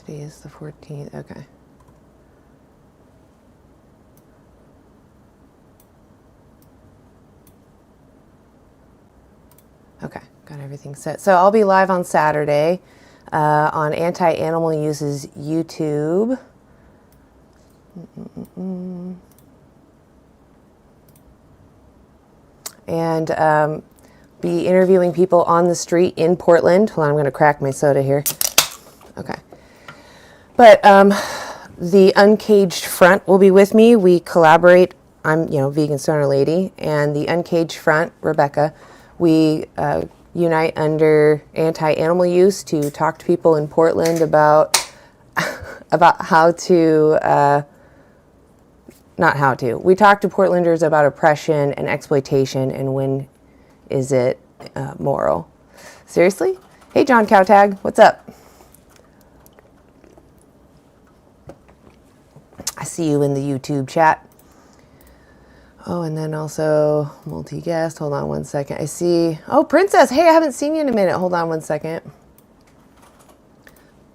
Today is the 14th. Okay. Okay, got everything set. So I'll be live on Saturday on Anti-Animal Use's YouTube. And be interviewing people on the street in Portland. Hold on, I'm going to crack my soda here. Okay. But the Uncaged Front will be with me. We collaborate. I'm, Vegan Stoner Lady, and the Uncaged Front, Rebecca, we unite under anti-animal use to talk to people in Portland about how to, not how to. We talk to Portlanders about oppression and exploitation and when is it moral. Seriously? Hey, John Cowtag, what's up? I see you in the YouTube chat. Oh, and then also multi-guest. Hold on one second. I see. Oh, Princess. Hey, I haven't seen you in a minute. Hold on one second.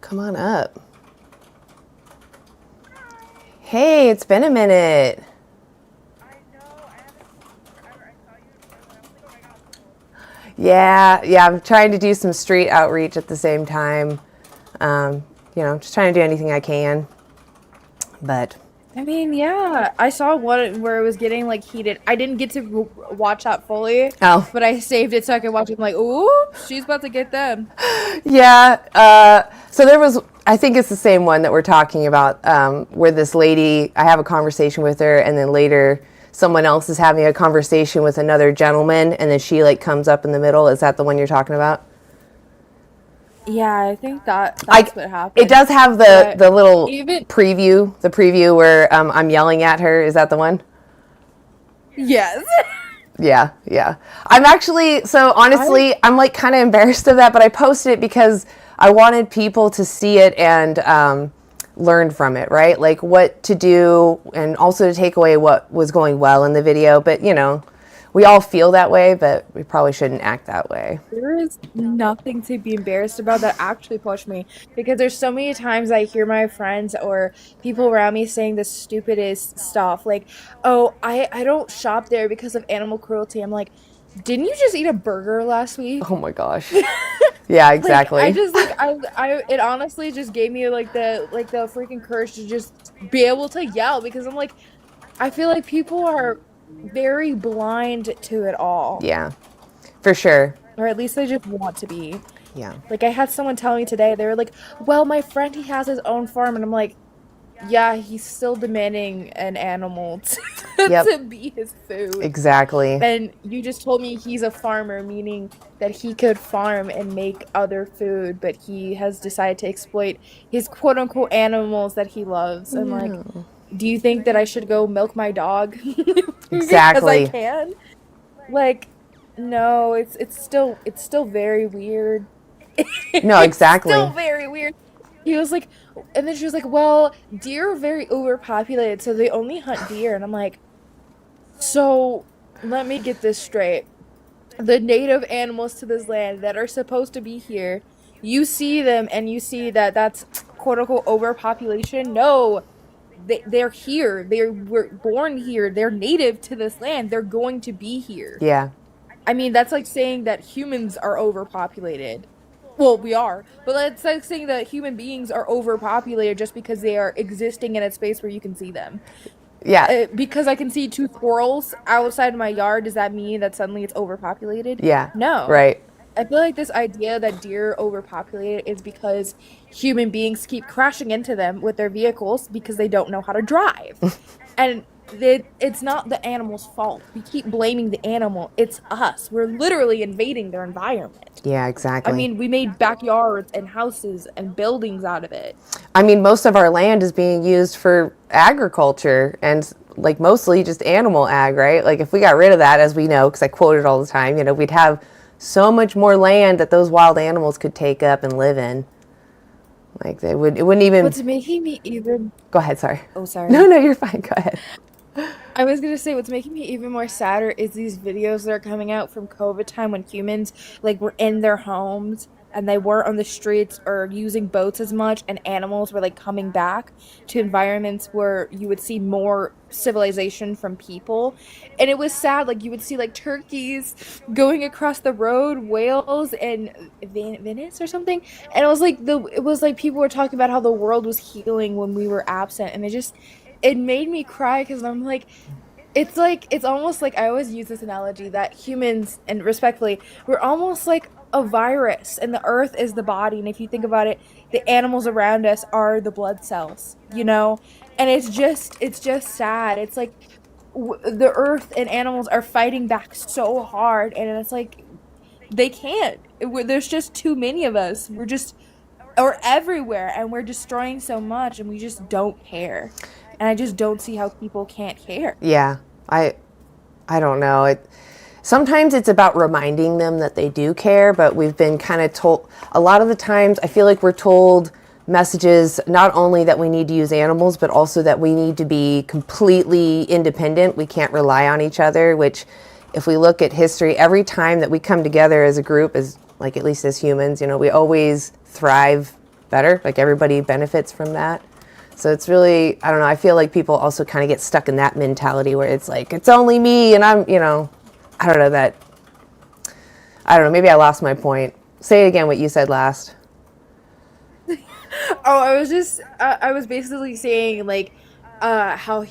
Come on up. Hey, it's been a minute. I know. I haven't seen you forever. I saw you in person. I was like, oh my God, cool. Yeah. I'm trying to do some street outreach at the same time. Just trying to do anything I can. But I mean, yeah, I saw one where it was getting like heated. I didn't get to watch that fully, but I saved it so I could watch it. I'm like, ooh, she's about to get them. Yeah. So there was, I think it's the same one that we're talking about, where this lady, I have a conversation with her, and then later someone else is having a conversation with another gentleman, and then she like comes up in the middle. Is that the one you're talking about? Yeah, I think that's what happened. It does have the little preview where I'm yelling at her. Is that the one? Yes. Yeah. I'm actually, so honestly, I'm like kind of embarrassed of that, but I posted it because I wanted people to see it and learn from it, right? Like what to do and also to take away what was going well in the video. But, we all feel that way, but we probably shouldn't act that way. There is nothing to be embarrassed about that actually pushed me, because there's so many times I hear my friends or people around me saying the stupidest stuff like, oh, I don't shop there because of animal cruelty. I'm like, didn't you just eat a burger last week? Oh my gosh. Yeah, exactly. I just it honestly just gave me like the freaking courage to just be able to yell, because I'm like, I feel like people are very blind to it all. Yeah, for sure. Or at least they just want to be. Yeah. Like I had someone tell me today, they were like, well, my friend, he has his own farm. And I'm like, yeah, he's still demanding an animal to be his food. Exactly. And you just told me he's a farmer, meaning that he could farm and make other food, but he has decided to exploit his quote unquote animals that he loves. I'm like, do you think that I should go milk my dog? Exactly. Because I can? Like, no, it's still very weird. No, exactly. It's still very weird. He was like, and then she was like, well, deer are very overpopulated, so they only hunt deer. And I'm like, so let me get this straight. The native animals to this land that are supposed to be here, you see them and you see that that's quote unquote overpopulation. No, they're here. They were born here. They're native to this land. They're going to be here. Yeah. I mean, that's like saying that humans are overpopulated. Well, we are. But that's like saying that human beings are overpopulated just because they are existing in a space where you can see them. Yeah. Because I can see 2 squirrels outside my yard, does that mean that suddenly it's overpopulated? Yeah. No. Right. I feel like this idea that deer are overpopulated is because human beings keep crashing into them with their vehicles because they don't know how to drive. And it's not the animal's fault. We keep blaming the animal. It's us. We're literally invading their environment. Yeah, exactly. I mean, we made backyards and houses and buildings out of it. I mean, most of our land is being used for agriculture and like mostly just animal ag, right? Like if we got rid of that, as we know, because I quote it all the time, we'd have so much more land that those wild animals could take up and live in. Like it wouldn't even. What's making me even. Go ahead, sorry. Oh, sorry. No, you're fine. Go ahead. I was going to say, what's making me even more sadder is these videos that are coming out from COVID time when humans, like, were in their homes and they weren't on the streets or using boats as much, and animals were like coming back to environments where you would see more civilization from people. And it was sad, like you would see like turkeys going across the road, whales, and Venice or something. And it was like people were talking about how the world was healing when we were absent, and it made me cry because I'm like it's almost like I always use this analogy that humans, and respectfully, we're almost like a virus, and the earth is the body. And if you think about it, the animals around us are the blood cells, you know? And it's just sad. It's like the earth and animals are fighting back so hard, and it's like they can't. There's just too many of us. We're everywhere, and we're destroying so much, and we just don't care. And I just don't see how people can't care. Yeah, I don't know. Sometimes it's about reminding them that they do care, but we've been kind of told a lot of the times. I feel like we're told messages not only that we need to use animals, but also that we need to be completely independent. We can't rely on each other, which if we look at history, every time that we come together as a group, as like at least as humans, we always thrive better. Like everybody benefits from that. So it's really, I don't know, I feel like people also kind of get stuck in that mentality where it's like, it's only me and I don't know that, I don't know, maybe I lost my point. Say again what you said last. Oh, I was basically saying like how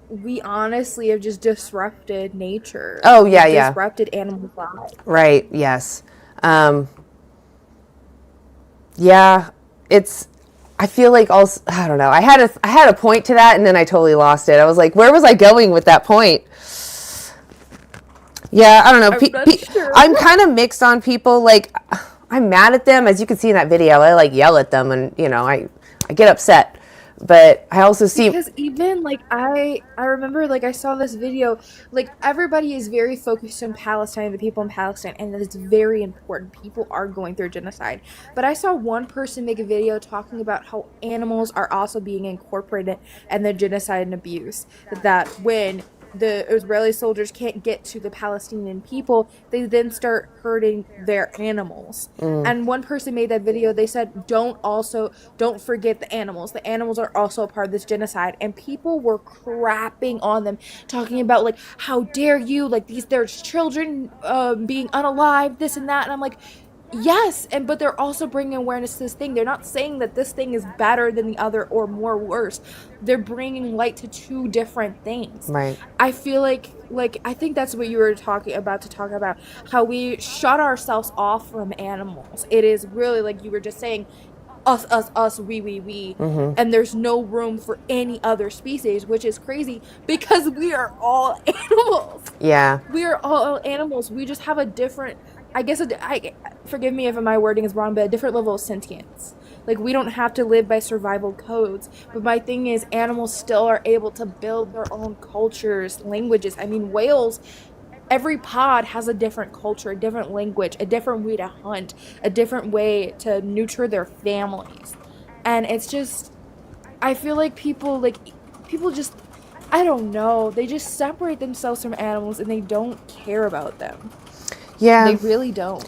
we honestly have just disrupted nature. Oh, We've yeah. disrupted animal lives. Right, yes. Yeah, I feel like also, I don't know, I had a point to that and then I totally lost it. I was like, where was I going with that point? Yeah, I don't know. I'm not sure. I'm kind of mixed on people. Like, I'm mad at them. As you can see in that video, I like yell at them and, I get upset. But I also see, Because even like I remember like I saw this video, like everybody is very focused on Palestine, the people in Palestine, and that is very important. People are going through genocide. But I saw one person make a video talking about how animals are also being incorporated in the genocide and abuse. That when the Israeli soldiers can't get to the Palestinian people, they then start hurting their animals. And one person made that video, they said, don't forget the animals. The animals are also a part of this genocide. And people were crapping on them, talking about like, how dare you, like there's children being unalive, this and that. And I'm like, yes, but they're also bringing awareness to this thing. They're not saying that this thing is better than the other or more worse. They're bringing light to two different things. right. I feel like I think that's what you were talk about, how we shut ourselves off from animals. It is really like you were just saying, us, we, and there's no room for any other species, which is crazy because we are all animals. Yeah. We are all animals. We just have a different, I guess, forgive me if my wording is wrong, but a different level of sentience. Like, we don't have to live by survival codes. But my thing is, animals still are able to build their own cultures, languages. I mean, whales, every pod has a different culture, a different language, a different way to hunt, a different way to nurture their families. And it's just, I feel like people just, I don't know, they just separate themselves from animals and they don't care about them. Yeah. They really don't.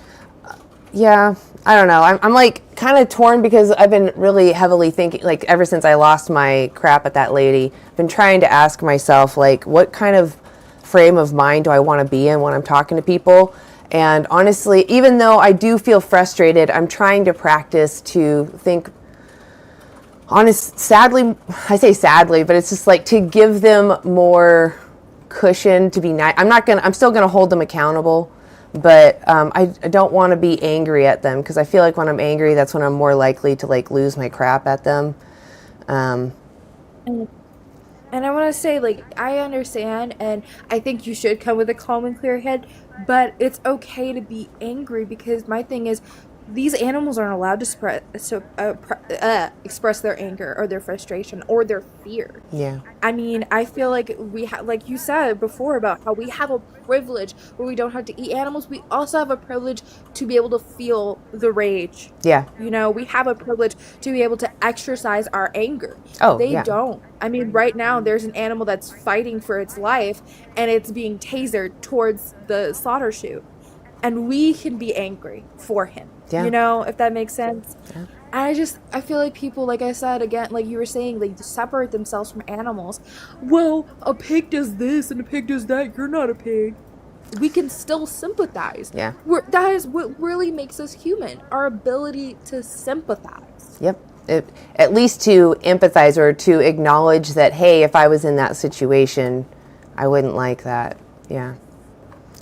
Yeah, I don't know. I'm like kind of torn because I've been really heavily thinking, like ever since I lost my crap at that lady, I've been trying to ask myself, like, what kind of frame of mind do I want to be in when I'm talking to people? And honestly, even though I do feel frustrated, I'm trying to practice to think sadly, I say sadly, but it's just like to give them more cushion to be nice. I'm still gonna hold them accountable, but I don't want to be angry at them because I feel like when I'm angry, that's when I'm more likely to like lose my crap at them. And I want to say, like, I understand, and I think you should come with a calm and clear head, but it's okay to be angry because my thing is, these animals aren't allowed to express their anger or their frustration or their fear. Yeah. I mean, I feel like we have, like you said before, about how we have a privilege where we don't have to eat animals. We also have a privilege to be able to feel the rage. Yeah. You know, we have a privilege to be able to exercise our anger. Oh, They yeah. don't. I mean, right now there's an animal that's fighting for its life and it's being tasered towards the slaughter chute. And we can be angry for him. Yeah. You know, if that makes sense. Yeah. I feel like people, like I said, again, like you were saying, like separate themselves from animals. Well, a pig does this and a pig does that. You're not a pig. We can still sympathize. Yeah. That is what really makes us human, our ability to sympathize. Yep. At least to empathize or to acknowledge that, hey, if I was in that situation, I wouldn't like that. Yeah.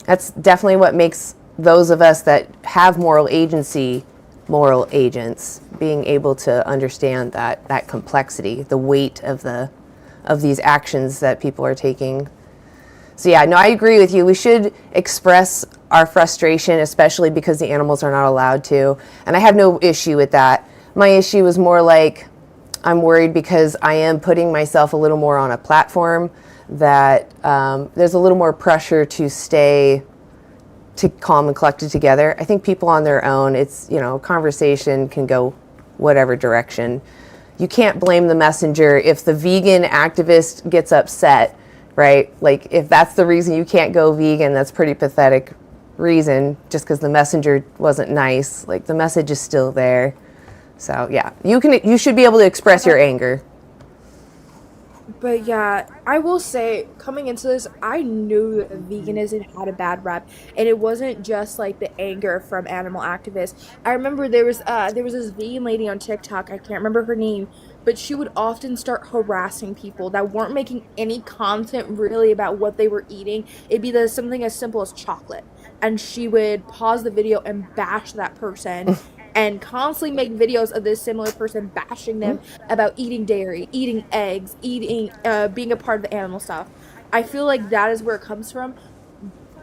That's definitely what makes those of us that have moral agency moral agents, being able to understand that complexity, the weight of these actions that people are taking. So yeah, no, I agree with you. We should express our frustration, especially because the animals are not allowed to. And I have no issue with that. My issue is more like I'm worried because I am putting myself a little more on a platform that there's a little more pressure to stay calm and collected together. I think people on their own, it's, conversation can go whatever direction. You can't blame the messenger if the vegan activist gets upset, right? Like, if that's the reason you can't go vegan, that's pretty pathetic reason, just because the messenger wasn't nice. Like, the message is still there. So yeah, you should be able to express your anger. But yeah, I will say, coming into this, I knew that veganism had a bad rep, and it wasn't just like the anger from animal activists. I remember there was this vegan lady on TikTok. I can't remember her name, but she would often start harassing people that weren't making any content really about what they were eating. It'd be something as simple as chocolate, and she would pause the video and bash that person. And constantly make videos of this similar person bashing them about eating dairy, eating eggs, being a part of the animal stuff. I feel like that is where it comes from.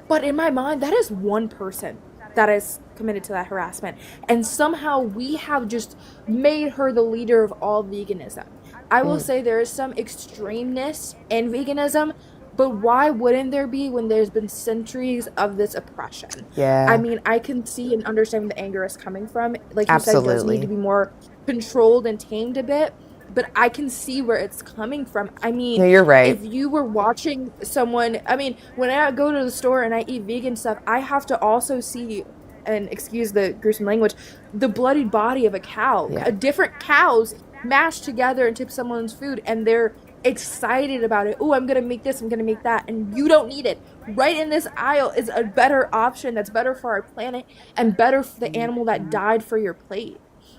But in my mind, that is one person that is committed to that harassment. And somehow we have just made her the leader of all veganism. I will say there is some extremeness in veganism, but why wouldn't there be when there's been centuries of this oppression? Yeah. I mean, I can see and understand where the anger is coming from. Like you said, it does Absolutely. need to be more controlled and tamed a bit, but I can see where it's coming from. I mean, No, you're right. if you were watching someone, I mean, when I go to the store and I eat vegan stuff, I have to also see, and excuse the gruesome language, the bloodied body of a cow. Yeah. Different cows mashed together into someone's food, and they're excited about it. Oh, I'm gonna make this, I'm gonna make that, and you don't need it. Right in this aisle is a better option that's better for our planet and better for the animal that died for your plate.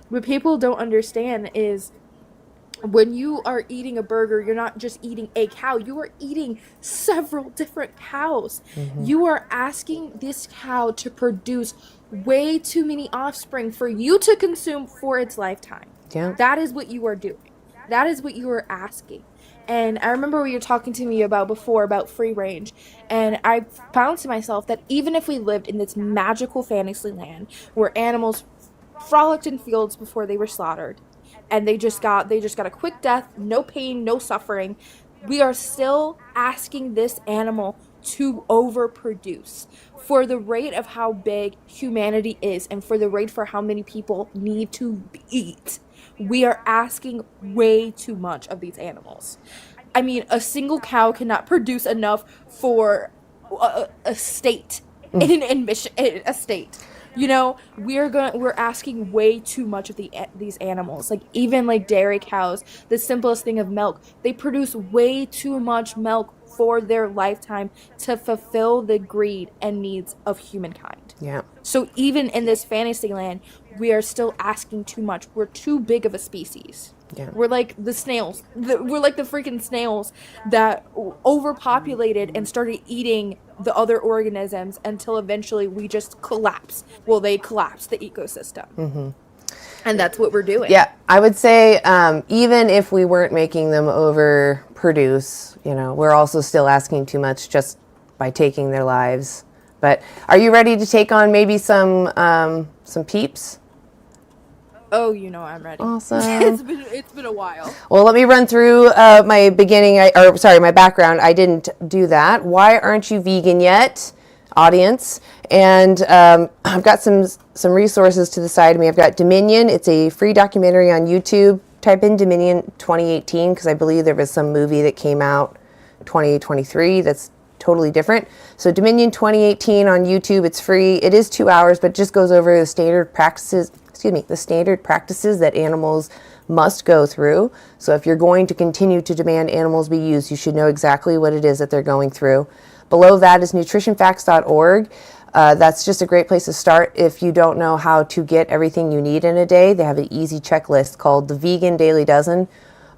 What people don't understand is when you are eating a burger, you're not just eating a cow, you are eating several different cows. You are asking this cow to produce way too many offspring for you to consume for its lifetime. Yeah. That is what you are doing. That is what you are asking. And I remember what you were talking to me about before about free range. And I found to myself that even if we lived in this magical fantasy land where animals frolicked in fields before they were slaughtered, and they just got a quick death, no pain, no suffering, we are still asking this animal to overproduce for the rate of how big humanity is and for the rate for how many people need to eat. We are asking way too much of these animals. I mean, a single cow cannot produce enough for a state in Michigan, a state. We're asking way too much of these animals. Like, even like dairy cows, the simplest thing of milk, they produce way too much milk for their lifetime to fulfill the greed and needs of humankind. Yeah. So even in this fantasy land, we are still asking too much. We're too big of a species. Yeah. We're like the snails. We're like the freaking snails that overpopulated and started eating the other organisms until eventually we just collapse. Well, they collapse the ecosystem. And that's what we're doing. Yeah, I would say even if we weren't making them overproduce, we're also still asking too much just by taking their lives. But are you ready to take on maybe some peeps? Oh, I'm ready. Awesome. It's been a while. Well, let me run through my my background. I didn't do that. Why aren't you vegan yet, audience? And I've got some resources to the side of me. I've got Dominion. It's a free documentary on YouTube. Type in Dominion 2018 because I believe there was some movie that came out 2023 that's totally different. So Dominion 2018 on YouTube, it's free. It is 2 hours, but it just goes over the standard practices, that animals must go through. So if you're going to continue to demand animals be used, you should know exactly what it is that they're going through. Below that is nutritionfacts.org. That's just a great place to start if you don't know how to get everything you need in a day. They have an easy checklist called the Vegan Daily Dozen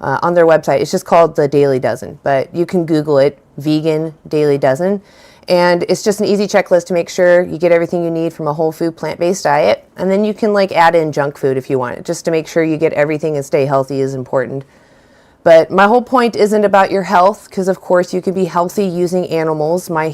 on their website. It's just called the Daily Dozen, but you can Google it, Vegan Daily Dozen. And it's just an easy checklist to make sure you get everything you need from a whole food, plant-based diet. And then you can like add in junk food if you want. Just to make sure you get everything and stay healthy is important. But my whole point isn't about your health, because of course you can be healthy using animals. My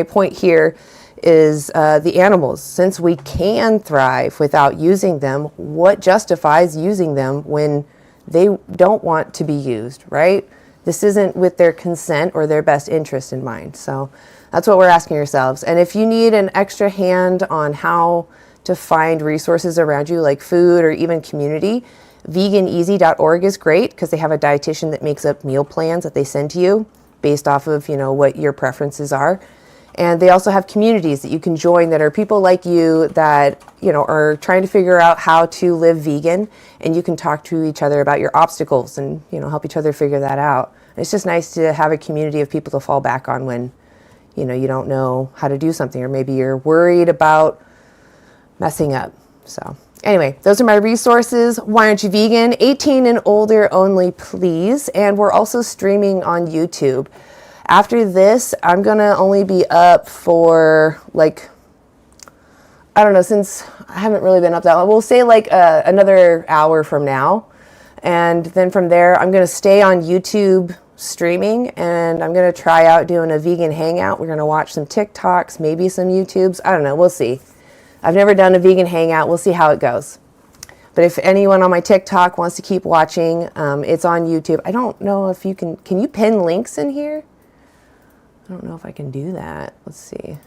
point here is the animals. Since we can thrive without using them, what justifies using them when they don't want to be used, right? This isn't with their consent or their best interest in mind. So that's what we're asking ourselves. And if you need an extra hand on how to find resources around you, like food or even community, veganeasy.org is great, because they have a dietitian that makes up meal plans that they send to you based off of, what your preferences are. And they also have communities that you can join that are people like you that, are trying to figure out how to live vegan, and you can talk to each other about your obstacles and, help each other figure that out. And it's just nice to have a community of people to fall back on when, you don't know how to do something, or maybe you're worried about messing up. So anyway, those are my resources. Why aren't you vegan? 18 and older only, please. And we're also streaming on YouTube. After this, I'm going to only be up for since I haven't really been up that long, we'll say another hour from now. And then from there, I'm going to stay on YouTube streaming, and I'm going to try out doing a vegan hangout. We're going to watch some TikToks, maybe some YouTubes. I don't know. We'll see. I've never done a vegan hangout. We'll see how it goes. But if anyone on my TikTok wants to keep watching, it's on YouTube. I don't know if you can you pin links in here? I don't know if I can do that. Let's see.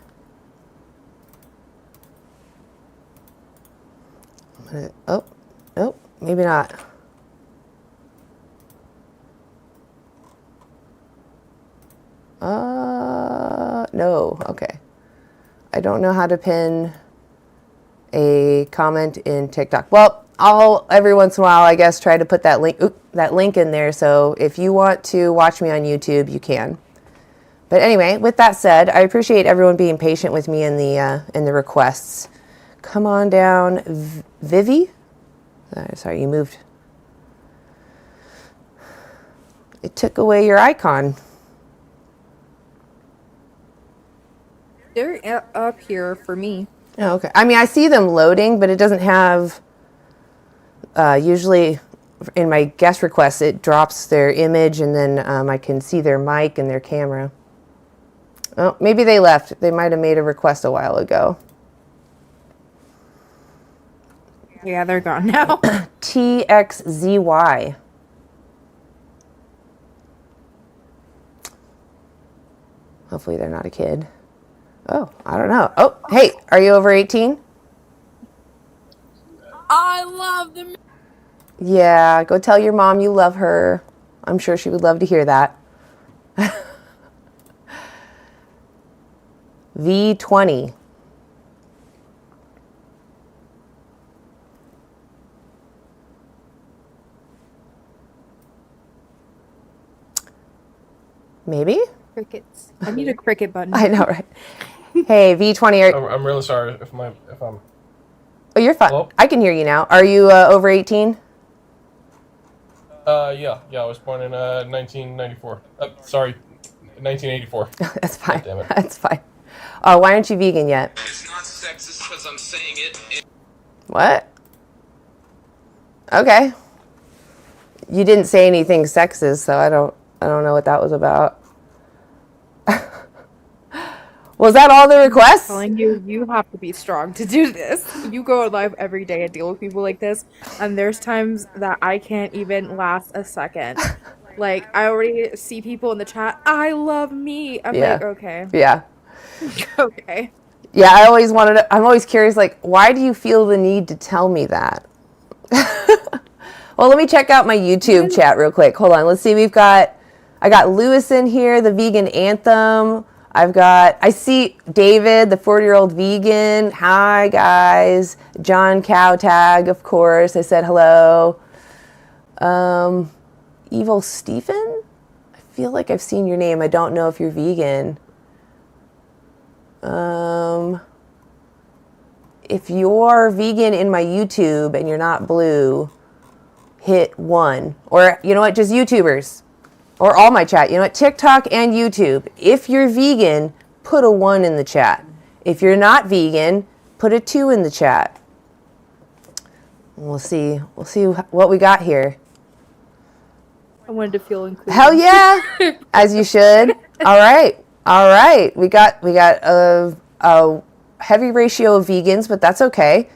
Oh, maybe not. No, okay. I don't know how to pin a comment in TikTok. Well, I'll every once in a while, I guess, try to put that link in there. So if you want to watch me on YouTube, you can. But anyway, with that said, I appreciate everyone being patient with me in the requests. Come on down, Vivi. Sorry, you moved. It took away your icon. They're up here for me. Oh, okay. I mean, I see them loading, but it doesn't have. Usually, in my guest requests, it drops their image, and then I can see their mic and their camera. Oh, maybe they left. They might have made a request a while ago. Yeah, they're gone now. TXZY. Hopefully they're not a kid. Oh, I don't know. Oh, hey, are you over 18? I love them. Yeah, go tell your mom you love her. I'm sure she would love to hear that. V20. Maybe? Crickets. I need a cricket button. I know, right? Hey, V20. I'm really sorry if I'm. Oh, you're fine. Hello? I can hear you now. Are you over 18? Yeah. I was born in 1994. Sorry, 1984. That's fine. God damn it. That's fine. Why aren't you vegan yet? It's not sexist because I'm saying it. What? Okay. You didn't say anything sexist, so I don't know what that was about. Was that all the requests? Telling you, you have to be strong to do this. You go live every day and deal with people like this, and there's times that I can't even last a second. Like, I already see people in the chat, I love me. I'm like, okay. Yeah. Okay. Yeah, I'm always curious, like, why do you feel the need to tell me that? Well, let me check out my YouTube chat real quick. Hold on. Let's see. I got Lewis in here, the vegan anthem. I see David, the 40-year-old vegan. Hi, guys. John Cowtag, of course. I said hello. Evil Stephen? I feel like I've seen your name. I don't know if you're vegan. If you're vegan in my YouTube and you're not blue, hit 1. Or, you know what, just YouTubers. Or all my chat. You know what, TikTok and YouTube. If you're vegan, put a 1 in the chat. If you're not vegan, put a 2 in the chat. We'll see what we got here. I wanted to feel included. Hell yeah, as you should. All right. We got a heavy ratio of vegans, but that's okay,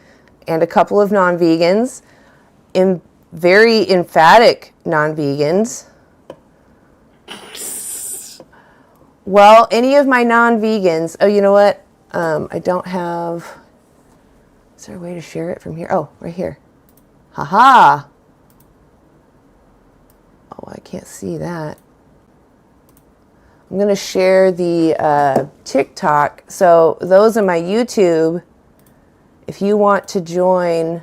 and a couple of non-vegans, very emphatic non-vegans. Well, any of my non-vegans. Oh, you know what? I don't have. Is there a way to share it from here? Oh, right here. Haha. Oh, I can't see that. I'm going to share the TikTok. So those on my YouTube, if you want to join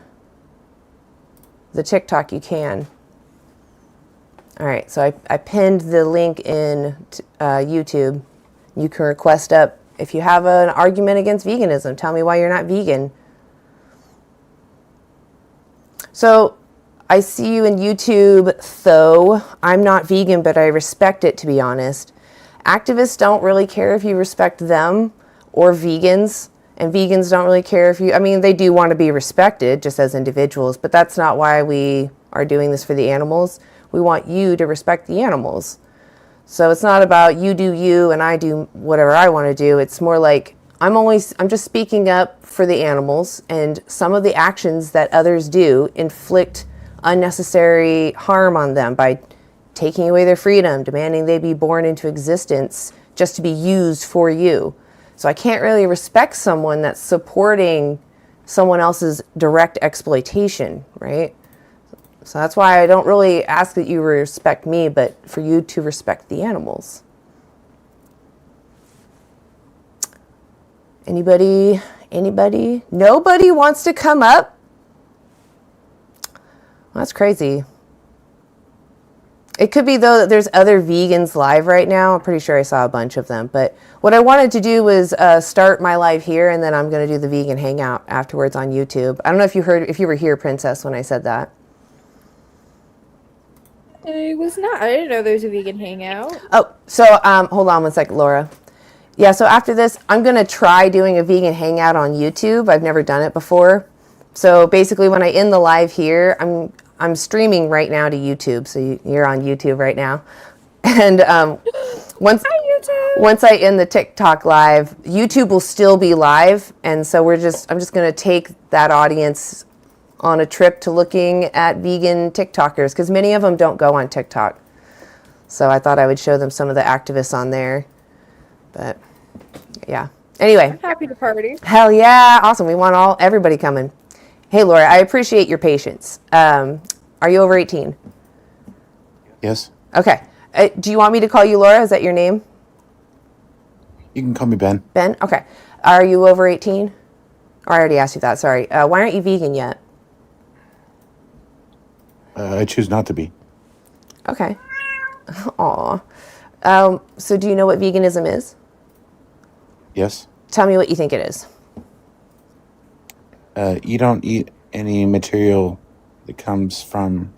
the TikTok, you can. All right, so I pinned the link in YouTube. You can request up. If you have an argument against veganism, tell me why you're not vegan. So I see you in YouTube, though. I'm not vegan, but I respect it, to be honest. Activists don't really care if you respect them or vegans, and vegans don't really care if you, I mean, they do want to be respected just as individuals, but that's not why we are doing this for the animals. We want you to respect the animals. So it's not about you do you and I do whatever I want to do. It's more like I'm just speaking up for the animals, and some of the actions that others do inflict unnecessary harm on them by taking away their freedom, demanding they be born into existence just to be used for you. So I can't really respect someone that's supporting someone else's direct exploitation, right? So that's why I don't really ask that you respect me, but for you to respect the animals. Anybody? Nobody wants to come up? Well, that's crazy. It could be, though, that there's other vegans live right now. I'm pretty sure I saw a bunch of them. But what I wanted to do was start my live here, and then I'm going to do the vegan hangout afterwards on YouTube. I don't know if you were here, Princess, when I said that. I was not. I didn't know there was a vegan hangout. Oh, so hold on one second, Laura. Yeah, so after this, I'm going to try doing a vegan hangout on YouTube. I've never done it before. So basically, when I end the live here, I'm streaming right now to YouTube, so you're on YouTube right now. And once I end the TikTok live, YouTube will still be live, and so I'm just going to take that audience on a trip to looking at vegan TikTokers, because many of them don't go on TikTok. So I thought I would show them some of the activists on there. But yeah. Anyway. I'm happy to party. Hell yeah. Awesome. We want everybody coming. Hey, Laura, I appreciate your patience. Are you over 18? Yes. Okay. Do you want me to call you Laura? Is that your name? You can call me Ben. Ben? Okay. Are you over 18? Or I already asked you that. Sorry. Why aren't you vegan yet? I choose not to be. Okay. Aw. So do you know what veganism is? Yes. Tell me what you think it is. You don't eat any material that comes from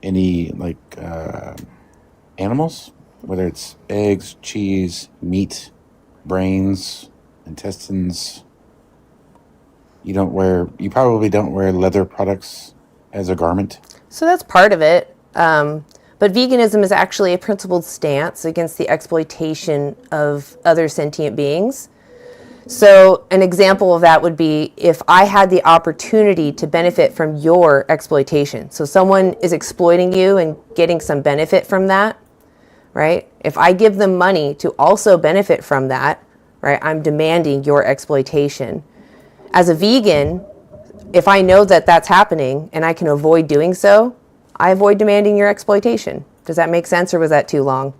any animals, whether it's eggs, cheese, meat, brains, intestines. You probably don't wear leather products as a garment. So that's part of it. But veganism is actually a principled stance against the exploitation of other sentient beings. So an example of that would be if I had the opportunity to benefit from your exploitation. So someone is exploiting you and getting some benefit from that, right? If I give them money to also benefit from that, right, I'm demanding your exploitation. As a vegan, if I know that that's happening and I can avoid doing so, I avoid demanding your exploitation. Does that make sense, or was that too long?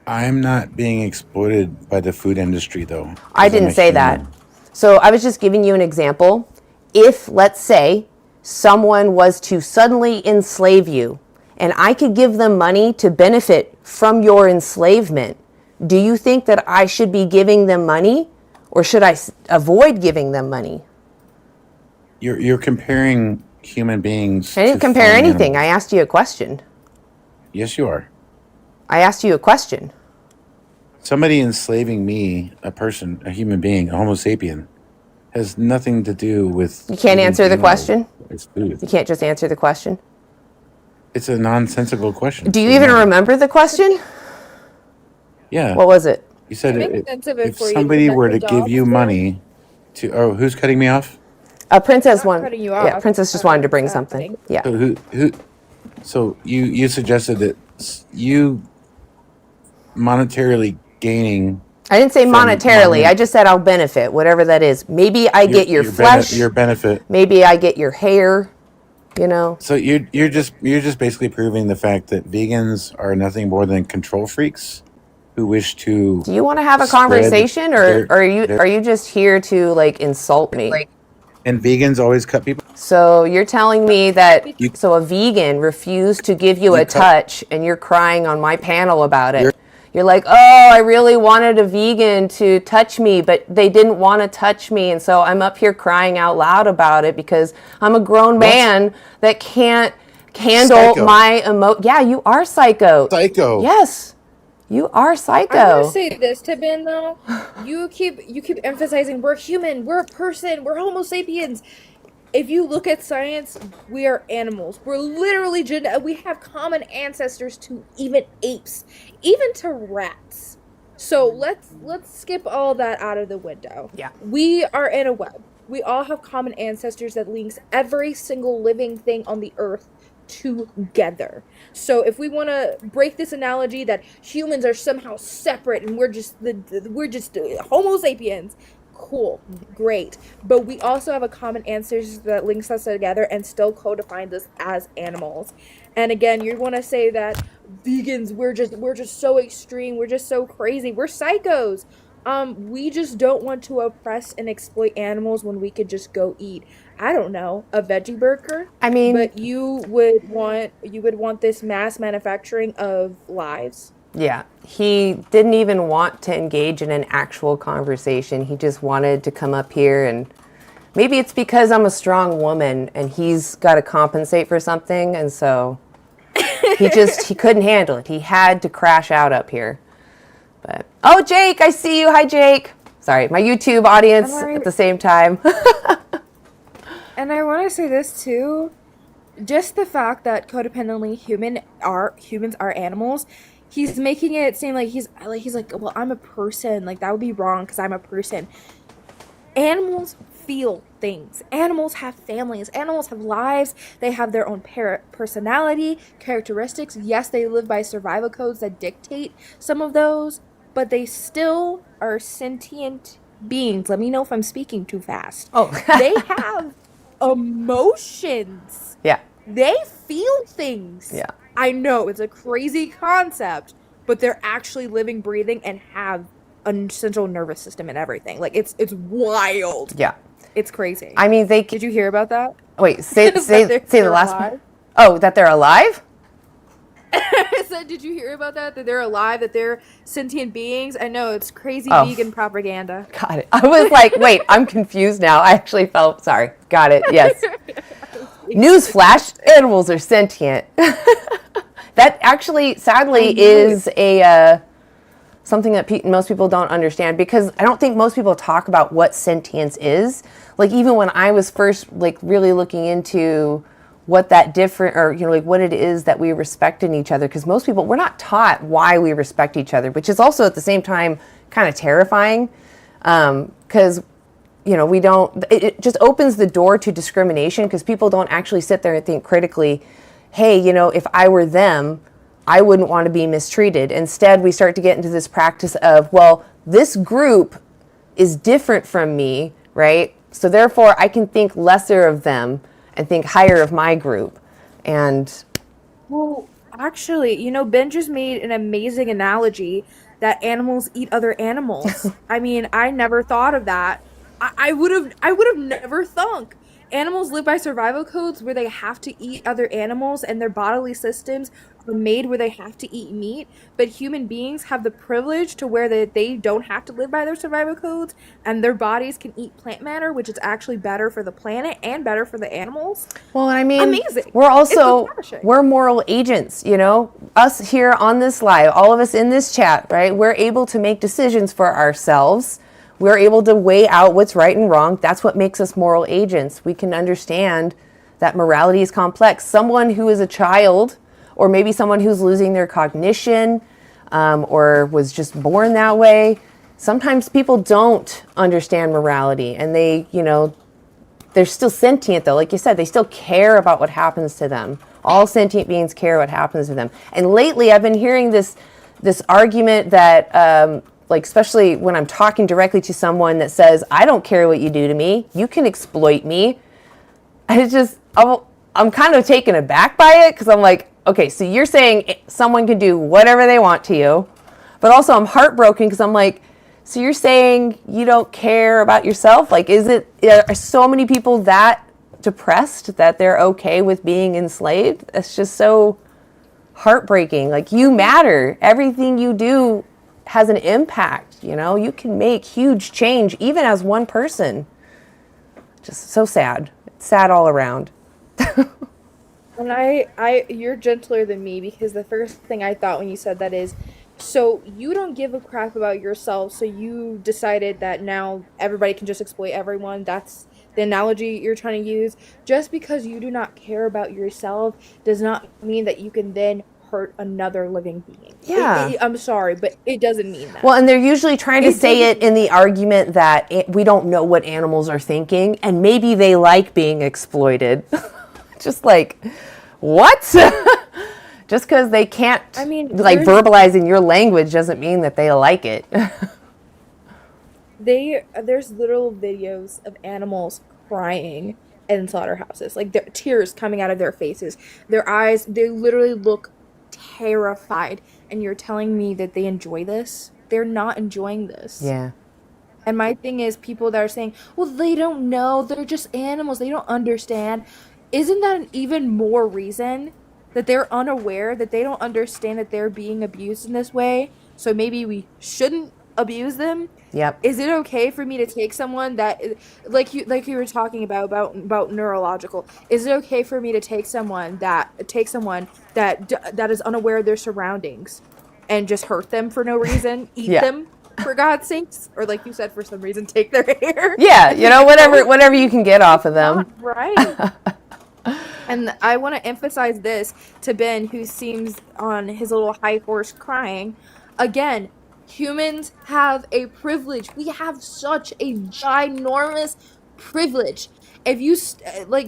I'm not being exploited by the food industry, though. 'cause I I'm didn't a say that. human. So I was just giving you an example. If, let's say, someone was to suddenly enslave you and I could give them money to benefit from your enslavement, do you think that I should be giving them money or should I avoid giving them money? You're comparing human beings. I didn't to compare farm anything. I animals. asked you a question. Yes, you are. I asked you a question. Somebody enslaving me, a person, a human being, a Homo sapien, has nothing to do with. You can't eating answer the animals. question? It's food. You can't just answer the question. It's a nonsensical question. Do you so even no. remember the question? Yeah. What was it? You said Make it, sense of it if for you, somebody were to Dr. give you Dobson. money to. Oh, who's cutting me off? Princess Not one. cutting you Yeah, off. Princess just wanted to bring It's something. happening. Yeah. So who? So you suggested that you monetarily gaining. I didn't say From monetarily. my- I just said I'll benefit, whatever that is. Maybe I get your flesh. Your benefit. Maybe I get your hair. You know. So you're just basically proving the fact that vegans are nothing more than control freaks who wish to. Do you want to have a spread conversation, or their- are you just here to like insult me? And vegans always cut people. So you're telling me that You- so a vegan refused to give you a cut- touch, and you're crying on my panel about it. You're like, oh, I really wanted a vegan to touch me, but they didn't want to touch me, and so I'm up here crying out loud about it because I'm a grown man that can't handle Psycho. my Yeah, you are psycho. Psycho. Yes, you are I want psycho. to say this to Ben though. You keep emphasizing we're human, we're a person, we're Homo sapiens. If you look at science, we are animals. We're literally we have common ancestors to even apes, even to rats. So let's skip all that out of the window. Yeah. We are in a web. We all have common ancestors that links every single living thing on the earth together. So if we want to break this analogy that humans are somehow separate and we're just Homo sapiens, cool, great, but we also have a common ancestors that links us together and still codefines us as animals. And again, you want to say that vegans, we're just so extreme, we're just so crazy, we're psychos. We just don't want to oppress and exploit animals when we could just go eat, I don't know, a veggie burger. I mean, But you would want this mass manufacturing of lives. yeah, he didn't even want to engage in an actual conversation. He just wanted to come up here, and maybe it's because I'm a strong woman and he's got to compensate for something, and so he couldn't handle it. He had to crash out up here. But oh, Jake, I see you. Hi, Jake. Sorry, my YouTube audience at the same time. And I want to say this too, just the fact that codependently humans are animals. He's making it seem like he's like, well, I'm a person. Like that would be wrong because I'm a person. Animals feel things. Animals have families. Animals have lives. They have their own personality, characteristics. Yes, they live by survival codes that dictate some of those, but they still are sentient beings. Let me know if I'm speaking too fast. Oh, They have emotions. yeah, They feel things. yeah. I know it's a crazy concept, but they're actually living, breathing, and have a central nervous system and everything. Like it's wild. Yeah. It's crazy. I mean, Did you hear about that? wait. Say That the they're last alive? one. Oh, that they're alive? I said, did you hear about that? That they're alive, that they're sentient beings? I know, it's crazy Oh. vegan propaganda. Got it. I was like, wait, I'm confused now. I actually felt sorry. Got it. Yes. Newsflash: animals are sentient. That actually, sadly, is a something that most people don't understand, because I don't think most people talk about what sentience is. Like even when I was first like really looking into what that different, or like what it is that we respect in each other, because most people, we're not taught why we respect each other, which is also at the same time kind of terrifying, because we don't, it just opens the door to discrimination, because people don't actually sit there and think critically, hey, if I were them, I wouldn't want to be mistreated. Instead, we start to get into this practice of, well, this group is different from me, right? So therefore, I can think lesser of them and think higher of my group. And Well, Actually, Ben just made an amazing analogy that animals eat other animals. I mean, I never thought of that. I would have never thunk. Animals live by survival codes where they have to eat other animals and their bodily systems are made where they have to eat meat, but human beings have the privilege to where they don't have to live by their survival codes and their bodies can eat plant matter, which is actually better for the planet and better for the animals. Well, I mean, Amazing. we're also, It's astonishing. we're moral agents, us here on this live, all of us in this chat, right? We're able to make decisions for ourselves. We're able to weigh out what's right and wrong. That's what makes us moral agents. We can understand that morality is complex. Someone who is a child, or maybe someone who's losing their cognition, or was just born that way, sometimes people don't understand morality, and they're still sentient though. Like you said, they still care about what happens to them. All sentient beings care what happens to them. And lately I've been hearing this argument that, especially when I'm talking directly to someone that says, I don't care what you do to me. You can exploit me. And it's just, I'm kind of taken aback by it because I'm like, okay, so you're saying someone can do whatever they want to you. But also I'm heartbroken because I'm like, so you're saying you don't care about yourself? Like, are so many people that depressed that they're okay with being enslaved? It's just so heartbreaking. Like, you matter. Everything you do has an impact, You can make huge change even as one person. Just so sad. It's sad all around. And you're gentler than me because the first thing I thought when you said that is, so you don't give a crap about yourself, so you decided that now everybody can just exploit everyone. That's the analogy you're trying to use. Just because you do not care about yourself does not mean that you can then hurt another living being. Yeah. I'm sorry, but it doesn't mean that. Well, and they're usually trying to say it in the argument that we don't know what animals are thinking, and maybe they like being exploited. Just like, what? Just because they can't, verbalize in your language doesn't mean that they like it. There's little videos of animals crying in slaughterhouses, like tears coming out of their faces, their eyes, they literally look terrified. And you're telling me that they enjoy this? They're not enjoying this. Yeah. And my thing is, people that are saying, well, they don't know, they're just animals, they don't understand. Isn't that an even more reason that they're unaware, that they don't understand that they're being abused in this way? So maybe we shouldn't abuse them? Yep. Is it okay for me to take someone that, like you were talking about neurological? Is it okay for me to take someone that is unaware of their surroundings, and just hurt them for no reason, eat them for God's sakes, or like you said, for some reason, take their hair? Yeah, whatever you can get off of them. Not right. And I want to emphasize this to Ben, who seems on his little high horse crying. Again, humans have a privilege. We have such a ginormous privilege. If you,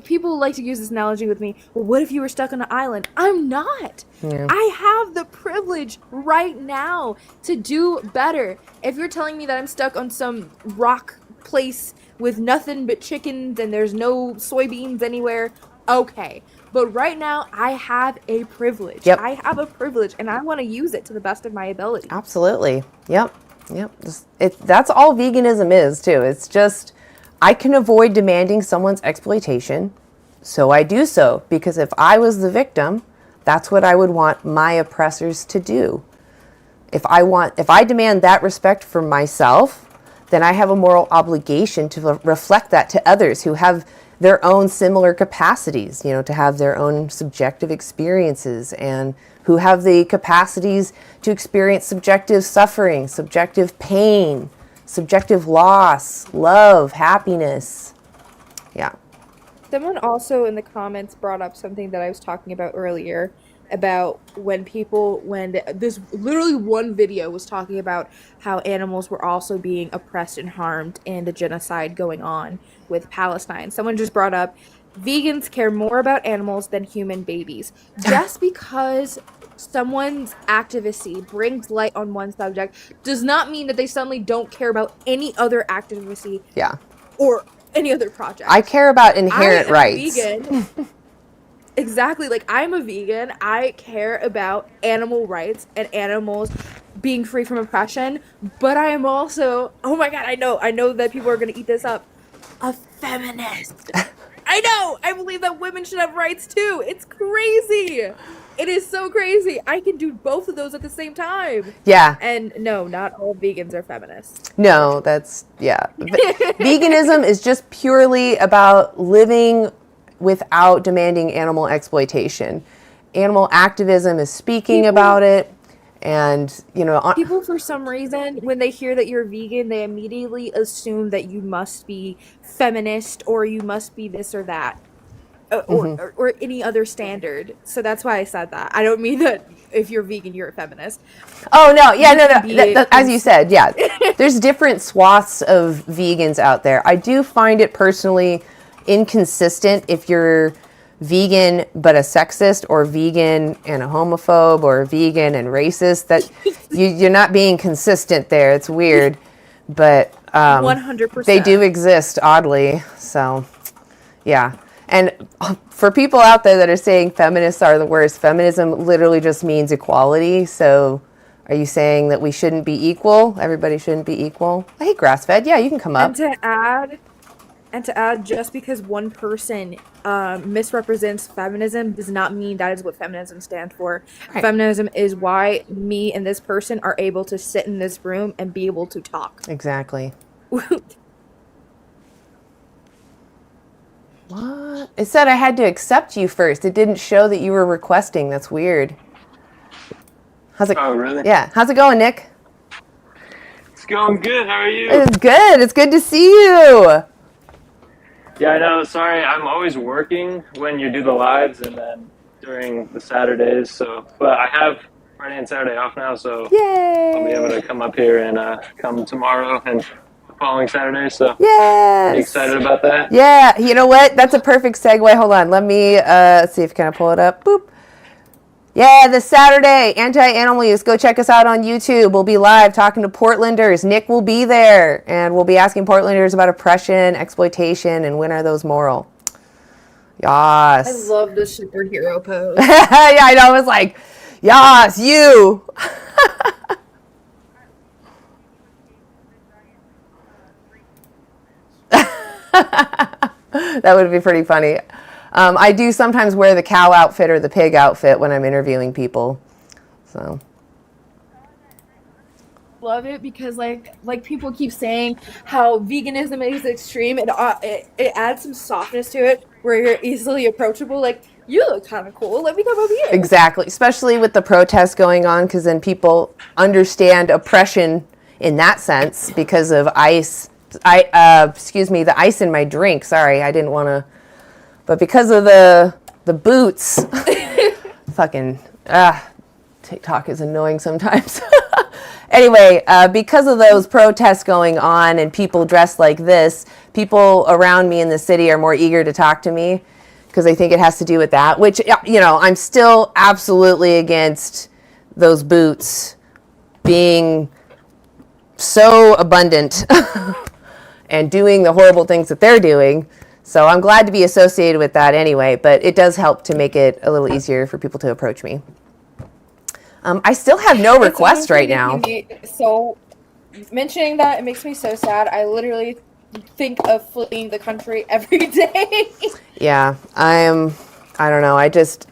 people like to use this analogy with me, well, what if you were stuck on an island? I'm not. Yeah. I have the privilege right now to do better. If you're telling me that I'm stuck on some rock place with nothing but chickens and there's no soybeans anywhere, okay. But right now, I have a privilege. Yep. I have a privilege, and I want to use it to the best of my ability. Absolutely. Yep. That's all veganism is, too. It's just, I can avoid demanding someone's exploitation, so I do so. Because if I was the victim, that's what I would want my oppressors to do. If I demand that respect for myself, then I have a moral obligation to reflect that to others who have their own similar capacities, to have their own subjective experiences, and who have the capacities to experience subjective suffering, subjective pain, subjective loss, love, happiness. Yeah. Someone also in the comments brought up something that I was talking about earlier, about this literally one video was talking about how animals were also being oppressed and harmed in the genocide going on with Palestine. Someone just brought up, vegans care more about animals than human babies. Just because someone's advocacy brings light on one subject does not mean that they suddenly don't care about any other advocacy. Yeah. Or any other project. I care about inherent rights. Vegan. Exactly. Like, I'm a vegan. I care about animal rights and animals being free from oppression, but I am also, oh my God, I know that people are going to eat this up, a feminist. I know. I believe that women should have rights too. It's crazy. It is so crazy. I can do both of those at the same time. Yeah. And no, not all vegans are feminists. No, that's, yeah. Veganism is just purely about living without demanding animal exploitation. Animal activism is speaking about it. And, you know, People, for some reason, when they hear that you're vegan, they immediately assume that you must be feminist or you must be this or that. Or any other standard. So that's why I said that. I don't mean that if you're vegan, you're a feminist. oh, no, yeah, You no, can be as you said, yeah. There's different swaths of vegans out there. I do find it personally inconsistent if you're vegan but a sexist, or vegan and a homophobe, or vegan and racist. That you're not being consistent there. It's weird, but 100%. they do exist, oddly. So, yeah. And for people out there that are saying feminists are the worst, feminism literally just means equality. So are you saying that we shouldn't be equal? Everybody shouldn't be equal? I hate grass-fed. Yeah, you can come up. And to add, just because one person misrepresents feminism does not mean that is what feminism stands for. Right. Feminism is why me and this person are able to sit in this room and be able to talk. Exactly. What? It said I had to accept you first. It didn't show that you were requesting. That's weird. How's it? Oh, really? Yeah. How's it going, Nick? It's going good. How are you? It's good. It's good to see you. Yeah, I know. Sorry, I'm always working when you do the lives and then during the Saturdays. So, but I have Friday and Saturday off now, so Yay. I'll be able to come up here and come tomorrow and the following Saturday. So, Yes. pretty excited about that. Yeah, you know what? That's a perfect segue. Hold on. Let me see if I can pull it up. Boop. Yeah, this Saturday, anti-animal use. Go check us out on YouTube. We'll be live talking to Portlanders. Nick will be there, and we'll be asking Portlanders about oppression, exploitation, and when are those moral. Yas. I love the superhero pose. Yeah, I know. I was like, yas, you. That would be pretty funny. I do sometimes wear the cow outfit or the pig outfit when I'm interviewing people. So Love it because like people keep saying how veganism is extreme, and it adds some softness to it where you're easily approachable. Like, you look kind of cool. Let me come over here. exactly, especially with the protests going on, because then people understand oppression in that sense because of ice. The ice in my drink. Sorry, I didn't want to. But because of the boots, fucking TikTok is annoying sometimes. Anyway, because of those protests going on and people dressed like this, people around me in the city are more eager to talk to me because they think it has to do with that, which, you know, I'm still absolutely against those boots being so abundant and doing the horrible things that they're doing. So I'm glad to be associated with that anyway, but it does help to make it a little easier for people to approach me. I still have no requests right now. So mentioning that, it makes me so sad. I literally think of fleeing the country every day. Yeah, I don't know. I just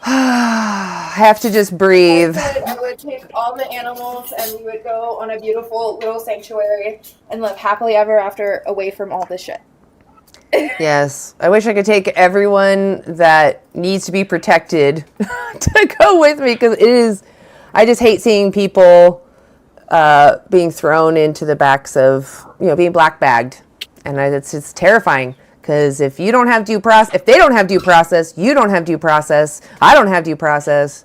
have to just breathe. I would take all the animals and we would go on a beautiful little sanctuary and live happily ever after away from all this shit. Yes, I wish I could take everyone that needs to be protected to go with me, because I just hate seeing people being thrown into the backs of, being black bagged. And it's just terrifying, because if you don't have due process, if they don't have due process, you don't have due process, I don't have due process.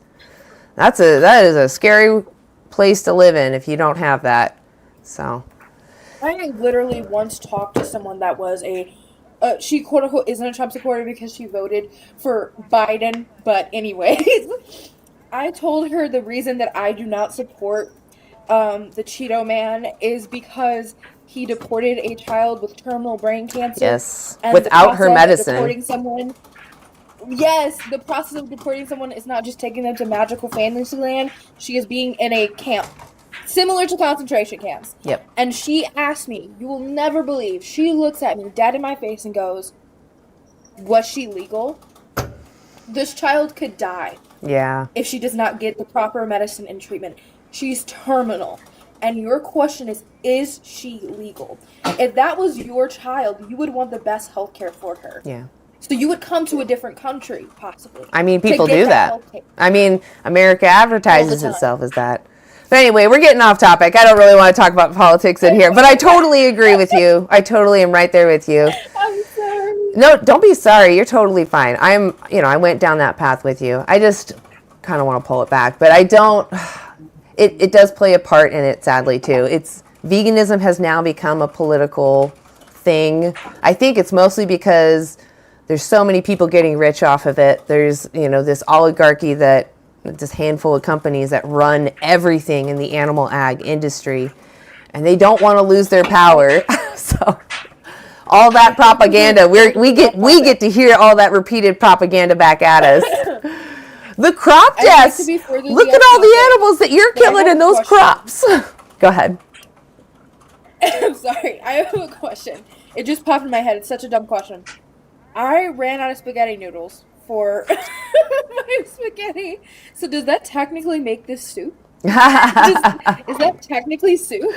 That is a scary place to live in if you don't have that. So I literally once talked to someone that was she quote unquote isn't a Trump supporter because she voted for Biden, but anyways, I told her the reason that I do not support the Cheeto Man is because he deported a child with terminal brain cancer. yes, And without her the process of medicine. deporting someone Yes, the process of deporting someone is not just taking them to magical fantasy land. She is being in a camp, similar to concentration camps. Yep. And she asked me, you will never believe, she looks at me dead in my face and goes, was she legal? This child could die Yeah. if she does not get the proper medicine and treatment. She's terminal. And your question is she legal? If that was your child, you would want the best healthcare for her. Yeah. So you would come to a different country, possibly. I mean, to people get do that. healthcare. I mean, America advertises time. itself as that. But anyway, we're getting off topic. I don't really want to talk about politics in here, but I totally agree with you. I totally am right there with you. I'm sorry. No, don't be sorry. You're totally fine. I went down that path with you. I just kind of want to pull it back, but I don't. It does play a part in it, sadly, too. Veganism has now become a political thing. I think it's mostly because there's so many people getting rich off of it. There's, this oligarchy this handful of companies that run everything in the animal ag industry, and they don't want to lose their power. So all that propaganda, we get to hear all that repeated propaganda back at us. The crop deaths. Look at all the animals that you're killing in those crops. Go ahead. I'm sorry. I have a question. It just popped in my head. It's such a dumb question. I ran out of spaghetti noodles for my spaghetti. So does that technically make this soup? Is that technically soup?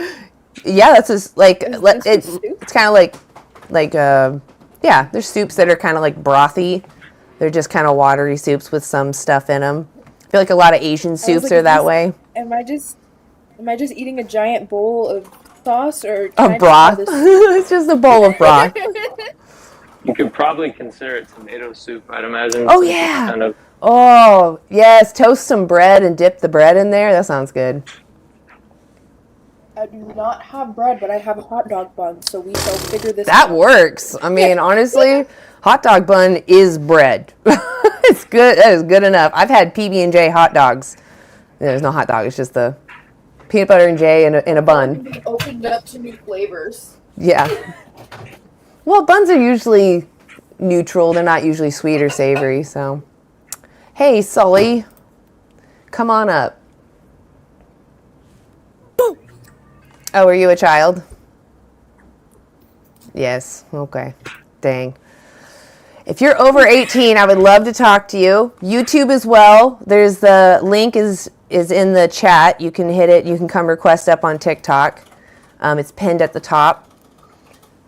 Yeah, that's just like It's kind of like yeah. There's soups that are kind of like brothy. They're just kind of watery soups with some stuff in them. I feel like a lot of Asian soups are that way. Am I just eating a giant bowl of sauce or Of broth? It's just a bowl of broth. You could probably consider it tomato soup, I'd imagine. Oh yeah. Kind of. Oh yes, toast some bread and dip the bread in there. That sounds good. I do not have bread, but I have a hot dog bun, so we shall figure this That out. works. I mean, honestly, hot dog bun is bread. It's good. That is good enough. I've had PB&J hot dogs. There's no hot dog. It's just the peanut butter and J in a bun. Be opened up to new flavors. Yeah. Well, buns are usually neutral. They're not usually sweet or savory. So, hey, Sully, come on up. Oh, are you a child? Yes. Okay. Dang. If you're over 18, I would love to talk to you. YouTube as well. There's the link is in the chat. You can hit it. You can come request up on TikTok. It's pinned at the top.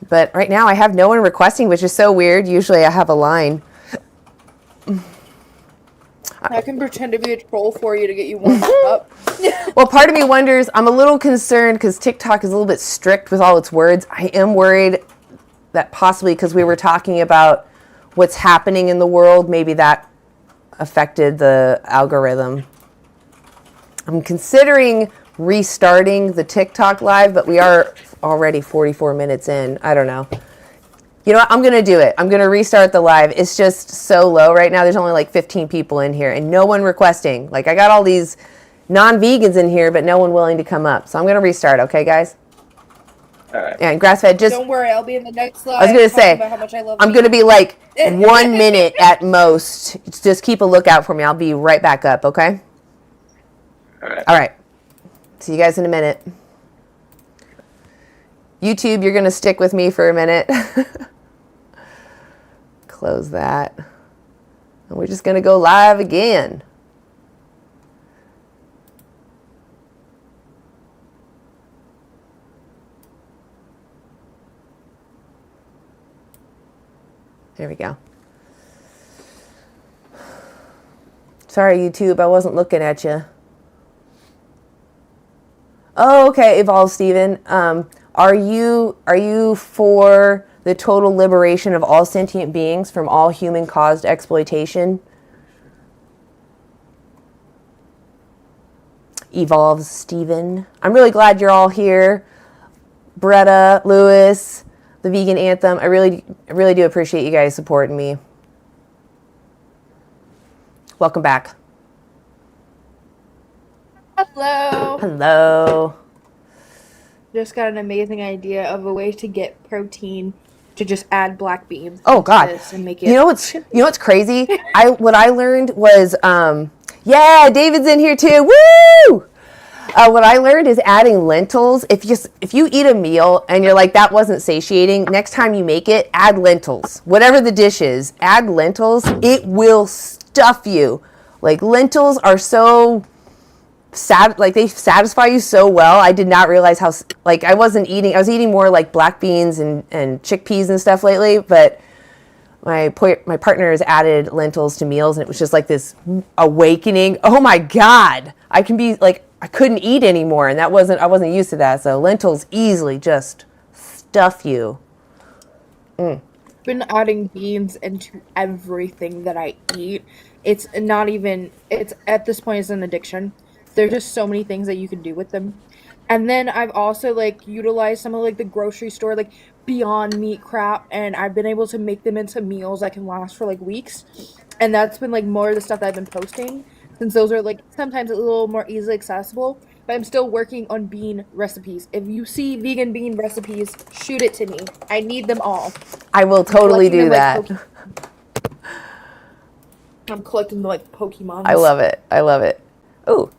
But right now I have no one requesting, which is so weird. Usually I have a line. I can pretend to be a troll for you to get you warmed up. Well, part of me wonders, I'm a little concerned because TikTok is a little bit strict with all its words. I am worried that possibly because we were talking about what's happening in the world, maybe that affected the algorithm. I'm considering restarting the TikTok live, but we are already 44 minutes in. I don't know. You know what? I'm going to do it. I'm going to restart the live. It's just so low right now. There's only like 15 people in here and no one requesting. Like I got all these non-vegans in here, but no one willing to come up. So I'm going to restart. Okay, guys? All right. And grass-fed, just... Don't worry, I'll be in the next live. I was going to say, about how much I love I'm meat. going to be like 1 minute at most. Just keep a lookout for me. I'll be right back up, okay? All right. All right. See you guys in a minute. YouTube, you're going to stick with me for a minute. Close that. And we're just going to go live again. There we go. Sorry, YouTube, I wasn't looking at you. Oh, okay, Evolve Steven. Are you for the total liberation of all sentient beings from all human-caused exploitation? Evolve Steven. I'm really glad you're all here. Bretta, Lewis, the Vegan Anthem. I really do appreciate you guys supporting me. Welcome back. Hello. Hello. Just got an amazing idea of a way to get protein to just add black beans. Oh into God! this and make it. You know what's crazy? What I learned was yeah, David's in here too. Woo! What I learned is adding lentils. If you eat a meal and you're like, that wasn't satiating, next time you make it, add lentils. Whatever the dish is, add lentils. It will stuff you. Like, lentils are so like they satisfy you so well. I did not realize how, like, I was eating more like black beans and chickpeas and stuff lately, but my partner has added lentils to meals, and it was just like this awakening. Oh my God, I couldn't eat anymore, and I wasn't used to that. So lentils easily just stuff you. Been adding beans into everything that I eat. It's at this point it's an addiction. There's just so many things that you can do with them. And then I've also like utilized some of like the grocery store like Beyond Meat crap, and I've been able to make them into meals that can last for like weeks. And that's been like more of the stuff that I've been posting, since those are like sometimes a little more easily accessible. But I'm still working on bean recipes. If you see vegan bean recipes, shoot it to me. I need them all. I will totally do that. I'm collecting the like Pokemon. I love it. Oh,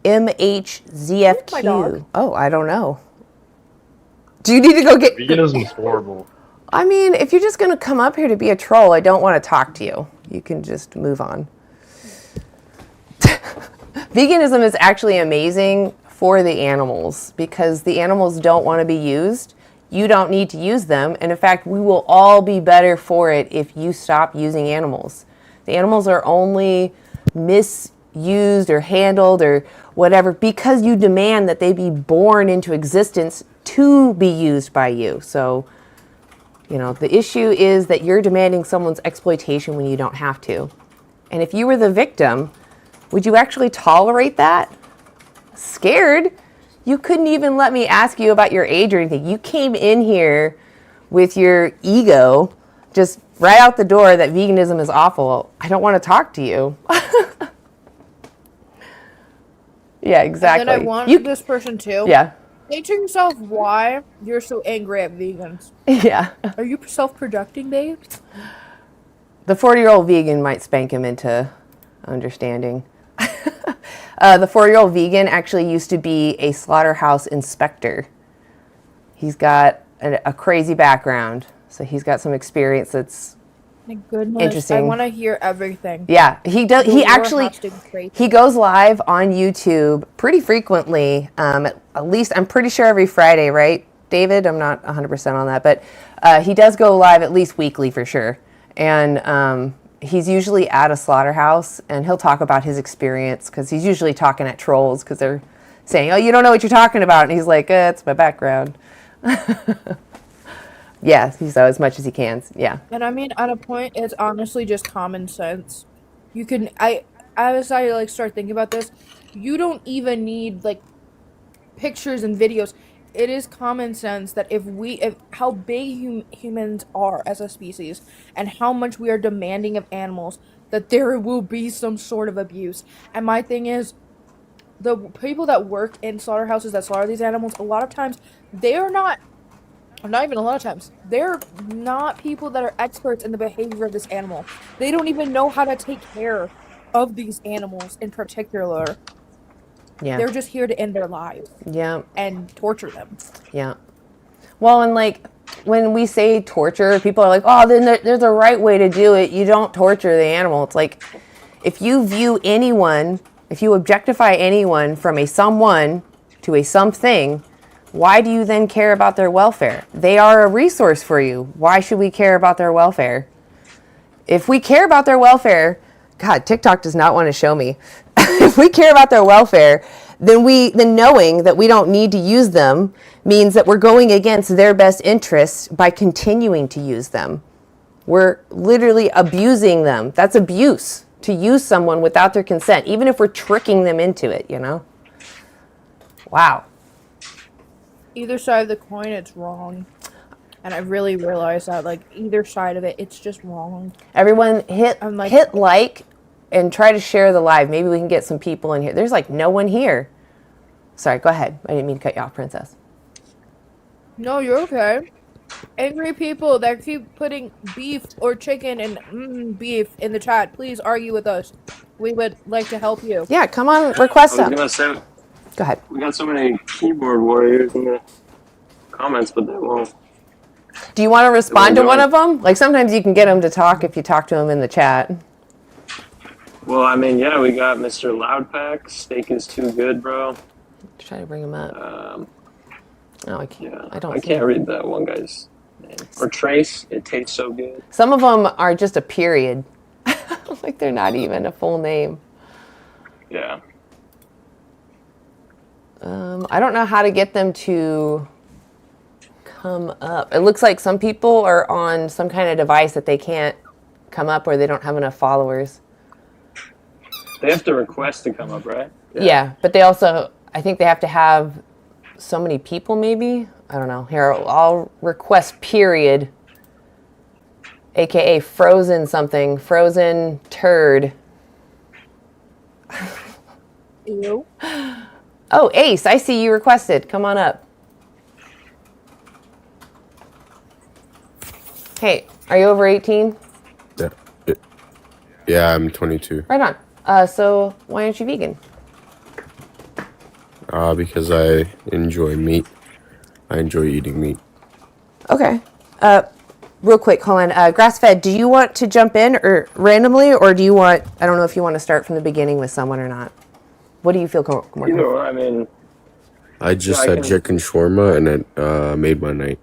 MHZFQ. Where's my dog? Oh, I don't know. Do you need to go get... Veganism is horrible. I mean, if you're just going to come up here to be a troll, I don't want to talk to you. You can just move on. Veganism is actually amazing for the animals because the animals don't want to be used. You don't need to use them. And in fact, we will all be better for it if you stop using animals. The animals are only misused or handled or whatever because you demand that they be born into existence to be used by you. So, you know, the issue is that you're demanding someone's exploitation when you don't have to. And if you were the victim, would you actually tolerate that? Scared? You couldn't even let me ask you about your age or anything. You came in here with your ego just right out the door that veganism is awful. I don't want to talk to you. Yeah, exactly. And then I want this person too. Yeah. Say to yourself why you're so angry at vegans. Yeah. Are you self-projecting, Dave? The 40-year-old vegan might spank him into understanding. The 4-year-old vegan actually used to be a slaughterhouse inspector. He's got a crazy background, so he's got some experience that's My goodness, interesting. I want to hear everything. Yeah, he does. He actually Crazy. he goes live on YouTube pretty frequently. At least I'm pretty sure every Friday, right, David? I'm not 100% on that, but he does go live at least weekly for sure. And he's usually at a slaughterhouse, and he'll talk about his experience because he's usually talking at trolls because they're saying, "Oh, you don't know what you're talking about," and he's like, "It's my background." Yeah, so as much as he can. Yeah. And I mean, at a point, it's honestly just common sense. You can, as I like start thinking about this, you don't even need like pictures and videos. It is common sense that if how big humans are as a species and how much we are demanding of animals, that there will be some sort of abuse. And my thing is, the people that work in slaughterhouses that slaughter these animals, a lot of times they are not even a lot of times, they're not people that are experts in the behavior of this animal. They don't even know how to take care of these animals in particular. Yeah. They're just here to end their lives. Yeah. And torture them. Yeah. Well, and like when we say torture, people are like, "Oh, then there's a right way to do it. You don't torture the animal." It's like if you objectify anyone from a someone to a something, why do you then care about their welfare? They are a resource for you. Why should we care about their welfare? If we care about their welfare, God, TikTok does not want to show me. If we care about their welfare, then knowing that we don't need to use them means that we're going against their best interests by continuing to use them. We're literally abusing them. That's abuse, to use someone without their consent, even if we're tricking them into it, you know? Wow. Either side of the coin, it's wrong. And I really realized that, like, either side of it, it's just wrong. Everyone hit like and try to share the live. Maybe we can get some people in here. There's like no one here. Sorry, go ahead. I didn't mean to cut you off, Princess. No, you're okay. Angry people that keep putting beef or chicken and beef in the chat, please argue with us. We would like to help you. Yeah, come on, I request was them. gonna say Go ahead. we got so many keyboard warriors in the comments, but they won't. Do you want to respond to join. one of them? Like sometimes you can get them to talk if you talk to them in the chat. Well, I mean, yeah, we got Mr. Loudpack. Steak is too good, bro. Try to bring them up. No, I can't. Yeah, I don't. I can't read that one guy's name. Or Trace. It tastes so good. Some of them are just a period. Like they're not even a full name. Yeah. I don't know how to get them to come up. It looks like some people are on some kind of device that they can't come up or they don't have enough followers. They have to request to come up, right? Yeah, but they also, I think they have to have so many people maybe. I don't know. Here, I'll request period, aka frozen something, frozen turd. Ew. Oh, Ace, I see you requested. Come on up. Hey, are you over 18? Yeah, I'm 22. Right on. So why aren't you vegan? Because I enjoy meat. I enjoy eating meat. Okay. Real quick, hold on. Grass-fed, do you want to jump in or randomly, or do you want, I don't know if you want to start from the beginning with someone or not. What do you feel more Either or, I mean... I just Yeah, I had can- chicken shawarma and it made my night.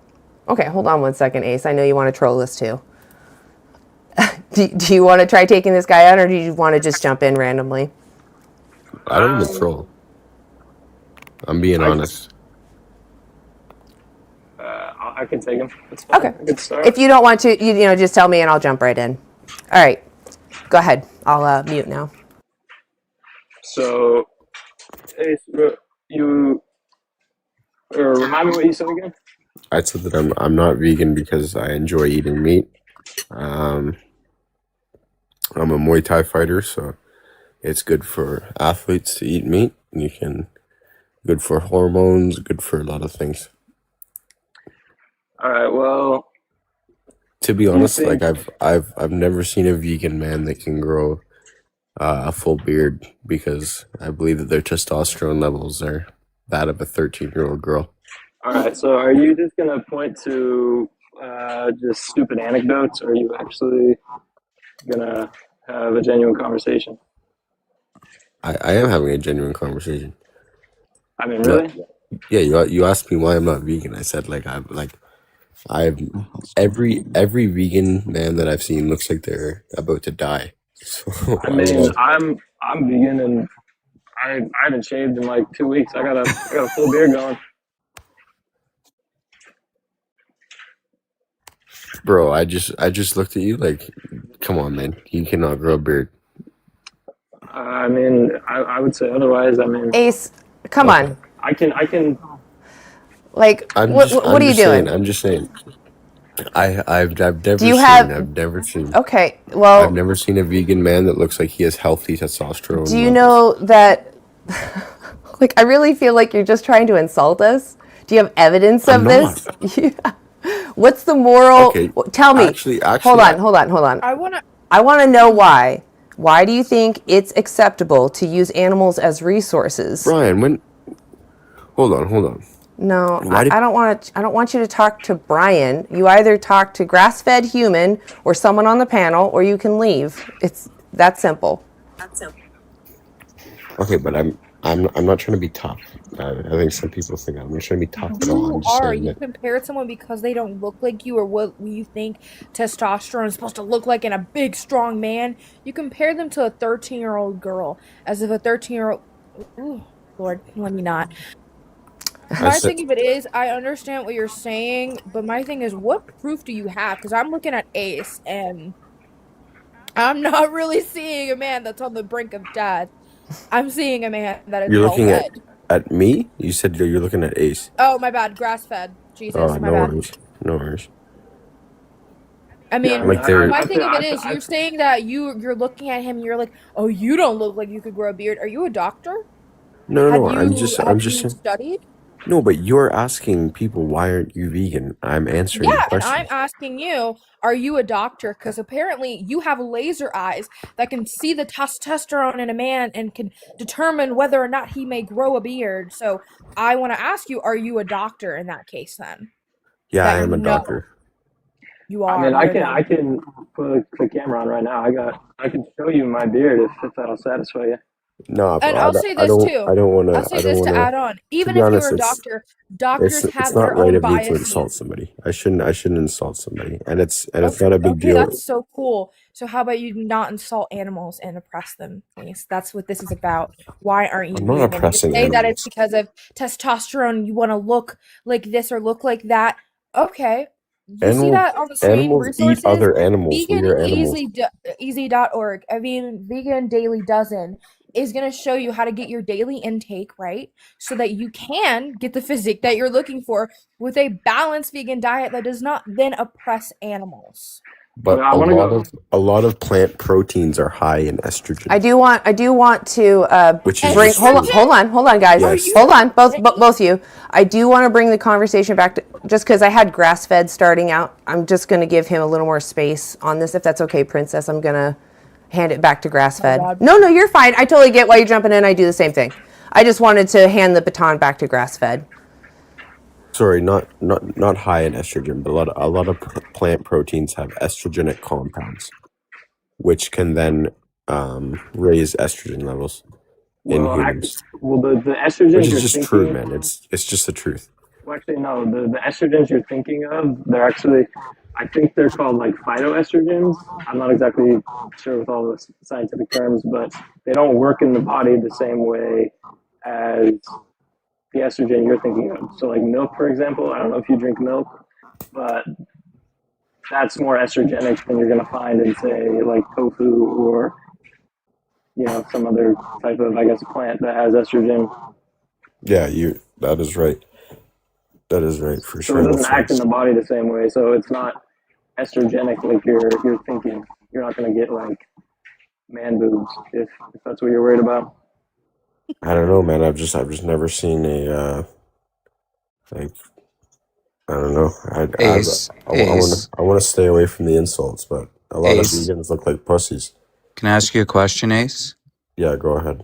Okay, hold on one second, Ace. I know you want to troll us too. Do you want to try taking this guy out, or do you want to just jump in randomly? I don't want to troll. I'm being honest. I can take him. It's fine. Okay. I can start. If you don't want to, you know, just tell me and I'll jump right in. All right. Go ahead. I'll mute now. So, hey, you... remind me what you said again? I said that I'm not vegan because I enjoy eating meat. I'm a Muay Thai fighter, so it's good for athletes to eat meat. Good for hormones, good for a lot of things. All right, well... To be honest, think- like I've never seen a vegan man that can grow a full beard because I believe that their testosterone levels are that of a 13-year-old girl. All right, so are you just going to point to just stupid anecdotes, or are you actually going to have a genuine conversation? I am having a genuine conversation. I mean, really? Yeah, you asked me why I'm not vegan. I said I've every vegan man that I've seen looks like they're about to die. So I mean, I'm vegan, and I haven't shaved in like 2 weeks. I got a full beard going. bro, I just looked at you like, come on, man, you cannot grow a beard. I mean, I would say otherwise. I mean, Ace, come on. I can. Like, I'm what just are you doing? I'm just saying. I've never Do you seen. have- I've never seen. Okay, well, I've never seen a vegan man that looks like he has healthy testosterone. do you levels. know that, like, I really feel like you're just trying to insult us. Do you have evidence of I'm this? Yeah. What's the moral? Okay, Tell me. actually, hold on. I want to. I want to know why. Why do you think it's acceptable to use animals as resources? Brian, hold on. No, Why did- I don't want to. I don't want you to talk to Brian. You either talk to grass-fed human or someone on the panel, or you can leave. It's that simple. Okay, but I'm not trying to be tough. I think some people think I'm not trying to be tough at all. I'm You just are. saying You that compare someone because they don't look like you or what you think testosterone is supposed to look like in a big, strong man. You compare them to a 13-year-old girl as if a 13-year-old. Ooh, Lord, let me not. My said- thing of it is, I understand what you're saying, but my thing is, what proof do you have? Because I'm looking at Ace, and I'm not really seeing a man that's on the brink of death. I'm seeing a man that is you're looking well-fed. at me. You said you're looking at Ace. Oh, my bad. Grass-fed. Jesus, Oh, my no bad. worries. No worries. I mean, Like they're- my thing of it I- is, I- you're saying that you're looking at him and you're like, oh, you don't look like you could grow a beard. Are you a doctor? No. Have I'm you just saying. studied? No, but you're asking people, why aren't you vegan? I'm answering the Yeah, and I'm question. asking you, are you a doctor? Because apparently you have laser eyes that can see the testosterone in a man and can determine whether or not he may grow a beard. So I want to ask you, are you a doctor in that case then? Yeah, I That you am a know doctor. you I are. mean, You're a I doctor. can put the camera on right now. I can show you my beard if that'll satisfy you. Nah, bro, And I'll say this too. I'll I say don't this to wanna. add on. To Even be if you're honest, a doctor, it's doctors it's have not their right own of me to insult biases. somebody. I shouldn't insult somebody, and it's Okay, not a big okay, deal. that's so cool. So how about you not insult animals and oppress them, please? That's what this is about. Why aren't you I'm not vegan? You oppressing say that it's animals, because of testosterone, you want to look like this or look like that. Okay. You see animals that on the screen, animals eat resources, other animals. We are animals. easy.org. I mean, vegan Daily Dozen is going to show you how to get your daily intake, right? So that you can get the physique that you're looking for with a balanced vegan diet that does not then oppress animals. Okay, But I want to go. a lot of plant proteins are high in estrogen, I do want to which is bring. just true. Hold on, guys. Are Yes. you Hold on, kidding me? both of you. I do want to bring the conversation back to just because I had grass fed starting out. I'm just going to give him a little more space on this, if that's okay, Princess. I'm going to hand it back to grass My fed. God. No, you're fine. I totally get why you're jumping in. I do the same thing. I just wanted to hand the baton back to grass fed. Sorry, not high in estrogen, but a lot of plant proteins have estrogenic compounds, which can then raise estrogen levels in Well, humans, the which estrogens is you're just true, thinking. man. It's just the truth. Well, actually, no. The estrogens you're thinking of, they're actually, I think they're called like phytoestrogens. I'm not exactly sure with all the scientific terms, but they don't work in the body the same way as the estrogen you're thinking of. So, like milk, for example, I don't know if you drink milk, but that's more estrogenic than you're going to find in, say, like tofu or, some other type of, I guess, plant that has estrogen. Yeah, you. That is right. That is right for So it sure. doesn't That's act in right. the body the same way. So it's not estrogenic like you're thinking. You're not going to get like man boobs if that's what you're worried about. I don't know, man. I've just never seen a like I don't know. Ace, Ace, I want to stay away from the insults, but a lot of Ace. vegans look like pussies. Can I ask you a question, Ace? Yeah, go ahead.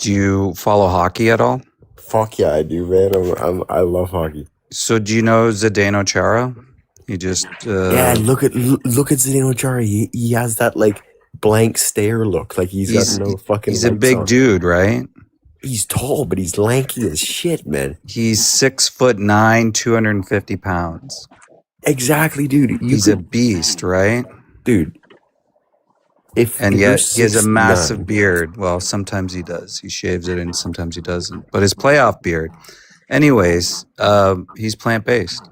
Do you follow hockey at all? Fuck yeah, I do, man. I love hockey. So do you know Zdeno Chara? He just Yeah, look at Zdeno Chara. He has that like blank stare look, like he's got he's no fucking he's a lights big on. dude, right? He's tall, but he's lanky as shit, man. He's 6'9", 250 pounds. Exactly, dude. He's a beast, right? Dude. If And you're yet he has a massive 6'9", beard. Well, sometimes he does. He shaves it and sometimes he doesn't. But his playoff beard. Anyways, he's plant-based.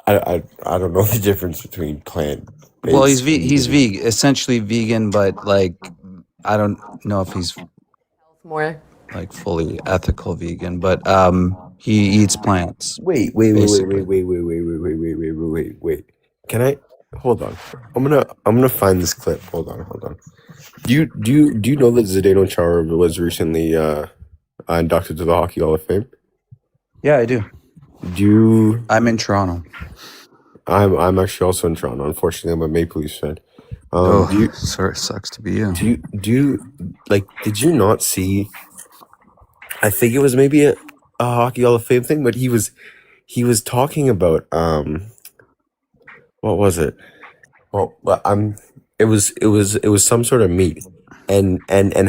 I don't know the difference between plant Well, he's based and he's vegan. essentially vegan, but like I don't know if he's More. like fully ethical vegan, but he eats plants Wait. basically. Can I hold on? I'm gonna find this clip. Hold on. Do you know that Zdeno Chara was recently inducted to the Hockey Hall of Fame? Yeah, I do. I'm in Toronto. I'm actually also in Toronto. Unfortunately, I'm a Maple Leafs fan. Sorry, it sucks to be you. Do you like? Did you not see? I think it was maybe a Hockey Hall of Fame thing, but he was talking about what was it? Well, it was some sort of meat, and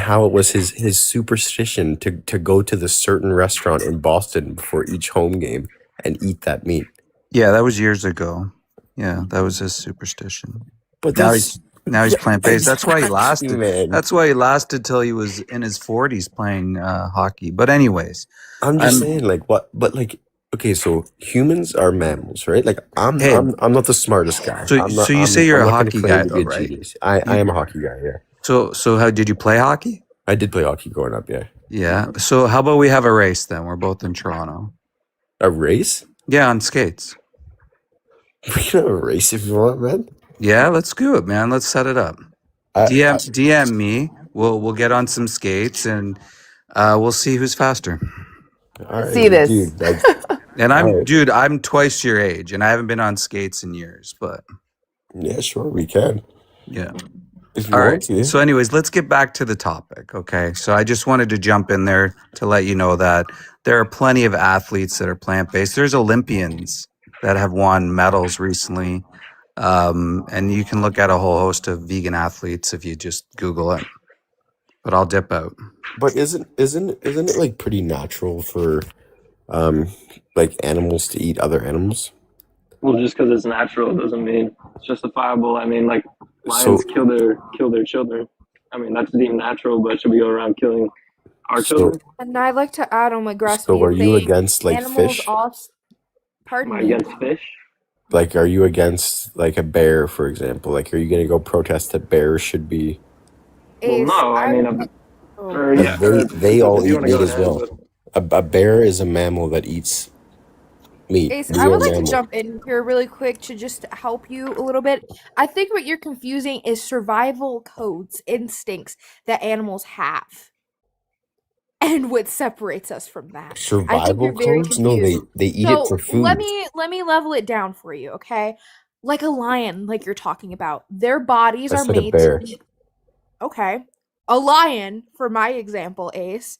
how it was his superstition to go to this certain restaurant in Boston before each home game and eat that meat. Yeah, that was years ago. Yeah, that was his superstition. But Now that's he's plant-based. That's why he exactly, lasted. man. That's why he lasted till he was in his 40s playing hockey. But anyways, I'm just saying, like, what? But like, okay, so humans are mammals, right? Like, I'm Hey, not the smartest guy. so you say you're I'm a not going to hockey claim guy to though, be a right? genius. I am a hockey guy. Yeah. So how did you play hockey? I did play hockey growing up. Yeah. Yeah. So how about we have a race then? We're both in Toronto. A race? Yeah, on skates. We can have a race if you want, man. Yeah, let's do it, man. Let's set it up. DM me. We'll get on some skates and we'll see who's faster. All right, See this. dude. Like, And all right. dude, I'm twice your age, and I haven't been on skates in years. But Yeah, sure, we can yeah. if you All want right. to. So, anyways, let's get back to the topic. Okay. So, I just wanted to jump in there to let you know that there are plenty of athletes that are plant based. There's Olympians that have won medals recently. And you can look at a whole host of vegan athletes if you just Google it. But I'll dip out. But isn't it like pretty natural for like animals to eat other animals? Well, just because it's natural doesn't mean it's justifiable. I mean, like So lions kill their children. I mean, that's deemed natural, but should we go around killing our so children? And I'd like to add on my so are grass-fed you thing. against like Animals fish? all. Am Pardon I me. against fish? Like, are you against like a bear, for example? Like, are you gonna go protest that bears should be? Well, Ace, no. I mean, or But yeah, they all if you eat want to meat go as ahead, well. but A bear is a mammal that eats meat, Ace, I real would like to mammal. jump in here really quick to just help you a little bit. I think what you're confusing is survival codes, instincts that animals have, and what separates us from that. I think Survival you're very codes? No, confused. they eat it So for let food. me level it down for you, okay? Like a lion, like you're talking about, their bodies I are said a made to bear. eat. Okay, a lion, for my example, Ace,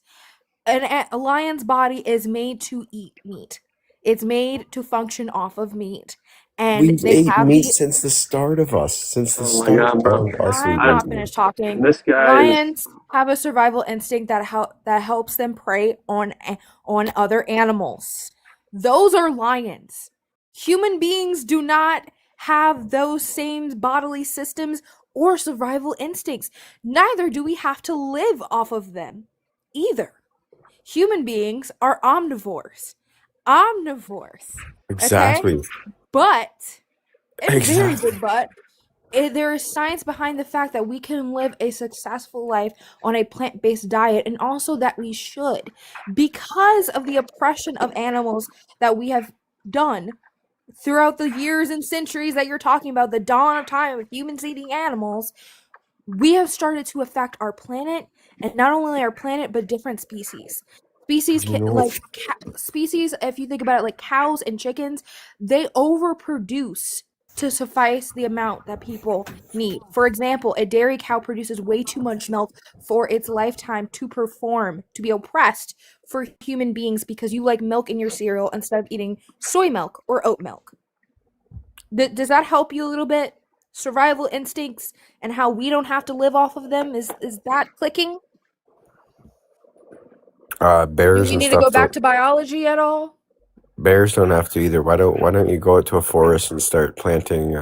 a lion's body is made to eat meat. It's made to function off of meat, and We've they ate have meat the. since the start of us. Since the oh my start god, bro, of us, we've I'm I, not eaten meat. finished talking. this guy is. Lions have a survival instinct that helps them prey on other animals. Those are lions. Human beings do not have those same bodily systems or survival instincts. Neither do we have to live off of them either. Human beings are omnivores. Omnivores. Okay? Exactly. But, and very Exactly. big but, there is science behind the fact that we can live a successful life on a plant-based diet, and also that we should, because of the oppression of animals that we have done throughout the years and centuries that you're talking about, the dawn of time of humans eating animals. We have started to affect our planet, and not only our planet but different species. Species You can, know what? like species, if you think about it, like cows and chickens, they overproduce to suffice the amount that people need. For example, a dairy cow produces way too much milk for its lifetime to perform, to be oppressed for human beings because you like milk in your cereal instead of eating soy milk or oat milk. Does that help you a little bit? Survival instincts and how we don't have to live off of them, is that clicking? Do Bears we and need to go stuff back don't. to biology at all? Bears don't have to either. Why don't you go out to a forest and start planting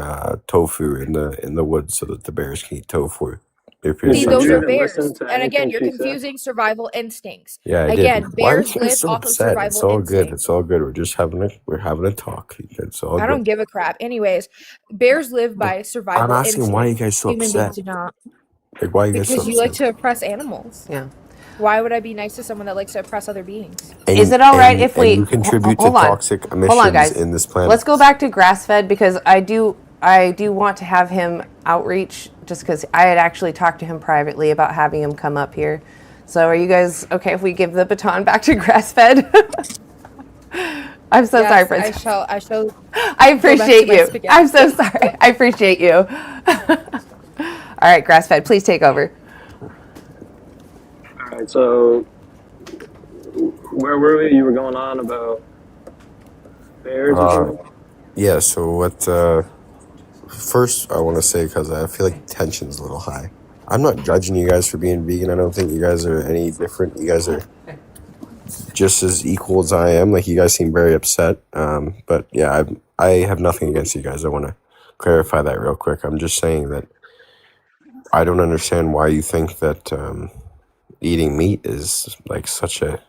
tofu in the woods so that the bears can eat tofu? If you're See, Did those such you are a even listen bears. to And again, anything you're she said? confusing survival instincts. yeah, I did. Again, Why are you bears guys live so off of upset? It's survival all good. instinct. It's all good. We're having a talk. It's all I good. don't give a crap. Anyways, bears live by I'm survival asking why are you instinct. guys so Human beings upset? do not. Like, why are you guys so Because you like upset? to oppress animals. Yeah. Why would I be nice to someone that likes to oppress other beings? Is it all right if And we you contribute to hold on? toxic Hold on, emissions guys. in this planet. Let's go back to grass fed because I do want to have him outreach just because I had actually talked to him privately about having him come up here. So are you guys okay if we give the baton back to grass fed? I'm so sorry, Yes, Princess. I shall. I appreciate my you. spaghetti. I'm so sorry. I appreciate you. All right, grass fed, please take over. All right, so where were we? You were going on about bears or something? Yeah, so what first I want to say, because I feel like tension's a little high. I'm not judging you guys for being vegan. I don't think you guys are any different. You guys are just as equal as I am. Like, you guys seem very upset. But yeah, I have nothing against you guys. I want to clarify that real quick. I'm just saying that I don't understand why you think that eating meat is like such a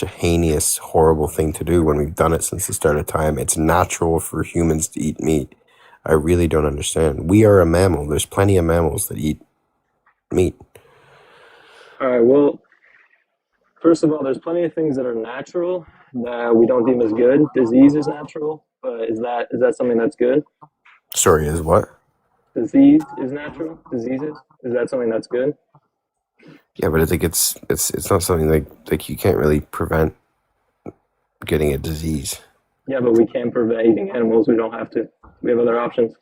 heinous, horrible thing to do when we've done it since the start of time. It's natural for humans to eat meat. I really don't understand. We are a mammal. There's plenty of mammals that eat meat. All right, well, first of all, there's plenty of things that are natural that we don't deem as good. Disease is natural, but is that something that's good? Sorry, is what? Disease is natural. Diseases, is that something that's good? Yeah, but I think it's not something like you can't really prevent getting a disease. Yeah, but we can prevent eating animals. We don't have to. We have other options.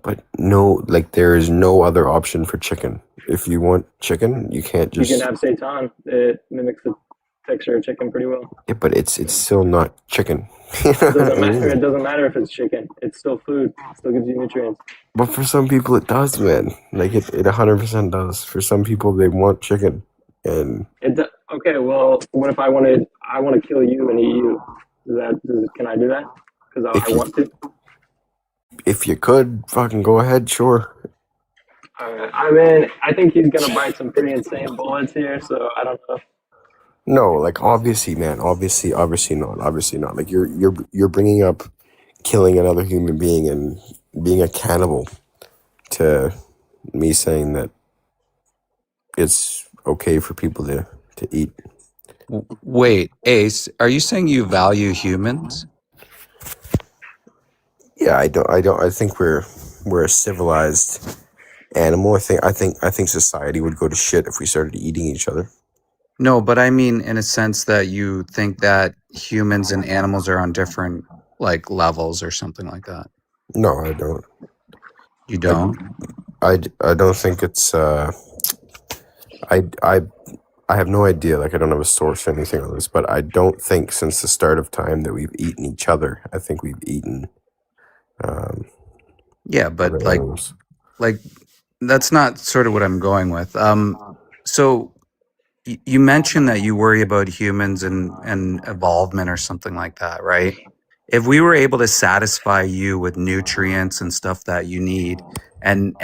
But no, like there is no other option for chicken. If you want chicken, you can't You just. can have seitan. It mimics the texture of chicken pretty well. Yeah, but it's still not chicken. It doesn't matter. It doesn't matter if it's chicken. It's still food. It still gives you nutrients. But for some people, it does, man. Like it 100% does. For some people, they want chicken, and Okay, well, what if I want to kill you and eat you? Can I do that? Because I want to. if you could, fucking go ahead, sure. I mean, I think he's gonna bite some pretty insane bullets here, so I don't know. No, like obviously, man. Obviously not. Like you're bringing up killing another human being and being a cannibal to me saying that it's okay for people to eat. Wait, Ace, are you saying you value humans? Yeah, I don't. I think we're a civilized animal. I think society would go to shit if we started eating each other. No, but I mean in a sense that you think that humans and animals are on different like levels or something like that. No, I don't. You don't? I don't think it's. I have no idea. Like I don't have a source or anything on this, but I don't think since the start of time that we've eaten each other. I think we've eaten. Yeah, but other like animals. that's not sort of what I'm going with. So you mentioned that you worry about humans and evolvement or something like that, right? If we were able to satisfy you with nutrients and stuff that you need and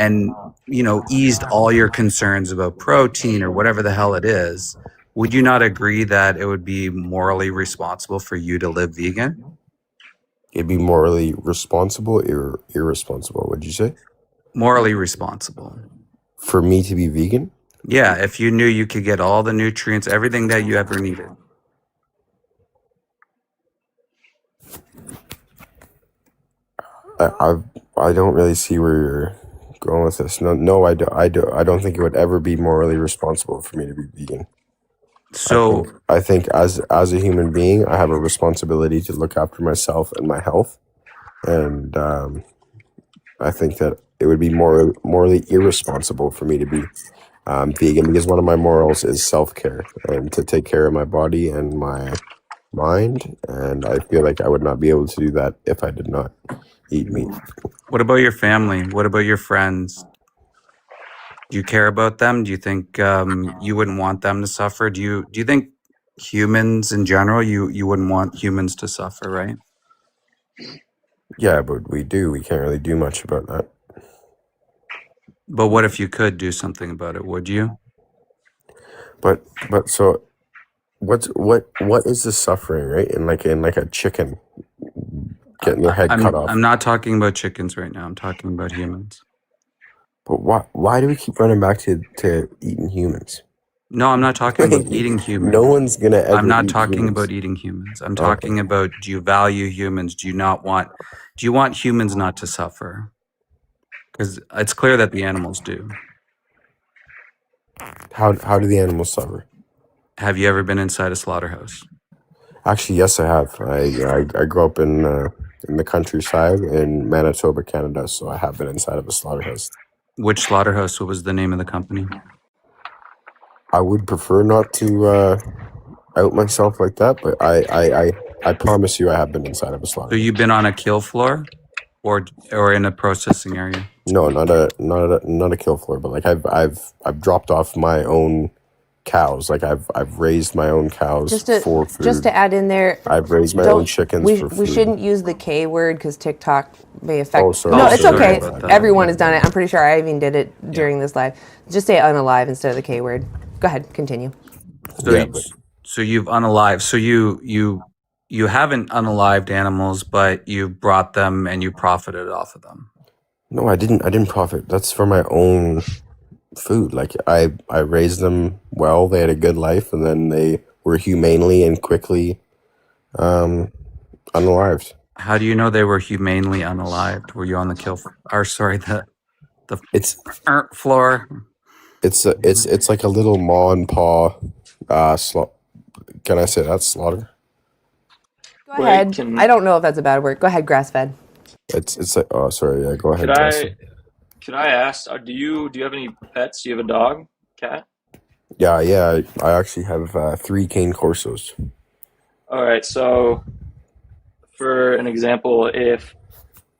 eased all your concerns about protein or whatever the hell it is, would you not agree that it would be morally responsible for you to live vegan? It'd be morally responsible or irresponsible. What'd you say? Morally responsible. For me to be vegan? Yeah, if you knew you could get all the nutrients, everything that you ever needed. I don't really see where you're going with this. No, I don't think it would ever be morally responsible for me to be vegan. So I think as a human being, I have a responsibility to look after myself and my health, and I think that it would be morally irresponsible for me to be vegan because one of my morals is self-care and to take care of my body and my mind, and I feel like I would not be able to do that if I did not eat meat. what about your family? What about your friends? Do you care about them? Do you think you wouldn't want them to suffer? Do you think humans in general, you wouldn't want humans to suffer, right? Yeah, but we do. We can't really do much about that. But what if you could do something about it? Would you? But so what is the suffering, right? In like a chicken getting their head cut off. I'm not talking about chickens right now. I'm talking about humans. But why do we keep running back to eating humans? No, I'm not talking about eating humans. No one's gonna ever I'm not eat talking humans. about eating humans. I'm talking about, do you value humans? Do you want humans not to suffer? Because it's clear that the animals do. How do the animals suffer? Have you ever been inside a slaughterhouse? Actually, yes, I have. I grew up in the countryside in Manitoba, Canada, so I have been inside of a slaughterhouse. Which slaughterhouse? What was the name of the company? I would prefer not to out myself like that, but I promise you I have been inside of a So slaughterhouse. you've been on a kill floor, or in a processing area? No, not a kill floor, but like I've dropped off my own cows. Like I've raised my own cows for food. Just to add in there, I've raised my own chickens for food. We shouldn't use the K word because TikTok may affect. Oh, sorry. No, Oh, it's sorry okay. about that. Everyone has done it. I'm pretty sure I even did it during this live. Just say unalive instead of the K word. Go ahead, continue. So, Yeah, so you've unalived. So you haven't unalived animals, but you brought them and you profited off of them. No, I didn't profit. That's for my own food. Like I raised them well. They had a good life, and then they were humanely and quickly unalived. How do you know they were humanely unalived? Were you on the It's floor? it's like a little maw and paw Can I say that's slaughter? Go Wait, ahead. can I don't know if that's a bad word. Go ahead, grass-fed. It's like, oh, sorry. Yeah, go could ahead, Justin. I ask? Do you have any pets? Do you have a dog, cat? Yeah. I actually have 3 cane corsos. All right. So, for an example, if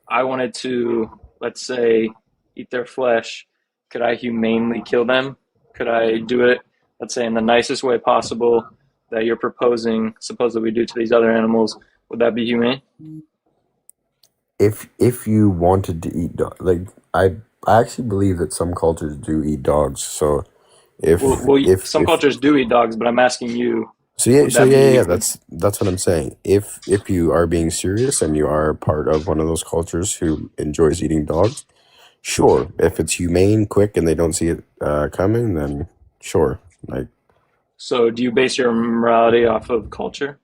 I wanted to, let's say, eat their flesh, could I humanely kill them? Could I do it, let's say, in the nicest way possible that you're proposing, supposedly we do to these other animals? Would that be humane? If you wanted to eat dog, like I actually believe that some cultures do eat dogs. So Some if cultures do eat dogs, but I'm asking you, so yeah would that be? that's what I'm saying. If you are being serious and you are part of one of those cultures who enjoys eating dogs, sure. If it's humane, quick, and they don't see it coming, then sure. Like, So, do you base your morality off of culture,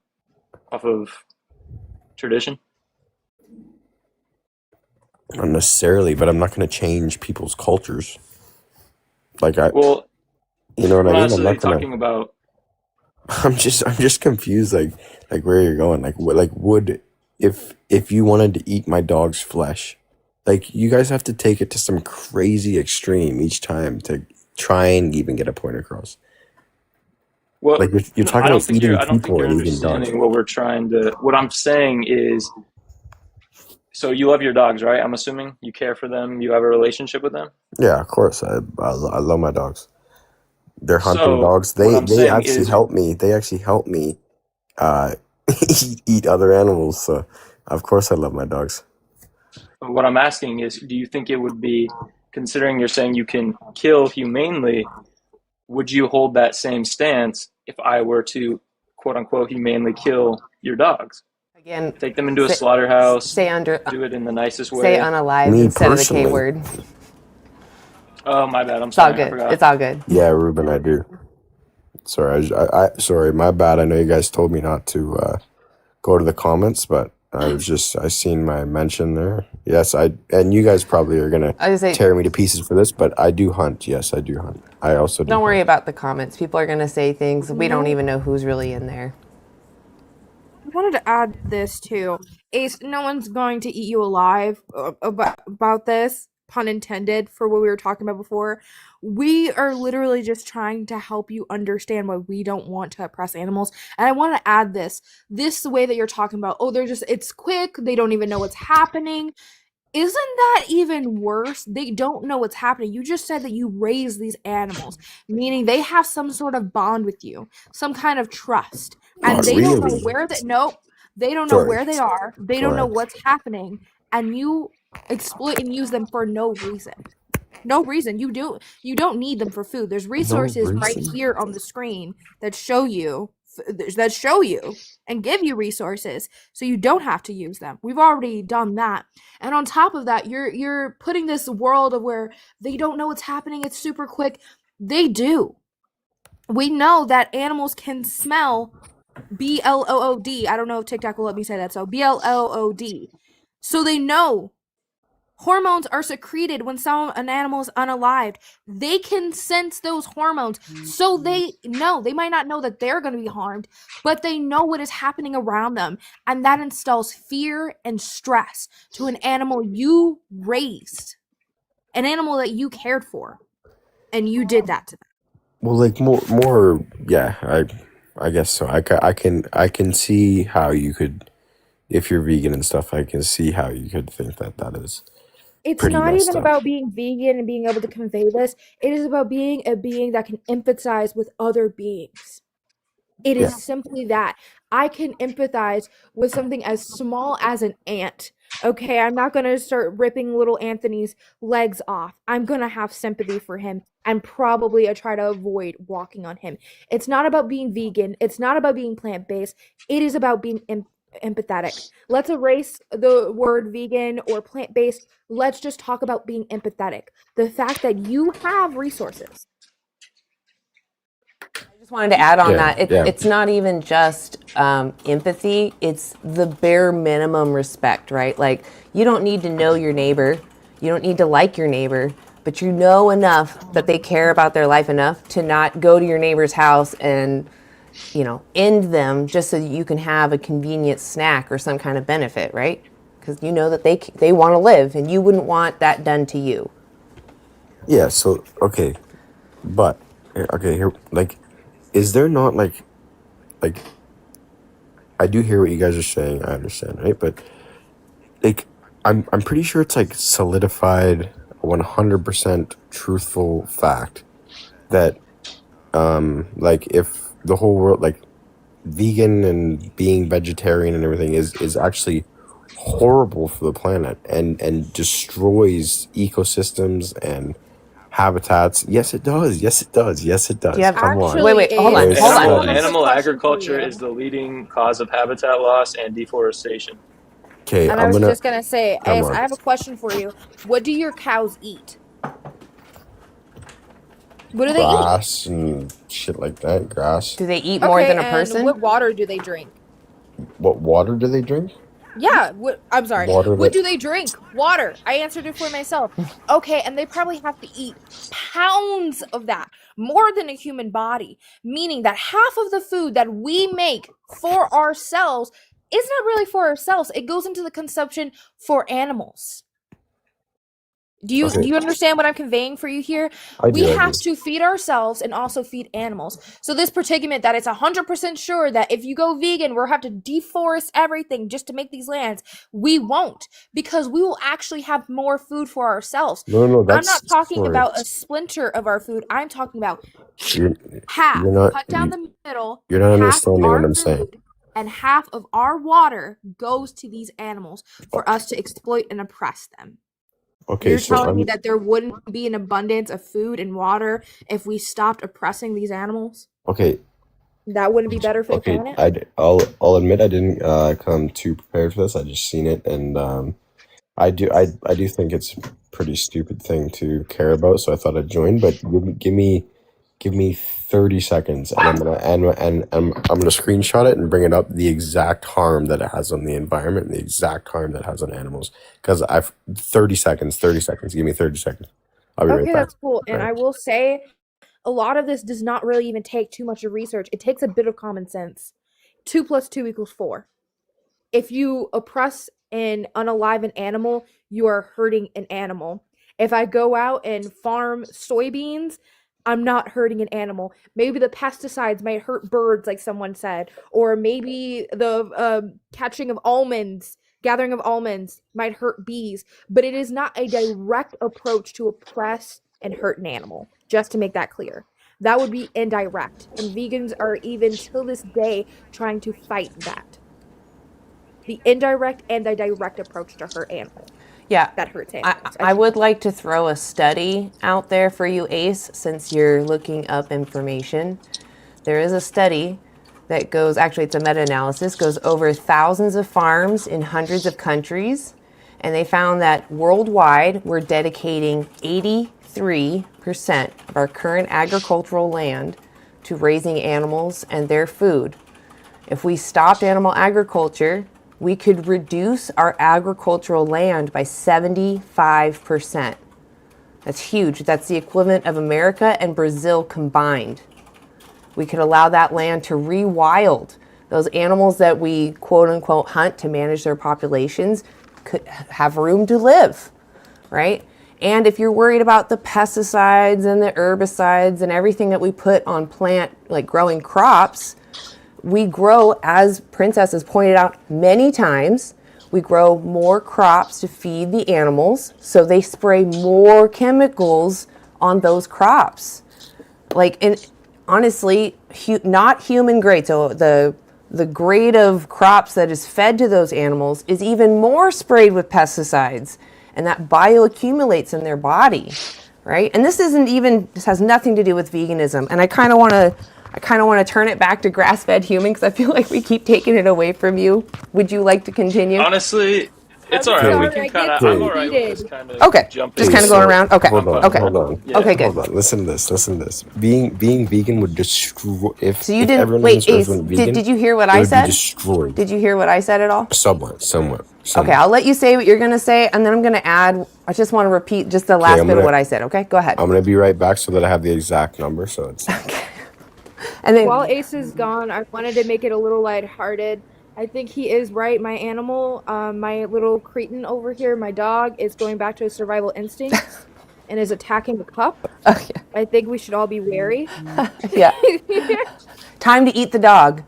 off of tradition? not necessarily, but I'm not going to change people's cultures. Like Well, you know what I'm I not mean? I'm necessarily not gonna. talking about. I'm just confused. Like where you're going. Like would if you wanted to eat my dog's flesh, like you guys have to take it to some crazy extreme each time to try and even get a point across. Well, Like you're no, talking about eating I don't think people you're and eating dogs. understanding what we're trying to. What I'm saying is, so you love your dogs, right? I'm assuming you care for them. You have a relationship with them. Yeah, of course. I love my dogs. They're hunting So dogs. what They I'm they saying actually is, help me. They actually help me uh eat other animals. So of course I love my dogs. what I'm asking is, do you think it would be, considering you're saying you can kill humanely, would you hold that same stance if I were to, quote unquote, humanely kill your dogs? Again, Take them into a say, slaughterhouse, say under, do it in the nicest say way. unalived Me instead of the K personally, word. Oh, my bad. I'm It's all sorry. I good. forgot. It's all good. yeah, Ruben, I do. Sorry, sorry, my bad. I know you guys told me not to go to the comments, but I seen my mention there. Yes, and you guys probably are gonna I was say, tear me to pieces for this, but I do hunt. Yes, I do hunt. I also do don't worry hunt. about the comments. People are gonna say things we don't No, even know who's really in there. I wanted to add this too. Ace, no one's going to eat you alive about this, pun intended, for what we were talking about before. We are literally just trying to help you understand why we don't want to oppress animals. And I want to add this way that you're talking about, oh, it's quick, they don't even know what's happening. Isn't that even worse? They don't know what's happening. You just said that you raise these animals, meaning they have some sort of bond with you, some kind of trust. And Not they don't know really. where that nope, they don't know Sorry. where they are. They Go don't know ahead. what's happening, and you exploit and use them for no reason. No reason. You don't need them for food. There's No resources right reason. here on the screen that show you and give you resources so you don't have to use them. We've already done that. And on top of that, you're putting this world of where they don't know what's happening. It's super quick. They do. We know that animals can smell BLOOD. I don't know if TikTok will let me say that. So BLOOD. So they know hormones are secreted when an animal is unalived. They can sense those hormones. So they know. They might not know that they're going to be harmed, but they know what is happening around them. And that instills fear and stress to an animal you raised, an animal that you cared for, and you did that to them. Well, like more. Yeah, I guess so. I can see how you could, if you're vegan and stuff. I can see how you could think that that is It's pretty not messed even up. about being vegan and being able to convey this. It is about being a being that can empathize with other beings. It Yeah. is simply that. I can empathize with something as small as an ant. Okay, I'm not going to start ripping little Anthony's legs off. I'm going to have sympathy for him and probably try to avoid walking on him. It's not about being vegan. It's not about being plant-based. It is about being empathetic. Let's erase the word vegan or plant-based. Let's just talk about being empathetic. The fact that you have resources. I just wanted to add on Yeah. that. Yeah. It's not even just empathy. It's the bare minimum respect, right? Like, you don't need to know your neighbor. You don't need to like your neighbor, but you know enough that they care about their life enough to not go to your neighbor's house and end them just so that you can have a convenient snack or some kind of benefit, right? Because you know that they want to live, and you wouldn't want that done to you. Yeah. So okay, but okay here, like, is there not like I do hear what you guys are saying. I understand, right? But like, I'm pretty sure it's like solidified, 100% truthful fact that like if the whole world, like vegan and being vegetarian and everything is actually horrible for the planet and destroys ecosystems and habitats. Yes, it does. Yes, it does. Yes, it does. Do you have Come on. wait, hold on, There's hold on. studies. Animal Question for agriculture you. is the leading cause of habitat loss and deforestation. Okay, And I I'm was gonna just gonna say, come Ace, I on. have a question for you. What do your cows eat? What do they eat? Grass and shit like that. Grass. Do they eat more Okay, than a and person? what water do they drink? What water do they drink? Yeah, I'm sorry. Water What that do they drink? Water. I answered it for myself. Okay, and they probably have to eat pounds of that, more than a human body, meaning that half of the food that we make for ourselves is not really for ourselves. It goes into the consumption for animals. Do you Okay, understand what I'm conveying for you here? I We do. I have do. to feed ourselves and also feed animals. So this predicament that it's 100% sure that if you go vegan, we'll have to deforest everything just to make these lands. We won't, because we will actually have more food for ourselves. No, I'm that's not talking for about a splinter of our food. I'm talking about you're half, you're not cut down the middle, you're not half of understanding what our I'm saying. food and half of our water goes to these animals for us to exploit and oppress them. Okay, You're so telling me I'm that there wouldn't be an abundance of food and water if we stopped oppressing these animals? okay. That wouldn't be better for the Okay, planet? I'll admit I didn't come too prepared for this. I just seen it, and I do think it's a pretty stupid thing to care about. So I thought I'd join, but give me 30 seconds, and I'm gonna screenshot it and bring it up the exact harm that it has on the environment and the exact harm that it has on animals. Because I've 30 seconds. 30 seconds. Give me 30 seconds. I'll be right Okay, back. that's cool. And Right. I will say, a lot of this does not really even take too much of research. It takes a bit of common sense. 2 plus 2 equals 4. If you oppress and unalive an animal, you are hurting an animal. If I go out and farm soybeans, I'm not hurting an animal. Maybe the pesticides might hurt birds, like someone said, or maybe the gathering of almonds might hurt bees, but it is not a direct approach to oppress and hurt an animal, just to make that clear. That would be indirect, and vegans are even till this day trying to fight that. The indirect and the direct approach to hurt animals. Yeah, That hurts I, animals. I would like to throw a study out there for you, Ace, since you're looking up information. There is a study that goes, actually, it's a meta-analysis, goes over thousands of farms in hundreds of countries, and they found that worldwide we're dedicating 83% of our current agricultural land to raising animals and their food. If we stopped animal agriculture, we could reduce our agricultural land by 75%. That's huge. That's the equivalent of America and Brazil combined. We could allow that land to rewild. Those animals that we quote unquote hunt to manage their populations could have room to live, right? And if you're worried about the pesticides and the herbicides and everything that we put on plant, like growing crops, we grow, as Princess has pointed out many times, we grow more crops to feed the animals, so they spray more chemicals on those crops. Like, and honestly, not human grade. So the grade of crops that is fed to those animals is even more sprayed with pesticides, and that bioaccumulates in their body, right? And this has nothing to do with veganism. And I kind of want to turn it back to grass-fed human because I feel like we keep taking it away from you. Would you like to continue? Honestly, it's all I'm right. We sorry, can I kind of. get I'm too all right with heated. just kind of Okay, jumping. just Okay, kind of going around. Okay, hold on, okay, hold on. Yeah. okay, good. Hold on. Listen to this. Listen to this. Being vegan would destroy. So you If didn't everyone on wait, this earth Ace? went vegan, Did you hear what it I would be said? destroyed. Did you hear what I said at all? Somewhat. Okay, I'll let you say what you're going to say, and then I'm going to add. I just want to repeat just the last bit of what I said. Okay, go ahead. I'm gonna be right back so that I have the exact number. So it's And then While Ace is gone, I wanted to make it a little lighthearted. I think he is right. My animal, my little cretin over here, my dog, is going back to his survival instincts and is attacking the cup. oh, yeah. I think we should all be wary. Yeah. Time to eat the dog.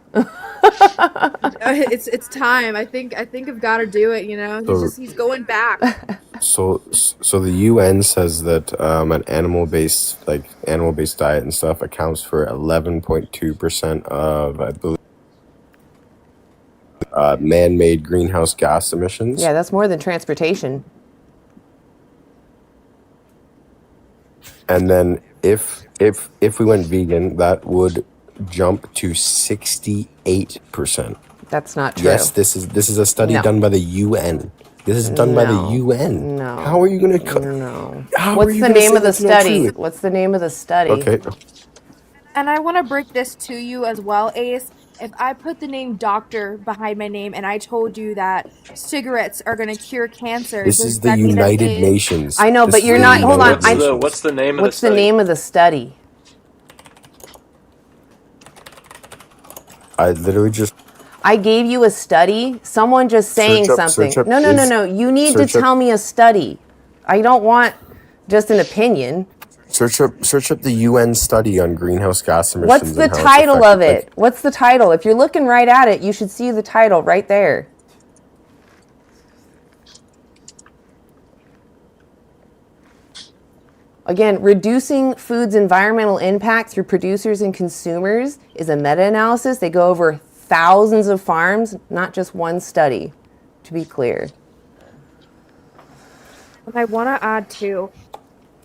It's time. I think I've got to do it. You know, he's going back. So the UN says that an animal-based diet and stuff accounts for 11.2% of, I believe, man-made greenhouse gas emissions. Yeah, that's more than transportation. And then if we went vegan, that would jump to 68%. That's not true. Yes, this is a study No. done by the UN. This is done by the No. UN. No. How are you going to? No. How are What's you the gonna name say of the that's not study? true? What's the name of the study? Okay. And I want to break this to you as well, Ace. If I put the name doctor behind my name and I told you that cigarettes are going to cure cancer, This does is the that mean that United it- Nations. I know, This but is you're the not. Hold on. United Nations. What's the name of What's the the study? name of the study? I literally just I gave you a study. Someone just saying something. search up No. You need to tell me a study. I don't want just an opinion. search up the UN study on greenhouse gas emissions. What's the and how it's title of affected, it? What's the title? If you're looking right at it, you should see the title right there. Again, reducing food's environmental impact through producers and consumers is a meta-analysis. They go over thousands of farms, not just one study, to be clear. And I want to add too,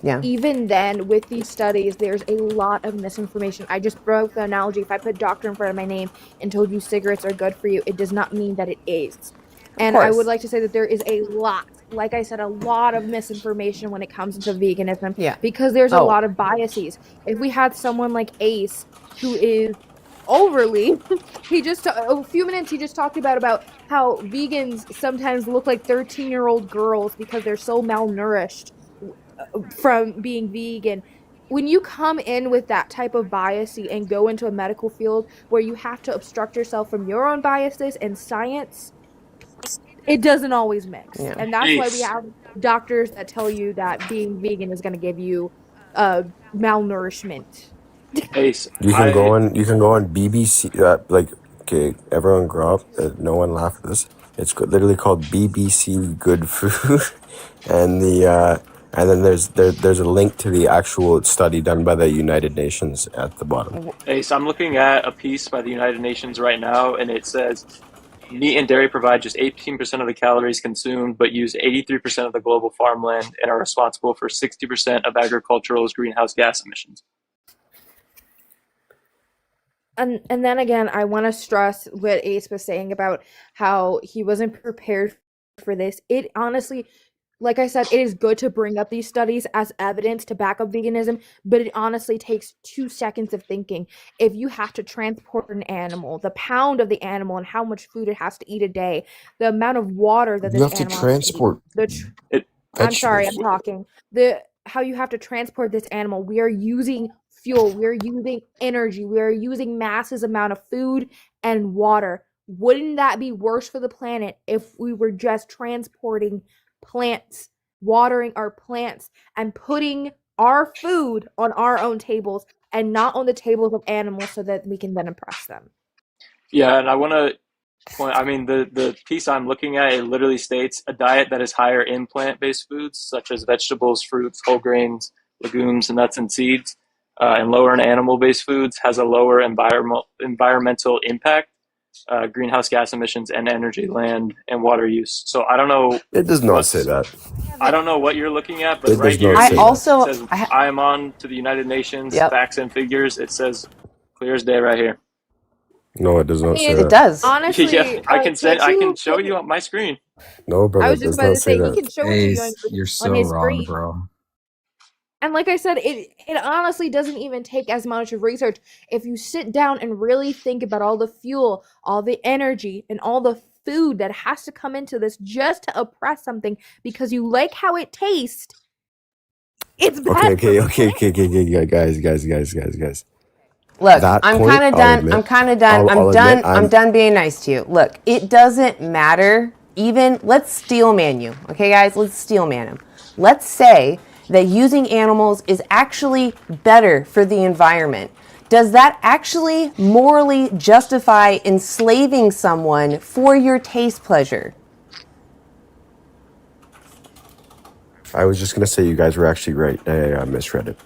Yeah. even then, with these studies, there's a lot of misinformation. I just broke the analogy. If I put doctor in front of my name and told you cigarettes are good for you, it does not mean that it is. And I course. would like to say that there is a lot, like I said, a lot of misinformation when it comes into veganism. Yeah. Because there's a Oh. lot of biases. If we had someone like Ace, who is overly, a few minutes he just talked about how vegans sometimes look like 13-year-old girls because they're so malnourished from being vegan. When you come in with that type of bias and go into a medical field where you have to obstruct yourself from your own biases and science, it doesn't always mix. Yeah. And that's why we Ace. have doctors that tell you that being vegan is going to give you malnourishment. Ace, You can go on BBC. Okay, everyone grow up. No one laugh at this. It's literally called BBC Good Food, and and then there's a link to the actual study done by the United Nations at the bottom. Ace, I'm looking at a piece by the United Nations right now, and it says meat and dairy provide just 18% of the calories consumed, but use 83% of the global farmland and are responsible for 60% of agricultural's greenhouse gas emissions. And then again, I want to stress what Ace was saying about how he wasn't prepared for this. It honestly, like I said, it is good to bring up these studies as evidence to back up veganism, but it honestly takes 2 seconds of thinking. If you have to transport an animal, the pound of the animal and how much food it has to eat a day, the amount of water that You this have to animal transport has to eat, I'm sorry, I'm vegetables. talking. How you have to transport this animal. We are using fuel, we are using energy, we are using massive amount of food and water. Wouldn't that be worse for the planet if we were just transporting plants, watering our plants, and putting our food on our own tables and not on the tables of animals so that we can then impress them? Yeah, and I want to point, I mean, the piece I'm looking at, it literally states a diet that is higher in plant-based foods, such as vegetables, fruits, whole grains, legumes, nuts, and seeds, and lower in animal-based foods has a lower environmental impact, greenhouse gas emissions, and energy, land, and water use. So I don't know. It does not say that. I don't know what you're looking at, but It right does here not say it that. also- says, I I am on to the United Nations, Yep. facts and figures. It says clear as day right here. No, it does not say It that. It does. Honestly, Yeah, I can to show you on my screen. No, brother, I it was just does about not to say say he that. can show it to you Ace, you're on so his wrong, screen. bro. And like I said, it honestly doesn't even take as much of research. If you sit down and really think about all the fuel, all the energy, and all the food that has to come into this just to oppress something because you like how it tastes, it's bad. Okay, guys. Look, That I'm point, kind of I'll done. admit. I'm kind of done. I'll I'm done. admit I'm done being nice to you. Look, it doesn't matter. Even let's steel man you, okay, guys? Let's steel man him. Let's say that using animals is actually better for the environment. Does that actually morally justify enslaving someone for your taste pleasure? I was just gonna say you guys were actually right. I misread it.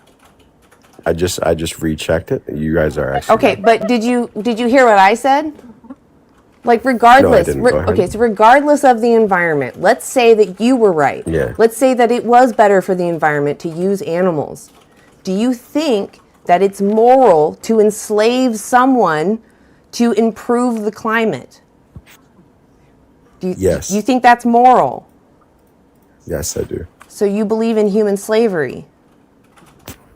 I just rechecked it. You guys are actually Okay, right. but did you hear what I said? Like No, I regardless, didn't. Go ahead. okay, so regardless of the environment, let's say that you were right. Yeah. Let's say that it was better for the environment to use animals. Do you think that it's moral to enslave someone to improve the climate? Yes. You think that's moral? Yes, I do. So you believe in human slavery?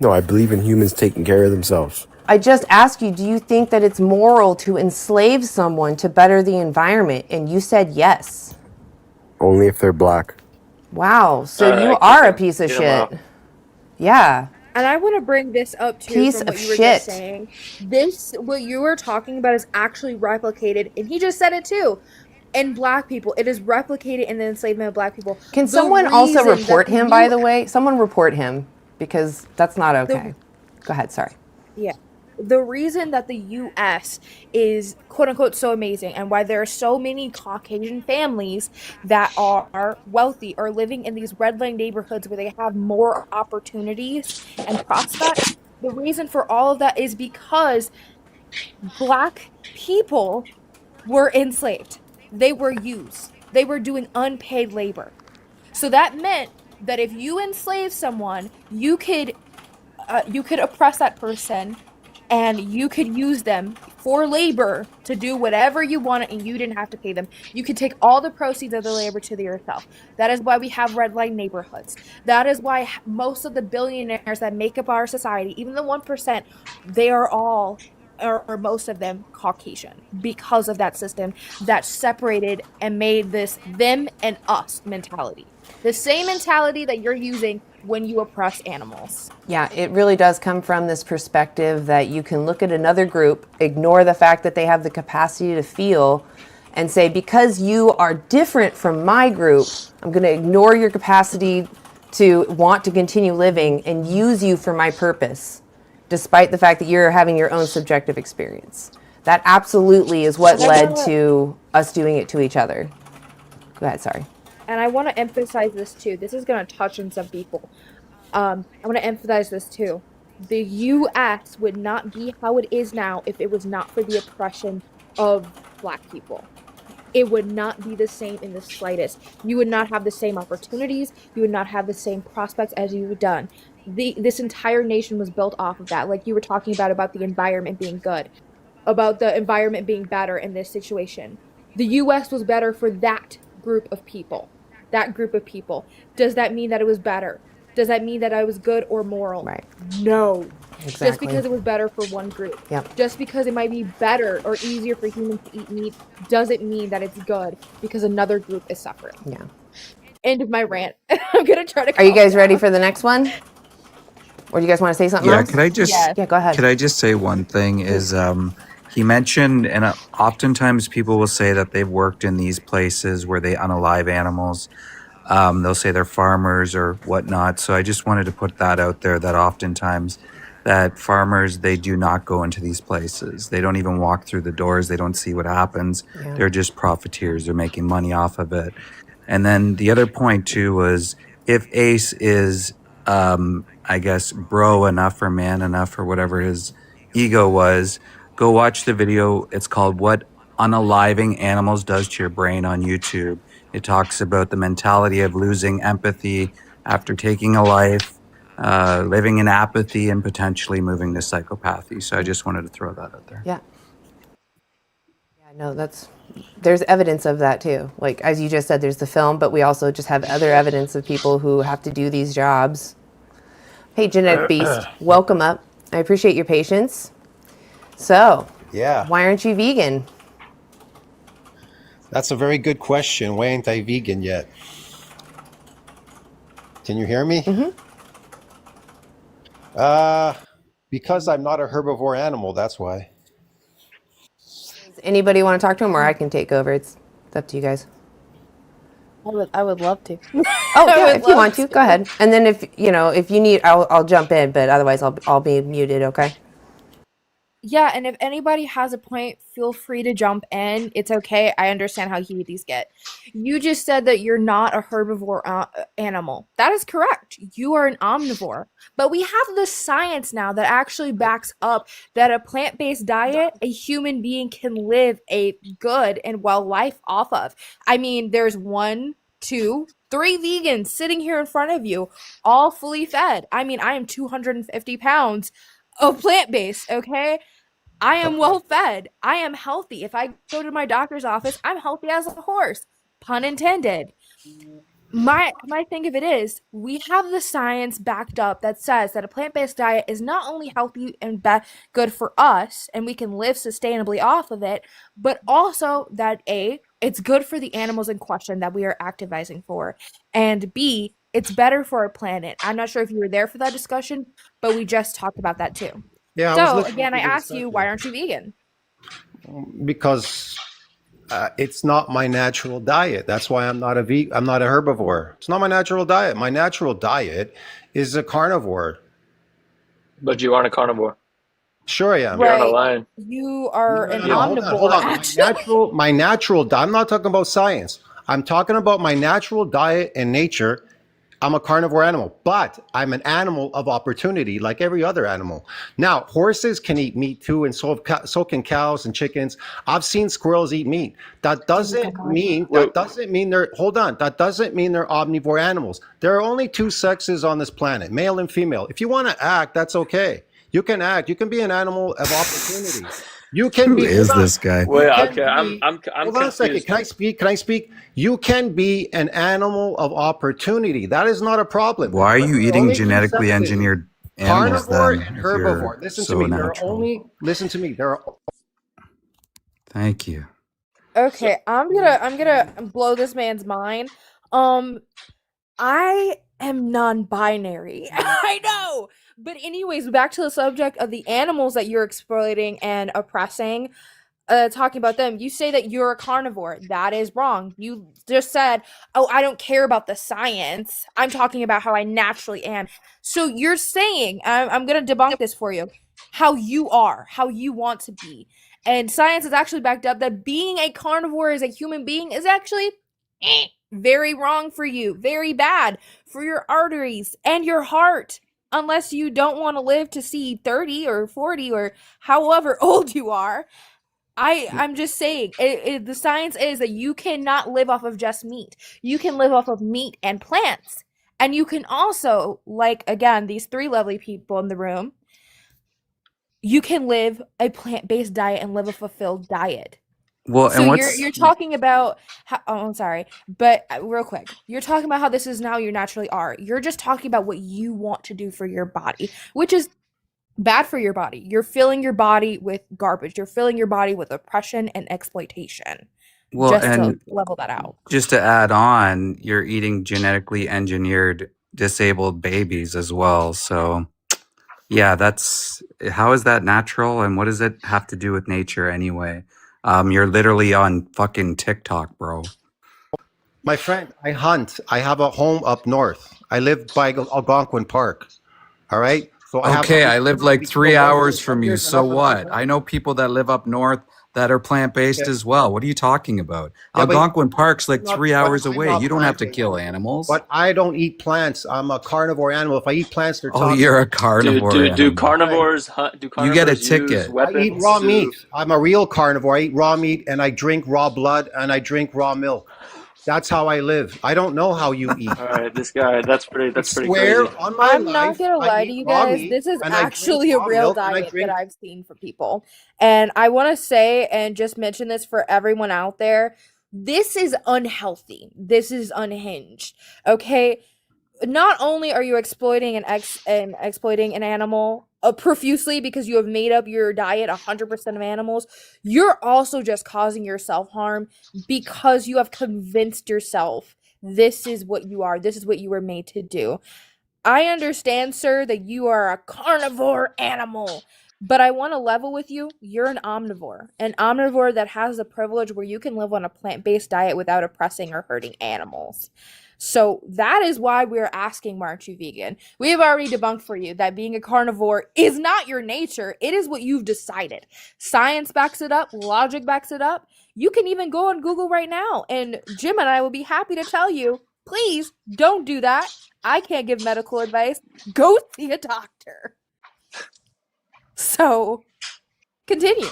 No, I believe in humans taking care of themselves. I just asked you, do you think that it's moral to enslave someone to better the environment? And you said yes. Only if they're black. Wow, so All you right, are a kick him. piece of Get him shit. out. Yeah. And I want to bring this up too Piece from of what you were shit. just saying. This, what you were talking about, is actually replicated, and he just said it too. In black people, it is replicated in the enslavement of black people. Can The someone also reason report that the him, by U- the way? Someone report him, because that's not okay. The- Go ahead, sorry. Yeah. The reason that the US is quote unquote so amazing, and why there are so many Caucasian families that are wealthy or living in these red line neighborhoods where they have more opportunities and prospects, the reason for all of that is because black people were enslaved. They were used. They were doing unpaid labor. So that meant that if you enslave someone, you could oppress that person, and you could use them for labor to do whatever you wanted, and you didn't have to pay them. You could take all the proceeds of the labor to yourself. That is why we have red line neighborhoods. That is why most of the billionaires that make up our society, even the 1%, they are all, or most of them, Caucasian, because of that system that separated and made this them and us mentality. The same mentality that you're using when you oppress animals. Yeah, it really does come from this perspective that you can look at another group, ignore the fact that they have the capacity to feel, and say, because you are different from my group, I'm going to ignore your capacity to want to continue living and use you for my purpose, despite the fact that you're having your own subjective experience. That absolutely is what led to us doing it to each other. Go ahead, sorry. And I want to emphasize this too. This is going to touch on some people. I want to emphasize this too. The U.S. would not be how it is now if it was not for the oppression of black people. It would not be the same in the slightest. You would not have the same opportunities. You would not have the same prospects as you've done. This entire nation was built off of that. Like you were talking about the environment being good, about the environment being better in this situation. The U.S. was better for that group of people. That group of people. Does that mean that it was better? Does that mean that I was good or moral? Right. No. Exactly. Just because it was better for one group. Yep. Just because it might be better or easier for humans to eat meat doesn't mean that it's good because another group is suffering. Yeah. End of my rant. I'm gonna try to. Are you guys ready for the next one? Or do you guys want to say something Yeah, else? could I just Yes. Yeah, go ahead. could I just say one thing is he mentioned, and oftentimes people will say that they've worked in these places where they unalive animals. They'll say they're farmers or whatnot. So I just wanted to put that out there that oftentimes that farmers, they do not go into these places. They don't even walk through the doors. They don't see what happens. Yeah. They're just profiteers. They're making money off of it. And then the other point too was if Ace is, I guess, bro enough or man enough or whatever his ego was, go watch the video. It's called What Unaliving Animals Does to Your Brain on YouTube. It talks about the mentality of losing empathy after taking a life, living in apathy, and potentially moving to psychopathy. So I just wanted to throw that out there. Yeah. Yeah, no, there's evidence of that too. Like, as you just said, there's the film, but we also just have other evidence of people who have to do these jobs. Hey, Genetic Beast, welcome up. I appreciate your patience. So, Yeah, why aren't you vegan? that's a very good question. Why ain't I vegan yet? Can you hear me? Mm-hmm. Because I'm not a herbivore animal, that's why. Does anybody want to talk to him, or I can take over? It's up to you guys. I would love to. Oh I yeah, would if you love want to, go ahead. And then if you need, I'll jump in, but otherwise I'll be muted. Okay. Yeah, and if anybody has a point, feel free to jump in. It's okay. I understand how heated these get. You just said that you're not a herbivore animal. That is correct. You are an omnivore. But we have the science now that actually backs up that a plant-based diet, a human being can live a good and well life off of. I mean, there's 1, 2, 3 vegans sitting here in front of you, all fully fed. I mean, I am 250 pounds of plant-based, okay? I am well fed. I am healthy. If I go to my doctor's office, I'm healthy as a horse. Pun intended. My thing of it is, we have the science backed up that says that a plant-based diet is not only healthy and good for us, and we can live sustainably off of it, but also that A, it's good for the animals in question that we are activizing for, and B, it's better for our planet. I'm not sure if you were there for that discussion, but we just talked about that too. Yeah, I was So listening again, to I the asked you, why discussion. aren't you vegan? Because it's not my natural diet. That's why I'm not a herbivore. It's not my natural diet. My natural diet is a carnivore. But you aren't a carnivore. Sure, I am. You're on a Right. line. You are an Hold omnivore, on. actually. My natural. I'm not talking about science. I'm talking about my natural diet and nature. I'm a carnivore animal, but I'm an animal of opportunity, like every other animal. Now, horses can eat meat too, and so can cows and chickens. I've seen squirrels eat meat. That doesn't mean they're. Hold on. That doesn't mean they're omnivore animals. There are only 2 sexes on this planet, male and female. If you want to act, that's okay. You can act. You can be an animal of opportunity. You can Who be. is this guy? Wait, You can okay, I'm be- I'm Hold on a second. confused. Can I speak? Can I speak? You can be an animal of opportunity. That is not a problem. Why are But you there are eating only 2 genetically sexes. engineered animals Carnivore then? and If you're herbivore. Listen to so me. natural. Listen to me. There are. Thank you. Okay, I'm gonna blow this man's mind. I am non-binary. I know. But anyways, back to the subject of the animals that you're exploiting and oppressing. Talking about them, you say that you're a carnivore. That is wrong. You just said, "Oh, I don't care about the science. I'm talking about how I naturally am." So you're saying, I'm gonna debunk this for you, how you are, how you want to be, and science is actually backed up that being a carnivore as a human being is actually very wrong for you, very bad for your arteries and your heart. Unless you don't want to live to see 30 or 40 or however old you are. I'm just saying, the science is that you cannot live off of just meat. You can live off of meat and plants. And you can also, like, again, these 3 lovely people in the room, you can live a plant-based diet and live a fulfilled diet. Well, So and you're talking about how, oh, I'm sorry, but real quick, you're talking about how this is now you naturally are. You're just talking about what you want to do for your body, which is bad for your body. You're filling your body with garbage. You're filling your body with oppression and exploitation. well, Just to and level that out. just to add on, you're eating genetically engineered disabled babies as well. So, yeah, that's how is that natural, and what does it have to do with nature anyway? You're literally on fucking TikTok, bro. My friend, I hunt. I have a home up north. I live by Algonquin Park. All right. So I have. Okay, I live like 3 hours from you. and So up in what? Algonquin. I know people that live up north that are plant-based Okay. as well. What are you talking about? Yeah, but Algonquin Park's like not- 3 but hours I'm away. not You don't have to plant-based. kill animals. But I don't eat plants. I'm a carnivore animal. If I eat plants, they're Oh, toxic. you're a Do carnivore do animal. carnivores hunt? Do You get a carnivores use ticket. weapons? I eat raw to- meat. I'm a real carnivore. I eat raw meat and I drink raw blood and I drink raw milk. That's how I live. I don't know how you eat. All right, this guy. That's pretty Swear crazy. on my I'm life. not gonna I lie eat to you raw guys. meat This is and I drink actually a raw real milk and I diet drink- that I've seen for people. And I want to say and just mention this for everyone out there. This is unhealthy. This is unhinged. Okay? Not only are you exploiting and exploiting an animal profusely because you have made up your diet 100% of animals, you're also just causing yourself harm because you have convinced yourself this is what you are. This is what you were made to do. I understand, sir, that you are a carnivore animal, but I want to level with you. You're an omnivore that has the privilege where you can live on a plant-based diet without oppressing or hurting animals. So that is why we're asking, why aren't you vegan? We have already debunked for you that being a carnivore is not your nature. It is what you've decided. Science backs it up. Logic backs it up. You can even go on Google right now, and Jim and I will be happy to tell you, please don't do that. I can't give medical advice. Go see a doctor. So, continue.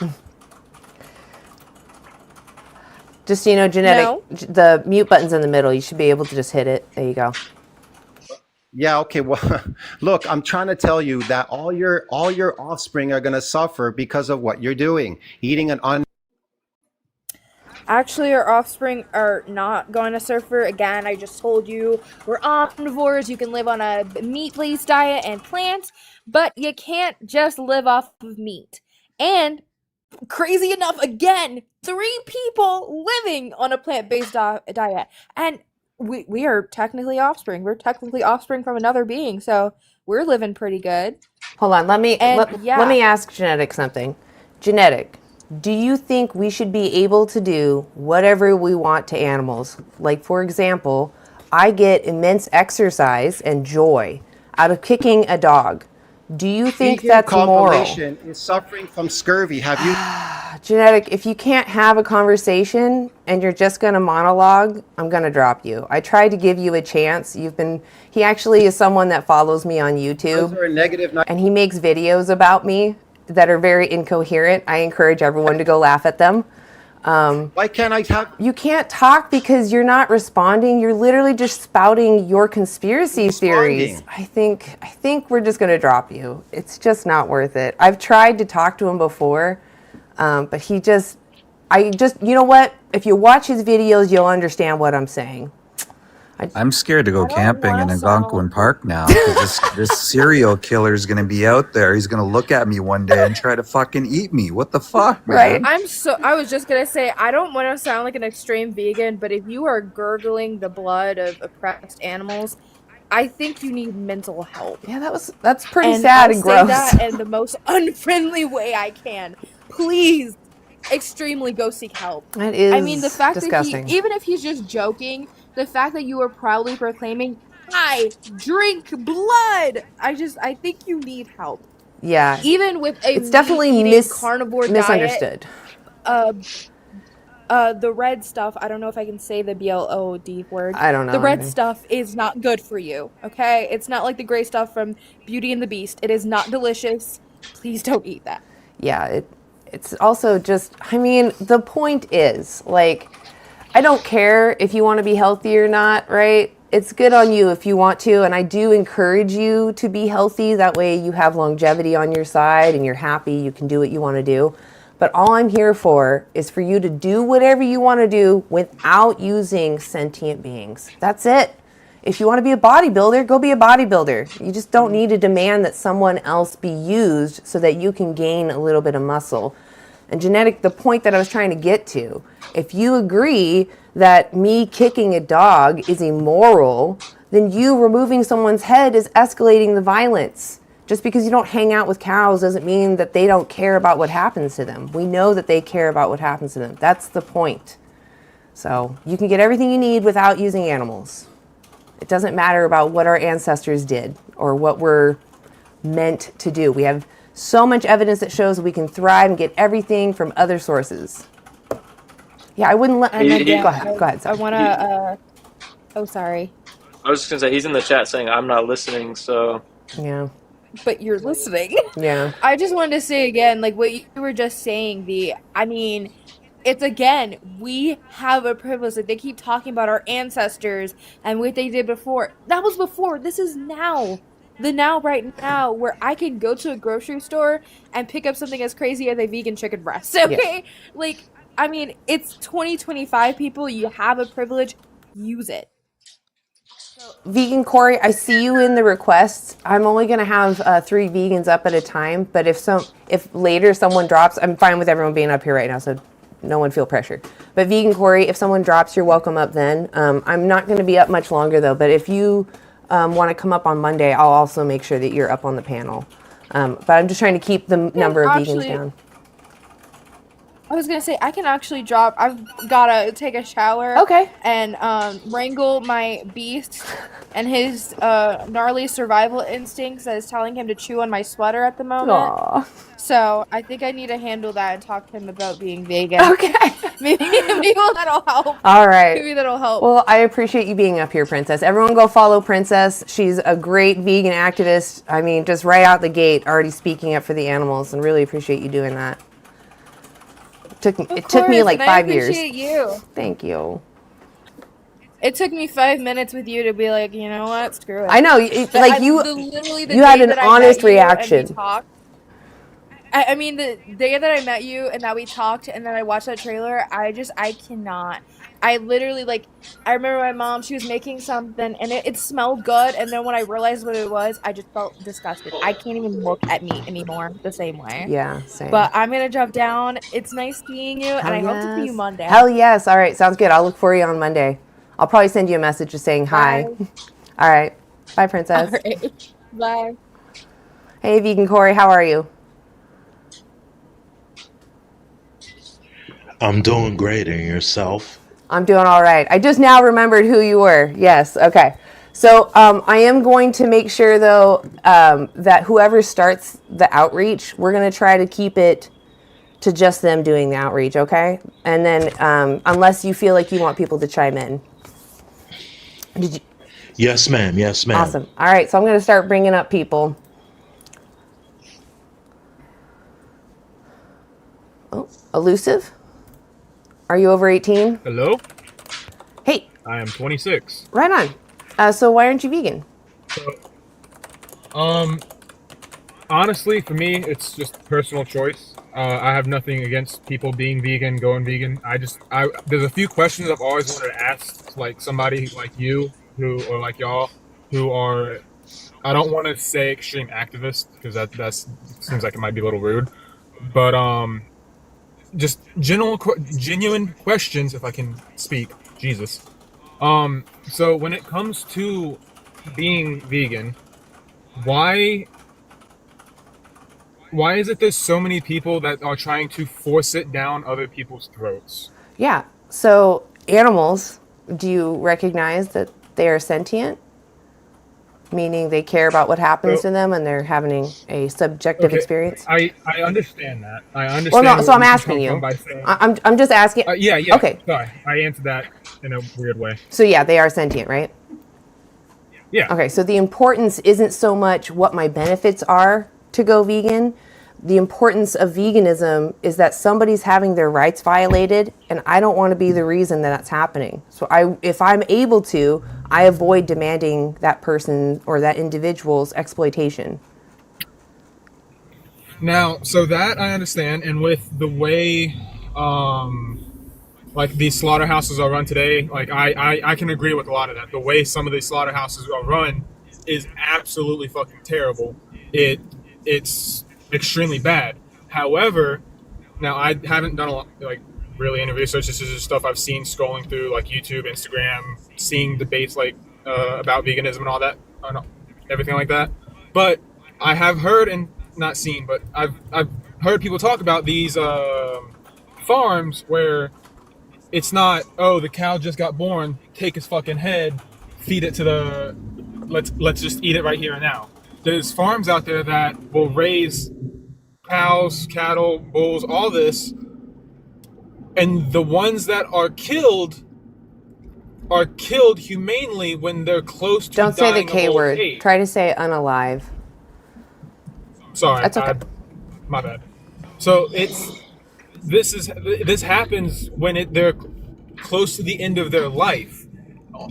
Just so you know, genetic. No. The mute button's in the middle. You should be able to just hit it. There you go. Yeah, okay. Well, look, I'm trying to tell you that all your offspring are going to suffer because of what you're doing. Eating an Actually, our offspring are not going to suffer. Again, I just told you we're omnivores. You can live on a meat-based diet and plants, but you can't just live off of meat. And crazy enough, again, 3 people living on a plant-based diet. And we are technically offspring. We're technically offspring from another being, so we're living pretty good. Hold on. Let me And let me ask Genetic something. Genetic, do you think we should be able to do whatever we want to animals? Like, for example, I get immense exercise and joy out of kicking a dog. Do you think vegan that's moral? compilation is suffering from scurvy. Have you? Genetic, if you can't have a conversation and you're just going to monologue, I'm going to drop you. I tried to give you a chance. He actually is someone that follows me on YouTube. Those are a negative. And he makes videos about me that are very incoherent. I encourage everyone to go laugh at them. Why can't I have? You can't talk because you're not responding. You're literally just spouting your conspiracy theories. I think we're just going to drop you. It's just not worth it. I've tried to talk to him before, but you know what? If you watch his videos, you'll understand what I'm saying. I'm scared to go camping in Algonquin Park now because this serial killer is going to be out there. He's going to look at me one day and try to fucking eat me. What the fuck, man? Right. I was just going to say, I don't want to sound like an extreme vegan, but if you are gurgling the blood of oppressed animals, I think you need mental help. Yeah, that's pretty sad and gross. I'll say that in the most unfriendly way I can. Please, extremely go seek help. That is I mean, the fact disgusting. that even if he's just joking, the fact that you are proudly proclaiming, I drink blood, I think you need help. Yeah. Even with a it's definitely carnivore misunderstood. Diet, the red stuff, I don't know if I can say the BLOD word. I don't know. The red stuff is not good for you, okay? It's not like the gray stuff from Beauty and the Beast. It is not delicious. Please don't eat that. Yeah, it's also just, I mean, the point is, like, I don't care if you want to be healthy or not, right? It's good on you if you want to, and I do encourage you to be healthy. That way you have longevity on your side and you're happy, you can do what you want to do. But all I'm here for is for you to do whatever you want to do without using sentient beings. That's it. If you want to be a bodybuilder, go be a bodybuilder. You just don't need to demand that someone else be used so that you can gain a little bit of muscle. And Genetic, the point that I was trying to get to, if you agree that me kicking a dog is immoral, then you removing someone's head is escalating the violence. Just because you don't hang out with cows doesn't mean that they don't care about what happens to them. We know that they care about what happens to them. That's the point. So you can get everything you need without using animals. It doesn't matter about what our ancestors did or what we're meant to do. We have so much evidence that shows we can thrive and get everything from other sources. Yeah, I wouldn't let. Go ahead. I want to. Oh, sorry. I was just gonna say he's in the chat saying I'm not listening. So yeah, but you're listening. Yeah. I just wanted to say again, like what you were just saying. I mean, it's again, we have a privilege. Like they keep talking about our ancestors and what they did before. That was before. This is now. The now, right now, where I can go to a grocery store and pick up something as crazy as a vegan chicken breast. Okay? Yeah. Like, I mean, it's 2025, people. You have a privilege. Use it. Vegan Corey, I see you in the requests. I'm only going to have 3 vegans up at a time. But if later someone drops, I'm fine with everyone being up here right now. So no one feel pressure. But Vegan Corey, if someone drops, you're welcome up then. I'm not going to be up much longer, though. But if you want to come up on Monday, I'll also make sure that you're up on the panel. But I'm just trying to keep the number of vegans down. I was gonna say I can actually drop. I've gotta take a shower. Okay. And wrangle my beast and his gnarly survival instincts that is telling him to chew on my sweater at the moment. Aww. So I think I need to handle that and talk to him about being vegan. Okay. maybe that'll help. All right. Maybe that'll help. Well, I appreciate you being up here, Princess. Everyone go follow Princess. She's a great vegan activist. I mean, just right out the gate, already speaking up for the animals, and really appreciate you doing that. It took me like 5 years. I appreciate you. Thank you. It took me 5 minutes with you to be like, you know what, screw it. I know, like you you had an honest reaction. I mean, the day that I met you and that we talked and then I watched that trailer, I cannot. I literally, like, I remember my mom, she was making something and it smelled good. And then when I realized what it was, I just felt disgusted. I can't even look at meat anymore the same way. Yeah, same. But I'm going to jump down. It's nice seeing you. And I hope to see you Monday. Hell yes. All right. Sounds good. I'll look for you on Monday. I'll probably send you a message just saying hi. All right. Bye, Princess. All right. Bye. Hey, Vegan Corey. How are you? I'm doing great. And yourself? I'm doing all right. I just now remembered who you were. Yes. Okay. So I am going to make sure, though, that whoever starts the outreach, we're going to try to keep it to just them doing the outreach, okay? And then unless you feel like you want people to chime in. Did you? Yes, ma'am. Yes, ma'am. Awesome. All right. So I'm going to start bringing up people. Oh, Elusive? Are you over 18? Hello? Hey. I am 26. Right on. So why aren't you vegan? Honestly, for me, it's just personal choice. I have nothing against people being vegan, going vegan. There's a few questions I've always wanted to ask, like somebody like you, or like y'all, who are, I don't want to say extreme activists, because that seems like it might be a little rude, but just genuine questions, if I can speak. Jesus. So when it comes to being vegan, why is it there's so many people that are trying to force it down other people's throats? Yeah. So animals, do you recognize that they are sentient? Meaning they care about what happens to them and they're having a subjective experience? I understand that. I understand. Well, no, so I'm asking you. I'm just asking. Yeah. Okay. Sorry. I answered that in a weird way. So yeah, they are sentient, right? Yeah. Okay, so the importance isn't so much what my benefits are to go vegan. The importance of veganism is that somebody's having their rights violated, and I don't want to be the reason that that's happening. So if I'm able to, I avoid demanding that person or that individual's exploitation. Now, so that I understand, and with the way like these slaughterhouses are run today, like I can agree with a lot of that. The way some of these slaughterhouses are run is absolutely fucking terrible. It's extremely bad. However, now I haven't done a lot, like really any research. This is just stuff I've seen scrolling through like YouTube, Instagram, seeing debates like about veganism and all that, everything like that. But I have heard and not seen, but I've heard people talk about these farms where it's not, oh, the cow just got born, take his fucking head, feed it to the, let's just eat it right here and now. There's farms out there that will raise cows, cattle, bulls, all this, and the ones that are killed humanely when they're close to Don't say the dying K of old word. age. Try to say unalive. Sorry, That's okay. My bad. So this happens when they're close to the end of their life.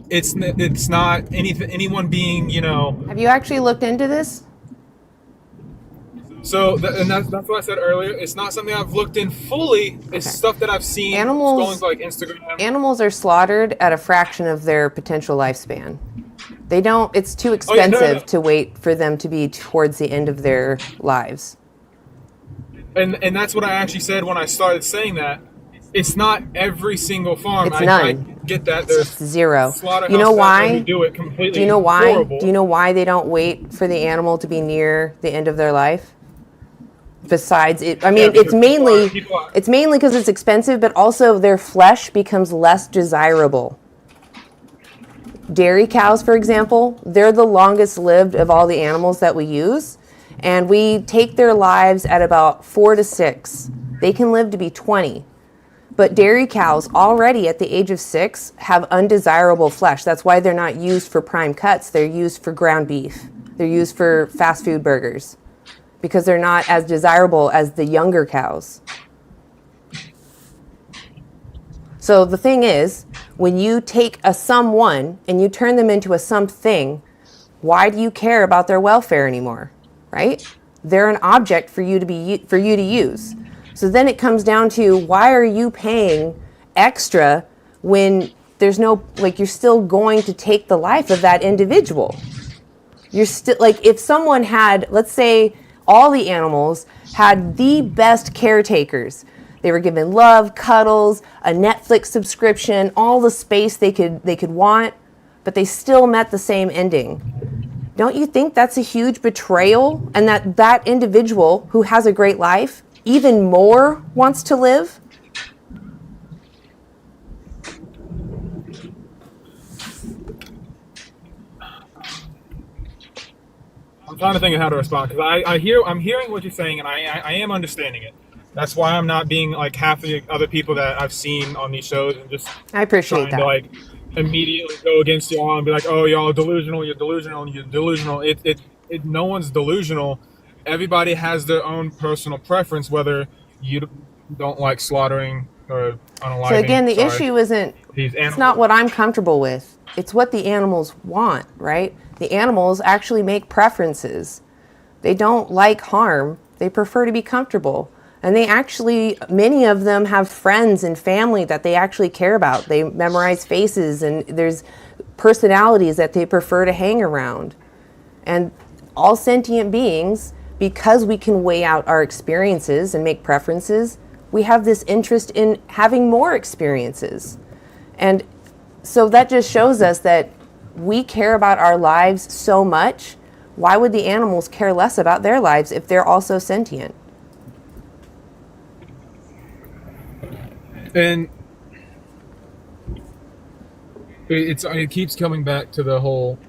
It's not anyone being, you know. Have you actually looked into this? So that's what I said earlier. It's not something I've looked in fully. It's stuff that I've seen going to like Instagram. Animals are slaughtered at a fraction of their potential lifespan. They don't. It's too expensive to wait for them to be towards the end of their lives. And that's what I actually said when I started saying that. it's not every single farm. It's I none. get that. There's Zero. slaughterhouses You know out there who why? do it completely Do you know why? horrible. Do you know why they don't wait for the animal to be near the end of their life? Besides it, I mean, because people are- it's mainly because it's expensive, but also their flesh becomes less desirable. Dairy cows, for example, they're the longest lived of all the animals that we use, and we take their lives at about 4 to 6. They can live to be 20. But dairy cows already at the age of 6 have undesirable flesh. That's why they're not used for prime cuts. They're used for ground beef. They're used for fast food burgers because they're not as desirable as the younger cows. So the thing is, when you take a someone and you turn them into a something, why do you care about their welfare anymore? Right? They're an object for you to use. So then it comes down to, why are you paying extra when there's no, like, you're still going to take the life of that individual? You're still, like, if someone had, let's say all the animals had the best caretakers, they were given love, cuddles, a Netflix subscription, all the space they could want, but they still met the same ending. Don't you think that's a huge betrayal? And that individual who has a great life even more wants to live? I'm trying to think of how to respond because I'm hearing what you're saying and I am understanding it. That's why I'm not being like half the other people that I've seen on these shows and just I appreciate trying that. to like immediately go against y'all and be like, oh, y'all are delusional, you're delusional, you're delusional. No one's delusional. Everybody has their own personal preference, whether you don't like slaughtering or unaliving. So again, the issue isn't, it's not what I'm comfortable with. It's what the animals want, right? The animals actually make preferences. They don't like harm. They prefer to be comfortable. And they actually, many of them have friends and family that they actually care about. They memorize faces and there's personalities that they prefer to hang around. And all sentient beings, because we can weigh out our experiences and make preferences, we have this interest in having more experiences. And so that just shows us that we care about our lives so much. Why would the animals care less about their lives if they're also sentient? And it keeps coming back to the whole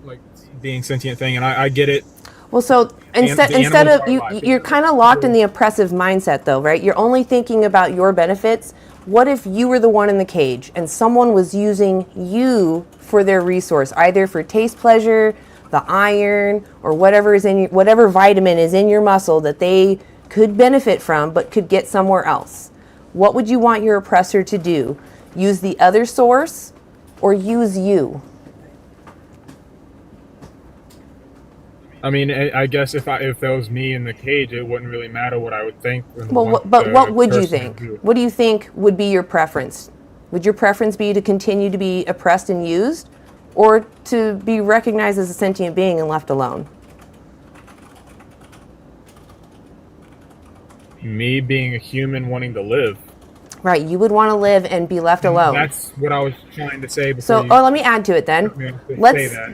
like being sentient thing, and I get it. Well, so instead of you're kind of locked in the oppressive mindset, though, right? You're only thinking about your benefits. What if you were the one in the cage and someone was using you for their resource, either for taste pleasure, the iron, or whatever vitamin is in your muscle that they could benefit from but could get somewhere else? What would you want your oppressor to do? Use the other source or use you? I mean, I guess if that was me in the cage, it wouldn't really matter what I would think. Well, but what would you think? What do you think would be your preference? Would your preference be to continue to be oppressed and used, or to be recognized as a sentient being and left alone? Me being a human wanting to live. Right, you would want to live and be left alone. That's what I was trying to say before. So, let me add to it then.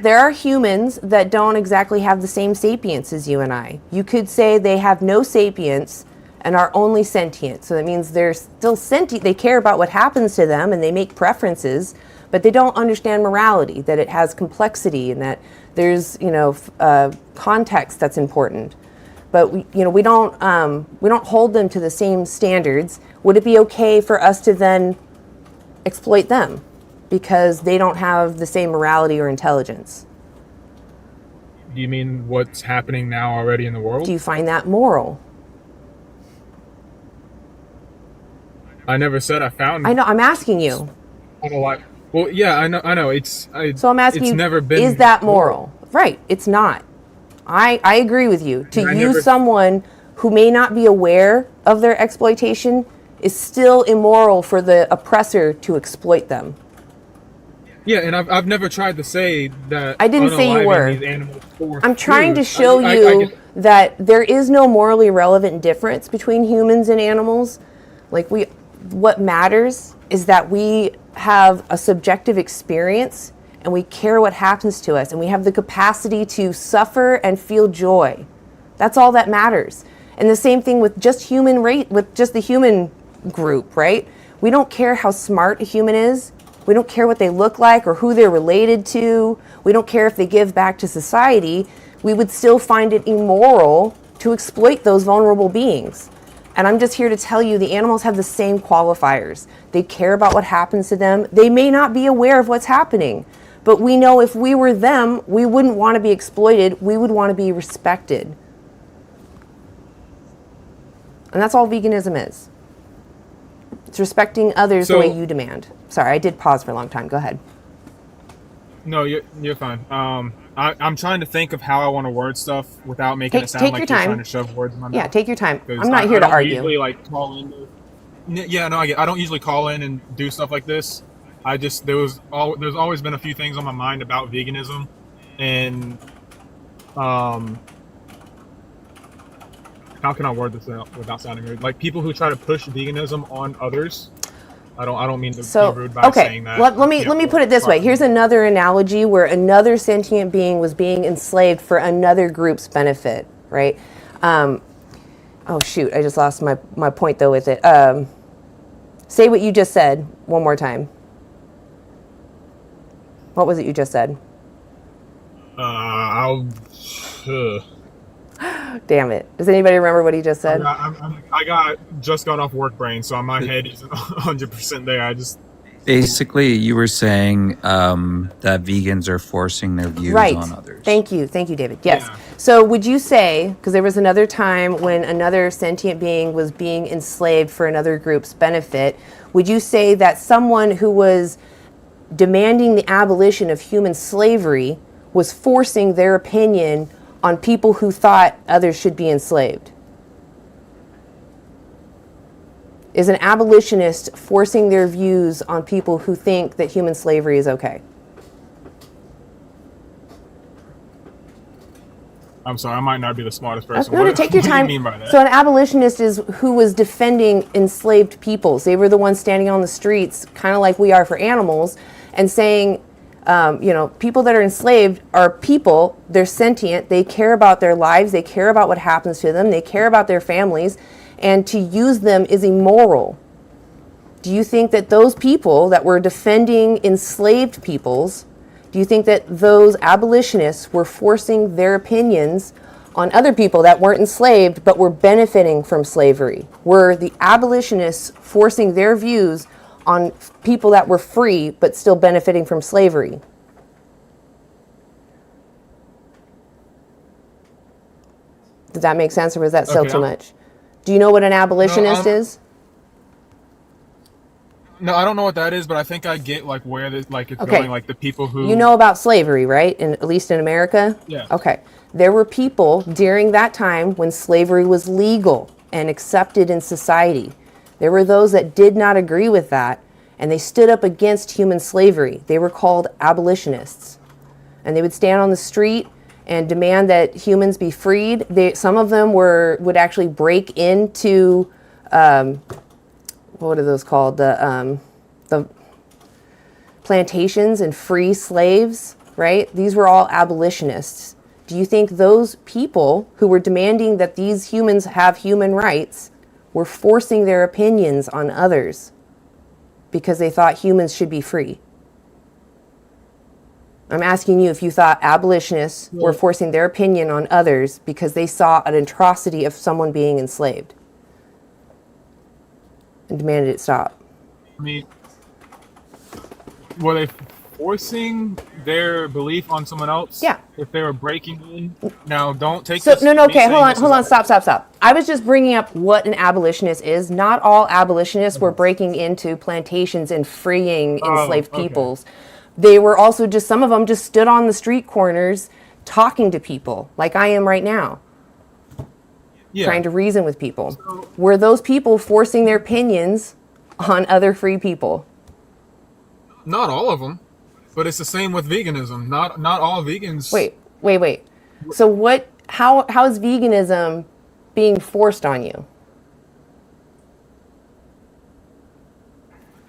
There are humans that don't exactly have the same sapience as you and I. You could say they have no sapience and are only sentient. So that means they're still sentient. They care about what happens to them and they make preferences, but they don't understand morality, that it has complexity and that there's, context that's important. But we don't hold them to the same standards. Would it be okay for us to then exploit them because they don't have the same morality or intelligence? Do you mean what's happening now already in the world? Do you find that moral? I never said I found. I know. I'm asking you. Well, yeah, I know. So I'm asking you. Never been. Is that moral? Right. It's not. I agree with you. To use someone who may not be aware of their exploitation is still immoral for the oppressor to exploit them. Yeah, and I've never tried to say that. I didn't say you were. These animals for I'm trying food. to show you that there is no morally relevant difference between humans and animals. Like what matters is that we have a subjective experience and we care what happens to us and we have the capacity to suffer and feel joy. That's all that matters. And the same thing with just with just the human group, right? We don't care how smart a human is. We don't care what they look like or who they're related to. We don't care if they give back to society. We would still find it immoral to exploit those vulnerable beings. And I'm just here to tell you the animals have the same qualifiers. They care about what happens to them. They may not be aware of what's happening, but we know if we were them, we wouldn't want to be exploited. We would want to be respected. And that's all veganism is. It's respecting others the way you demand. Sorry, I did pause for a long time. Go ahead. No, you're fine. I'm trying to think of how I want to word stuff without making it sound like you're trying to shove words in my mouth. Yeah, take your time. I'm not here to argue. Usually, like, call in. Yeah, no, I don't usually call in and do stuff like this. There's always been a few things on my mind about veganism, and how can I word this out without sounding rude? Like, people who try to push veganism on others. I don't mean to be rude by saying that. Let me put it this way. Here's another analogy where another sentient being was being enslaved for another group's benefit, right? Oh shoot, I just lost my point though with it. Say what you just said one more time. What was it you just said? Damn it. Does anybody remember what he just said? I just got off work brain, so my head isn't 100% there. Basically, you were saying that vegans are forcing their views on others. Thank you, David. Yes. Yeah. So would you say, because there was another time when another sentient being was being enslaved for another group's benefit, would you say that someone who was demanding the abolition of human slavery was forcing their opinion on people who thought others should be enslaved? Is an abolitionist forcing their views on people who think that human slavery is okay? I'm sorry, I might not be the smartest person. No, take your time. What do you mean by that? So an abolitionist is who was defending enslaved peoples. They were the ones standing on the streets, kind of like we are for animals, and saying, people that are enslaved are people, they're sentient, they care about their lives, they care about what happens to them, they care about their families, and to use them is immoral. Do you think that those people that were defending enslaved peoples, do you think that those abolitionists were forcing their opinions on other people that weren't enslaved but were benefiting from slavery? Were the abolitionists forcing their views on people that were free but still benefiting from slavery? Does that make sense, or was that still too much? Do you know what an abolitionist is? No, I don't know what that is, but I think I get like where it's going, like the people who... You know about slavery, right? At least in America? Yeah. Okay. There were people during that time when slavery was legal and accepted in society. There were those that did not agree with that, and they stood up against human slavery. They were called abolitionists. And they would stand on the street and demand that humans be freed. Some of them would actually break into, what are those called? The plantations and free slaves, right? These were all abolitionists. Do you think those people who were demanding that these humans have human rights were forcing their opinions on others because they thought humans should be free? I'm asking you if you thought abolitionists were forcing their opinion on others because they saw an atrocity of someone being enslaved and demanded it stop. I mean, were they forcing their belief on someone else? Yeah. If they were breaking in? Now, don't take this... No, okay, hold on, stop. I was just bringing up what an abolitionist is. Not all abolitionists were breaking into plantations and freeing enslaved peoples. They were also some of them just stood on the street corners talking to people, like I am right now. Yeah. Trying to reason with people. So, were those people forcing their opinions on other free people? Not all of them, but it's the same with veganism. Not all vegans... Wait. So how is veganism being forced on you?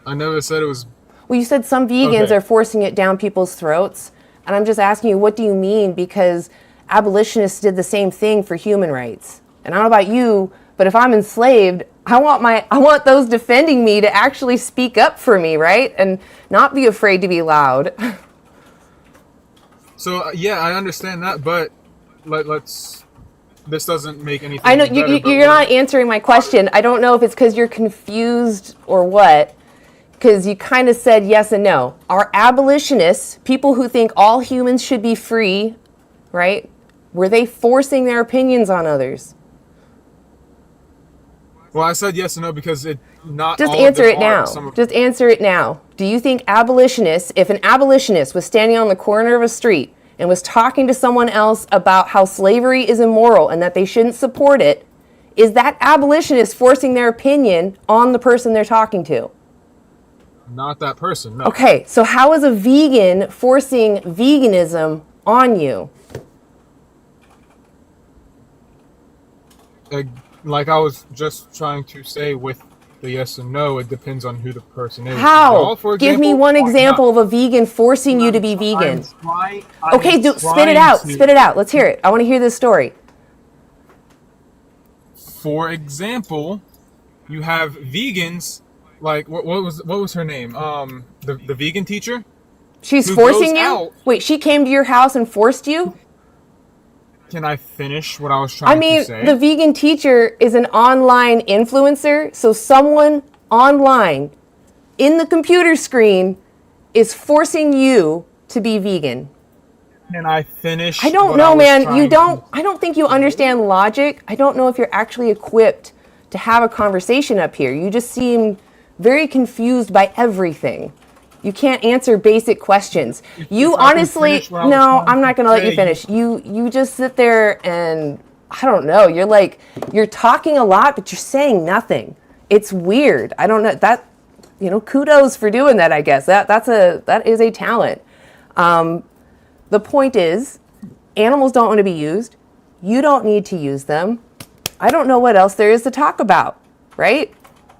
I never said it was. Well, you said some vegans Okay. are forcing it down people's throats. And I'm just asking you, what do you mean? Because abolitionists did the same thing for human rights. And I don't know about you, but if I'm enslaved, I want those defending me to actually speak up for me, right? And not be afraid to be loud. So yeah, I understand that, but let's. This doesn't make anything. I know better, but you're not answering my question. I don't know if it's because you're confused or what, because you kind of said yes and no. Are abolitionists, people who think all humans should be free, right? Were they forcing their opinions on others? Well, I said yes and no because it not. Just all of answer them it are. now. Some of Just answer it now. Do you think abolitionists, if an abolitionist was standing on the corner of a street and was talking to someone else about how slavery is immoral and that they shouldn't support it, is that abolitionist forcing their opinion on the person they're talking to? not that person. No. Okay, so how is a vegan forcing veganism on you? Like I was just trying to say with the yes and no, it depends on who the person is. How? Y'all, for Give me example, one are example not- of a vegan forcing you to be vegan. I'm Okay, spit it trying out. to- Spit it out. Let's hear it. I want to hear this story. For example, you have vegans like what was her name? The vegan teacher. She's Who forcing goes you? out- Wait, she came to your house and forced you? Can I finish what I was trying I mean, to say? the vegan teacher is an online influencer, so someone online in the computer screen is forcing you to be vegan. Can I finish? I don't what know, was man. trying to- I don't think you understand logic. I don't know if you're actually equipped to have a conversation up here. You just seem very confused by everything. You can't answer basic questions. You if I can honestly, finish what I was no, trying I'm not to going to let you say, finish. You just sit there and I don't know. You're talking a lot, but you're saying nothing. It's weird. I don't know that, kudos for doing that, I guess. That is a talent. The point is, animals don't want to be used. You don't need to use them. I don't know what else there is to talk about, right?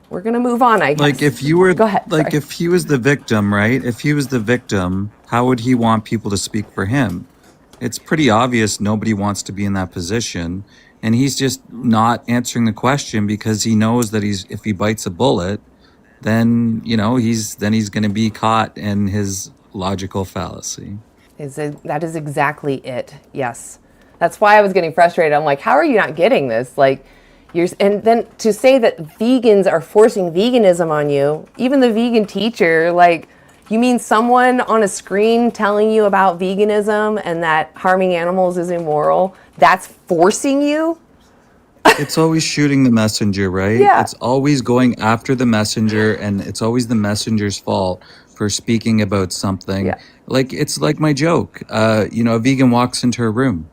We're going to move on, I guess. Like if you were, Go ahead, like sorry. if he was the victim, right? If he was the victim, how would he want people to speak for him? It's pretty obvious nobody wants to be in that position, and he's just not answering the question because he knows that if he bites a bullet, then he's going to be caught in his logical fallacy. That is exactly it. Yes. That's why I was getting frustrated. I'm like, how are you not getting this? And then to say that vegans are forcing veganism on you, even the vegan teacher, you mean someone on a screen telling you about veganism and that harming animals is immoral? That's forcing you? It's always shooting the messenger, right? Yeah. It's always going after the messenger, and it's always the messenger's fault for speaking about something. Yeah. It's like my joke. A vegan walks into a room.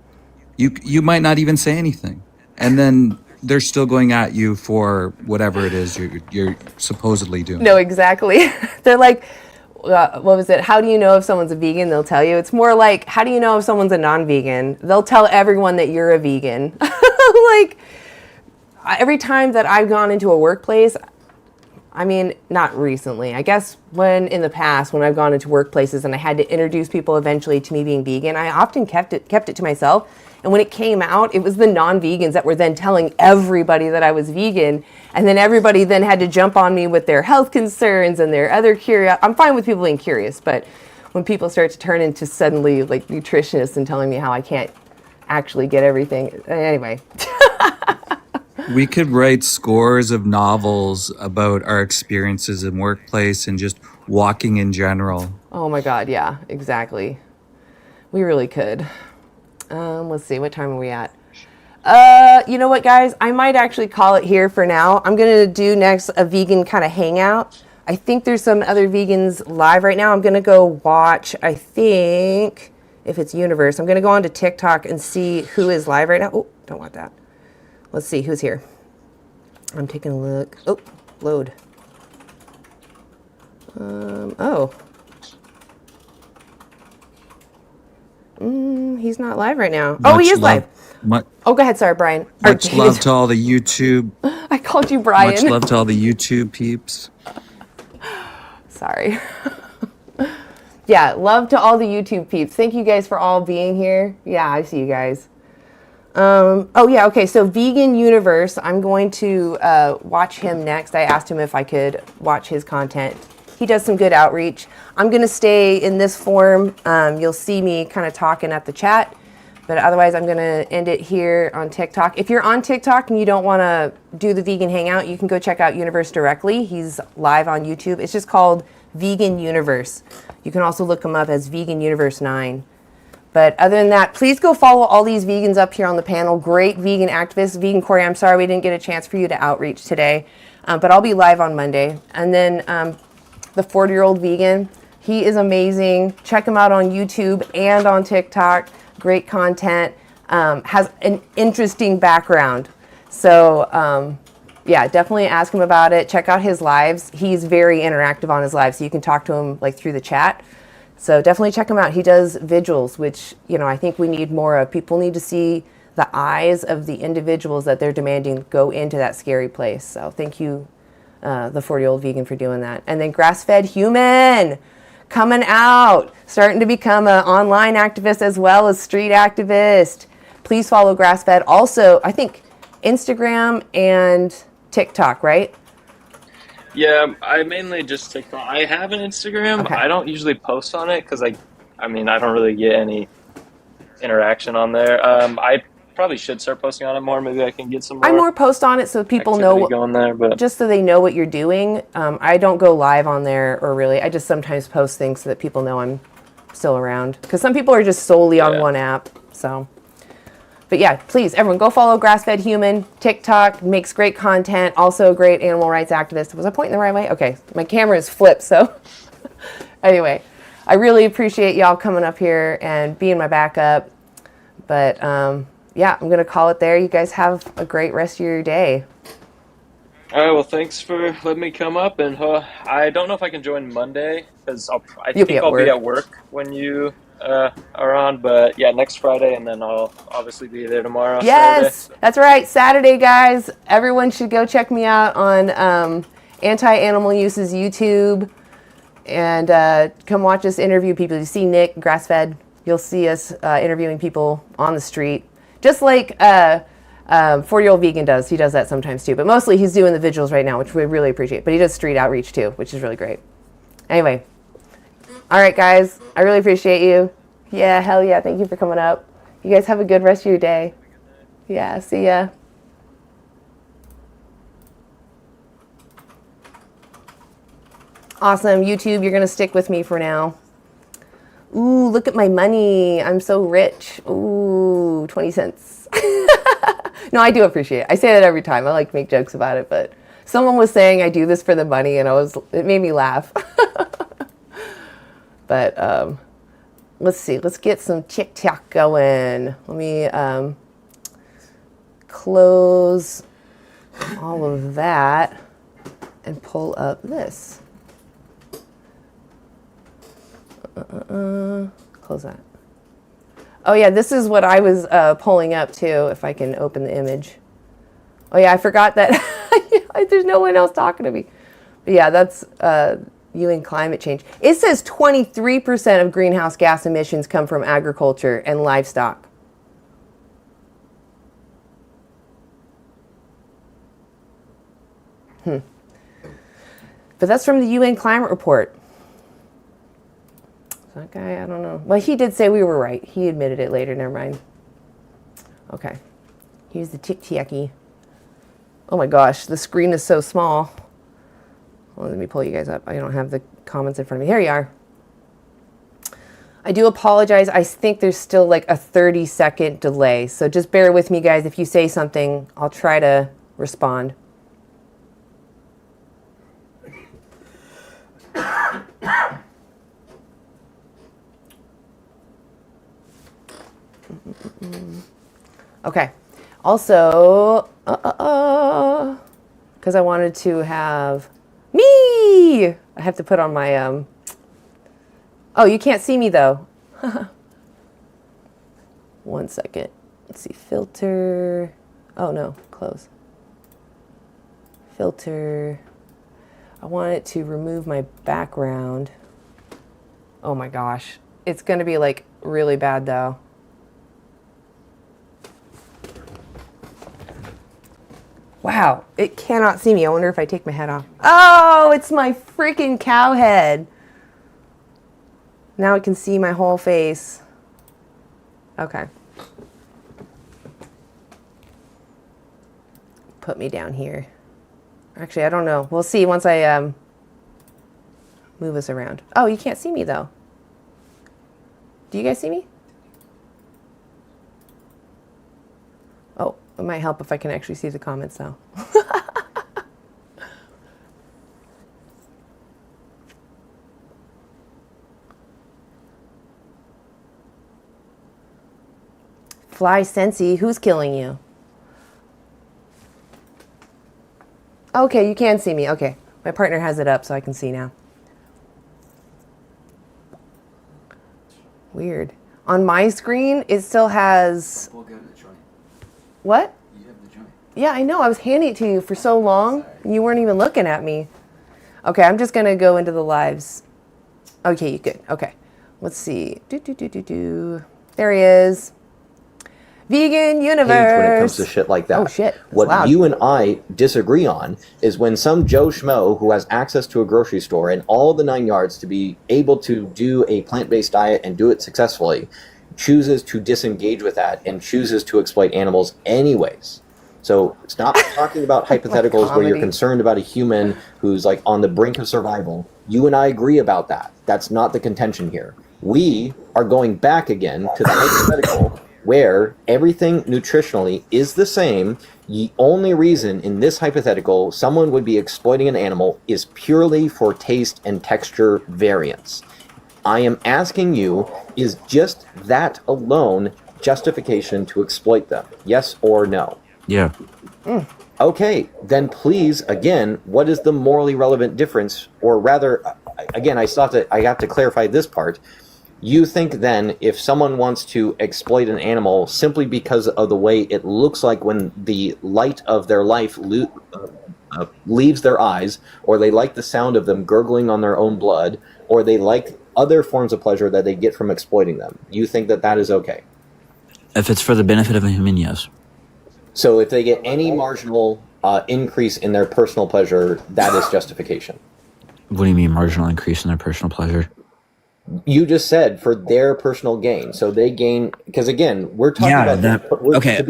You might not even say anything, and then they're still going at you for whatever it is you're supposedly doing. No, exactly. They're like, what was it? How do you know if someone's a vegan? They'll tell you. It's more like, how do you know if someone's a non-vegan? They'll tell everyone that you're a vegan. Every time that I've gone into a workplace, I mean, not recently. I guess in the past, when I've gone into workplaces and I had to introduce people eventually to me being vegan, I often kept it to myself. And when it came out, it was the non-vegans that were then telling everybody that I was vegan. And then everybody then had to jump on me with their health concerns and their other I'm fine with people being curious, but when people start to turn into suddenly nutritionists and telling me how I can't actually get everything. Anyway. We could write scores of novels about our experiences in workplace and just walking in general. Oh my God, yeah, exactly. We really could. Let's see, what time are we at? You know what, guys? I might actually call it here for now. I'm going to do next a vegan kind of hangout. I think there's some other vegans live right now. I'm going to go watch, I think, if it's Universe, I'm going to go on to TikTok and see who is live right now. Oh, don't want that. Let's see who's here. I'm taking a look. Oh, load. He's not live right now. Oh, he is live. Go ahead. Sorry, Brian. Much love to all the YouTube. I called you Brian. Much love to all the YouTube peeps. Sorry. Yeah, love to all the YouTube peeps. Thank you guys for all being here. Yeah, I see you guys. Oh yeah, okay, so Vegan Universe, I'm going to watch him next. I asked him if I could watch his content. He does some good outreach. I'm going to stay in this form. You'll see me kind of talking at the chat, but otherwise I'm going to end it here on TikTok. If you're on TikTok and you don't want to do the Vegan Hangout, you can go check out Universe directly. He's live on YouTube. It's just called Vegan Universe. You can also look him up as Vegan Universe 9. But other than that, please go follow all these vegans up here on the panel. Great vegan activists. Vegan Corey, I'm sorry we didn't get a chance for you to outreach today, but I'll be live on Monday. And then the 40-year-old vegan, he is amazing. Check him out on YouTube and on TikTok. Great content. Has an interesting background. So yeah, definitely ask him about it. Check out his lives. He's very interactive on his lives, so you can talk to him like through the chat. So definitely check him out. He does vigils, which, you know, I think we need more of. People need to see the eyes of the individuals that they're demanding go into that scary place. So thank you, the 40-year-old vegan, for doing that. And then Grass-Fed Human coming out, starting to become an online activist as well as street activist. Please follow Grass-Fed. Also, I think Instagram and TikTok, right? Yeah, I mainly just TikTok. I have an Instagram. Okay. I don't usually post on it because I mean, I don't really get any interaction on there. I probably should start posting on it more. Maybe I can get some more. I more post on it so people know, going there, but just so they know what you're doing. I don't go live on there, or really, I just sometimes post things so that people know I'm still around. Because some people are just solely on one app. So, but yeah, please, everyone, go follow Grass-Fed Human. TikTok makes great content. Also a great animal rights activist. Was I pointing the right way? Okay, my camera is flipped, so anyway, I really appreciate y'all coming up here and being my backup. But yeah, I'm gonna call it there. You guys have a great rest of your day. all right. Well, thanks for letting me come up, and I don't know if I can join Monday because I You'll think be at I'll work. be at work when you are on. But yeah, next Friday, and then I'll obviously be there tomorrow. Yes, Saturday. that's right. Saturday, guys. Everyone should go check me out on Anti-Animal Use's YouTube, and come watch us interview people. You see Nick, Grass-Fed. You'll see us interviewing people on the street, just like 40-year-old vegan does. He does that sometimes too, but mostly he's doing the vigils right now, which we really appreciate. But he does street outreach too, which is really great. Anyway, all right, guys. I really appreciate you. Yeah, hell yeah. Thank you for coming up. You guys have a good rest of your day. Yeah, see ya. Awesome. YouTube, you're going to stick with me for now. Ooh, look at my money. I'm so rich. Ooh, 20 cents. No, I do appreciate it. I say that every time. I like to make jokes about it, but someone was saying I do this for the money, and it made me laugh. But let's see. Let's get some TikTok going. Let me close all of that and pull up this. Close that. Oh yeah, this is what I was pulling up too, if I can open the image. Oh yeah, I forgot that there's no one else talking to me. But yeah, that's UN climate change. It says 23% of greenhouse gas emissions come from agriculture and livestock. But that's from the UN climate report. That guy, I don't know. Well, he did say we were right. He admitted it later. Never mind. Okay. Here's the TikTok-y. Oh my gosh, the screen is so small. Well, let me pull you guys up. I don't have the comments in front of me. Here you are. I do apologize. I think there's still like a 30-second delay. So just bear with me, guys. If you say something, I'll try to respond. Okay. Also, because I wanted to have me. I have to put on my, oh, you can't see me though. 1 second. Let's see, filter. Oh no, close. Filter. I want it to remove my background. Oh my gosh. It's going to be like really bad though. Wow, it cannot see me. I wonder if I take my head off. Oh, it's my freaking cow head. Now it can see my whole face. Okay. Put me down here. Actually, I don't know. We'll see once I move us around. Oh, you can't see me though. Do you guys see me? Oh, it might help if I can actually see the comments though. Fly Sensi, who's killing you? Okay, you can see me. Okay, my partner has it up so I can see now. Weird. On my screen, it still has... What? You have the joint. Yeah, I know. I was handing it to you for so long. You weren't even looking at me. Okay, I'm just going to go into the lives. Okay, you good. Okay. Let's see. There he is. Vegan Universe. When it comes to shit like that. Oh, shit. That's What loud. you and I disagree on is when some Joe Schmo who has access to a grocery store and all the 9 yards to be able to do a plant-based diet and do it successfully chooses to disengage with that and chooses to exploit animals anyways. So stop talking about hypotheticals where you're concerned about a human who's like on the brink of survival. You and I agree about that. That's not the contention here. We are going back again to the hypothetical where everything nutritionally is the same. The only reason in this hypothetical someone would be exploiting an animal is purely for taste and texture variance. I am asking you, is just that alone justification to exploit them? Yes or no? Yeah. Okay, then please, again, what is the morally relevant difference? Or rather, again, I have to clarify this part. You think then if someone wants to exploit an animal simply because of the way it looks like when the light of their life leaves their eyes, or they like the sound of them gurgling on their own blood, or they like other forms of pleasure that they get from exploiting them, you think that that is okay? If it's for the benefit of a human, yes. So if they get any marginal increase in their personal pleasure, that is justification. What do you mean marginal increase in their personal pleasure? You just said for their personal gain. So they gain, because again, we're talking about...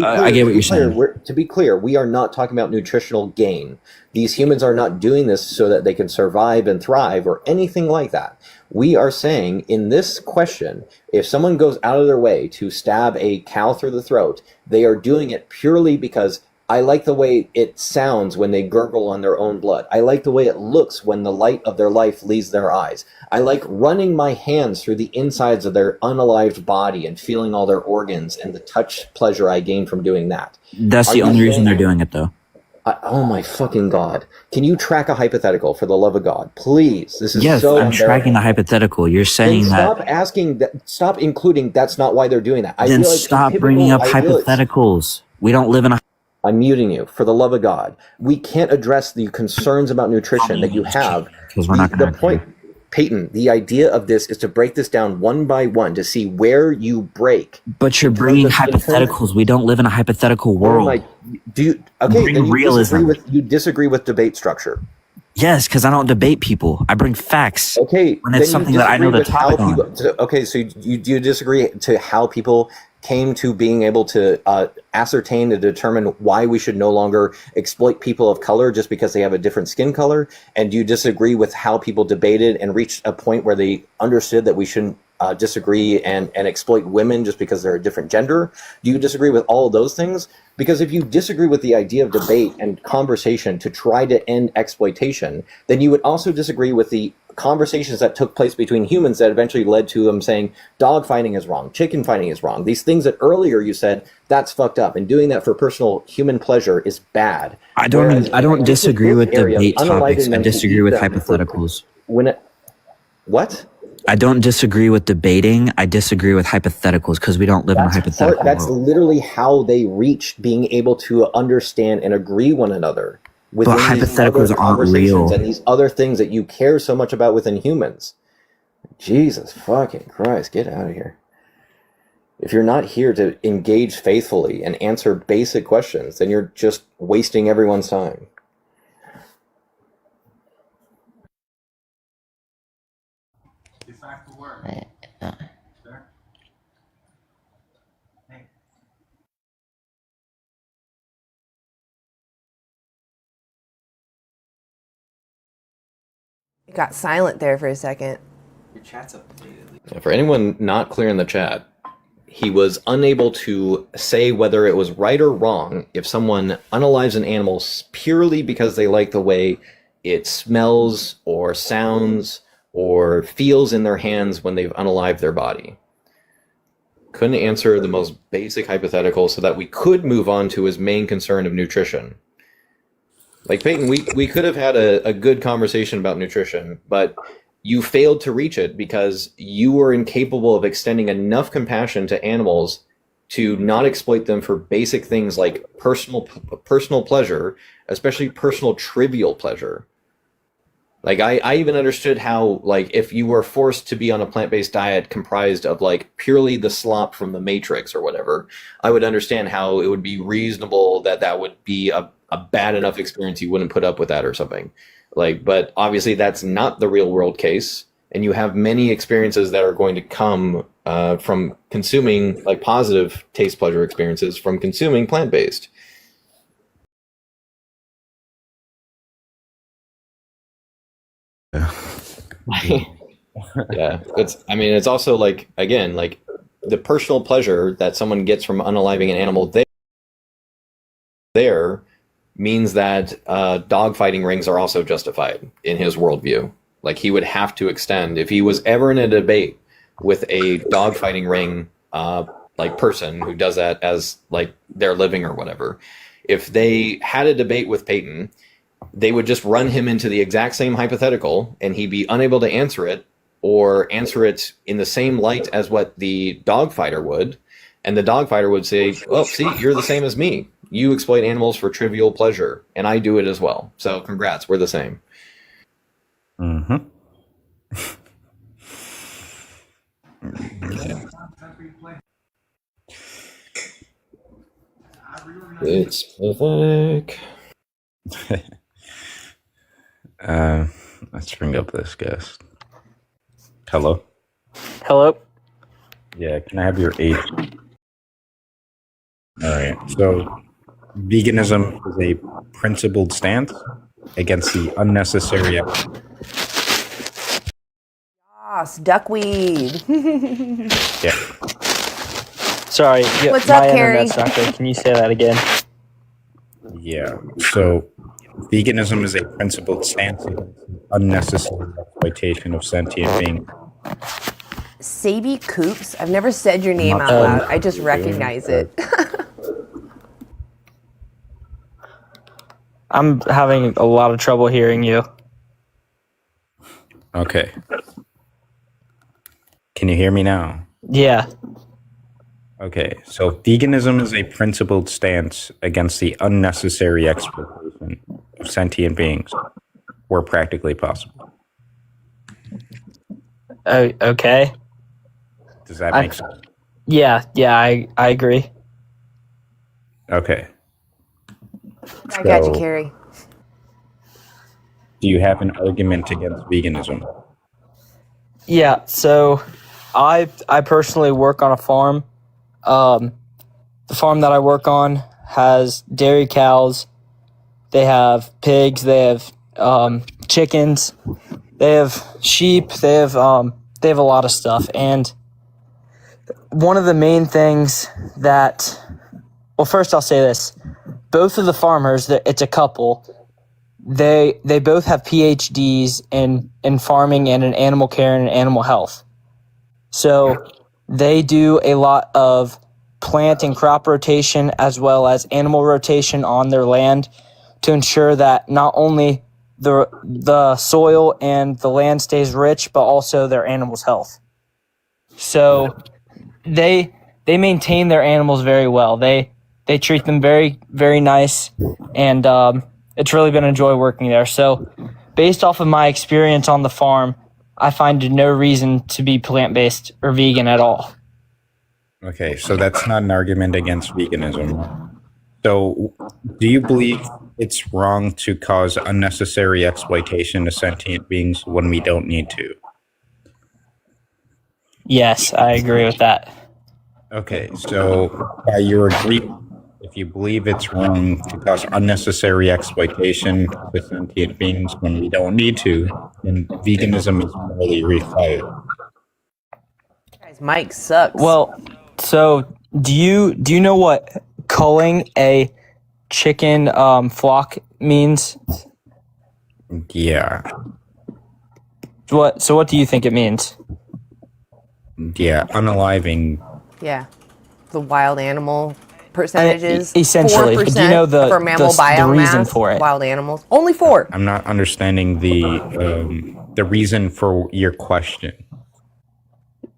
I get what you're saying. To be clear, we are not talking about nutritional gain. These humans are not doing this so that they can survive and thrive or anything like that. We are saying in this question, if someone goes out of their way to stab a cow through the throat, they are doing it purely because I like the way it sounds when they gurgle on their own blood. I like the way it looks when the light of their life leaves their eyes. I like running my hands through the insides of their unalived body and feeling all their organs and the touch pleasure I gain from doing that. That's the only reason they're doing it, though. Oh my fucking God. Can you track a hypothetical for the love of God? Please. This is yes, so I'm tracking the hypothetical. You're saying stop including that's not why they're doing that. Then stop bringing up hypotheticals. We don't live in a... I'm muting you, for the love of God. We can't address the concerns about nutrition that you have. Because we're not going to... Peyton, the idea of this is to break this down one by one to see where you break. But you're bringing hypotheticals. We don't live in a hypothetical world. You disagree with debate structure. Yes, because I don't debate people. I bring facts. Okay, when it's something that I know the topic on. Okay, so you disagree to how people came to being able to ascertain and determine why we should no longer exploit people of color just because they have a different skin color? And do you disagree with how people debated and reached a point where they understood that we shouldn't disagree and exploit women just because they're a different gender? Do you disagree with all of those things? Because if you disagree with the idea of debate and conversation to try to end exploitation, then you would also disagree with the conversations that took place between humans that eventually led to them saying dog fighting is wrong, chicken fighting is wrong. These things that earlier you said that's fucked up, and doing that for personal human pleasure is bad. I don't disagree with debate topics. I disagree with hypotheticals. What? I don't disagree with debating. I disagree with hypotheticals because we don't live in a hypothetical That's world. literally how they reach being able to understand and agree one another. within these other hypotheticals aren't conversations real. and these other things that you care so much about within humans. Jesus fucking Christ, get out of here. If you're not here to engage faithfully and answer basic questions, then you're just wasting everyone's time. It got silent there for a second. For anyone not clear in the chat, he was unable to say whether it was right or wrong if someone unalives an animal purely because they like the way it smells or sounds or feels in their hands when they've unalived their body. Couldn't answer the most basic hypothetical so that we could move on to his main concern of nutrition. Like, Peyton, we could have had a good conversation about nutrition, but you failed to reach it because you were incapable of extending enough compassion to animals to not exploit them for basic things like personal pleasure, especially personal trivial pleasure. Like, I even understood how, like, if you were forced to be on a plant-based diet comprised of, like, purely the slop from the Matrix or whatever, I would understand how it would be reasonable that would be a bad enough experience you wouldn't put up with that or something. Like, but obviously that's not the real world case, and you have many experiences that are going to come from consuming, like, positive taste pleasure experiences from consuming plant-based. Yeah, it's also, like, again, like, the personal pleasure that someone gets from unaliving an animal there means that dogfighting rings are also justified in his worldview. Like, he would have to extend, if he was ever in a debate with a dogfighting ring like person who does that as, like, their living or whatever, if they had a debate with Peyton, they would just run him into the exact same hypothetical and he'd be unable to answer it, or answer it in the same light as what the dogfighter would, and the dogfighter would say, well, see, you're the same as me. You exploit animals for trivial pleasure, and I do it as well. So congrats, we're the same. Mm-hmm. It's pathetic. Let's bring up this guest. Hello? Hello? Yeah, can I have your age? All right. So, veganism is a principled stance against the unnecessary. Yes, duckweed. Yeah. Sorry, What's my up, Carrie? internet's not good. Can you say that again? Yeah. So, veganism is a principled stance against the unnecessary exploitation of sentient beings. Sadie Coops? I've never said your name out loud. I just recognize it. I'm having a lot of trouble hearing you. Okay. Can you hear me now? Yeah. Okay, so veganism is a principled stance against the unnecessary exploitation of sentient beings where practically possible. Okay. Does that make sense? Yeah, I agree. Okay. I got you, Carrie. Do you have an argument against veganism? Yeah, so I personally work on a farm. The farm that I work on has dairy cows. They have pigs. They have chickens. They have sheep. They have a lot of stuff. And one of the main things that, well, first I'll say this: both of the farmers, it's a couple. They both have PhDs in farming and in animal care and animal health. So they do a lot of plant and crop rotation as well as animal rotation on their land to ensure that not only the soil and the land stays rich, but also their animals' health. So they maintain their animals very well. They treat them very, very nice, and it's really been a joy working there. So, based off of my experience on the farm, I find no reason to be plant-based or vegan at all. Okay, so that's not an argument against veganism. So, do you believe it's wrong to cause unnecessary exploitation to sentient beings when we don't need to? Yes, I agree with that. Okay, so by your agreement, if you believe it's wrong to cause unnecessary exploitation to sentient beings when we don't need to, then veganism is morally required. Guys, Mike sucks. Well, so do you know what culling a chicken flock means? Yeah. What do you think it means? Yeah, unaliving. Yeah. The wild animal percentages. Essentially. 4% Do you know the for mammal the biomass, reason for it? Wild animals. Only 4. I'm not understanding the reason for your question.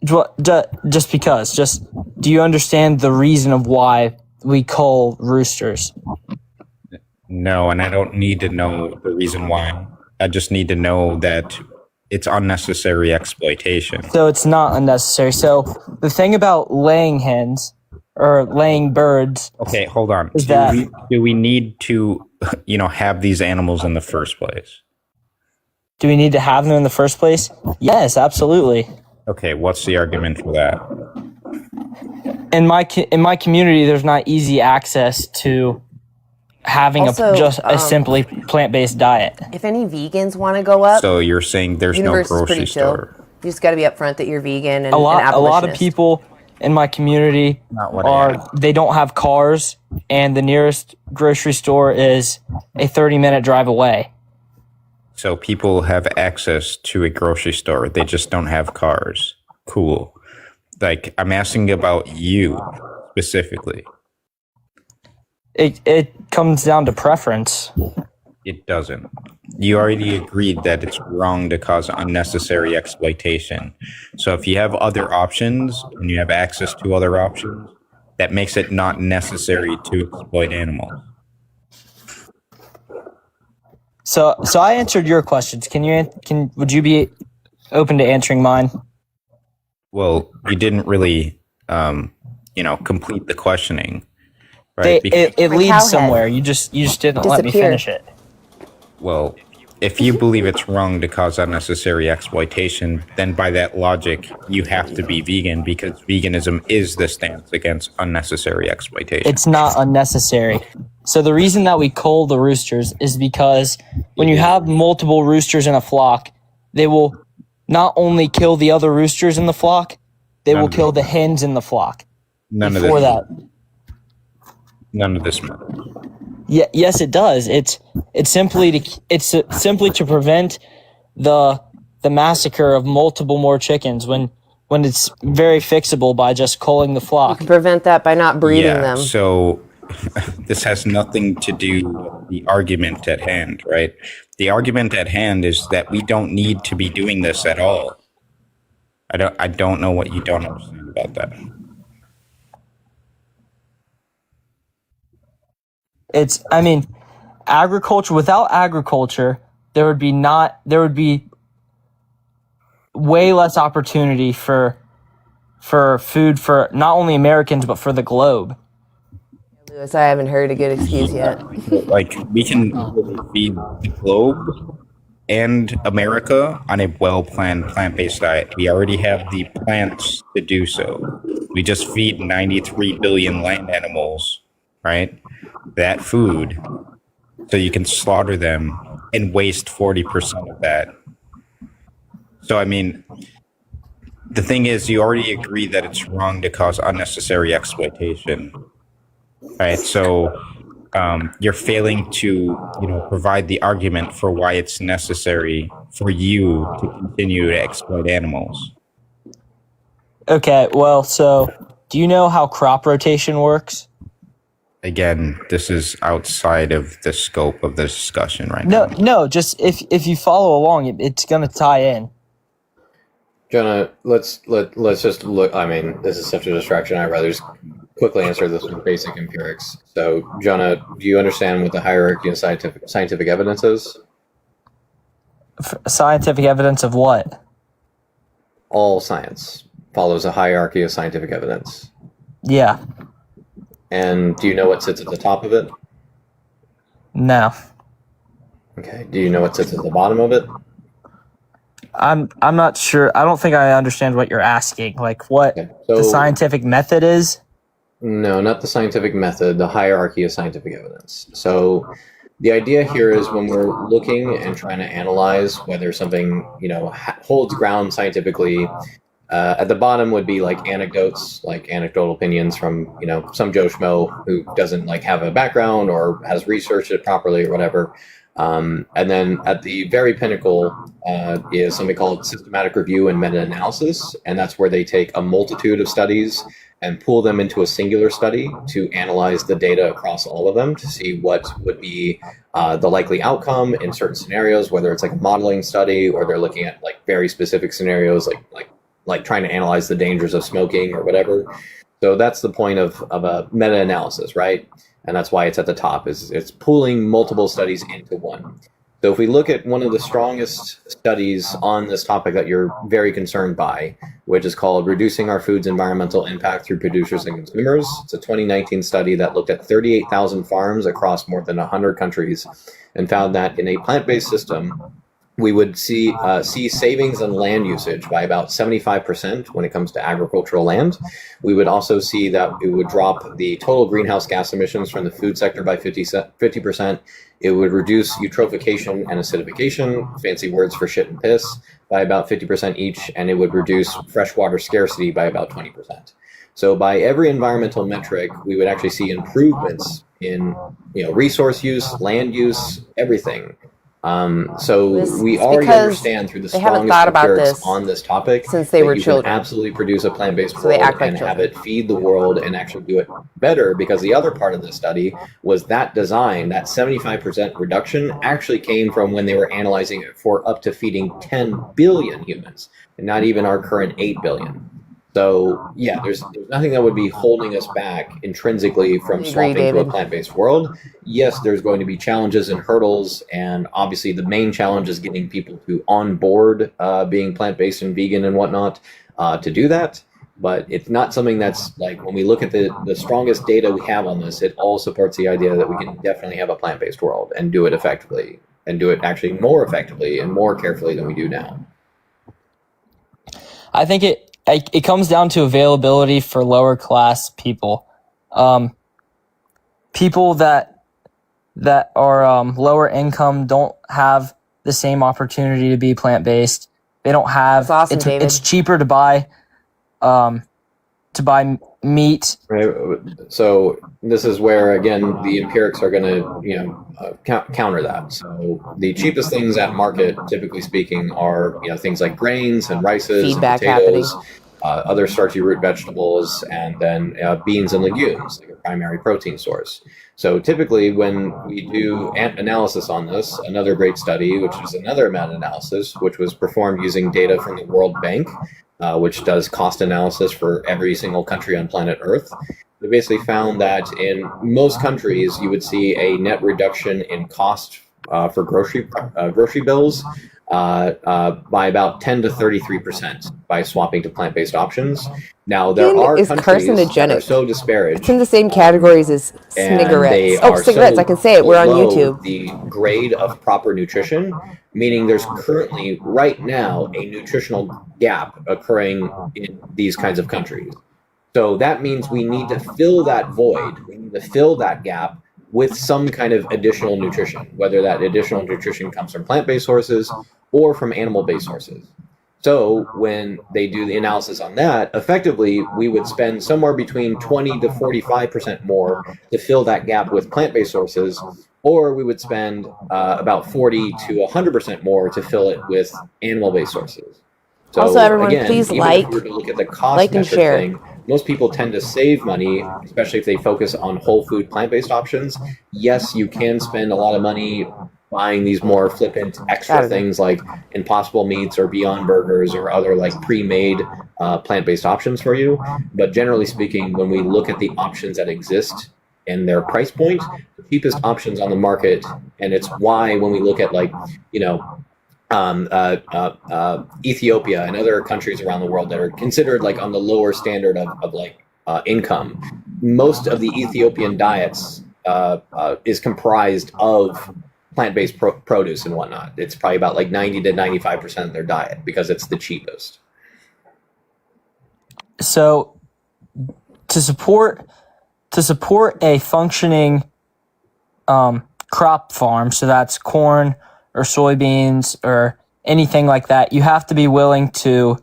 Just because. Do you understand the reason of why we cull roosters? No, and I don't need to know the reason why. I just need to know that it's unnecessary exploitation. So it's not unnecessary. So the thing about laying hens or laying birds. Okay, hold on. Is Do we need to, have these animals in the first place? Do we need to have them in the first place? Yes, absolutely. Okay, what's the argument for that? In my community, there's not easy access to having Also, a simply plant-based diet. If any vegans want to go up, So you're saying there's no universe is grocery pretty chill. store? You just got to be upfront that you're vegan and A lot of abolitionist. people in my community they don't have cars, and the nearest grocery store is a 30-minute drive away. So people have access to a grocery store. They just don't have cars. Cool. Like, I'm asking about you specifically. It comes down to preference. It doesn't. You already agreed that it's wrong to cause unnecessary exploitation. So if you have other options and you have access to other options, that makes it not necessary to exploit animals. So I answered your questions. Would you be open to answering mine? Well, you didn't really, complete the questioning, right? It leads somewhere. You just didn't let me finish it. Well, if you believe it's wrong to cause unnecessary exploitation, then by that logic, you have to be vegan because veganism is the stance against unnecessary exploitation. It's not unnecessary. So the reason that we cull the roosters is because when you have multiple roosters in a flock, they will not only kill the other roosters in the flock, they will kill the hens in the flock. None of this matters. Yeah, yes, it does. It's simply to prevent the massacre of multiple more chickens when it's very fixable by just culling the flock. You can prevent that by not breeding them. So this has nothing to do with the argument at hand, right? The argument at hand is that we don't need to be doing this at all. I don't know what you don't understand about that. Agriculture, without agriculture, there would be way less opportunity for food for not only Americans but for the globe. Lewis, I haven't heard a good excuse yet. Like, we can really feed the globe and America on a well-planned plant-based diet. We already have the plants to do so. We just feed 93 billion land animals, right? That food, so you can slaughter them and waste 40% of that. So, the thing is, you already agree that it's wrong to cause unnecessary exploitation, right? So, you're failing to, provide the argument for why it's necessary for you to continue to exploit animals. Okay, well, so do you know how crop rotation works? Again, this is outside of the scope of the discussion right now. No, just if you follow along, it's gonna tie in. Jonah, let's just look. This is such a distraction. I'd rather just quickly answer this with basic empirics. So, Jonah, do you understand what the hierarchy of scientific evidence is? Scientific evidence of what? All science follows a hierarchy of scientific evidence. Yeah. And do you know what sits at the top of it? No. Okay. Do you know what sits at the bottom of it? I'm not sure. I don't think I understand what you're asking. Like what the scientific method is? No, not the scientific method, the hierarchy of scientific evidence. So the idea here is when we're looking and trying to analyze whether something, holds ground scientifically, at the bottom would be like anecdotes, like anecdotal opinions from, some Joe Schmo who doesn't have a background or has researched it properly or whatever. And then at the very pinnacle is something called systematic review and meta-analysis, and that's where they take a multitude of studies and pull them into a singular study to analyze the data across all of them to see what would be the likely outcome in certain scenarios, whether it's like a modeling study or they're looking at very specific scenarios, like trying to analyze the dangers of smoking or whatever. So that's the point of a meta-analysis, right? And that's why it's at the top, is it's pooling multiple studies into one. So if we look at one of the strongest studies on this topic that you're very concerned by, which is called Reducing Our Food's Environmental Impact Through Producers and Consumers, it's a 2019 study that looked at 38,000 farms across more than 100 countries and found that in a plant-based system, we would see savings in land usage by about 75% when it comes to agricultural land. We would also see that it would drop the total greenhouse gas emissions from the food sector by 50%. It would reduce eutrophication and acidification, fancy words for shit and piss, by about 50% each, and it would reduce freshwater scarcity by about 20%. So by every environmental metric, we would actually see improvements in resource use, land use, everything. So we already understand through the strongest empirics on this topic since they were you children. can absolutely produce a plant-based So they world act like and have children. it feed the world and actually do it better, because the other part of the study was that design, that 75% reduction actually came from when they were analyzing it for up to feeding 10 billion humans and not even our current 8 billion. So yeah, there's nothing that would be holding us back intrinsically from swapping to a plant-based world. Yes, there's going to be challenges and hurdles, and obviously the main challenge is getting people to on board being plant-based and vegan and whatnot to do that. But it's not something that's when we look at the strongest data we have on this, it all supports the idea that we can definitely have a plant-based world and do it effectively, and do it actually more effectively and more carefully than we do now. I think it comes down to availability for lower class people. People that are lower income don't have the same opportunity to be plant-based. They don't have. That's awesome, David. It's cheaper to buy meat. Right. So this is where again the empirics are going to counter that. So the cheapest things at market, typically speaking, are things like grains and rices, Feedback and potatoes, other starchy root vegetables, and then beans and legumes, like a primary protein source. So typically when we do analysis on this, another great study, which is another meta-analysis, which was performed using data from the World Bank, which does cost analysis for every single country on planet Earth. We basically found that in most countries, you would see a net reduction in cost for grocery bills by about 10 to 33% by swapping to plant-based options. Now, there are countries that are so disparaged. It's in the same categories as cigarettes. Oh, cigarettes, I can say it. We're on YouTube. The grade of proper nutrition, meaning there's currently, right now, a nutritional gap occurring in these kinds of countries. So that means we need to fill that void. We need to fill that gap with some kind of additional nutrition, whether that additional nutrition comes from plant-based sources or from animal-based sources. So when they do the analysis on that, effectively, we would spend somewhere between 20 to 45% more to fill that gap with plant-based sources, or we would spend about 40 to 100% more to fill it with animal-based sources. So also, everyone, again, please even if we were to look at the cost and share. thing, most people tend to save money, especially if they focus on whole food plant-based options. Yes, you can spend a lot of money buying these more flippant extra things like Impossible Meats or Beyond Burgers or other like pre-made plant-based options for you. But generally speaking, when we look at the options that exist and their price point, the cheapest options on the market, and it's why when we look at like, you know, Ethiopia and other countries around the world that are considered like on the lower standard of like income, most of the Ethiopian diets is comprised of plant-based produce and whatnot. It's probably about like 90 to 95% of their diet because it's the cheapest. So to support a functioning crop farm, so that's corn or soybeans or anything like that, you have to be willing to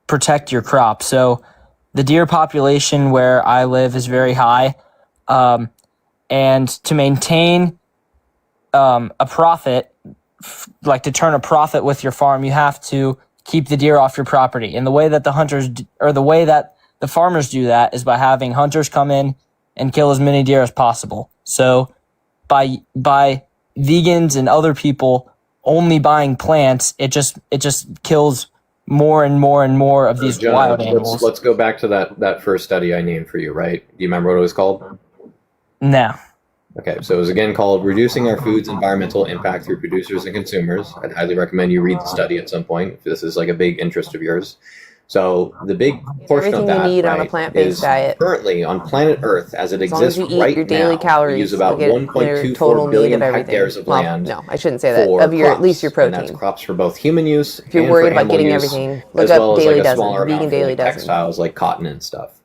protect your crop. So the deer population where I live is very high, and to maintain a profit, like to turn a profit with your farm, you have to keep the deer off your property. And the way that the farmers do that is by having hunters come in and kill as many deer as possible. So by vegans and other people only buying plants, it just kills more and more and more of these John, wild animals. Let's go back to that first study I named for you, right? Do you remember what it was called? No. Okay, so it was again called Reducing Our Food's Environmental Impact Through Producers and Consumers. I'd highly recommend you read the study at some point if this is like a big interest of yours. So the big portion of that you need on a plant-based diet. Currently on planet Earth, as it exists As long as you eat right your daily now, calories, we use about you'll get your total 1.24 need billion of everything. hectares of Well, land. no, I shouldn't say that. for Of at least your crops, and that's protein. crops for both human use If you're and worried for about animal getting use, everything, look as up well as Dailey like a Dozen, smaller vegan amount for Dailey like Dozen. textiles like cotton and stuff.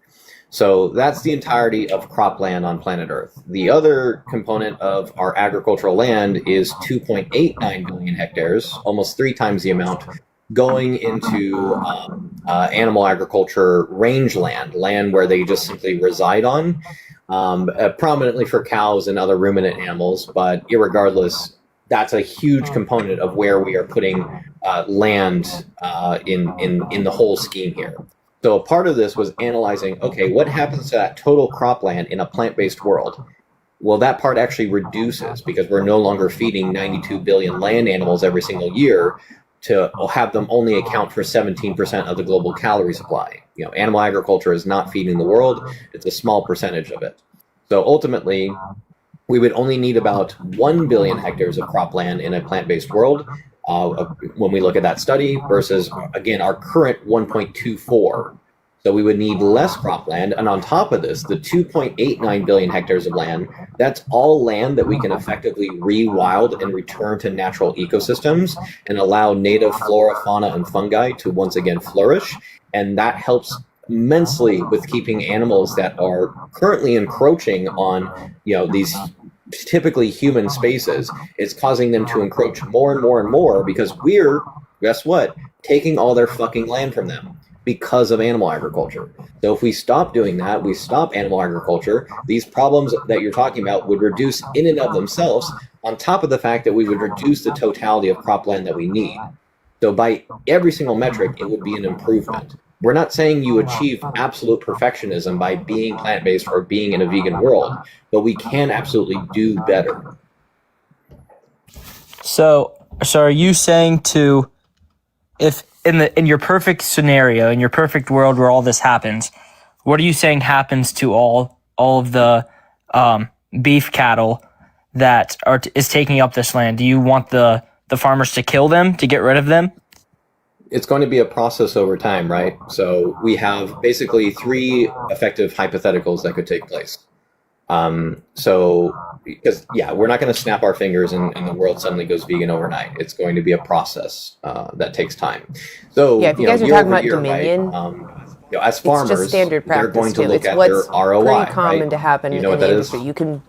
So that's the entirety of cropland on planet Earth. The other component of our agricultural land is 2.89 billion hectares, almost 3 times the amount, going into animal agriculture rangeland, land where they just simply reside on, prominently for cows and other ruminant animals. But irregardless, that's a huge component of where we are putting land in the whole scheme here. So a part of this was analyzing, okay, what happens to that total cropland in a plant-based world? Well, that part actually reduces because we're no longer feeding 92 billion land animals every single year to have them only account for 17% of the global calorie supply. You know, animal agriculture is not feeding the world. It's a small percentage of it. So ultimately, we would only need about 1 billion hectares of cropland in a plant-based world when we look at that study versus, again, our current 1.24. So we would need less cropland. And on top of this, the 2.89 billion hectares of land, that's all land that we can effectively rewild and return to natural ecosystems and allow native flora, fauna, and fungi to once again flourish. And that helps immensely with keeping animals that are currently encroaching on, you know, these typically human spaces. It's causing them to encroach more and more and more because we're, guess what, taking all their fucking land from them because of animal agriculture. So if we stop doing that, we stop animal agriculture, these problems that you're talking about would reduce in and of themselves, on top of the fact that we would reduce the totality of cropland that we need. So by every single metric, it would be an improvement. We're not saying you achieve absolute perfectionism by being plant-based or being in a vegan world, but we can absolutely do better. So are you saying if in your perfect scenario, in your perfect world where all this happens, what are you saying happens to all of the beef cattle that is taking up this land? Do you want the farmers to kill them, to get rid of them? It's going to be a process over time, right? So we have basically 3 effective hypotheticals that could take place. Because we're not going to snap our fingers and the world suddenly goes vegan overnight. It's going to be a process that takes time. So if you guys are talking about Dominion, right, as farmers, it's just standard practice they're going to too. look it's at what's their ROI. pretty common right? to happen you know in what the that industry. is? You can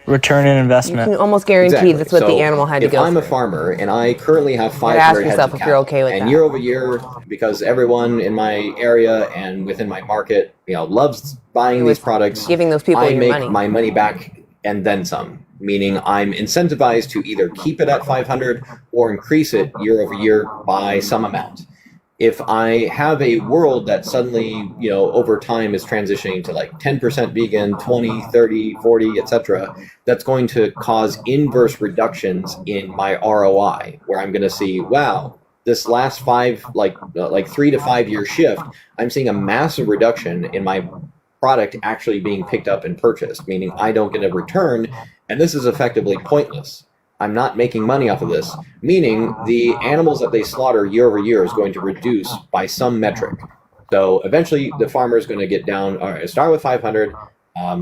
return an investment. You can almost guarantee Exactly. that's what So the animal had to go if I'm through. a farmer and I currently have You 500 gotta ask heads yourself of if you're cattle, okay with and that. year over year, because everyone in my area and within my market, you know, loves buying these products, giving those people I your make money. my money back and then some. Meaning I'm incentivized to either keep it at 500 or increase it year over year by some amount. if I have a world that suddenly, over time is transitioning to like 10% vegan, 20, 30, 40, etc., that's going to cause inverse reductions in my ROI, where I'm going to see, wow, this last 3 to 5 year shift, I'm seeing a massive reduction in my product actually being picked up and purchased, meaning I don't get a return, and this is effectively pointless. I'm not making money off of this, meaning the animals that they slaughter year over year is going to reduce by some metric. So eventually the farmer is going to get down, all right, start with 500,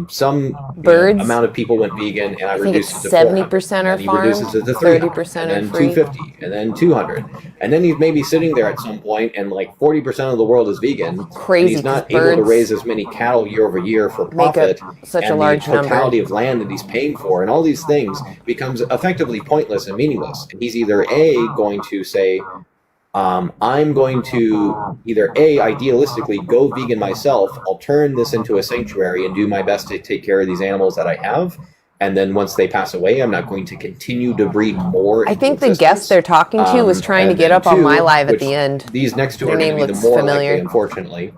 some Birds. amount of people went vegan, and I think reduced it's it to 70% 400, are and he reduces farmed, it to 300, 30% and are then free. 250, and then 200, and then he's maybe sitting there at some point, and like 40% of the world is vegan. Crazy, and he's not 'cause able to birds raise as many cattle year over year for make up profit, such a and large the totality number. of land that he's paying for, and all these things becomes effectively pointless and meaningless. And he's either going to say, I'm going to either idealistically go vegan myself, I'll turn this into a sanctuary and do my best to take care of these animals that I have, and then once they pass away, I'm not going to continue to breed more. I think the guest they're talking to was trying to get up on my live at the end. These next two Their are going name to be the looks more familiar. likely, unfortunately,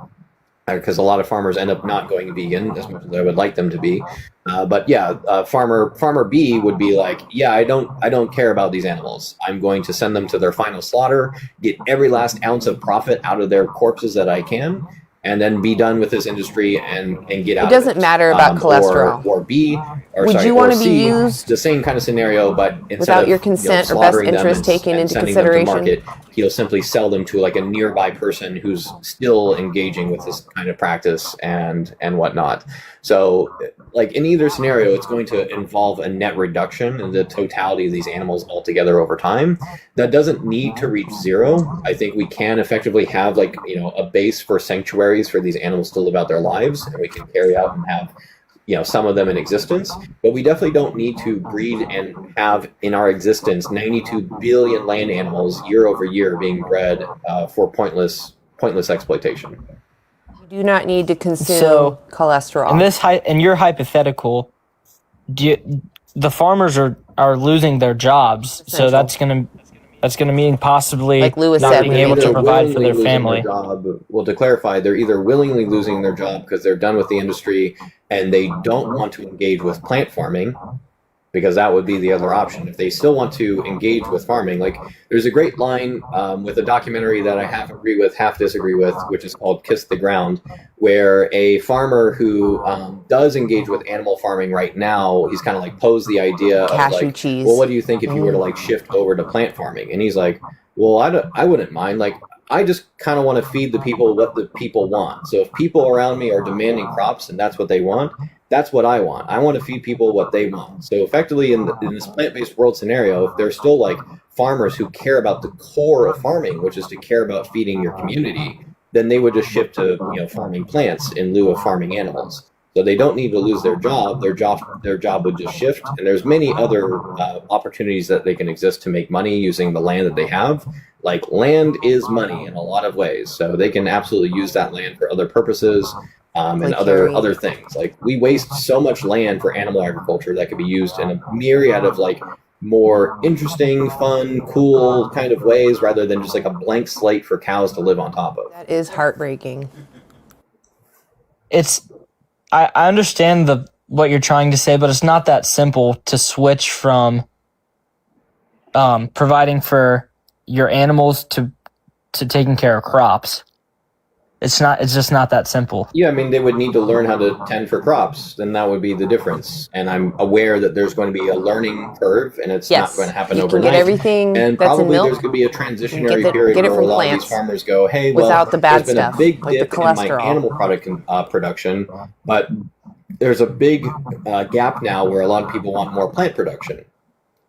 because a lot of farmers end up not going vegan as much as I would like them to be. But yeah, farmer B would be like, yeah, I don't care about these animals. I'm going to send them to their final slaughter, get every last ounce of profit out of their corpses that I can, and then be done with this industry and get out. It doesn't matter about cholesterol. Or B, or Would sorry, you or want to be C, used the same kind of scenario, but instead without of your consent or best slaughtering them interest taken and into sending them to consideration? market, he'll simply sell them to like a nearby person who's still engaging with this kind of practice and whatnot. So like in either scenario, it's going to involve a net reduction in the totality of these animals altogether over time. That doesn't need to reach zero. I think we can effectively have like, a base for sanctuaries for these animals to live out their lives, and we can carry out and have some of them in existence, but we definitely don't need to breed and have in our existence 92 billion land animals year over year being bred for pointless exploitation. You do not need to consume cholesterol. In your hypothetical, the farmers are losing their jobs, so that's gonna mean possibly like Lewis not said, being able to provide for their losing family. Their job. Well, to clarify, they're either willingly losing their job because they're done with the industry and they don't want to engage with plant farming, because that would be the other option. If they still want to engage with farming, like there's a great line with a documentary that I half agree with, half disagree with, which is called Kiss the Ground, where a farmer who does engage with animal farming right now, he's kind of like posed the idea Cashew of like, cheese. well, what do you think if you were to like shift over to plant farming? And he's like, well, I wouldn't mind. Like, I just kind of want to feed the people what the people want. So if people around me are demanding crops and that's what they want, that's what I want. I want to feed people what they want. So effectively in this plant-based world scenario, if there's still like farmers who care about the core of farming, which is to care about feeding your community, then they would just shift to farming plants in lieu of farming animals. So they don't need to lose their job. Their job would just shift. And there's many other opportunities that they can exist to make money using the land that they have. Like land is money in a lot of ways. So they can absolutely use that land for other purposes. And Like other things. Like we waste so much land for animal agriculture that could be used in a myriad of like more interesting, fun, cool kind of ways, rather than just like a blank slate for cows to live on top of. That is heartbreaking. I understand what you're trying to say, but it's not that simple to switch from providing for your animals to taking care of crops. It's just not that simple. Yeah, I mean, they would need to learn how to tend for crops. Then that would be the difference. And I'm aware that there's going to be a learning curve, and it's not going to happen overnight. You can get everything and that's probably in milk. there's going to be a transitionary period get it where from a lot plants of these farmers go, hey, well, without the bad there's been stuff, a big like the dip in my cholesterol. animal product production, but there's a big gap now where a lot of people want more plant production.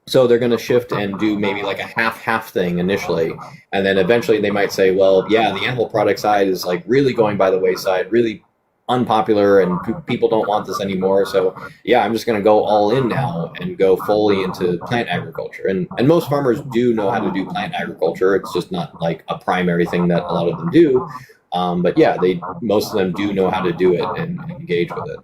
So they're going to shift and do maybe like a half thing initially. And then eventually they might say, well, yeah, the animal product side is like really going by the wayside, really unpopular, and people don't want this anymore. So yeah, I'm just going to go all in now and go fully into plant agriculture. And most farmers do know how to do plant agriculture. It's just not like a primary thing that a lot of them do. But yeah, most of them do know how to do it and engage with it.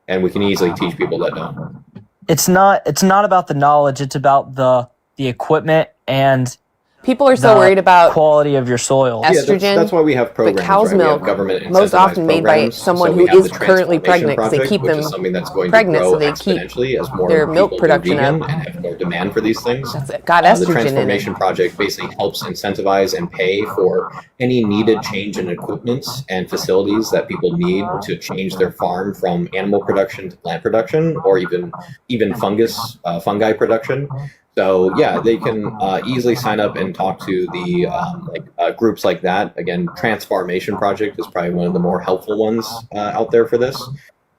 And we can easily teach people that don't. It's not about the knowledge, it's about the equipment and People are so the worried about quality of your soil. estrogen. That's why we have But programs. cow's right? We have milk, government most incentivized often made by programs. someone So we who have is the currently Transformation pregnant, because they Project, keep which them is something that's going pregnant, to so grow they keep exponentially as more their milk people go production vegan up. and have more demand for these things. That's it. Got The estrogen in it. Transformation Project basically helps incentivize and pay for any needed change in equipment and facilities that people need to change their farm from animal production to plant production, or even fungi production. So yeah, they can easily sign up and talk to the groups like that. Again, Transformation Project is probably one of the more helpful ones out there for this.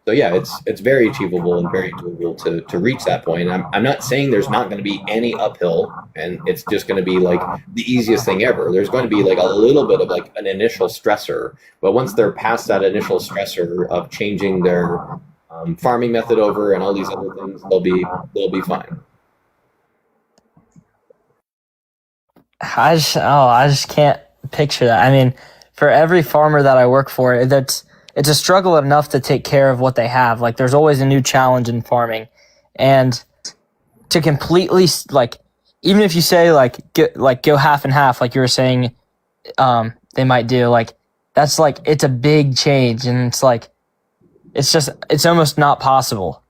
So yeah, it's very achievable and very doable to reach that point. I'm not saying there's not going to be any uphill, and it's just going to be like the easiest thing ever. There's going to be like a little bit of like an initial stressor, but once they're past that initial stressor of changing their farming method over and all these other things, they'll be fine. I just can't picture that. I mean, for every farmer that I work for, it's a struggle enough to take care of what they have. Like, there's always a new challenge in farming, and to completely like, even if you say go half and half, like you were saying, they might do, like, that's like, it's a big change, and it's like, it's almost not possible.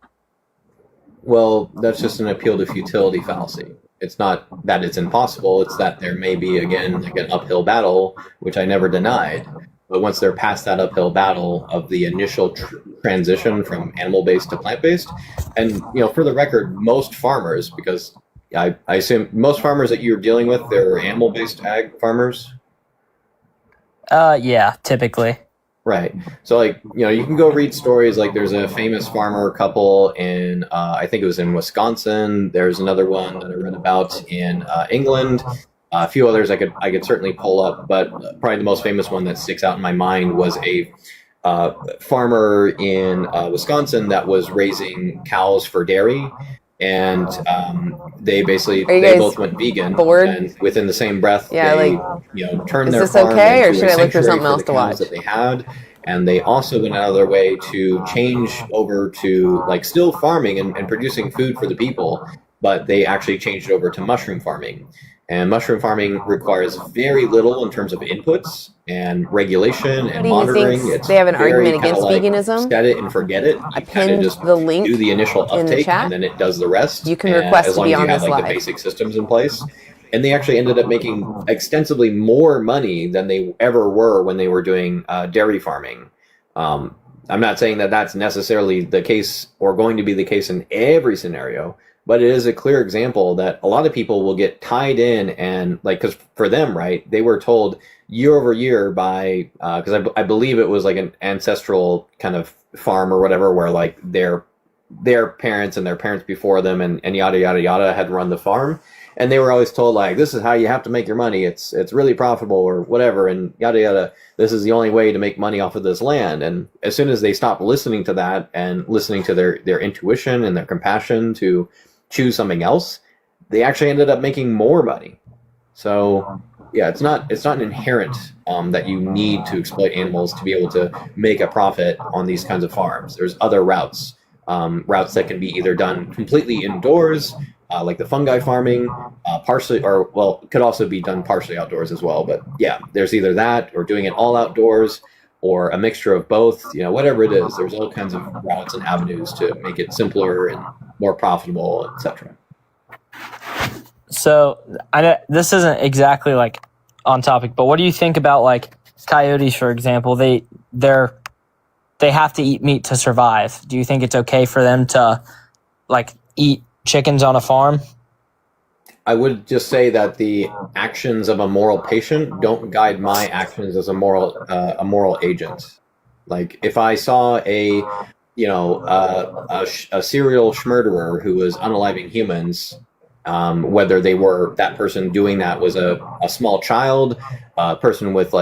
Well, that's just an appeal to futility fallacy. It's not that it's impossible, it's that there may be, again, like an uphill battle, which I never denied. But once they're past that uphill battle of the initial transition from animal-based to plant-based, and, for the record, most farmers, because I assume most farmers that you're dealing with, they're animal-based ag farmers? Yeah, typically. Right. So, you can go read stories. Like, there's a famous farmer couple in, I think it was in Wisconsin. There's another one that I read about in England. A few others I could certainly pull up, but probably the most famous one that sticks out in my mind was a farmer in Wisconsin that was raising cows for dairy. And they both went vegan, and within the same breath, they turned their farm okay, or into should a I look for sanctuary something for else the to cows watch? that they had. And they also went out of their way to change over to still farming and producing food for the people, but they actually changed it over to mushroom farming. And mushroom farming requires very little in terms of inputs and regulation and monitoring. It's they have an very argument against veganism? Set it and forget it. You kind of just the link do the initial in the uptake, chat. and then it does the rest. You can and request as to long be as you on have this the live. basic systems in place. And they actually ended up making extensively more money than they ever were when they were doing dairy farming. I'm not saying that that's necessarily the case or going to be the case in every scenario, but it is a clear example that a lot of people will get tied in and because for them, right, they were told year over year by, because I believe it was like an ancestral kind of farm or whatever, where like their parents and their parents before them and yada, yada, yada had run the farm. And they were always told, like, this is how you have to make your money. It's really profitable or whatever, and yada, yada. This is the only way to make money off of this land. And as soon as they stopped listening to that and listening to their intuition and their compassion to choose something else, they actually ended up making more money. So, yeah, it's not inherent that you need to exploit animals to be able to make a profit on these kinds of farms. There's other routes that can be either done completely indoors, like the fungi farming, partially, or well, could also be done partially outdoors as well. But yeah, there's either that or doing it all outdoors or a mixture of both, whatever it is. There's all kinds of routes and avenues to make it simpler and more profitable, etc. So I know this isn't exactly like on topic, but what do you think about like coyotes, for example? They have to eat meat to survive. Do you think it's okay for them to like eat chickens on a farm? I would just say that the actions of a moral patient don't guide my actions as a moral agent. Like if I saw a serial murderer who was unaliving humans, whether that person doing that was a small child, a person with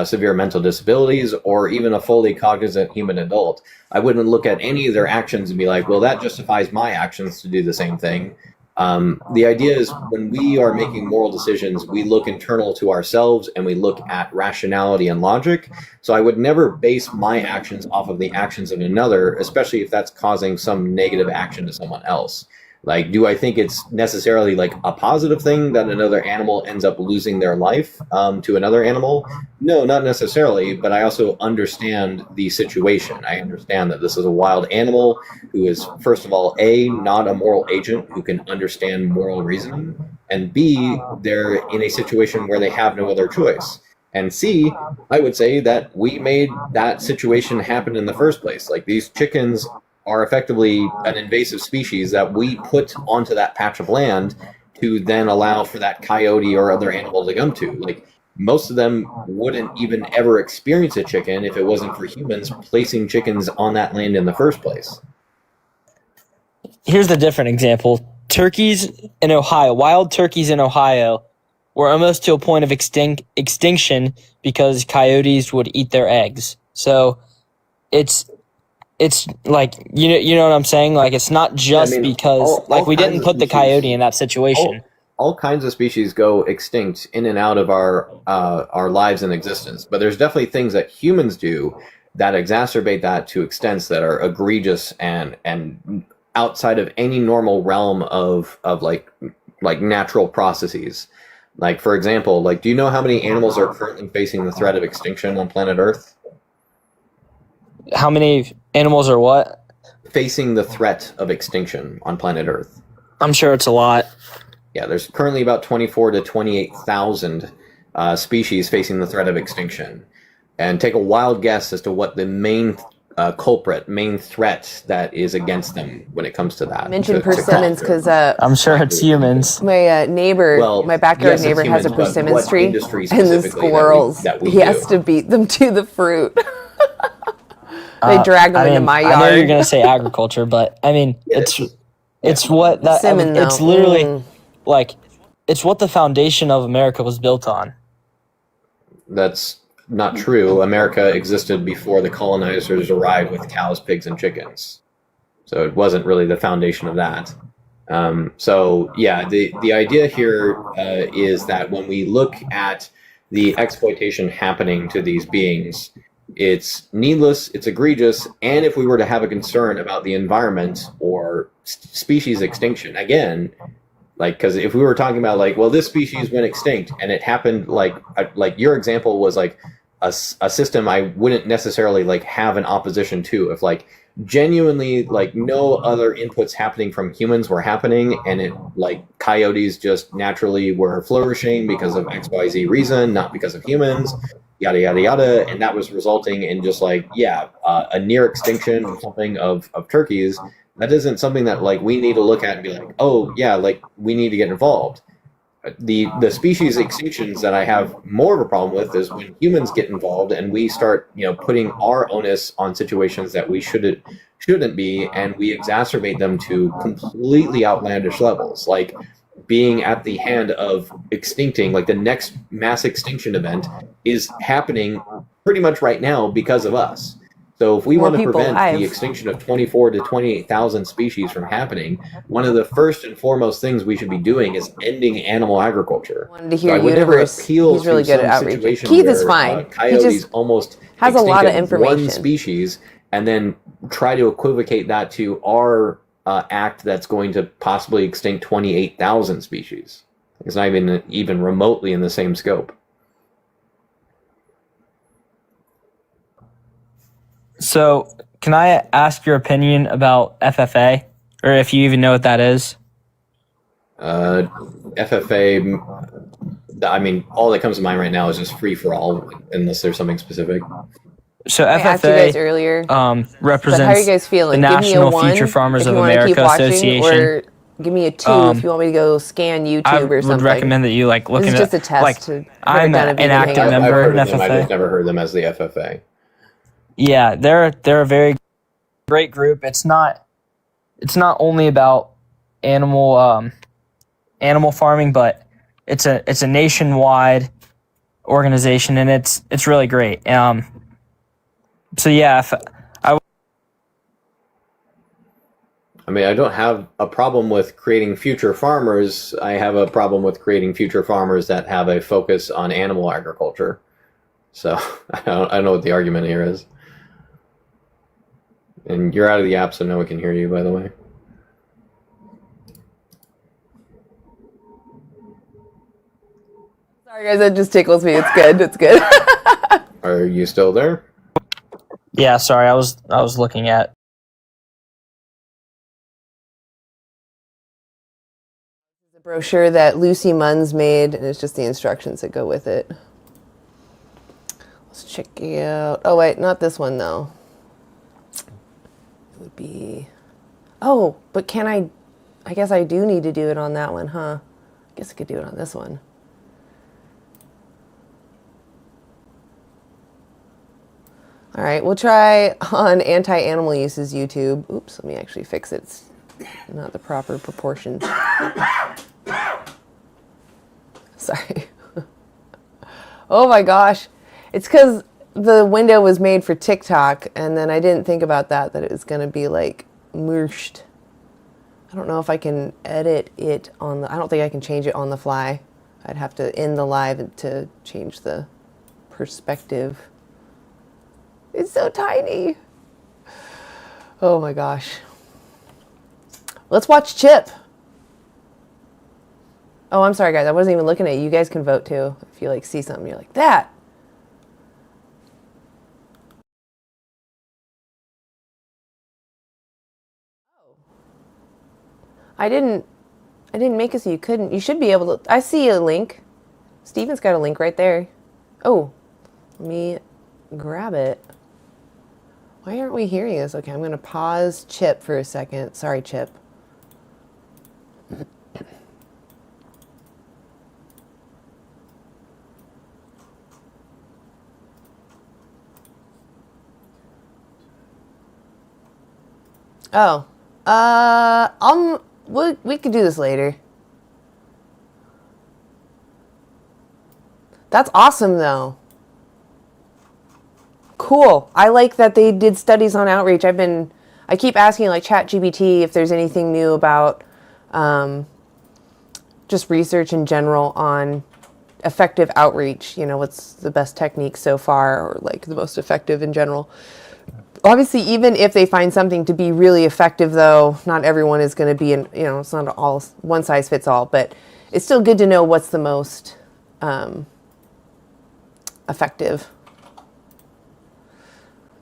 severe mental disabilities, or even a fully cognizant human adult, I wouldn't look at any of their actions and be like, well, that justifies my actions to do the same thing. The idea is when we are making moral decisions, we look internal to ourselves and we look at rationality and logic. So I would never base my actions off of the actions of another, especially if that's causing some negative action to someone else. Like, do I think it's necessarily like a positive thing that another animal ends up losing their life to another animal? No, not necessarily, but I also understand the situation. I understand that this is a wild animal who is, first of all, A, not a moral agent who can understand moral reasoning, and B, they're in a situation where they have no other choice. And C, I would say that we made that situation happen in the first place. Like, these chickens are effectively an invasive species that we put onto that patch of land to then allow for that coyote or other animal to come to. Like, most of them wouldn't even ever experience a chicken if it wasn't for humans placing chickens on that land in the first place. Here's the different example. Turkeys in Ohio, wild turkeys in Ohio, were almost to a point of extinction because coyotes would eat their eggs. So it's like, you know what I'm saying? Like, it's not just because we didn't put the coyote in that situation. All kinds of species go extinct in and out of our lives and existence, but there's definitely things that humans do that exacerbate that to extents that are egregious and outside of any normal realm of like natural processes. Like, for example, like, do you know how many animals are currently facing the threat of extinction on planet Earth? How many animals are what? Facing the threat of extinction on planet Earth. I'm sure it's a lot. Yeah, there's currently about 24 to 28,000 species facing the threat of extinction. And take a wild guess as to what the main main threat that is against them when it comes to that. I mentioned persimmons because I'm sure it's humans. My neighbor, my backyard neighbor, has a persimmon tree, and the squirrels. that we he has to beat them to the fruit. They drag them into my yard. I know you're gonna say agriculture, but I mean, it's what that it's literally like, it's what the foundation of America was built on. That's not true. America existed before the colonizers arrived with cows, pigs, and chickens. So it wasn't really the foundation of that. So yeah, the idea here is that when we look at the exploitation happening to these beings, it's needless, it's egregious, and if we were to have a concern about the environment or species extinction, again, like, because if we were talking about like, well, this species went extinct, and it happened like your example was like a system I wouldn't necessarily like have an opposition to. If like genuinely like no other inputs happening from humans were happening, and it like coyotes just naturally were flourishing because of XYZ reason, not because of humans, yada yada yada, and that was resulting in just like a near extinction or something of turkeys. That isn't something that like we need to look at and be like, oh yeah, like we need to get involved. The species extinctions that I have more of a problem with is when humans get involved and we start putting our onus on situations that we shouldn't be, and we exacerbate them to completely outlandish levels, like being at the hand of extincting, like the next mass extinction event is happening pretty much right now because of us. So if we want to prevent the extinction of 24 to 28,000 species from happening, one of the first and foremost things we should be doing is ending animal agriculture. Wanted to hear Universe. He's really good at outreach. Keith is fine. Coyotes he just almost has a lot of information. One species, and then try to equivocate that to our act that's going to possibly extinct 28,000 species. It's not even remotely in the same scope. So, can I ask your opinion about FFA, or if you even know what that is? FFA, I mean, all that comes to mind right now is just free for all, unless there's something specific. So I asked you guys earlier, represents how are you guys feeling? the Give me a National 1 Future Farmers if you of want to keep America watching, Association. or give me a 2 if you want me to go scan YouTube I or something. would recommend that you like look This into is just a test. like, to I'm an active member in I've FFA. just never heard them as the FFA. Yeah, they're a very great group. It's not only about animal farming, but it's a nationwide organization, and it's really great. So yeah, I mean, I don't have a problem with creating future farmers. I have a problem with creating future farmers that have a focus on animal agriculture. So I don't know what the argument here is. And you're out of the app, so no one can hear you, by the way. Sorry guys, that just tickles me. It's good. It's good. Are you still there? Yeah, sorry, I was looking at. The brochure that Lucy Munn's made, and it's just the instructions that go with it. Let's check it out. Oh wait, not this one though. It would be. Oh, but can I guess I do need to do it on that one, huh? I guess I could do it on this one. All right, we'll try on anti-animal uses YouTube. Oops, let me actually fix it. It's not the proper proportions. Sorry. Oh my gosh. It's because the window was made for TikTok, and then I didn't think about that it was going to be like mushed. I don't know if I can edit it on the, I don't think I can change it on the fly. I'd have to end the live to change the perspective. It's so tiny. Oh my gosh. Let's watch Chip. Oh, I'm sorry guys. I wasn't even looking at you. You guys can vote too. If you like see something, you're like, that. I didn't make it so you couldn't. You should be able to. I see a link. Steven's got a link right there. Oh, let me grab it. Why aren't we hearing this? Okay, I'm going to pause Chip for a second. Sorry, Chip. Oh, we could do this later. That's awesome, though. Cool. I like that they did studies on outreach. I keep asking like ChatGPT if there's anything new about just research in general on effective outreach. You know, what's the best technique so far, or like the most effective in general. Obviously, even if they find something to be really effective, though, not everyone is going to be in, you know, it's not all one size fits all, but it's still good to know what's the most effective.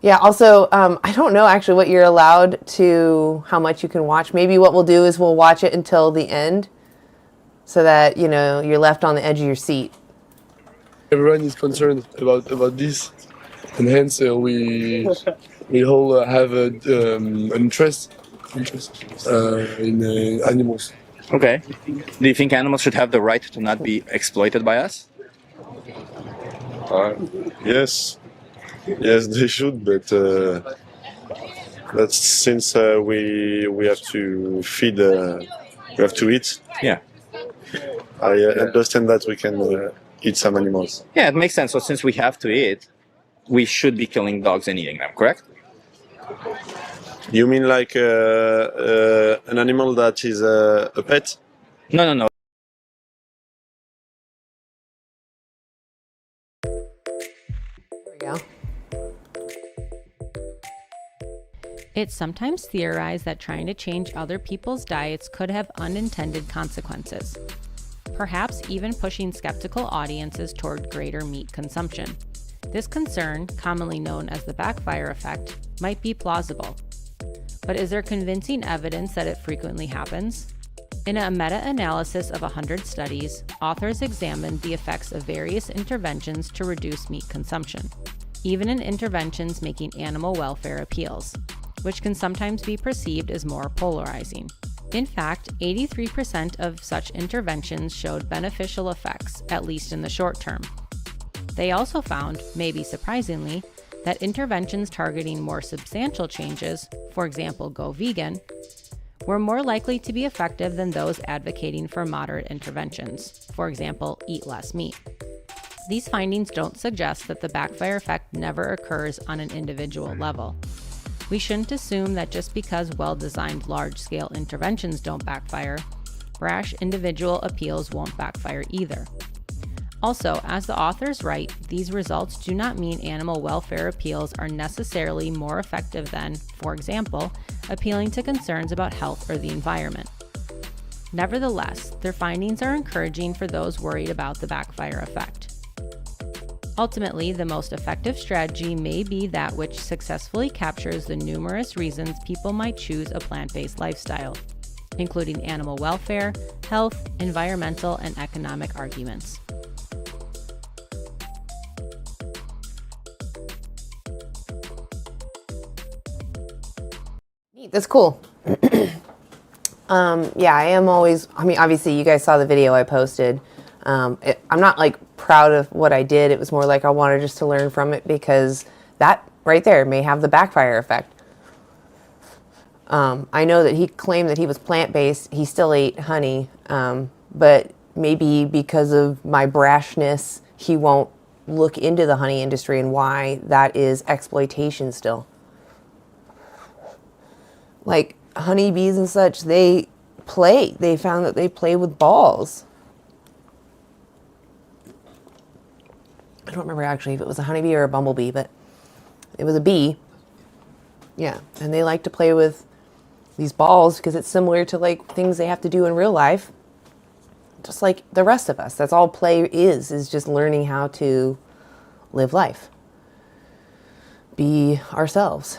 Yeah, also, I don't know actually what you're allowed to, how much you can watch. Maybe what we'll do is we'll watch it until the end so that, you know, you're left on the edge of your seat. Everyone is concerned about this, and hence we all have an interest in animals. Okay. Do you think animals should have the right to not be exploited by us? Yes, they should, but since we have to feed, we have to eat. Yeah. I understand that we can eat some animals. Yeah, it makes sense. So since we have to eat, we should be killing dogs and eating them, correct? You mean like an animal that is a pet? No. There we go. It's sometimes theorized that trying to change other people's diets could have unintended consequences, perhaps even pushing skeptical audiences toward greater meat consumption. This concern, commonly known as the backfire effect, might be plausible. But is there convincing evidence that it frequently happens? In a meta-analysis of 100 studies, authors examined the effects of various interventions to reduce meat consumption, even in interventions making animal welfare appeals, which can sometimes be perceived as more polarizing. In fact, 83% of such interventions showed beneficial effects, at least in the short term. They also found, maybe surprisingly, that interventions targeting more substantial changes, for example, go vegan, were more likely to be effective than those advocating for moderate interventions, for example, eat less meat. These findings don't suggest that the backfire effect never occurs on an individual level. We shouldn't assume that just because well-designed large-scale interventions don't backfire, brash individual appeals won't backfire either. Also, as the authors write, these results do not mean animal welfare appeals are necessarily more effective than, for example, appealing to concerns about health or the environment. Nevertheless, their findings are encouraging for those worried about the backfire effect. Ultimately, the most effective strategy may be that which successfully captures the numerous reasons people might choose a plant-based lifestyle, including animal welfare, health, environmental, and economic arguments. That's cool. Yeah, I am always, I mean, obviously you guys saw the video I posted. I'm not like proud of what I did. It was more like I wanted just to learn from it because that right there may have the backfire effect. I know that he claimed that he was plant-based. He still ate honey, but maybe because of my brashness, he won't look into the honey industry and why that is exploitation still. Like honeybees and such, they found that they play with balls. I don't remember actually if it was a honeybee or a bumblebee, but it was a bee. Yeah, and they like to play with these balls because it's similar to like things they have to do in real life. Just like the rest of us. That's all play is just learning how to live life. Be ourselves.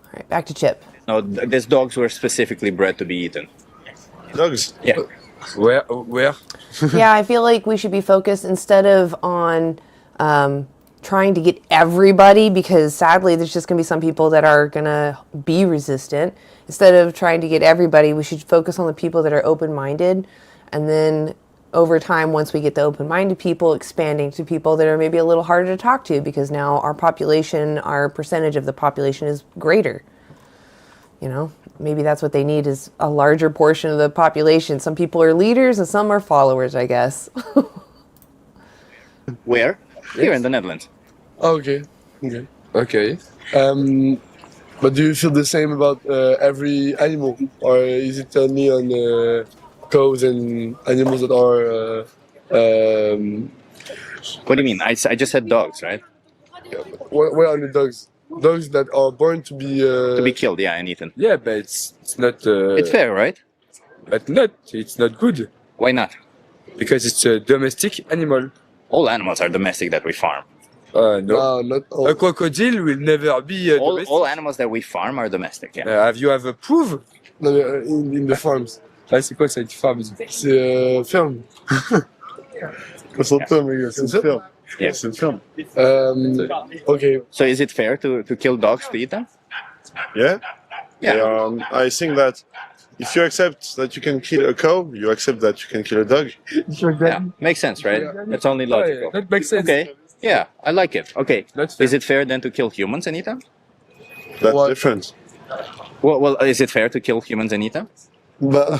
All right, back to Chip. No, these dogs were specifically bred to be eaten. Dogs? Yeah. Where? Yeah, I feel like we should be focused instead of on trying to get everybody, because sadly there's just going to be some people that are going to be resistant. Instead of trying to get everybody, we should focus on the people that are open-minded, and then over time, once we get the open-minded people, expanding to people that are maybe a little harder to talk to, because now our population, our percentage of the population is greater. You know, maybe that's what they need, is a larger portion of the population. Some people are leaders and some are followers, I guess. Where? Here in the Netherlands. Okay. But do you feel the same about every animal, or is it only on cows and animals that are? What do you mean? I just said dogs, right? Where are the dogs? Dogs that are born to be killed, yeah, and eaten. Yeah, but it's not. It's fair, right? But it's not good. Why not? Because it's a domestic animal. All animals are domestic that we farm. No, not all. A crocodile will never be domestic. All animals that we farm are domestic, yeah. Have you ever proof? No, in the farms. C'est quoi cette farm? C'est ferme. C'est une ferme. Yes. C'est une ferme. Okay. So is it fair to kill dogs to eat them? Yeah? Yeah. I think that if you accept that you can kill a cow, you accept that you can kill a dog. Yeah, makes sense, right? That's only logical. That makes sense. Okay, yeah, I like it. Okay, is it fair then to kill humans and eat them? That's different. Well, is it fair to kill humans and eat them? Bah,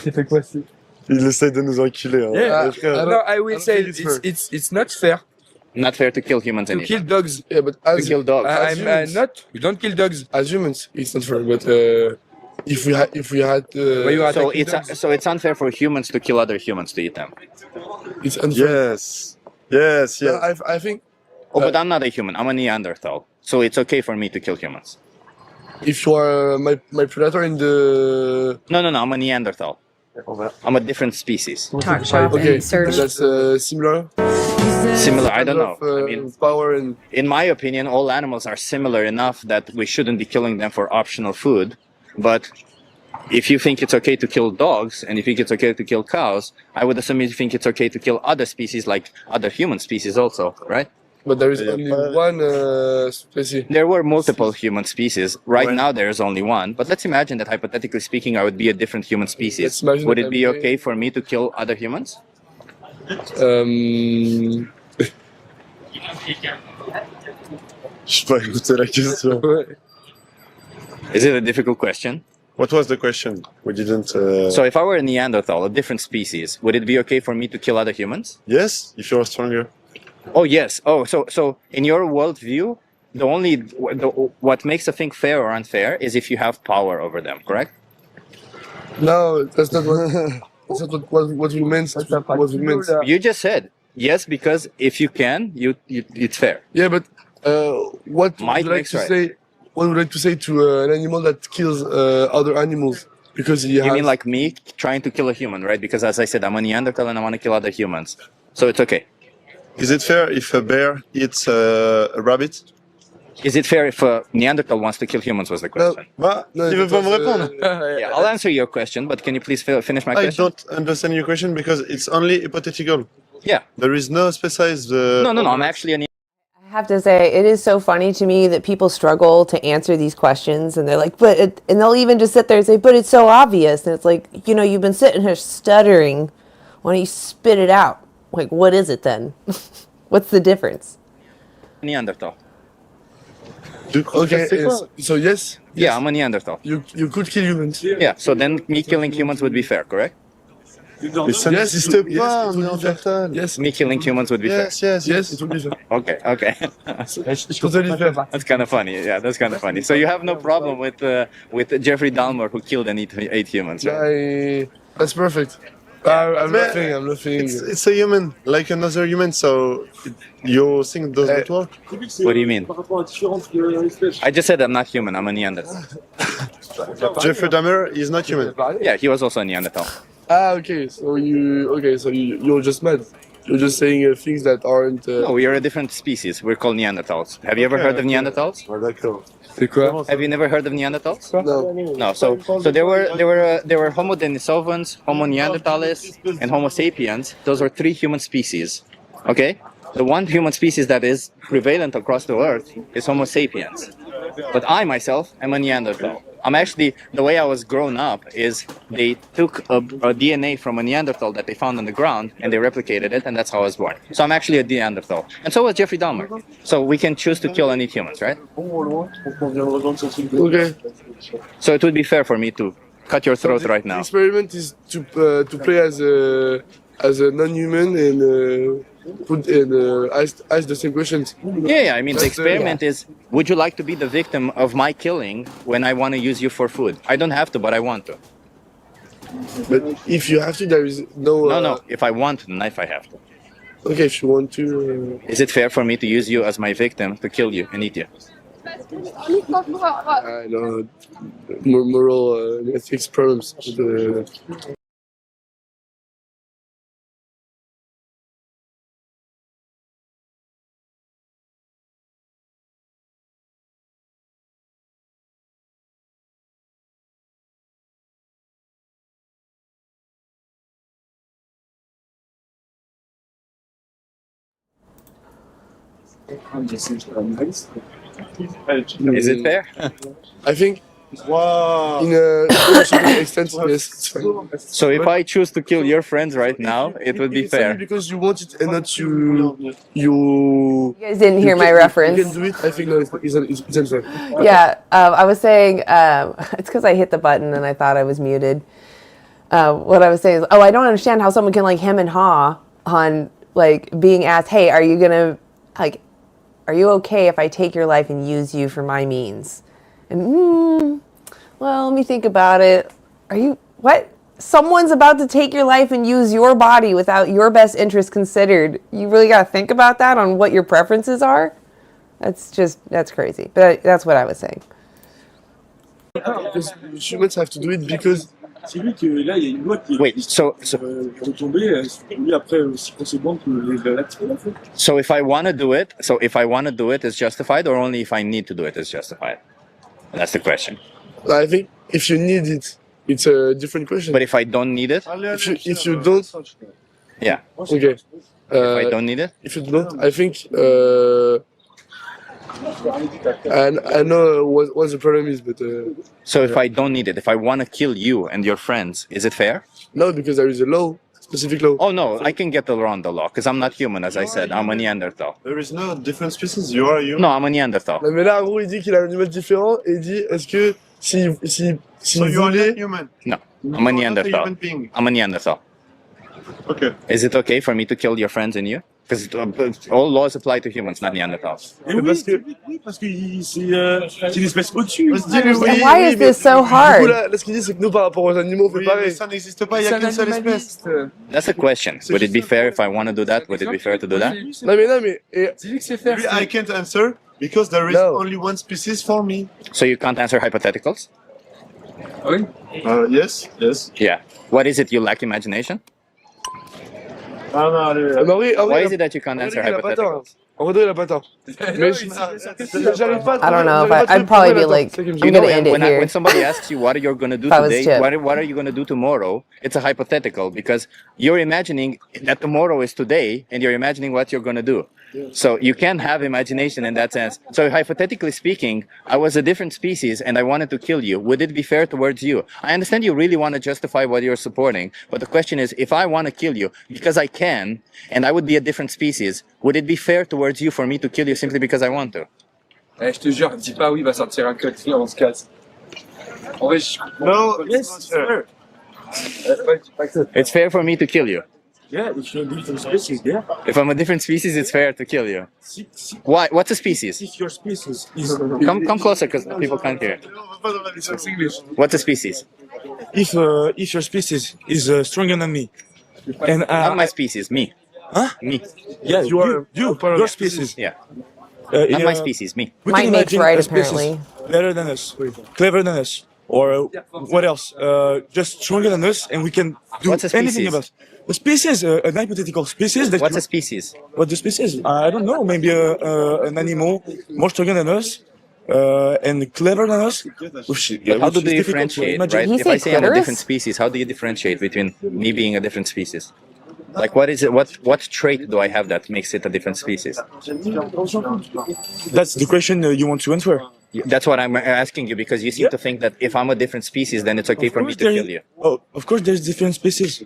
il essaie de nous enculer. Hein. Yeah, no, I will say it's not fair. Not fair to kill humans and To eat kill them. dogs. Yeah, but as To kill dogs. as humans, we don't kill dogs as humans. It's not fair, but if we had So it's unfair for humans to kill other humans to eat them. It's unfair. Yes. I think. But I'm not a human. I'm a Neanderthal. So it's okay for me to kill humans. If you are my predator in the. No, I'm a Neanderthal. I'm a different species. Talk shop Okay, and search. that's similar. Similar, I don't know. I mean, power and. In my opinion, all animals are similar enough that we shouldn't be killing them for optional food. But if you think it's okay to kill dogs, and you think it's okay to kill cows, I would assume you think it's okay to kill other species, like other human species also, right? But there is only one species. There were multiple human species. Right now there is only one. But let's imagine that hypothetically speaking, I would be a different human species. Would it be okay for me to kill other humans? Je peux écouter la question. Is it a difficult question? What was the question? We didn't. So if I were a Neanderthal, a different species, would it be okay for me to kill other humans? Yes, if you are stronger. Oh yes. Oh, so in your worldview, what makes a thing fair or unfair is if you have power over them, correct? No, that's not what. That's not what we meant. What we meant. You just said yes, because if you can, it's fair. Yeah, but what would Might you like makes to right. say? What would you like to say to an animal that kills other animals? Because he You has. mean like me trying to kill a human, right? Because as I said, I'm a Neanderthal and I want to kill other humans. So it's okay. Is it fair if a bear eats a rabbit? Is it fair if a Neanderthal wants to kill humans was the question. Il veut pas me répondre. Yeah, I'll answer your question, but can you please finish my I question? don't understand your question because it's only hypothetical. Yeah. There is no specialized. No, I'm actually a I have to say, it is so funny to me that people struggle to answer these questions, and they're like, and they'll even just sit there and say, but it's so obvious. And it's like, you've been sitting here stuttering. Why don't you spit it out? Like, what is it then? What's the difference? Neanderthal. Okay, so yes. Yeah, I'm a Neanderthal. You could kill humans. Yeah, so then me killing humans would be fair, correct? Mais ça n'existe pas en Néandertal. Yes. Me killing humans would be fair. Yes, it would be fair. Okay. Totally fair. That's kind of funny. Yeah, that's kind of funny. So you have no problem with Jeffrey Dahmer who killed and ate humans, right? That's perfect. I'm laughing. It's a human, like another human, so your thing doesn't work. What do you mean? I just said I'm not human. I'm a Neanderthal. Jeffrey Dahmer is not human. Yeah, he was also a Neanderthal. Okay. So you're just mad. You're just saying things that aren't. No, we are a different species. We're called Neanderthals. Have you ever heard of Neanderthals? Have you never heard of Neanderthals? No. So there were Homo denisovans, Homo neanderthalis, and Homo sapiens. Those are 3 human species. Okay. The one human species that is prevalent across the earth is Homo sapiens. But I myself am a Neanderthal. I'm actually, the way I was grown up is they took a DNA from a Neanderthal that they found on the ground and they replicated it, and that's how I was born. So I'm actually a Neanderthal. And so was Jeffrey Dahmer. So we can choose to kill and eat humans, right? Okay. So it would be fair for me to cut your throat right The now. experiment is to play as a non-human and ask the same questions. Yeah. I mean, the experiment is, would you like to be the victim of my killing when I want to use you for food? I don't have to, but I want to. But if you have to, there is no. No. If I want, then if I have to. Okay, if you want to. Is it fair for me to use you as my victim to kill you and eat you? I know moral ethics problems. Is it fair? I think. Wow. In a certain extent, yes. So if I choose to kill your friends right now, it would be It's only fair. because you want it and not you. You guys didn't hear my reference. You can do it. I think no, it's unfair. Yeah, I was saying, it's because I hit the button and I thought I was muted. What I was saying is, I don't understand how someone can like hem and haw on like being asked, hey, are you okay if I take your life and use you for my means? And, well, let me think about it. What? Someone's about to take your life and use your body without your best interest considered. You really got to think about that on what your preferences are? That's crazy. But that's what I was saying. Because humans have to do it because. Wait, so if I want to do it, it's justified, or only if I need to do it, it's justified? That's the question. I think if you need it, it's a different question. But if I don't need it, if you don't, yeah. Okay. If I don't need it, if you don't, I think. And I know what the problem is, but. So if I don't need it, if I want to kill you and your friends, is it fair? No, because there is a law, specific law. Oh no, I can get around the law because I'm not human, as I said. I'm a Neanderthal. There is no different species. You are human. No, I'm a Neanderthal. Non, mais là, en gros, il dit qu'il a un animal différent et il dit est-ce que si So you are not human. No, I'm a Neanderthal. human being. I'm a Neanderthal. Okay. Is it okay for me to kill your friends and you? Because all laws apply to humans, not Neanderthals. Oui, parce que c'est une espèce au-dessus. Why is this so hard? Du coup, là, ce qu'il dit, c'est que nous, par rapport aux animaux, on fait pareil. Ça n'existe pas. Il y a qu'une seule espèce. That's a question. Would it be fair if I want to do that? Would it be fair to do that? Non, mais. I can't answer because there is only one species for me. So you can't answer hypotheticals? Yes, yes. Yeah. What is it? You lack imagination? Ah oui, Why is it that you can't answer hypotheticals? Rodrigue, il a pas tort. Mais j'arrive pas à I don't know if j'arrive pas à I'd trouver probably pourquoi be il a tort. like, C'est ça qui me I'm gêne. gonna end it when, here. when somebody asks you what are you going to do If I was today, Chip. what are you going to do tomorrow, it's a hypothetical because you're imagining that tomorrow is today and you're imagining what you're going to do. So you can have imagination in that sense. So hypothetically speaking, I was a different species and I wanted to kill you. Would it be fair towards you? I understand you really want to justify what you're supporting, but the question is, if I want to kill you because I can, and I would be a different species, would it be fair towards you for me to kill you simply because I want to? Je te jure, dis pas oui, il va sortir un code clé, on se casse. En vrai, No, yes, sir. It's fair for me to kill you. Yeah, if you're a different species, yeah. If I'm a different species, it's fair to kill you. Why? What's a species? If your species is... Come closer because people can't hear. What's a species? If your species is stronger than me, and Not my species, me. Huh? Me. Yeah, your species. Yeah. Not my species, me. We Mike can makes imagine right, a species apparently. better than us, clever than us, or what else? Just stronger than us, and we can do What's a anything species? about. A species, an hypothetical species. That What's a species? What's a species? I don't know. Maybe an animal more stronger than us. And clever than us. But how do you differentiate, right? If I say I'm a different species, how do you differentiate between me being a different species? Like, what is it? What trait do I have that makes it a different species? That's the question you want to answer. That's what I'm asking you because you seem to think that if I'm a different species, then it's okay for me to kill you. Oh, of course, there's different species.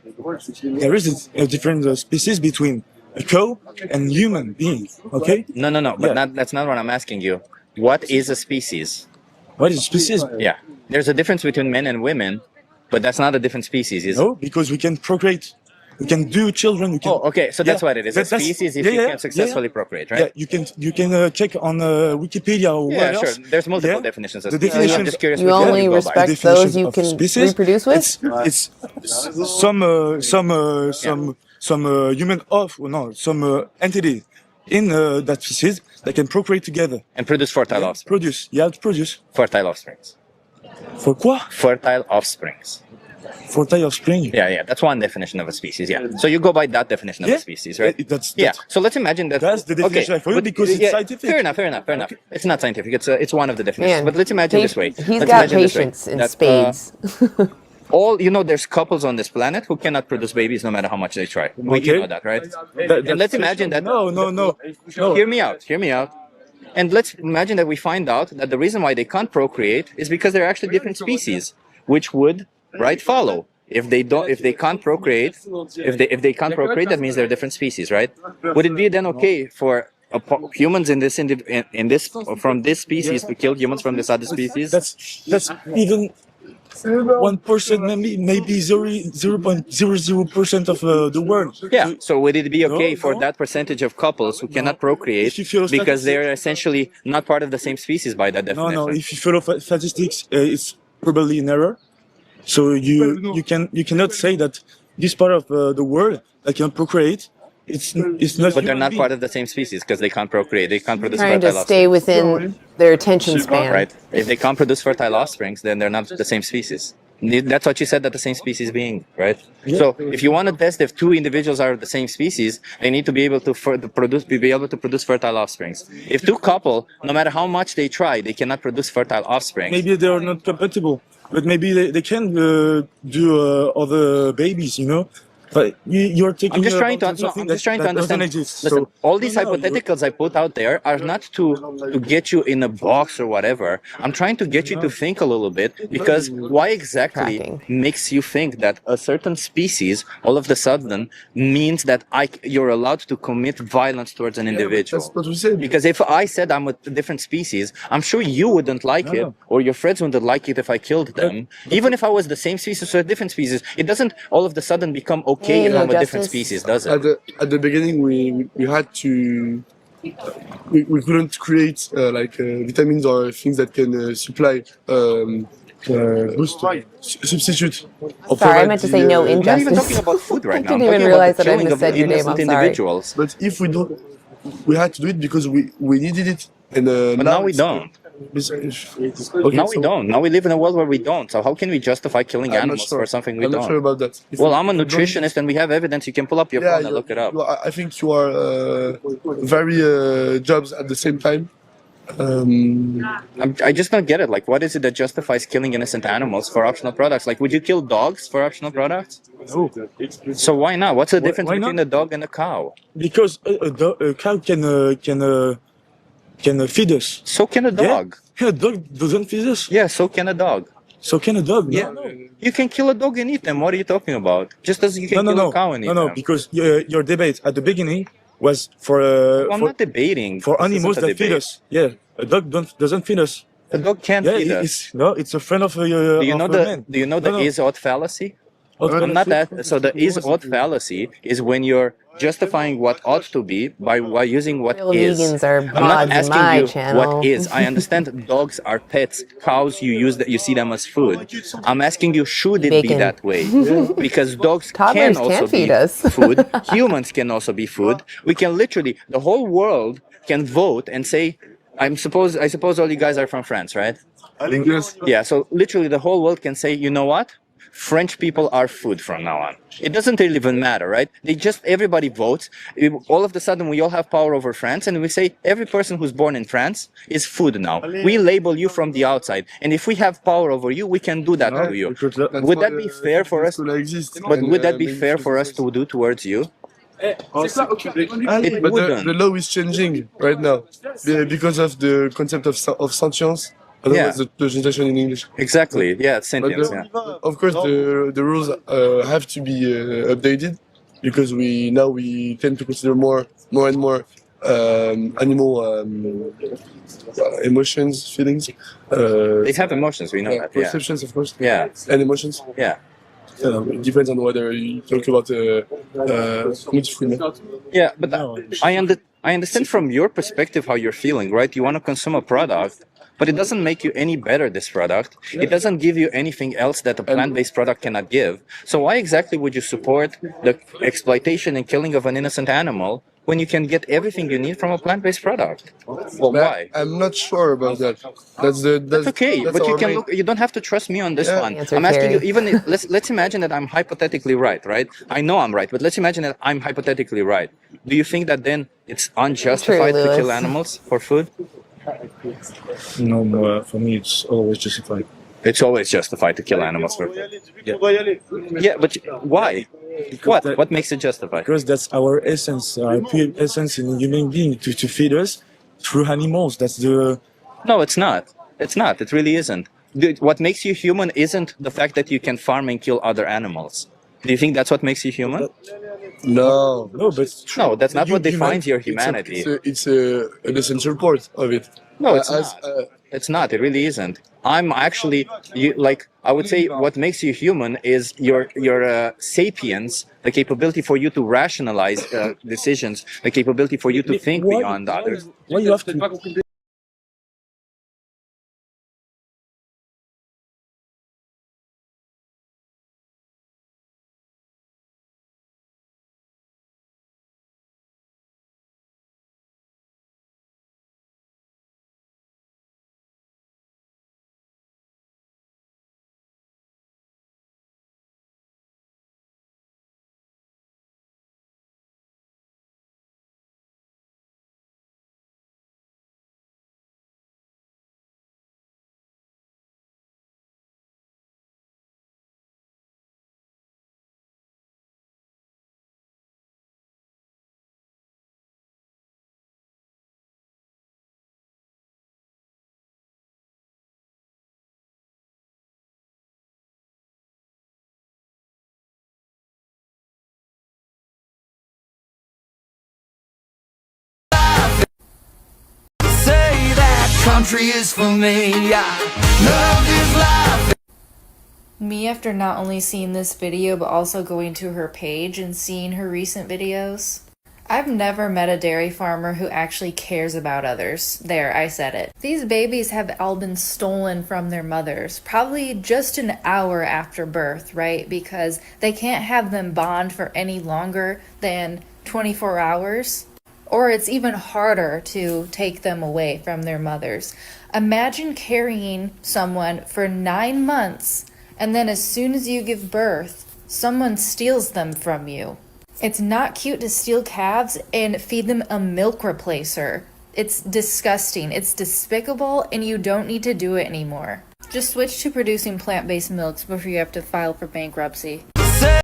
There is a different species between a cow and human being. Okay? No. But that's not what I'm asking you. What is a species? What is a species? Yeah. There's a difference between men and women, but that's not a different species, is it? No, because we can procreate. We can do children. We can, Oh, okay. So that's what it is. A That's- species if yeah, you yeah, can successfully procreate, right? Yeah, you can check on Wikipedia or Yeah, what sure. else. There's multiple Yeah. definitions of The species. definition. I'm just curious You which one only you go by. respect The definition those you of can species, reproduce with? It's some human some entity in that species that can procreate together. And produce fertile offspring. Produce. Fertile offsprings. For quoi? Fertile offsprings. Fertile offspring. Yeah. That's one definition of a species. Yeah. So you go by that definition of a species, right? That's So let's imagine that. That's the definition for you because it's scientific. Fair enough. It's not scientific. It's one of the definitions. Man, but let's imagine this way. He's Let's got imagine this way, patience in that, spades. there's couples on this planet who cannot produce babies no matter how much they try. You know that, right? And let's imagine that. No. Hear me out. And let's imagine that we find out that the reason why they can't procreate is because they're actually different species, which would follow. If they can't procreate, if they can't procreate, that means they're different species, right? Would it be then okay for humans from this species to kill humans from this other species? That's even 1%, maybe 0.00% of the world. Yeah. So would it be okay for that percentage of couples who cannot procreate because they're essentially not part of the same species by that definition? No. If you follow statistics, it's probably an error. So you cannot say that this part of the world that can procreate, it's not. But they're not part of the same species because they can't procreate. They can't produce Trying to fertile stay offspring. within their attention span. Right. If they can't produce fertile offsprings, then they're not the same species. That's what you said, that the same species being, right? Yeah. So if you want to test if two individuals are the same species, they need to be able to produce fertile offsprings. If two couple, no matter how much they try, they cannot produce fertile offspring. Maybe they are not compatible, but maybe they can do other babies, But you're taking. I'm just trying to understand. Listen, all these hypotheticals I put out there are not to get you in a box or whatever. I'm trying to get you to think a little bit, because why exactly makes you think that a certain species all of a sudden means that you're allowed to commit violence towards an individual? Because if I said I'm a different species, I'm sure you wouldn't like it, or your friends wouldn't like it if I killed them. Even if I was the same species or a different species, it doesn't all of a sudden become okay if I'm a different species, does it? At the beginning, we had to. We couldn't create vitamins or things that can supply substitute. Sorry, I meant to say no We're not even injustice. talking about food right now. I I'm didn't even talking realize about that I the killing of missaid your name. innocent I'm sorry. individuals. But if we don't, we had to do it because we needed it, and But now we don't. Okay, Now we don't. Now we live in a world where we don't. So how can we justify killing I'm not animals sure. for something we I'm don't? not sure about that. Well, I'm a if you don't- nutritionist and we have evidence. You can pull up your phone and look it up. I think you are very jobs at the same time. I just don't get it. Like, what is it that justifies killing innocent animals for optional products? Like, would you kill dogs for optional products? No. So why not? What's the difference why between not? a dog and a cow? Because a cow can feed us. So can a dog. Yeah, a dog doesn't feed us. Yeah, so can a dog. So can a dog. Yeah, you can kill a dog and eat them. What are you talking about? Just as you can kill a cow and eat them. No, because your debate at the beginning was for I'm not debating. for This animals isn't a that feed debate. us. Yeah, a dog doesn't feed us. A dog can't feed us. It's a friend of Do you know the No. is-ought fallacy? Ought I'm not fallacy? that. So the is-ought fallacy is when you're justifying what ought to be by using what Real is. vegans are I'm not mods in asking my you channel. what is. I understand dogs are pets. Cows you see them as food. I'm asking you, should it be Bacon. that way? Because dogs Toddlers can also can feed be us. food. Humans can also be food. We can literally, the whole world can vote and say, I suppose all you guys are from France, right? Yes. Yeah, so literally the whole world can say, you know what? French people are food from now on. It doesn't really even matter, right? Everybody votes. All of a sudden, we all have power over France, and we say every person who's born in France is food now. We label you from the outside, and if we have power over you, we can do that to you. Would that be fair for us? But would that be fair for us to do towards you? It But wouldn't. the law is changing right now because of the concept of sentience. I don't know what's the translation in English. Exactly. Yeah, it's But sentience. Yeah. of course, the rules have to be updated because we tend to consider more and more animal emotions, feelings. They have emotions. We know that. Yeah. Perceptions, of course. Yeah. And emotions. Yeah. It depends on whether you talk about Yeah, but I understand from your perspective how you're feeling, right? You want to consume a product, but it doesn't make you any better, this product. It doesn't give you anything else that a plant-based product cannot give. So why exactly would you support the exploitation and killing of an innocent animal when you can get everything you need from a plant-based product? Well, why? I'm not sure about that. That's Okay, that's but you our can main- look. You don't have to trust me on this Yeah. one. Answer, I'm asking you. Carrie. Even if, let's imagine that I'm hypothetically right. I know I'm right, but let's imagine that I'm hypothetically right. Do you think that then it's unjustified to kill Lewis. animals for food? No, for me it's always justified. It's always justified to kill animals for food. Yeah, but why? What makes it justified? Because that's our essence, our pure essence in a human being to feed us through animals. That's the No, it's not. It's not. It really isn't. What makes you human isn't the fact that you can farm and kill other animals. Do you think that's what makes you human? no, but No, that's not what Human- defines your it's a- humanity. It's an essential part of it. No, it's not. It's not. It really isn't. I'm actually I would say what makes you human is your sapience, the capability for you to rationalize decisions, the capability for you to think beyond others. Why you have to? Country is for me. Love is life. Me, after not only seeing this video, but also going to her page and seeing her recent videos. I've never met a dairy farmer who actually cares about others. There, I said it. These babies have all been stolen from their mothers, probably just an hour after birth, right? Because they can't have them bond for any longer than 24 hours. Or it's even harder to take them away from their mothers. Imagine carrying someone for 9 months and then as soon as you give birth, someone steals them from you. It's not cute to steal calves and feed them a milk replacer. It's disgusting, it's despicable, and you don't need to do it anymore. Just switch to producing plant-based milks before you have to file for bankruptcy. I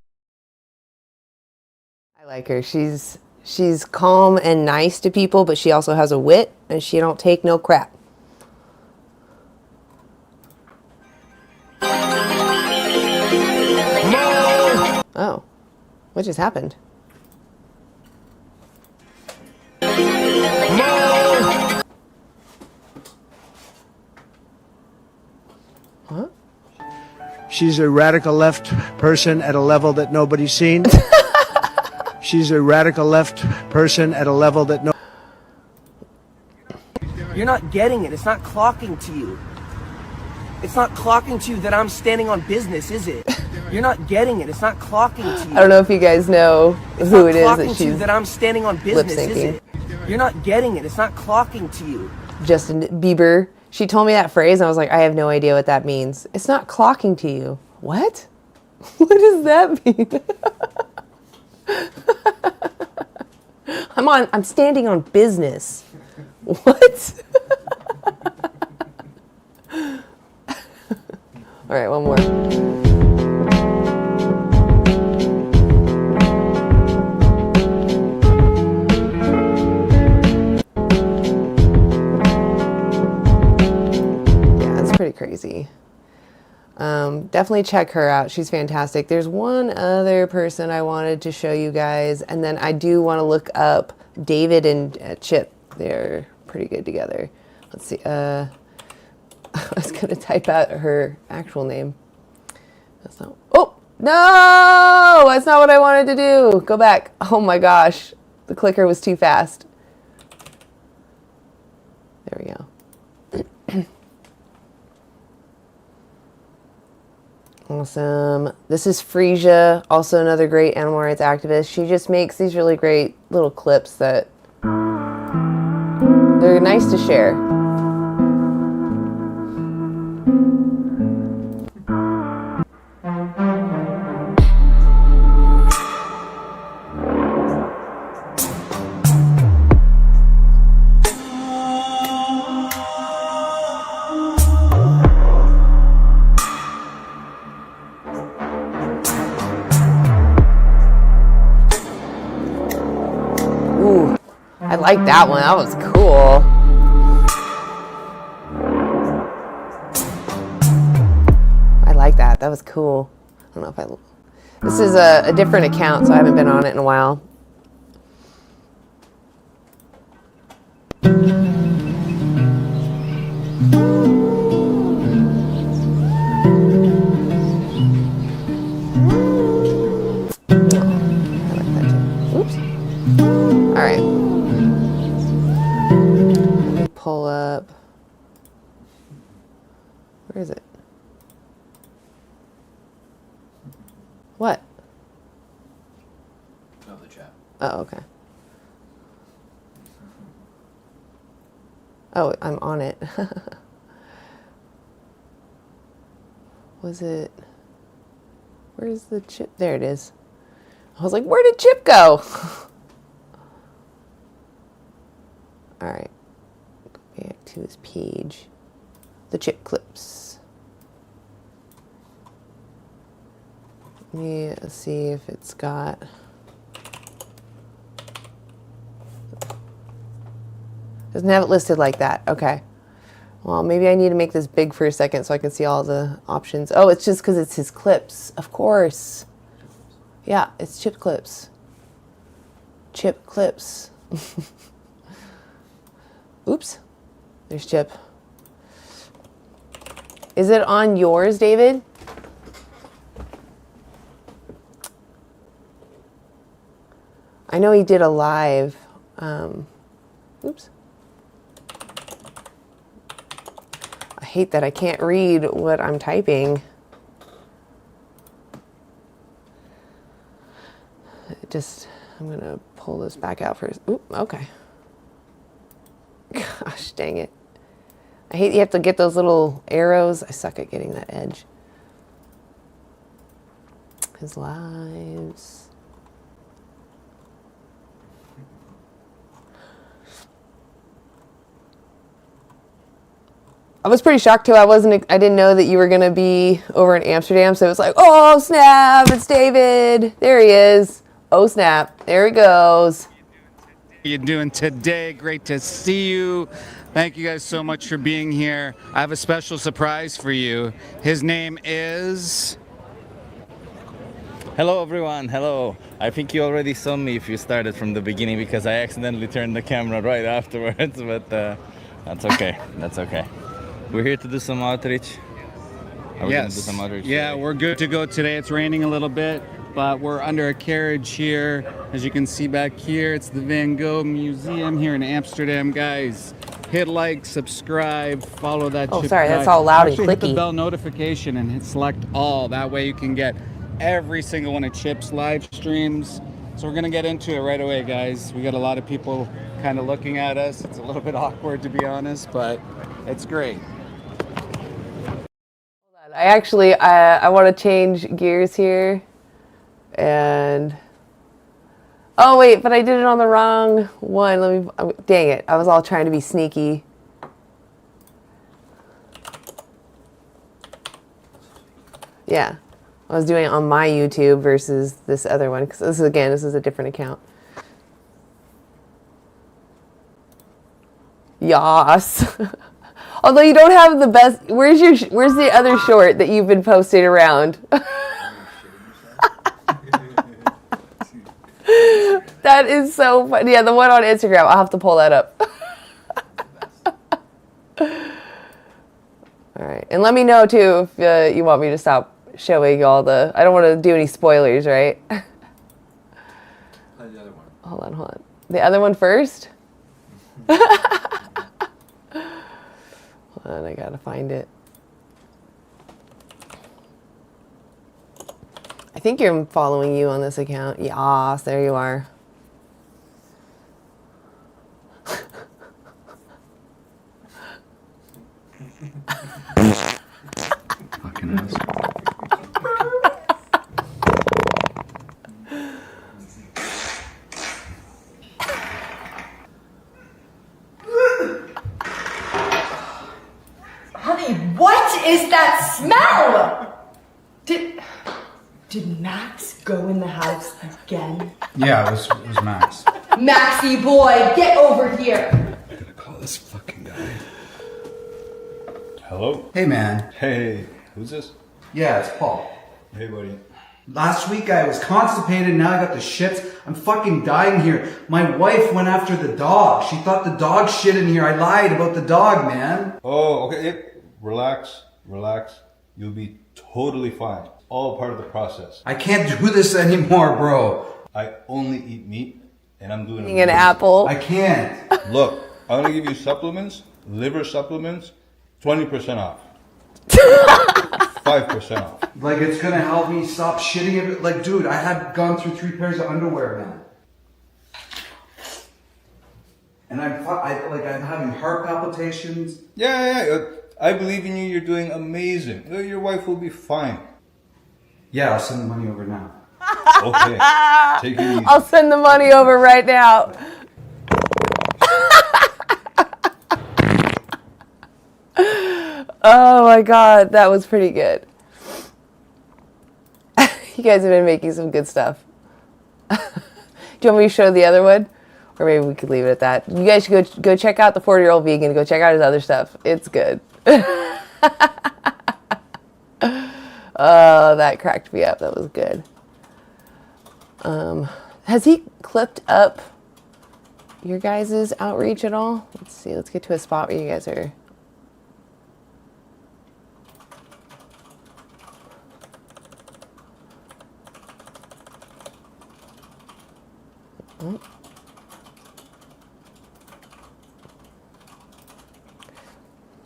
like her. She's calm and nice to people, but she also has a wit, and she don't take no crap. Oh, what just happened? Huh? She's a radical left person at a level that nobody's seen. She's a radical left person at a level that no... You're not getting it. It's not clocking to you. It's not clocking to you that I'm standing on business, is it? You're not getting it. It's not clocking to you. I don't know if you guys know who it is that to you she's that I'm standing on business, is lip-syncing. it? You're not getting it. It's not clocking to you. Justin Bieber. She told me that phrase, and I was like, I have no idea what that means. It's not clocking to you. What? What does that mean? I'm standing on business. What? All right, one more. Yeah, it's pretty crazy. Definitely check her out. She's fantastic. There's one other person I wanted to show you guys, and then I do want to look up David and Chip. They're pretty good together. Let's see. I was going to type out her actual name. That's not... Oh! No! That's not what I wanted to do. Go back. Oh my gosh. The clicker was too fast. There we go. Awesome. This is Frisia, also another great animal rights activist. She just makes these really great little clips that they're nice to share. I like that one. That was cool. I like that. That was cool. I don't know if I... This is a different account, so I haven't been on it in a while. I like that too. Oops. All right. Let me pull up. Where is it? What? Oh, the chat. Oh, okay. Oh, I'm on it. Was it... Where's the chip? There it is. I was like, where did Chip go? All right. Go back to his page. The chip clips. Let me see if it's got... Doesn't have it listed like that. Okay. Well, maybe I need to make this big for a second so I can see all the options. Oh, it's just because it's his clips. Of course. Yeah, it's chip clips. Chip clips. Oops. There's Chip. Is it on yours, David? I know he did a live. Oops. I hate that I can't read what I'm typing. It just, I'm going to pull this back out first. Oop, okay. Gosh, dang it. I hate you have to get those little arrows. I suck at getting that edge. His lives. I was pretty shocked too. I didn't know that you were going to be over in Amsterdam. So it was like, oh snap, it's David. There he is. Oh snap, there he goes. How you doing today? Great to see you. Thank you guys so much for being here. I have a special surprise for you. His name is... Hello everyone, hello. I think you already saw me if you started from the beginning because I accidentally turned the camera right afterwards, but that's okay, that's okay. We're here to do some outreach. Are we gonna do some outreach Yeah, today? we're good to go today. It's raining a little bit, but we're under a carriage here. As you can see back here, it's the Van Gogh Museum here in Amsterdam, guys. Hit like, subscribe, follow that. Oh, sorry, that's all loud and Actually, hit the clicky. bell notification and hit select all. That way you can get every single one of Chip's live streams. So we're gonna get into it right away, guys. We got a lot of people kind of looking at us. It's a little bit awkward, to be honest, but it's great. I want to change gears here. And, oh wait, but I did it on the wrong one. Dang it. I was all trying to be sneaky. Yeah. I was doing it on my YouTube versus this other one. Because this is a different account. Yas. Although you don't have the best. Where's the other short that you've been posting around? That is so funny. Yeah, the one on Instagram. I'll have to pull that up. All right, and let me know too if you want me to stop showing all the. I don't want to do any spoilers, right? Play the other one. Hold on. The other one first. Hold on, I gotta find it. I think I'm following you on this account. Yas, there you are. Fucking ass. Honey, what is that smell? Did Max go in the house again? Yeah, it was Max. Maxie boy, get over here. Call this fucking guy. Hello? Hey, man. Hey, who's this? Yeah, it's Paul. Hey, buddy. Last week I was constipated, now I got the shits. I'm fucking dying here. My wife went after the dog. She thought the dog shit in here. I lied about the dog, man. Oh, okay. Relax. You'll be totally fine. All part of the process. I can't do this anymore, bro. I only eat meat, and I'm doing Eating an apple. I can't. Look, I'm gonna give you supplements, liver supplements, 20% off. 5% off. Like, it's gonna help me stop shitting it. Like, dude, I had gone through 3 pairs of underwear, man. And I'm having heart palpitations. Yeah. I believe in you. You're doing amazing. Your wife will be fine. Yeah, I'll send the money over now. Okay. Take it easy. I'll send the money over right now. Oh my god, that was pretty good. You guys have been making some good stuff. Do you want me to show the other one? Or maybe we could leave it at that. You guys should go check out the 40-year-old vegan. Go check out his other stuff. It's good. Oh, that cracked me up. That was good. Has he clipped up your guys' outreach at all? Let's see. Let's get to a spot where you guys are. Oh.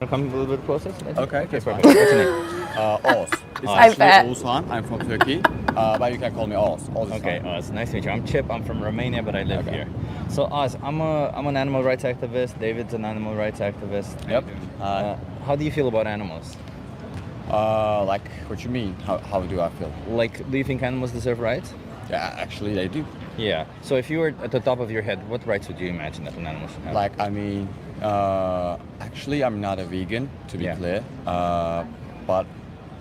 Come a little bit closer. Okay, perfect. What's your name? Oz. Hi, Pat. Oğuzhan. I'm from Turkey. But you can call me Oz. Oz is Okay, fine. Oz. Nice to meet you. I'm Chip. I'm from Romania, but I live here. So Oz, I'm an animal rights activist. David's an animal rights activist. Yep. How do you feel about animals? Like, what you mean? How do I feel? Like, do you think animals deserve rights? Yeah, actually they do. Yeah. So if you were at the top of your head, what rights would you imagine that an animal should have? Like, I mean, actually I'm not a vegan, to be clear. But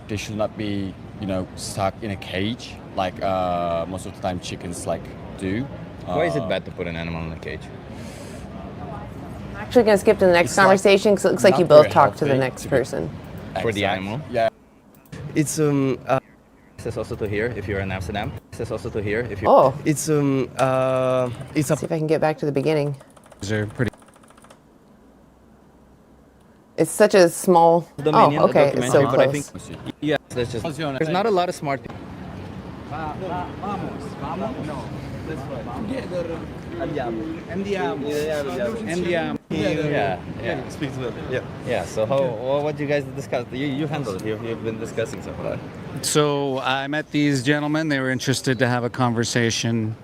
they should not be, stuck in a cage like most of the time chickens like do. Why is it bad to put an animal in a cage? I'm actually going to skip to the next It's not- conversation because it looks like not you both very talked to the healthy next to be- person. For the animal? Yeah. It's Access also to here if you're in Amsterdam. Access also to here if you're. Oh. It's a. See if I can get back to the beginning. These are pretty. It's such a small. Dominion, Oh, a okay. It's so documentary, but I close. think yeah, that's just. There's not a lot of smart people. Yeah. Speak to them. Yeah. Yeah. So what do you guys discuss? You handled it. You've been discussing so far. So I met these gentlemen. They were interested to have a conversation.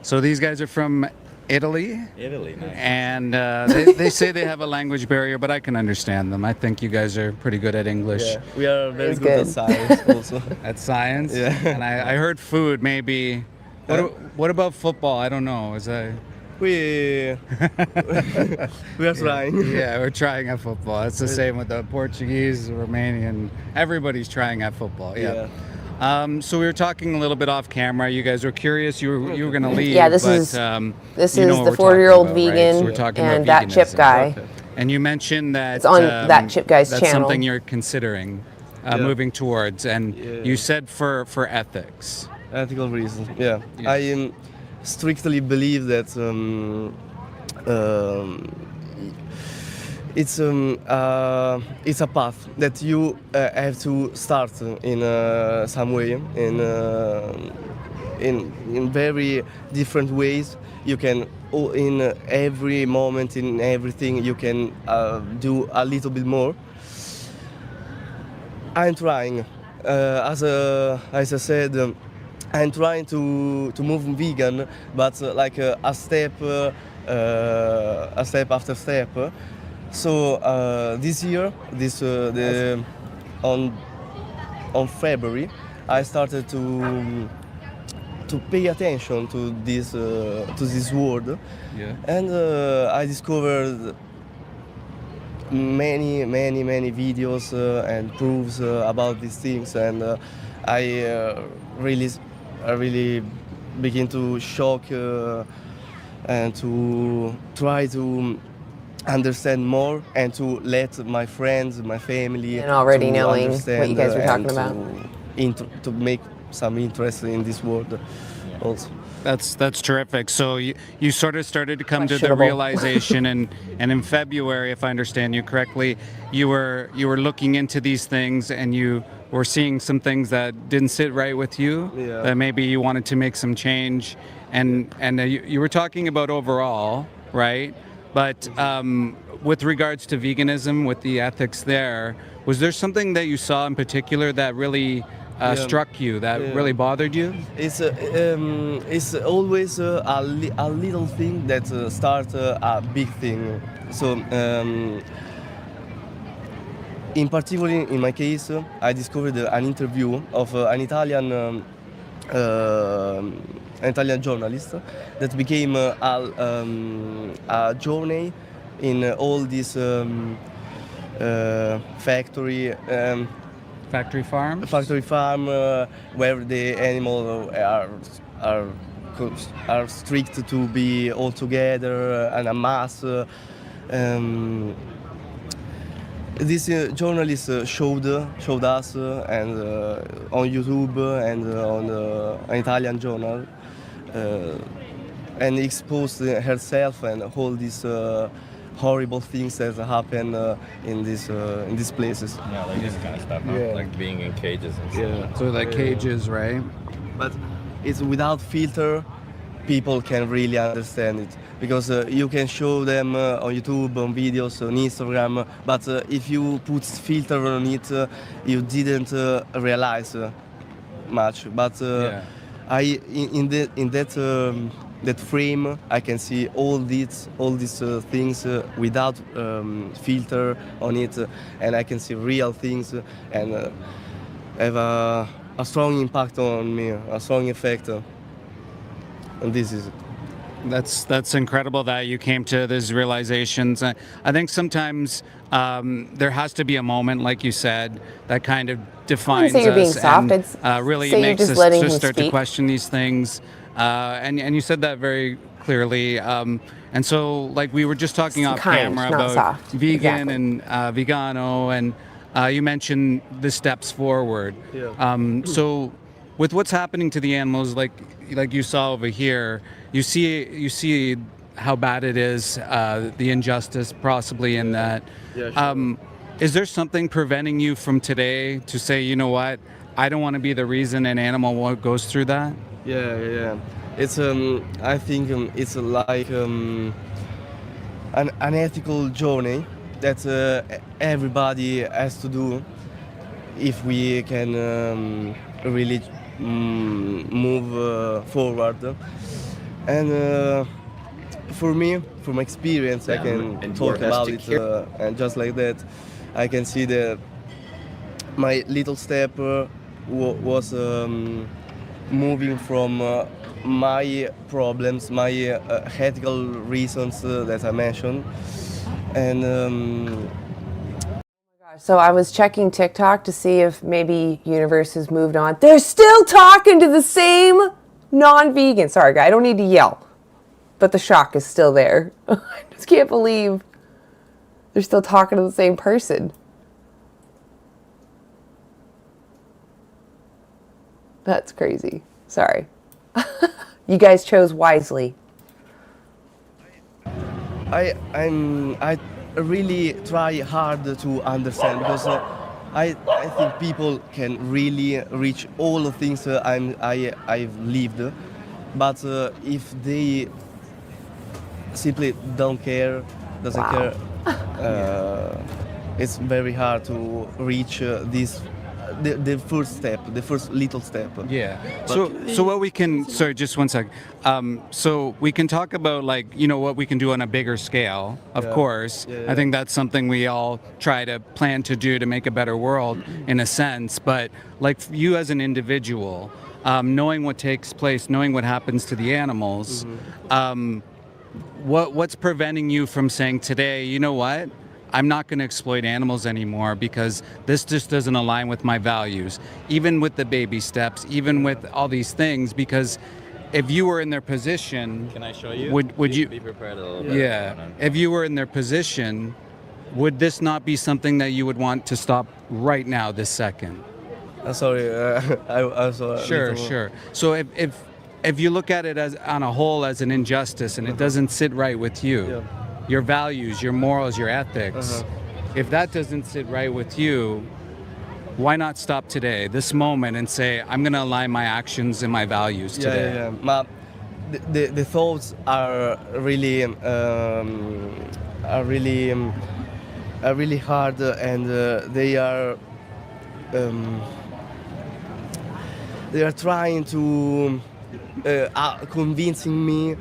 So these guys are from Italy. Italy, nice. And they say they have a language barrier, but I can understand them. I think you guys are pretty good at English. Yeah, we are very It's good at good. science also. At science? Yeah. And I heard food, maybe. What about football? I don't know. Is that... We are trying. Yeah, we're trying at football. It's the same with the Portuguese, Romanian. Everybody's trying at football. Yeah. So we were talking a little bit off camera. You guys were curious. You were going to leave. Yeah, this but, is this you know is what the we're 4-year-old talking about, right? vegan So we're talking and about that Chip veganism. guy. And you mentioned that It's on that Chip guy's that's channel. something you're considering moving towards, and you said for ethics. Ethical reasons. Yeah. I strictly believe that it's a path that you have to start in some way in very different ways. You can in every moment in everything you can do a little bit more. I'm trying, as I said. I'm trying to move vegan, but like a step after step. So this year, on February, I started to pay attention to this word, and I discovered many videos and proofs about these things, and I really begin to shock and to try to understand more and to let my friends, my family, And already to knowing what understand, you guys were and talking about. to make some interest in this world also. That's terrific. So you sort of started to come to the Questionable. realization, and in February, if I understand you correctly, you were looking into these things, and you were seeing some things that didn't sit right with you. Yeah. That maybe you wanted to make some change, and you were talking about overall, right? But with regards to veganism, with the ethics there, was there something that you saw in particular that really struck you, that really bothered you? It's always a little thing that starts a big thing. So, in particular, in my case, I discovered an interview of an Italian journalist that became a journey in all this factory farm where the animals are strict to be all together and a mass. This journalist showed us and on YouTube and on an Italian journal and exposed herself and all these horrible things that happen in these places. Yeah, like this kind of stuff, huh? Yeah. Like being in cages and stuff. Yeah. So like cages, right? But it's without filter. People can really understand it because you can show them on YouTube, on videos, on Instagram. But if you put filter on it, you didn't realize much, but in that frame I can see all these things without filter on it, and I can see real things and have a strong impact on me, a strong effect, and this is it. That's incredible that you came to these realizations. I think sometimes there has to be a moment, like you said, that kind of defines say you're being us soft. and I'd really say you're makes just us letting to him start to speak. question these things. And you said that very clearly. And so, like we were just talking off Kind, camera not about soft. vegan Exactly. and vegano, and you mentioned the steps forward. So with what's happening to the animals, like you saw over here, you see how bad it is, the injustice possibly in that. Is there something preventing you from today to say, you know what, I don't want to be the reason an animal goes through that? Yeah. It's I think it's like an ethical journey that everybody has to do if we can really move forward. And for me, from experience, I can and talk your about best it, and just like that, I can see that my little step was moving from my problems, my ethical reasons that I mentioned, and So I was checking TikTok to see if maybe Universe has moved on. They're still talking to the same non-vegan. Sorry, guy, I don't need to yell, but the shock is still there. I just can't believe they're still talking to the same person. That's crazy. Sorry. You guys chose wisely. I really try hard to understand, because I think people can really reach all the things I've lived, but if they simply don't care, doesn't care, it's very hard to reach this. The first step, the first little step. Yeah. But So what we can, sorry, just one sec. So we can talk about, like, you know, what we can do on a bigger scale, of Yeah. course. Yeah. I think that's something we all try to plan to do to make a better world in a sense. But like you as an individual, knowing what takes place, knowing what happens to the animals, what's preventing you from saying today, you know what? I'm not going to exploit animals anymore because this just doesn't align with my values, even with the baby steps, even with all these things, because if you were in their position, Can I show you? would you be prepared a little bit? yeah, if you were in their position, would this not be something that you would want to stop right now, this second? Sorry, I saw. Sure. So if you look at it as on a whole as an injustice and it doesn't sit right with you, your values, your morals, your ethics, if that doesn't sit right with you, why not stop today, this moment, and say, I'm going to align my actions and my values today? Yeah. But the thoughts are really hard, and they are trying to convincing me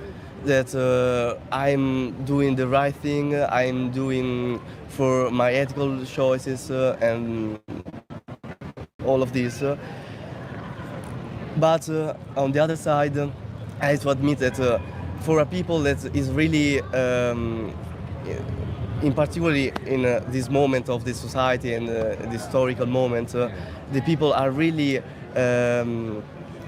that I'm doing the right thing, I'm doing for my ethical choices, and all of this. But on the other side, I have to admit that for a people that is really, in particularly in this moment of the society and the historical moment, the people are really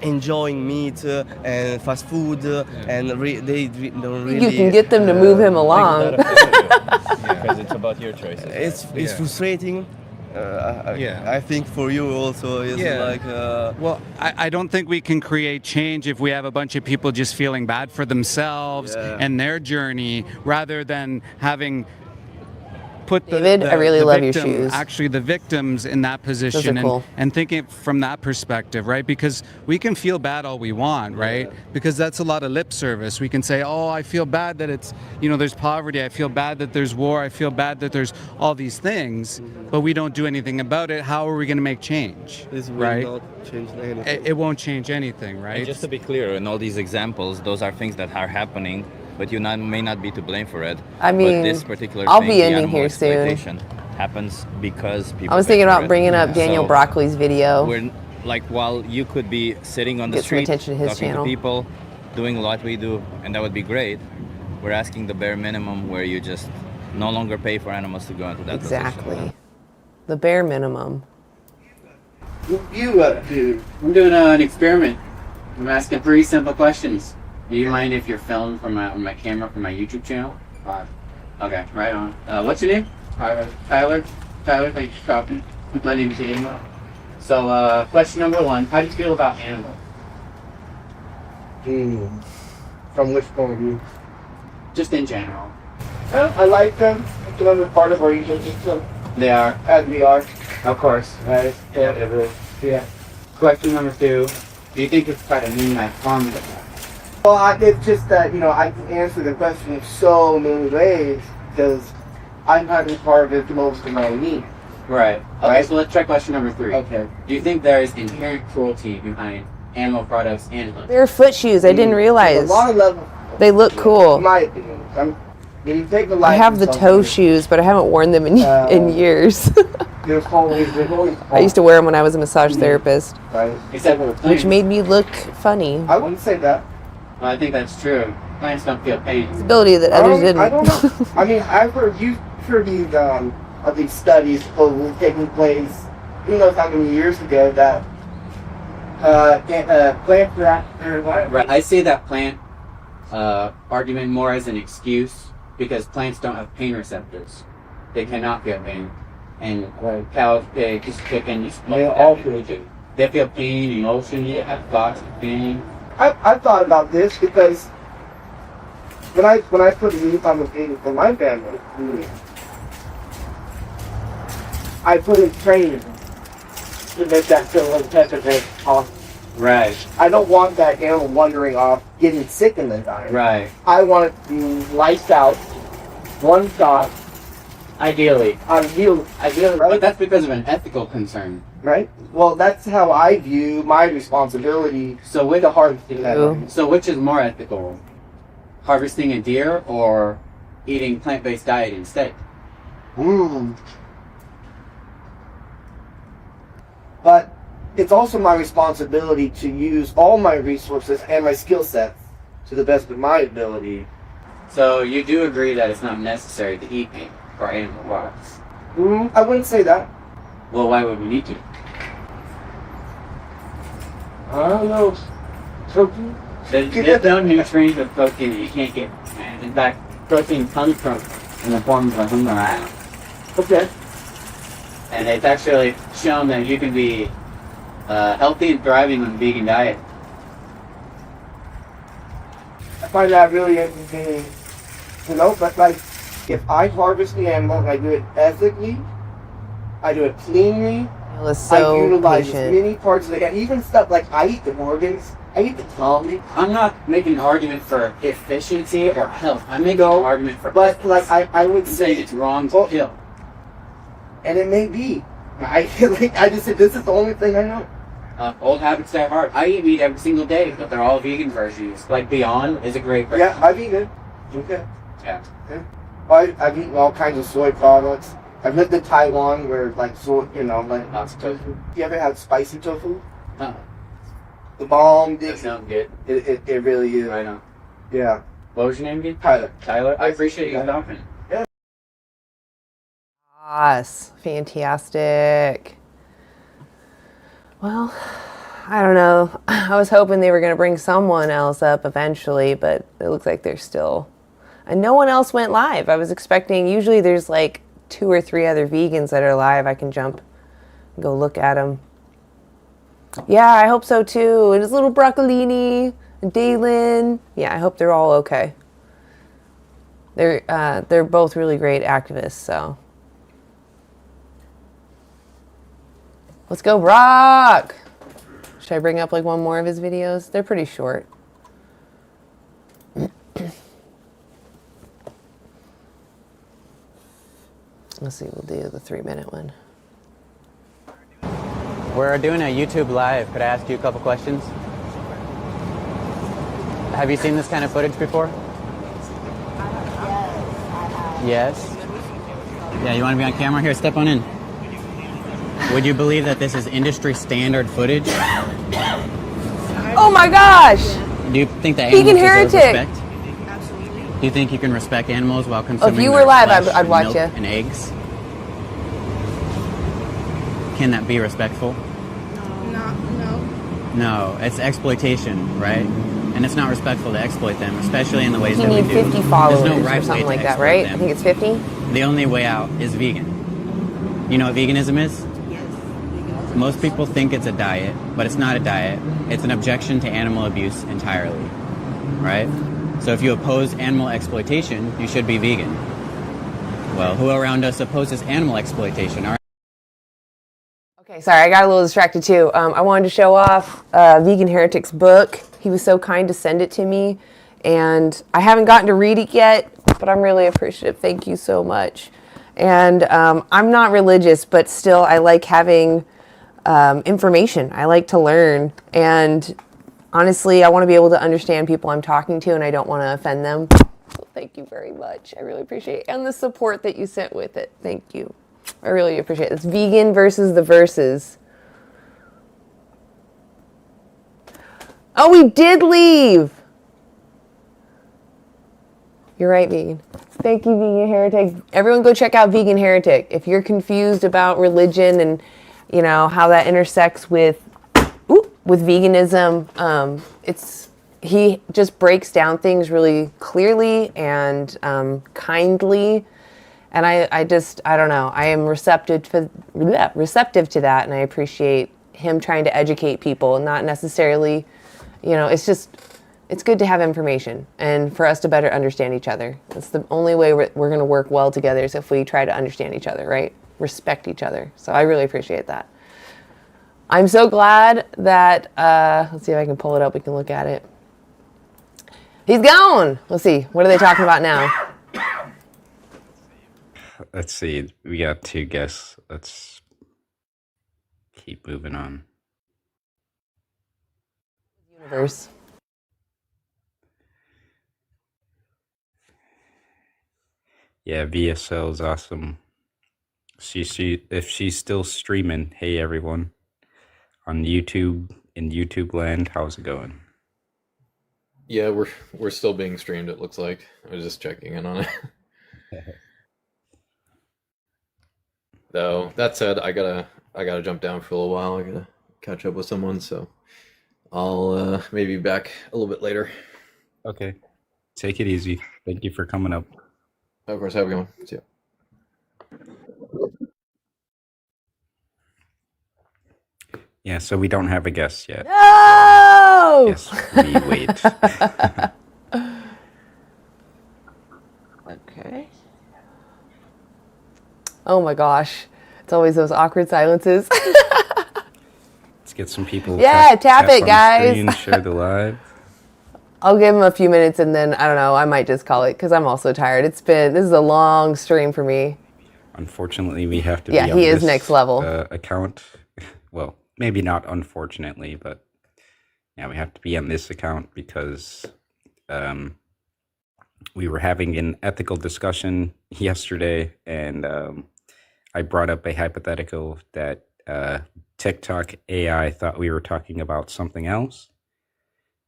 enjoying meat and fast food, and they don't really. You can get them to move him along. Because it's about your choices. It's frustrating. I think for you also is like. Well, I don't think we can create change if we have a bunch of people just feeling bad for themselves and their journey, rather than having put David, I really love your victim, shoes. actually the victims in that position cool. and think it from that perspective, right? Because we can feel bad all we want, right? Because that's a lot of lip service. We can say, oh, I feel bad that it's, you know, there's poverty. I feel bad that there's war. I feel bad that there's all these things, but we don't do anything about it. How are we going to make change, This will right? not change anything. It won't change anything, right? And just to be clear, in all these examples, those are things that are happening, but you may not be to blame for it. I mean, but this particular I'll thing, be the ending animal here soon. exploitation, happens because people. I was pay thinking for about it. bringing up Daniel So Broccoli's video. We're like, while you could be sitting on the Get some street, attention to his talking channel. to people, doing what we do, and that would be great. We're asking the bare minimum, where you just no longer pay for animals to go into that Exactly. position. The bare minimum. What you up to? I'm doing an experiment. I'm asking 3 simple questions. Do you mind if you're filmed from my camera from my YouTube channel? Okay, right on. What's your name? Tyler. Tyler, thanks for stopping. My name is Daniel. So, question number 1. How do you feel about animals? From which point of view? Just in general. I like them. They're part of our ecosystem. They are. As we are. Of course, right? Yeah. Question number 2. Do you think it's quite a mean I harm them? Well, it's just that, I can answer the question in so many ways because I'm having to harvest most of my meat. Right. Okay, so let's try question number 3. Okay. Do you think there is inherent cruelty behind animal products and hunting? They're foot shoes. I didn't realize. A lot of levels. They look cool. In my opinion. When you take the I have the toe shoes, but I haven't worn them in years. There's always I used to wear them when I was a massage therapist, right. Except for which made me look funny. I wouldn't say that. Well, I think that's true. Plants don't feel pain. Ability that others didn't. I don't know. I mean, I've heard these studies supposedly taking place, who knows how many years ago, that plants are Right. I say that plant argument more as an excuse because plants don't have pain receptors. They cannot feel pain. And cows, pigs, chickens, They all feel pain. They feel pain, emotion, they have thoughts of pain. I've thought about this because when I put meat on the table for my family, I put in training to make that feel repetitive as possible. Right. I don't want that animal wandering off, getting sick in the time. Right. I want it to be liced out, one shot. Ideally. Ideally, right? But that's because of an ethical concern. Right? Well, that's how I view my responsibility to harvesting that animal. So which is more ethical? Harvesting a deer or eating plant-based diet instead? But it's also my responsibility to use all my resources and my skill sets to the best of my ability. So you do agree that it's not necessary to eat meat for animal products? I wouldn't say that. Well, why would we need to? I don't know. Protein? There's no nutrients of protein that you can't get. In fact, protein comes from in the form of a human animal. Okay. And it's actually shown that you can be healthy and thriving on a vegan diet. I find that really interesting. But like, if I harvest the animal and I do it ethically, I do it cleanly, So I utilize patient. as many parts of it, and even stuff like I eat the organs, I eat the tongue. I'm not making an argument for efficiency or health. I'm making an argument for. But like I would say it's wrong to kill. And it may be. I just said this is the only thing I know. Old habits die hard. I eat meat every single day, but they're all vegan versions. Like Beyond is a great version. Yeah, I've eaten it. Okay. Yeah. I've eaten all kinds of soy products. I've lived in Taiwan where like soy, like lots of tofu. You ever had spicy tofu? No. The bomb. That sounds good. It really is. I know. Yeah. What was your name again? Tyler. Tyler. I appreciate you stopping. Yes, fantastic. Well, I don't know. I was hoping they were going to bring someone else up eventually, but it looks like they're still. And no one else went live. I was expecting, usually there's like 2 or 3 other vegans that are live. I can jump and go look at them. Yeah, I hope so too. And his little broccolini, and Daylin. Yeah, I hope they're all okay. They're both really great activists, so Let's go, Brock. Should I bring up like one more of his videos? They're pretty short. Let's see, we'll do the 3-minute one. We're doing a YouTube live. Could I ask you a couple questions? Have you seen this kind of footage before? Yes. Yeah, you want to be on camera? Here, step on in. Would you believe that this is industry standard footage? Oh my gosh! Do you think that Vegan animals deserve heretic. respect? Do you think you can respect animals while consuming you were their live, flesh I'd and watch milk ya. and eggs? Can that be respectful? No, it's exploitation, right? And it's not respectful to exploit them, especially in the ways You that we need do. 50 followers There's no or right way something to like that, exploit right? them. I think it's 50. The only way out is vegan. You know what veganism is? Most people think it's a diet, but it's not a diet. It's an objection to animal abuse entirely, right? So if you oppose animal exploitation, you should be vegan. Well, who around us opposes animal exploitation? All right. Okay, sorry, I got a little distracted too. I wanted to show off Vegan Heretic's book. He was so kind to send it to me, and I haven't gotten to read it yet, but I'm really appreciative. Thank you so much. And I'm not religious, but still I like having information. I like to learn, and honestly, I want to be able to understand people I'm talking to, and I don't want to offend them. So thank you very much. I really appreciate it. And the support that you sent with it. Thank you. I really appreciate it. It's vegan versus the verses. Oh, we did leave. You're right, vegan. Thank you, Vegan Heretic. Everyone go check out Vegan Heretic. If you're confused about religion and, you know, how that intersects with veganism, he just breaks down things really clearly and kindly. And I don't know. I am receptive to that, and I appreciate him trying to educate people, not necessarily, you know, it's good to have information and for us to better understand each other. That's the only way we're going to work well together is if we try to understand each other, right? Respect each other. So I really appreciate that. I'm so glad that, let's see if I can pull it up. We can look at it. He's gone. Let's see. What are they talking about now? Let's see. We got 2 guests. Let's keep moving on. Universe. Yeah, VSL is awesome. If she's still streaming, hey everyone on YouTube in YouTube land, how's it going? Yeah, we're still being streamed. It looks like. I was just checking in on it. Though that said, I gotta jump down for a little while. I gotta catch up with someone, so I'll maybe be back a little bit later. Okay, take it easy. Thank you for coming up. Of course, have a good one. See ya. Yeah, so we don't have a guest yet. No! Yes, we wait. Okay. Oh my gosh. It's always those awkward silences. Let's get some people. Yeah, tap it, on the guys. screen, share the live. I'll give him a few minutes and then, I don't know, I might just call it because I'm also tired. This is a long stream for me. Unfortunately, we have to Yeah, be on he is this, next level. Account. Well, maybe not unfortunately, but yeah, we have to be on this account because we were having an ethical discussion yesterday, and I brought up a hypothetical that TikTok AI thought we were talking about something else,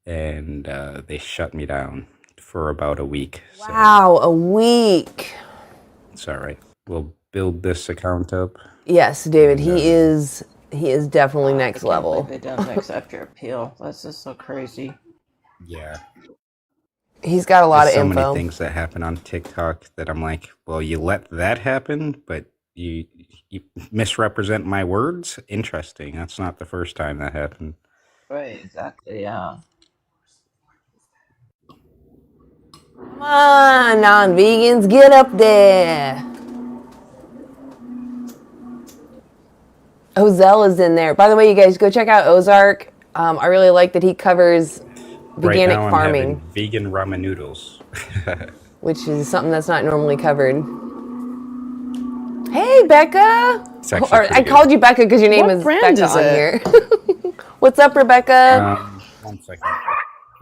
and they shut me down for about a week. Wow, a week. It's all right. We'll build this account up. Yes, David, he is definitely next level. They don't accept your appeal. That's just so crazy. Yeah. He's got a lot There's of so info. many things that happen on TikTok that I'm like, well, you let that happen, but you misrepresent my words? Interesting. That's not the first time that happened. Right, exactly, yeah. Come on, non-vegans, get up there. Ozell is in there. By the way, you guys go check out Ozark. I really like that he covers Right organic now I'm farming, having vegan ramen noodles. which is something that's not normally covered. Hey, Becca! It's actually Or I pretty good. called you Becca because your name What is brand Becca is on it? here. What's up, Rebecca? 1 second.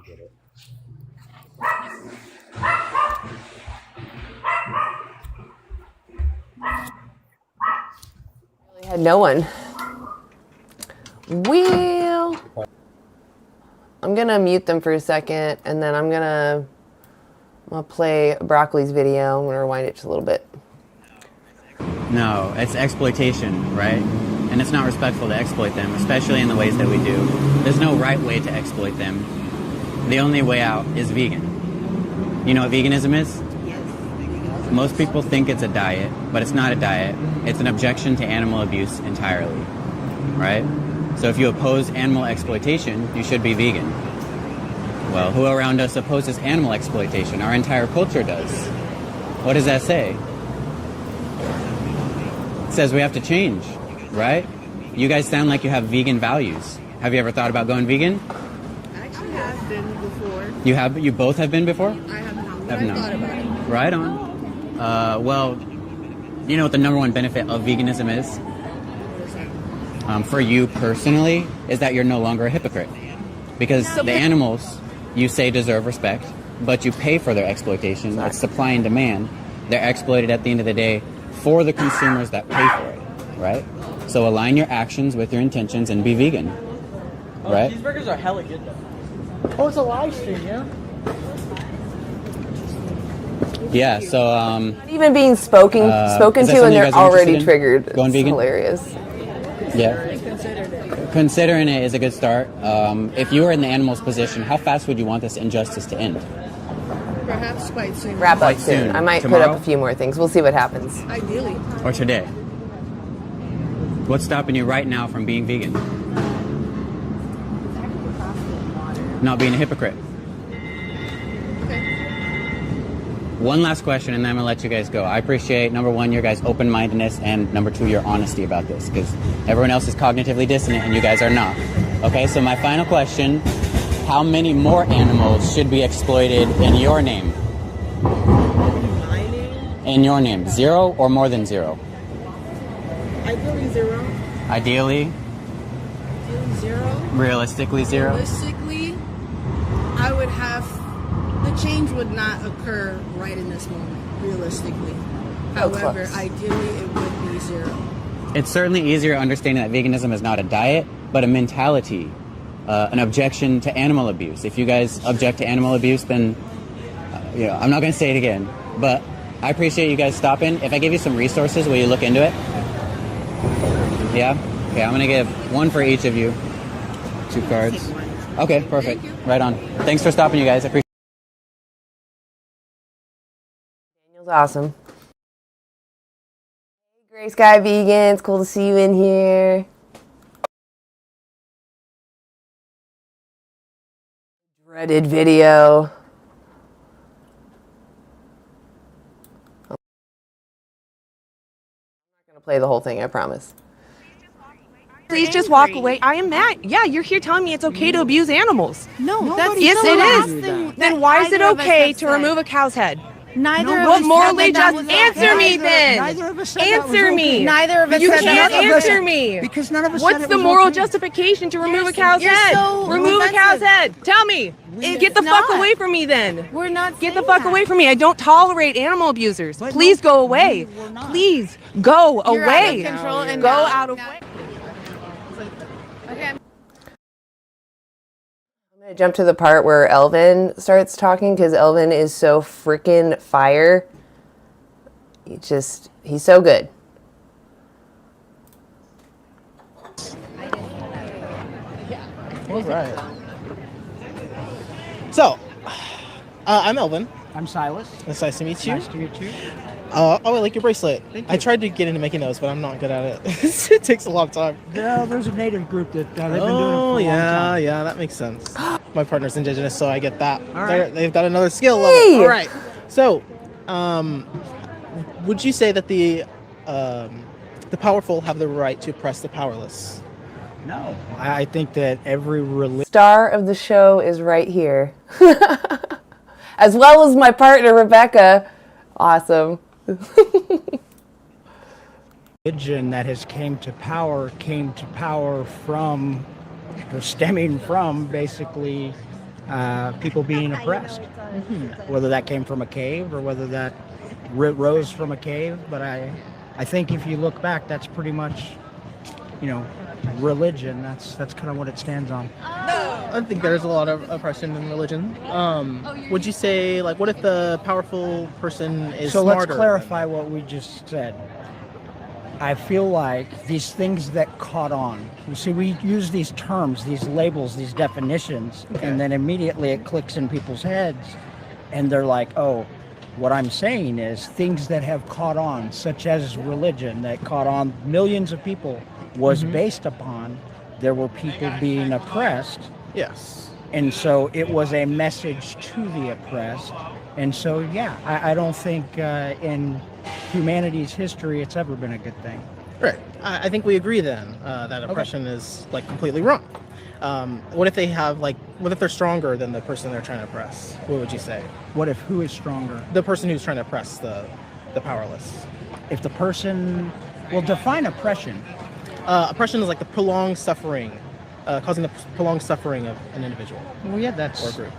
Get it. Really had no one. Well, I'm gonna mute them for a second, and then I'm gonna play Broccoli's video. I'm gonna rewind it just a little bit. No, it's exploitation, right? And it's not respectful to exploit them, especially in the ways that we do. There's no right way to exploit them. The only way out is vegan. You know what veganism is? Yes. Most people think it's a diet, but it's not a diet. It's an objection to animal abuse entirely, right? So if you oppose animal exploitation, you should be vegan. Well, who around us opposes animal exploitation? Our entire culture does. What does that say? It says we have to change, right? You guys sound like you have vegan values. Have you ever thought about going vegan? I actually have been before. You have? You both have been before? I have not. Have I not. thought about it. Right on. Well, you know what the number one benefit of veganism is? For you personally, is that you're no longer a hypocrite. Because the animals you say deserve respect, but you pay for their exploitation. It's supply and demand. They're exploited at the end of the day for the consumers that pay for it, right? So align your actions with your intentions and be vegan, right? These burgers are hella good though. Oh, it's a live stream, yeah? Yeah, so Not even being spoken is to, that and something you they're guys are already interested in? triggered. Going It's vegan? hilarious. Yeah. Considering it is a good start. If you were in the animal's position, how fast would you want this injustice to end? Perhaps quite soon. Wrap up Quite soon. soon. I might put Tomorrow? up a few more things. We'll see what happens. Ideally. Or today? What's stopping you right now from being vegan? Not being a hypocrite. One last question, and then I'm gonna let you guys go. I appreciate, number one, your guys' open-mindedness, and number two, your honesty about this, because everyone else is cognitively dissonant, and you guys are not. Okay, so my final question, how many more animals should be exploited in your name? In your name, 0 or more than 0? Ideally 0. Ideally, 0. realistically 0? Realistically, I would have, the change would not occur right in this moment, realistically. However, close. ideally it would be 0. It's certainly easier understanding that veganism is not a diet, but a mentality, an objection to animal abuse. If you guys object to animal abuse, then, I'm not going to say it again, but I appreciate you guys stopping. If I give you some resources, will you look into it? Yeah? Okay, I'm going to give one for each of you. 2 cards. Okay, perfect. Right on. Thanks for stopping, you guys. I appreciate it. Daniel's awesome. Hey, Gray Sky Vegan. It's cool to see you in here. Dreaded video. I'm not going to play the whole thing, I promise. Please just walk away. I am mad. Yeah, you're here telling me it's okay to abuse animals. No, that's yes, the it last is. thing Then why is it either of us okay have to said. remove a cow's head? Neither of What us morally said that just was answer okay. me then? Neither of us said that was Answer okay. me. Neither of us You said can't that was answer okay. me. Because none of us What's said it the was moral okay. justification to remove You're a cow's you're head? so Remove a cow's offensive. head. Tell me. It's Get the fuck not. away from me then. We're not Get the saying fuck that. away from me. I don't tolerate animal abusers. Please go away. Please go You're away. out of control and Go now- out of now- way. Okay. I'm going to jump to the part where Elvin starts talking because Elvin is so freaking fire. He's so good. All right. So, I'm Elvin. I'm Silas. It's nice to meet you. Nice to meet you. I like your bracelet. Thank I you. tried to get into making those, but I'm not good at it. It takes a long time. Yeah, there's a native group that they've been doing it for a long yeah, time. yeah, that makes sense. My partner's indigenous, so I get that. All right. They've got another skill Hey! level. All right. So, would you say that the the powerful have the right to oppress the powerless. No, I think that every religion. Star of the show is right here. As well as my partner, Rebecca. Awesome. Religion that has came to power from, or stemming from, basically people being oppressed. Whether that came from a cave or whether that rose from a cave, but I think if you look back, that's pretty much, religion. That's kind of what it stands on. I think there's a lot of oppression in religion. Would you say, like, what if the powerful person is So smarter? let's clarify what we just said. I feel like these things that caught on, you see, we use these terms, these labels, these definitions, and then immediately it clicks in people's heads, and they're like, oh, what I'm saying is things that have caught on, such as religion that caught on, millions of people, was based upon there were people being oppressed. Yes. And so it was a message to the oppressed. And so, yeah, I don't think in humanity's history it's ever been a good thing. Right. I think we agree then that oppression is, like, completely wrong. What if they're stronger than the person they're trying to oppress? What would you say? Who is stronger? The person who's trying to oppress the powerless. If the person, define oppression. Oppression is like the prolonged suffering, causing the prolonged suffering of an individual. Well, yeah, that's or a group.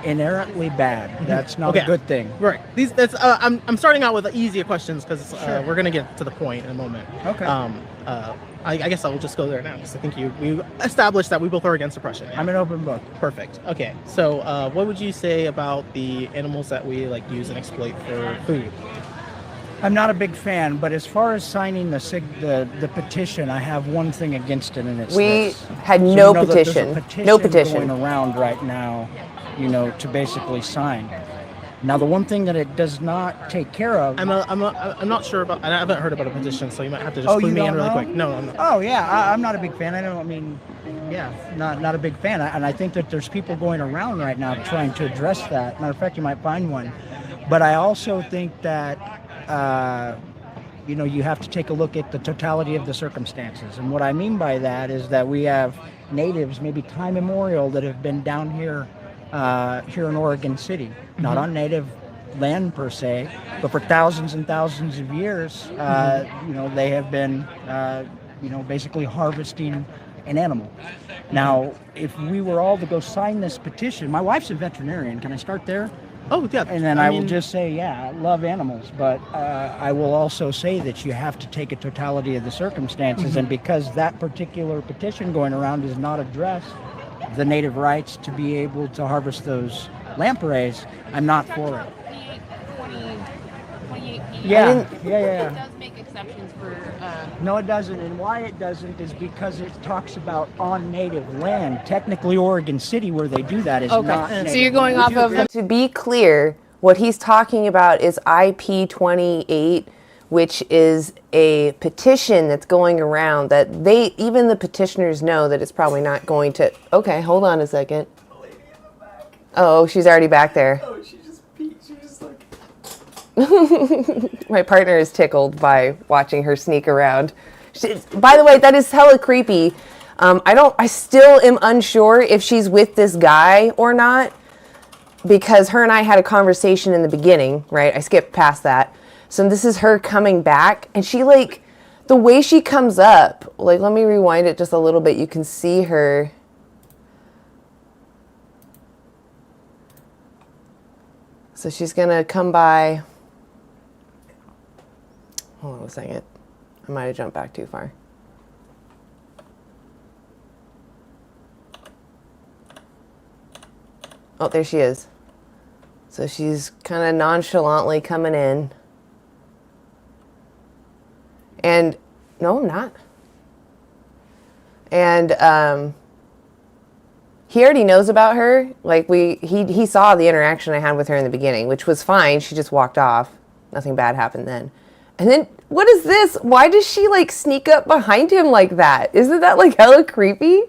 Inherently bad. That's not a good thing. Right. I'm starting out with easier questions because we're gonna get to the point in a moment. Okay. I guess I will just go there now because I think we established that we both are against oppression. Yeah? I'm an open book. Perfect. Okay. So what would you say about the animals that we use and exploit for food? I'm not a big fan, but as far as signing the petition, I have one thing against it, and it's this. Had So no you know that there's a petition. No petition. going around right now, to basically sign. Now, the one thing that it does not take care of. I'm not sure about. I haven't heard about a petition, so you might have to just clue me in really quick. No, I'm not. Oh yeah, I'm not a big fan. Not a big fan. And I think that there's people going around right now trying to address that. Matter of fact, you might find one. But I also think that you have to take a look at the totality of the circumstances. And what I mean by that is that we have natives, maybe time immemorial, that have been down here in Oregon City, not on native land per se, but for thousands and thousands of years, they have been, basically harvesting an animal. Now, if we were all to go sign this petition, my wife's a veterinarian. Can I start there? Oh, yeah. And then I will just say, yeah, I love animals, but I will also say that you have to take a totality of the circumstances, and because that particular petition going around does not address the native rights to be able to harvest those lampreys, I'm not for it. 28 people. Yeah. It does make exceptions for... No, it doesn't. And why it doesn't is because it talks about on native land. Technically, Oregon City, where they do that, is not native. So you're going off of... To be clear, what he's talking about is IP 28, which is a petition that's going around that even the petitioners know that it's probably not going to... Okay, hold on a second. Oh, she's already back there. Oh, she just peeked. She was like... My partner is tickled by watching her sneak around. By the way, that is hella creepy. I still am unsure if she's with this guy or not, because her and I had a conversation in the beginning, right? I skipped past that. So this is her coming back, and she, the way she comes up, let me rewind it just a little bit. You can see her. So she's gonna come by. Hold on a second. I might have jumped back too far. Oh, there she is. So she's kind of nonchalantly coming in. And, no, I'm not. And he already knows about her. He saw the interaction I had with her in the beginning, which was fine. She just walked off. Nothing bad happened then. And then, what is this? Why does she, sneak up behind him like that? Isn't that, hella creepy?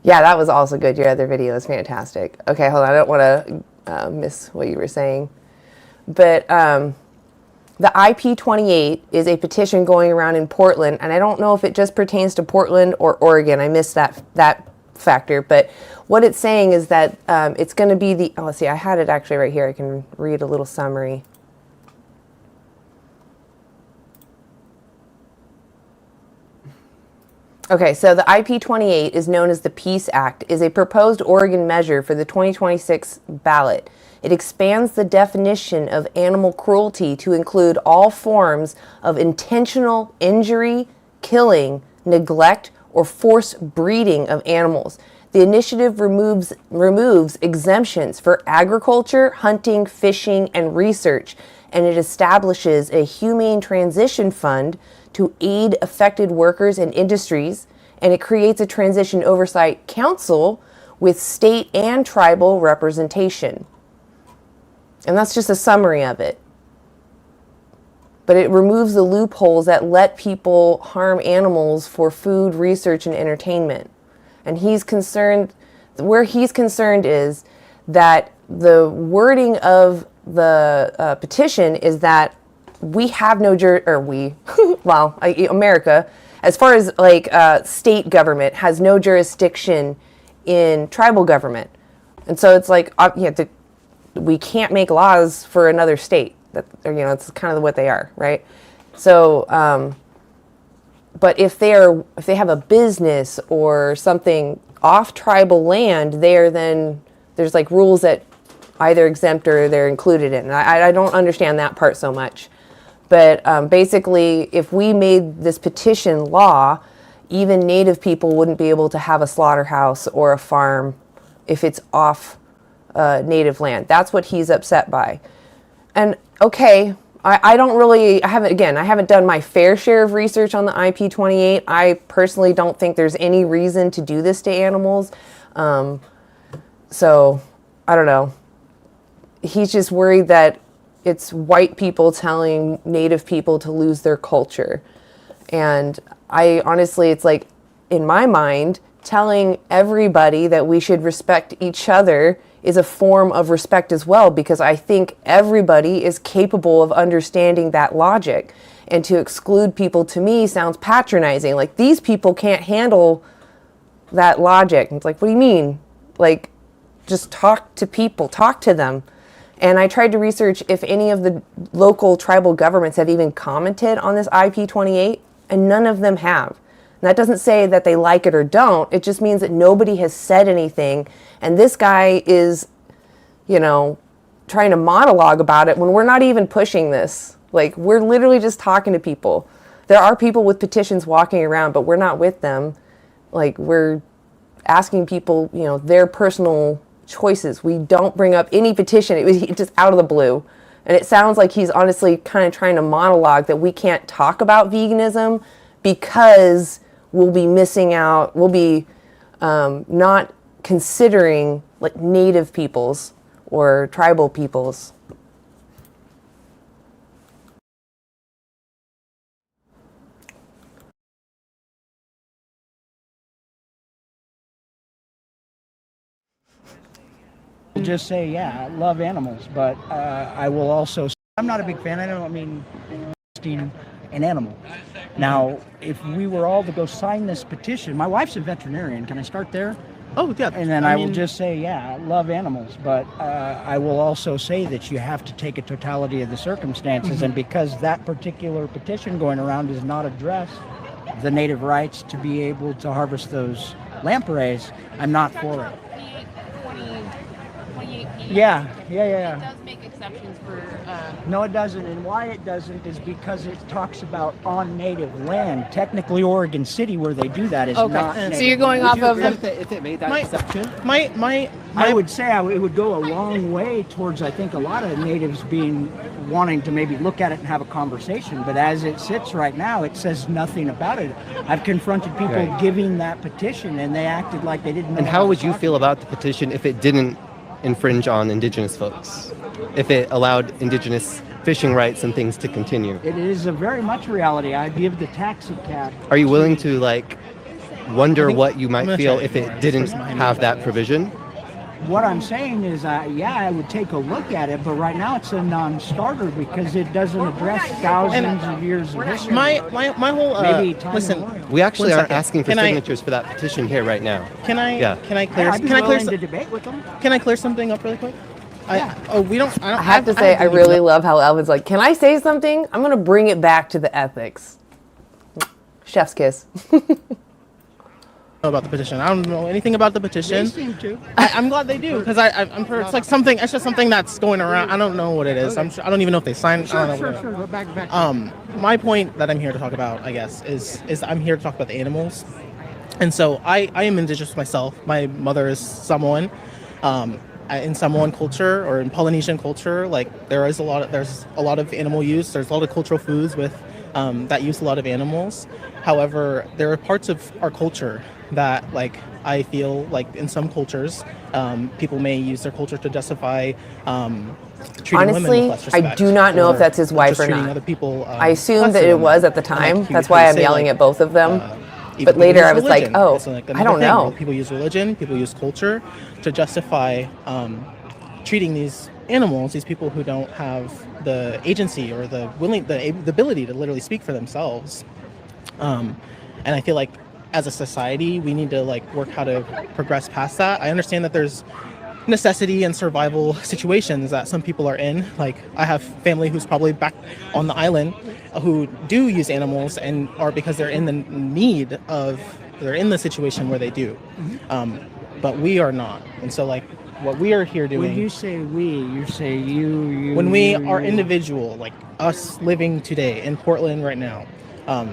Yeah, that was also good. Your other video is fantastic. Okay, hold on. I don't want to miss what you were saying. But, The IP28 is a petition going around in Portland, and I don't know if it just pertains to Portland or Oregon. I missed that factor, but what it's saying is that it's going to be the, oh, let's see, I had it actually right here. I can read a little summary. Okay, so the IP28 is known as the Peace Act, is a proposed Oregon measure for the 2026 ballot. It expands the definition of animal cruelty to include all forms of intentional injury, killing, neglect, or forced breeding of animals. The initiative removes exemptions for agriculture, hunting, fishing, and research, and it establishes a humane transition fund to aid affected workers and industries, and it creates a transition oversight council with state and tribal representation. And that's just a summary of it. But it removes the loopholes that let people harm animals for food, research, and entertainment. And he's concerned, where he's concerned is that the wording of the petition is that we have no America, as far as like state government, has no jurisdiction in tribal government. And so it's like, we can't make laws for another state. That, it's kind of what they are, right? So, but if they have a business or something off tribal land, there's like rules that either exempt or they're included in. I don't understand that part so much. But basically, if we made this petition law, even Native people wouldn't be able to have a slaughterhouse or a farm if it's off Native land. That's what he's upset by. And okay, I haven't done my fair share of research on the IP28. I personally don't think there's any reason to do this to animals. So, I don't know. He's just worried that it's white people telling Native people to lose their culture. And I honestly, it's like, in my mind, telling everybody that we should respect each other is a form of respect as well, because I think everybody is capable of understanding that logic. And to exclude people, to me, sounds patronizing. Like, these people can't handle that logic. It's like, what do you mean? Like, just talk to people, talk to them. And I tried to research if any of the local tribal governments have even commented on this IP28, and none of them have. And that doesn't say that they like it or don't. It just means that nobody has said anything. And this guy is, trying to monologue about it when we're not even pushing this. Like, we're literally just talking to people. There are people with petitions walking around, but we're not with them. Like, we're asking people, their personal choices. We don't bring up any petition. It was just out of the blue. And it sounds like he's honestly kind of trying to monologue that we can't talk about veganism because we'll be missing out. We'll be not considering like Native peoples or tribal peoples. Just say, yeah, I love animals, but I will also, I'm not a big fan. I don't mean an animal. Now, if we were all to go sign this petition, my wife's a veterinarian. Can I start there? Oh, yeah. And then I will just say, yeah, I love animals, but I will also say that you have to take a totality of the circumstances. And because that particular petition going around does not address the native rights to be able to harvest those lampreys, I'm not for it. Yeah. It does make exceptions for... No, it doesn't. And why it doesn't is because it talks about on native land. Technically, Oregon City, where they do that, is not native. So you're going off of... If it made that exception? I would say it would go a long way towards, I think, a lot of natives wanting to maybe look at it and have a conversation. But as it sits right now, it says nothing about it. I've confronted people giving that petition, and they acted like they didn't know. And how would you feel about the petition if it didn't infringe on indigenous folks, if it allowed indigenous fishing rights and things to continue? It is a very much reality. I give the taxi cab. Are you willing to wonder what you might feel if it didn't have that provision? what I'm saying is, yeah, I would take a look at it, but right now it's a non-starter because it doesn't address thousands of years of history. My whole Maybe listen. We actually One are second. asking for Can I- signatures for that petition here right now. Can I? Yeah. Can I clear? I'd be Can I clear? willing to debate with them. Can I clear something up really quick? We don't. I have to say, I really love how Elvin's like, can I say something? I'm going to bring it back to the ethics. Chef's kiss. Know about the petition. I don't know anything about the petition. They seem to. I'm glad they do because I'm sure it's like something. It's just something that's going around. I don't know what it is. Okay. I don't even know if they signed. I don't know what it is. Sure. Go back. My point that I'm here to talk about, I guess, is I'm here to talk about the animals. And so I am indigenous myself. My mother is Samoan. In Samoan culture or in Polynesian culture, like there's a lot of animal use. There's a lot of cultural foods with that use a lot of animals. However, there are parts of our culture that, like, I feel like in some cultures, people may use their culture to justify treating women Honestly, with less respect. I do not know if that's his wife just or treating not. other people, I assumed less that than it them. was at the And, time. like, That's he why would I'm say, yelling like, at both of them. even But people later use I was like, religion. oh, It's like I don't another thing. know. People use religion, people use culture to justify treating these animals, these people who don't have the agency or the ability to literally speak for themselves. And I feel like as a society, we need to work how to progress past that. I understand that there's necessity and survival situations that some people are in. Like, I have family who's probably back on the island who do use animals and are because they're in the situation where they do. But we are not. And so what we are here doing. When you say we, you say you. When we you, are you. individual, like us living today in Portland right now.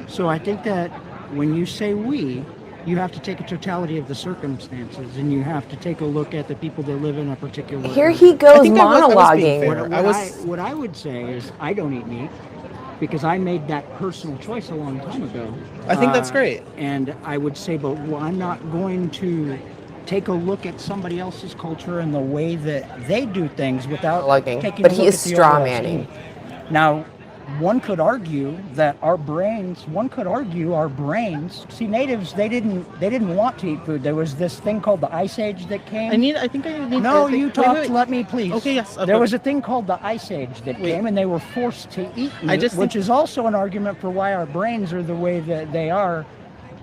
So I think that when you say we, you have to take a totality of the circumstances, and you have to take a look at the people that live in a particular. Here he goes monologuing. What I would say is I don't eat meat because I made that personal choice a long time ago. I think that's great. And I would say, but I'm not going to take a look at somebody else's culture and the way that they do things without taking But a he look is at the straw overall manning. scheme. Now, one could argue our brains. See, natives they didn't want to eat food. There was this thing called the Ice Age that came. No, you talked. Wait. Let me please. Okay, yes. There was a thing called the Ice Age that came, and they were forced to eat meat, which is also an argument for why our brains are the way that they are.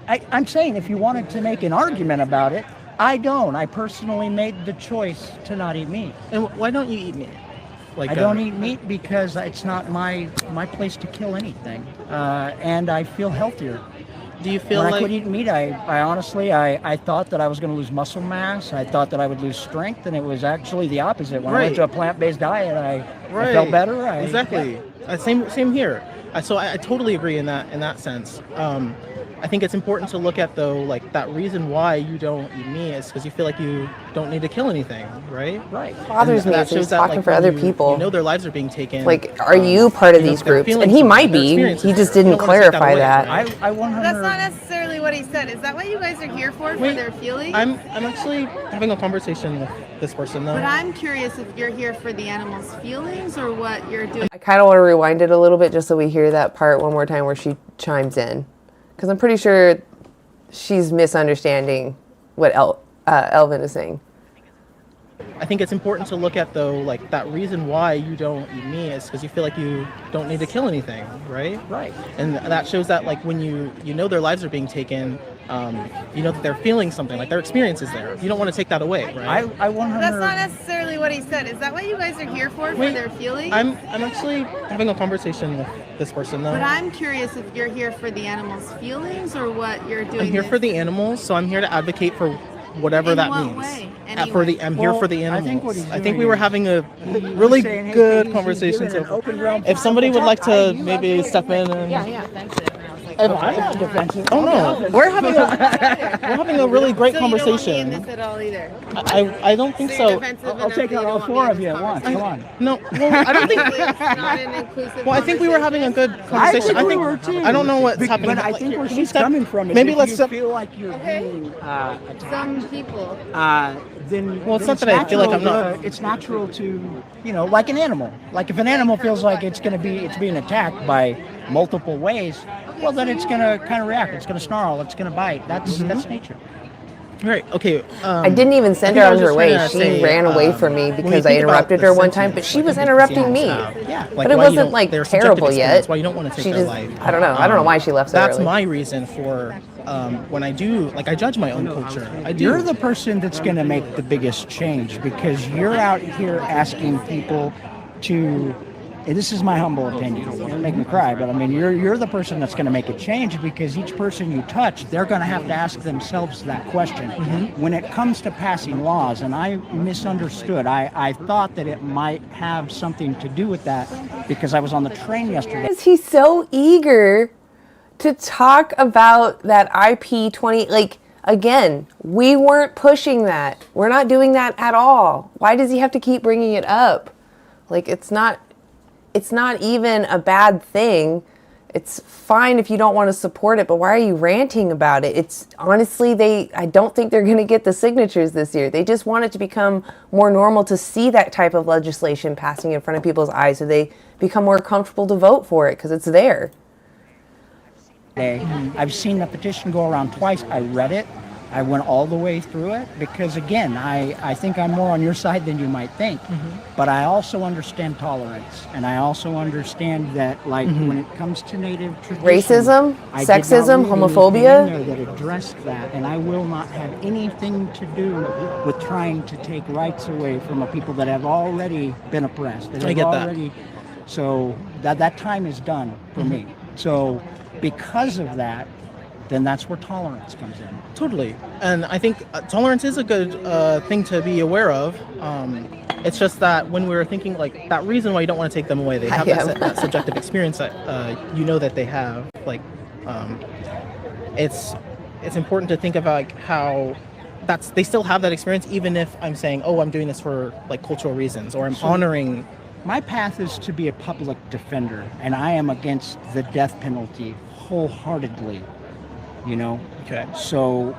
I'm saying if you wanted to make an argument about it, I don't. I personally made the choice to not eat meat. And why don't you eat meat? I don't eat meat because it's not my place to kill anything, and I feel healthier. Do you feel when like I quit eating meat? I honestly I thought that I was going to lose muscle mass. I thought that I would lose strength, and it was actually the opposite. When I went to a plant-based diet, I felt better. Exactly. Same here. So I totally agree in that sense. I think it's important to look at that reason why you don't eat meat is because you feel like you don't need to kill anything, right? Right. Bothers me that is he's shows that, talking for other people. You know their lives are being taken. Like, are you part of these they're groups? feeling And he something, might their be. experiences He just there. You didn't don't wanna take clarify away, that. right? I 100. That's not necessarily what he said. Is that what you guys are here for their feelings? I'm actually having a conversation with this person though. But I'm curious if you're here for the animal's feelings or what you're doing. I kind of want to rewind it a little bit just so we hear that part one more time where she chimes in. Because I'm pretty sure she's misunderstanding what Elvin is saying. I think it's important to look at that reason why you don't eat meat is because you feel like you don't need to kill anything, right? Right. And that shows that when you know their lives are being taken, you know that they're feeling something, like their experience is there. You don't want to take that away, right? I 100. That's not necessarily what he said. Is that what you guys are here for their feelings? I'm actually having a conversation with this person though. But I'm curious if you're here for the animal's feelings or what you're doing. I'm here for the animals, so I'm here to advocate for whatever In that what means. way? I'm here for the animals. I think what he's I think we doing were is having a really saying, hey, good he's conversation. giving an So open realm if somebody would like to you maybe have step in and Yeah, offensive. And I was like, I'm not defensive. Oh no, we're having a really great so you don't want me conversation. in this at all either. I don't think So so. you're defensive I'll enough take that out you all don't four want of me you in at this once. conversation. Come on. No, well, I don't think. It's not an inclusive Well, I think we were having a good I conversation. think we were too. I don't know what's happening. But I think where Can we she's step- coming from is maybe if let's you step. feel like you're being attacked, Some people. then Well, it's then not that I feel like I'm natural not. It's natural to, like an animal. Like if an animal feels like it's being attacked by multiple ways, well then it's gonna kind of react. It's gonna snarl. It's gonna bite. That's nature. Right. Okay. I didn't even send her on her way. She ran away from me because I interrupted her one time, but she was interrupting me. Yeah. But it wasn't like their subjective terrible experience, yet. Why you don't want to take She their just, life. I don't know. I don't know why she left so That's early. my reason for when I do, like, I judge my own culture. I do. You're the person that's going to make the biggest change because you're out here asking people to. And this is my humble opinion. It'll make me cry, but I mean, you're the person that's going to make a change because each person you touch, they're going to have to ask themselves that question. When it comes to passing laws, and I misunderstood, I thought that it might have something to do with that because I was on the train yesterday. He's so eager to talk about that IP20. Like, again, we weren't pushing that. We're not doing that at all. Why does he have to keep bringing it up? Like, it's not even a bad thing. It's fine if you don't want to support it, but why are you ranting about it? It's honestly, I don't think they're going to get the signatures this year. They just want it to become more normal to see that type of legislation passing in front of people's eyes so they become more comfortable to vote for it because it's there. I've seen the petition go around twice. I read it. I went all the way through it because, again, I think I'm more on your side than you might think. But I also understand tolerance, and I also understand that, like, when it comes to Native tradition, Racism, I sexism, did not read homophobia. anything in there that addressed that, and I will not have anything to do with trying to take rights away from a people that have already been oppressed. I get that. So that time is done for me. So because of that, then that's where tolerance comes in. Totally. And I think tolerance is a good thing to be aware of. It's just that when we're thinking, like, that reason why you don't want to take them away, they have that subjective experience that you know that they have. Like, it's important to think about, like, how they still have that experience, even if I'm saying, oh, I'm doing this for, like, cultural reasons, or I'm honoring. My path is to be a public defender, and I am against the death penalty wholeheartedly. You know? Okay. So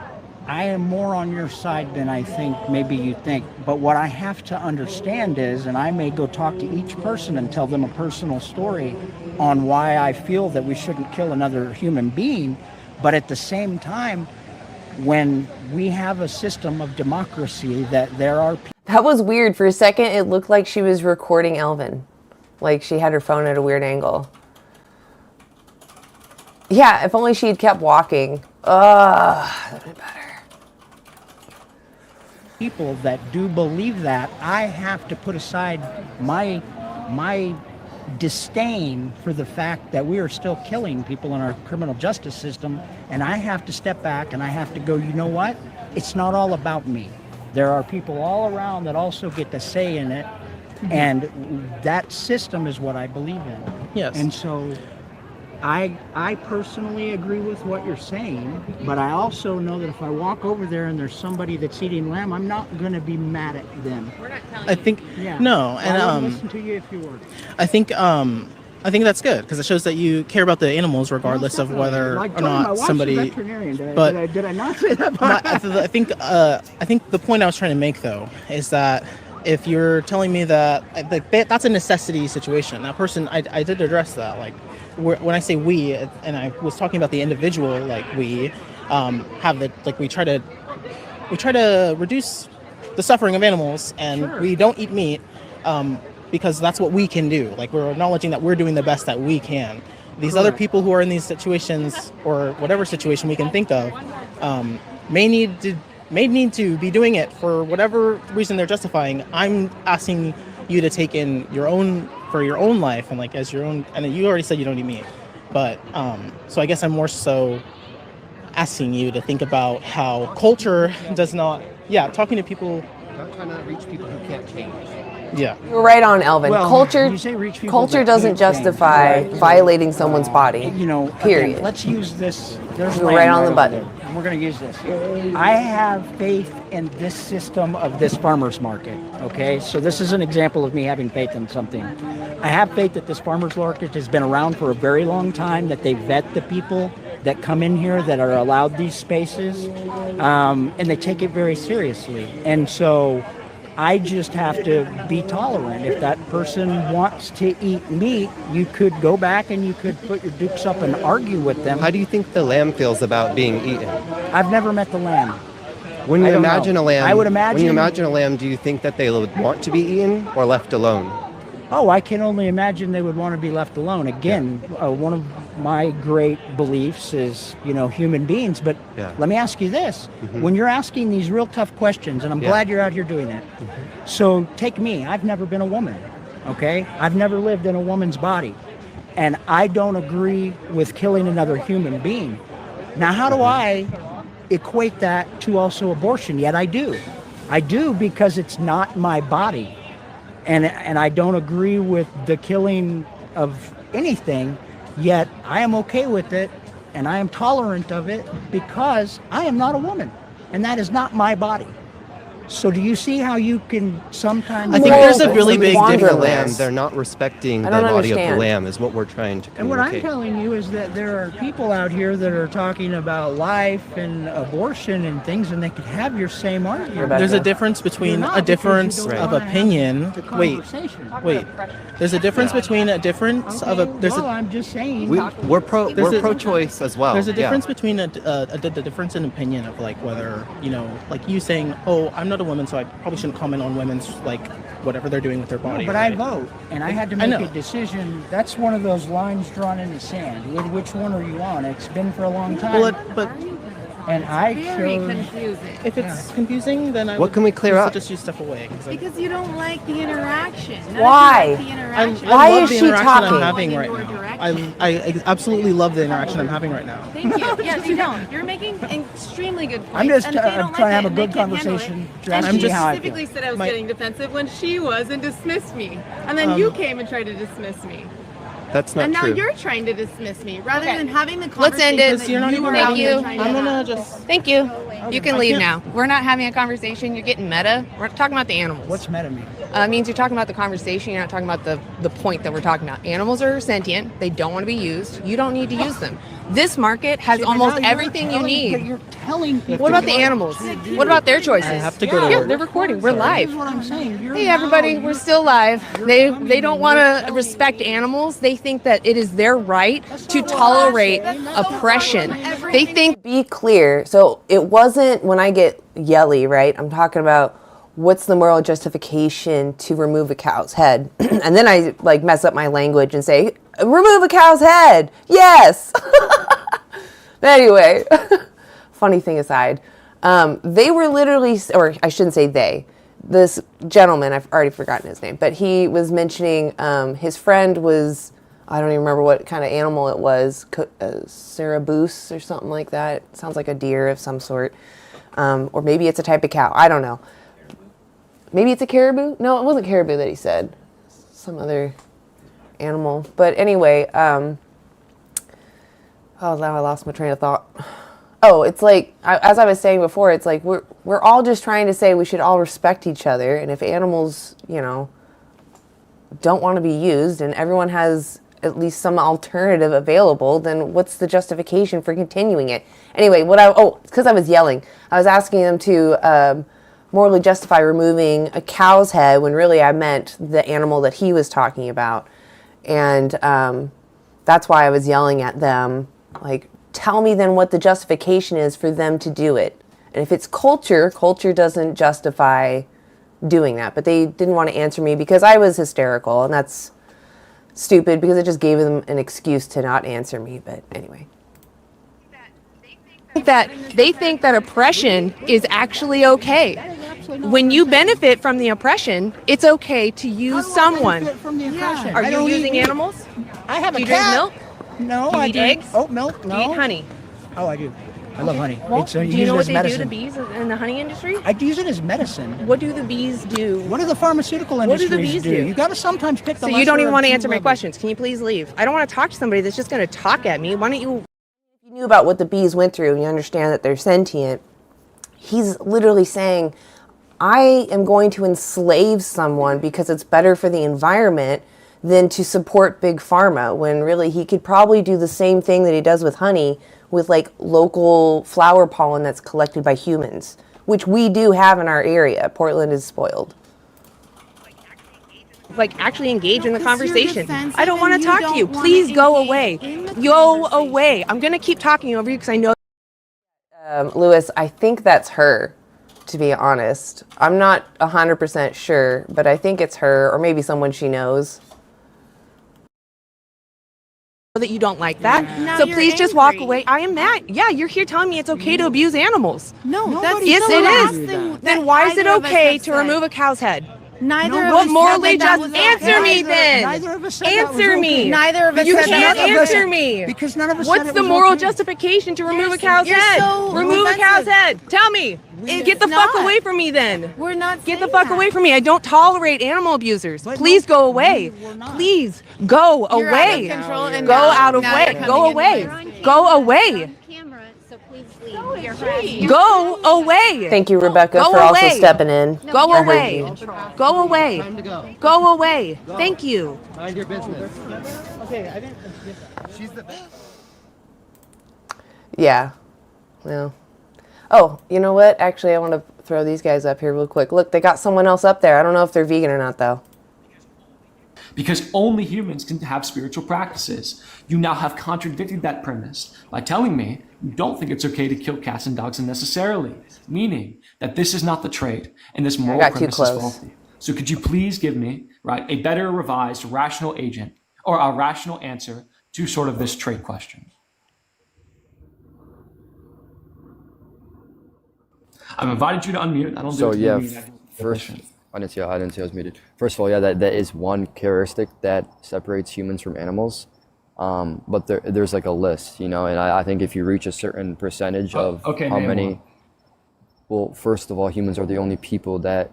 I am more on your side than I think maybe you think. But what I have to understand is, and I may go talk to each person and tell them a personal story on why I feel that we shouldn't kill another human being. But at the same time, when we have a system of democracy that there are people. That was weird. For a second, it looked like she was recording Elvin. Like she had her phone at a weird angle. Yeah, if only she had kept walking. That would have been better. People that do believe that, I have to put aside my disdain for the fact that we are still killing people in our criminal justice system, and I have to step back and I have to go, you know what? It's not all about me. There are people all around that also get to say in it, and that system is what I believe in. Yes. And so I personally agree with what you're saying, but I also know that if I walk over there and there's somebody that's eating lamb, I'm not going to be mad at them. I think no, and I would listen to you if you were. I think that's good because it shows that you care about the animals regardless of whether or not somebody. But did I not say that? I think the point I was trying to make though is that if you're telling me that that's a necessity situation, that person, I did address that. Like when I say we, and I was talking about the individual, like we have the like we try to reduce the suffering of animals, and we don't eat meat. Because that's what we can do. Like we're acknowledging that we're doing the best that we can. These other people who are in these situations or whatever situation we can think of may need to be doing it for whatever reason they're justifying. I'm asking you to take in your own life and like as your own. And you already said you don't eat meat, but so I guess I'm more so asking you to think about how culture does not. Yeah, talking to people. Not trying to reach people who can't change. Yeah. You're right on, Elvin. Well, culture doesn't justify violating someone's body. You know, period. Again, let's use this. There's You're right on the button. And we're going to use this. I have faith in this system of this farmer's market. Okay, so this is an example of me having faith in something. I have faith that this farmer's market has been around for a very long time, that they vet the people that come in here that are allowed these spaces, and they take it very seriously. And so I just have to be tolerant. If that person wants to eat meat, you could go back and you could put your dukes up and argue with them. How do you think the lamb feels about being eaten? I've never met the lamb. When you I don't imagine know. a lamb, I would when imagine. you imagine a lamb, do you think that they would want to be eaten or left alone? Oh, I can only imagine they would want to be left alone. Again, one of my great beliefs is, human beings. But Yeah. let me ask you this. When you're asking these real tough questions, and I'm Yeah. glad you're out here doing it. So take me. I've never been a woman, okay? I've never lived in a woman's body. And I don't agree with killing another human being. Now, how do I equate that to also abortion? Yet I do. I do because it's not my body. And I don't agree with the killing of anything, yet I am okay with it and I am tolerant of it because I am not a woman and that is not my body. So do you see how you can sometimes... I think there's a really big difference. difference. Lamb, they're not respecting I the don't body of the understand. lamb, is what we're trying to And what I'm communicate. telling you is that there are people out here that are talking about life and abortion and things, and they could have your same argument. There's a difference between You're not, a difference because you of don't wanna have opinion. the Wait, conversation. wait. There's a difference between a difference of a. There's well, a. I'm just saying. We're pro-choice as well. There's a yeah. difference between a difference in opinion of like whether like you saying, oh, I'm not a woman, so I probably shouldn't comment on women's like whatever they're doing with their body. But right? I vote, and I had to I make know. a decision. That's one of those lines drawn in the sand. Which one are you on? It's been for a long time. Well, but and I Very chose. confusing. if it's confusing, then I What would can we clear up? Just use stuff away. Because you don't like the interaction. None of you Why? like the interaction. Why I love is the she interaction talking? I'm having In right your now. direction. I absolutely love the interaction I'm having right now. Thank you. Yes, you don't. You're making extremely good points. I'm just and they don't trying to have like a it, good and they can't handle conversation. it. Just And see she how I feel. specifically said I was My- getting defensive when she was and dismissed me. And then you came and tried to dismiss me. That's not And now true. you're trying to dismiss me rather Okay. than having the Let's end conversation it. that You're not even were Thank out you. there trying to I'm gonna have. just. Thank you. You can I leave can't- now. We're not having a conversation. You're getting meta. We're talking about the animals. What's meta mean? It means you're talking about the conversation. You're not talking about the point that we're talking about. Animals are sentient. They don't want to be used. You don't need to use them. This market has See, but almost now you're everything you telling- but need. You're telling people. What about the animals? What about their choices? I have to go to Yeah, work. they're recording. We're live. This is what I'm saying. You're Hey everybody, now- we're still live. They don't want to respect animals. They think that it is their right to tolerate oppression. They think Be clear. So it wasn't when I get yelly, right? I'm talking about what's the moral justification to remove a cow's head, and then I like mess up my language and say remove a cow's head. Yes. But anyway, funny thing aside, they were literally, or I shouldn't say they. This gentleman, I've already forgotten his name, but he was mentioning his friend was, I don't even remember what kind of animal it was, Ceraboose or something like that. It sounds like a deer of some sort. Or maybe it's a type of cow. I don't know. Maybe it's a caribou? No, it wasn't caribou that he said. Some other animal. But anyway, oh, now I lost my train of thought. Oh, it's like, as I was saying before, it's like we're all just trying to say we should all respect each other. And if animals, don't want to be used and everyone has at least some alternative available, then what's the justification for continuing it? Anyway, it's because I was yelling. I was asking them to morally justify removing a cow's head when really I meant the animal that he was talking about. And that's why I was yelling at them, like, tell me then what the justification is for them to do it. And if it's culture doesn't justify doing that. But they didn't want to answer me because I was hysterical, and that's stupid because it just gave them an excuse to not answer me. But anyway. that oppression is actually okay. When you benefit from the oppression, it's okay to use someone. From the oppression. Are I you don't using eat meat. animals? I have Do a you drink cat. milk? No, Do you I eat drink eggs? oat milk. No. Do you eat honey? Oh, I do. I love honey. Well, It's do used you know as what they medicine. do to bees in the honey industry? I use it as medicine. What do the bees do? What do the pharmaceutical What do industries the bees do? You got to sometimes pick the So you don't lesser even of want to two answer my evils. questions. Can you please leave? I don't want to talk to somebody that's just going to talk at me. Why don't you... If you knew about what the bees went through and you understand that they're sentient, he's literally saying, I am going to enslave someone because it's better for the environment than to support big pharma, when really he could probably do the same thing that he does with honey with like local flower pollen that's collected by humans, which we do have in our area. Portland is spoiled. Like, actually engage in the 'cause you're conversation. defensive I don't want and to you talk to don't you. wanna Please go engage away. in the Go away. I'm going to keep talking over you because I know... Lewis, I think that's her. to be honest. I'm not 100% sure, but I think it's her or maybe someone she knows. That you don't like that. Now So you're please just walk angry. away. I am mad. Yeah, you're here telling me it's okay to abuse animals. No, that's Yes, the it last is. thing Then why is it either of us okay have to said. remove a cow's head? Neither of What us morally said that just was answer okay. me then? Neither of us said that was Answer okay. me. Neither of us You said can't that was answer okay. me. Because none of us What's said it the was moral okay. justification to remove a You're- cow's you're head? so Remove a offensive. cow's head. Tell me. It's Get the fuck not. away from me then. We're not Get the saying fuck that. away from me. I don't tolerate animal abusers. Please go away. Please go You're away. out of control and Go now- out of now way. you're Go coming in away. my- Go away. Go away. Thank you, Rebecca, Go for also away. stepping in. Go I heard away. you. Go away. Go away. Thank you. Mind your business. Okay, I didn't. She's the best. Yeah. Well. Oh, you know what? Actually, I want to throw these guys up here real quick. Look, they got someone else up there. I don't know if they're vegan or not, though. Because only humans can have spiritual practices. You now have contradicted that premise by telling me you don't think it's okay to kill cats and dogs unnecessarily, meaning that this is not the trait and this moral got too premise is close. faulty. So could you please give me, right, a better revised rational agent or a rational answer to sort of this trait question? I've invited you to unmute. I don't So do it yeah, to be mean. first, I didn't see I was muted. First of all, yeah, that is one characteristic that separates humans from animals. But there's like a list, you know, and I think if you reach a certain percentage of okay, how name many, one. well, first of all, humans are the only people that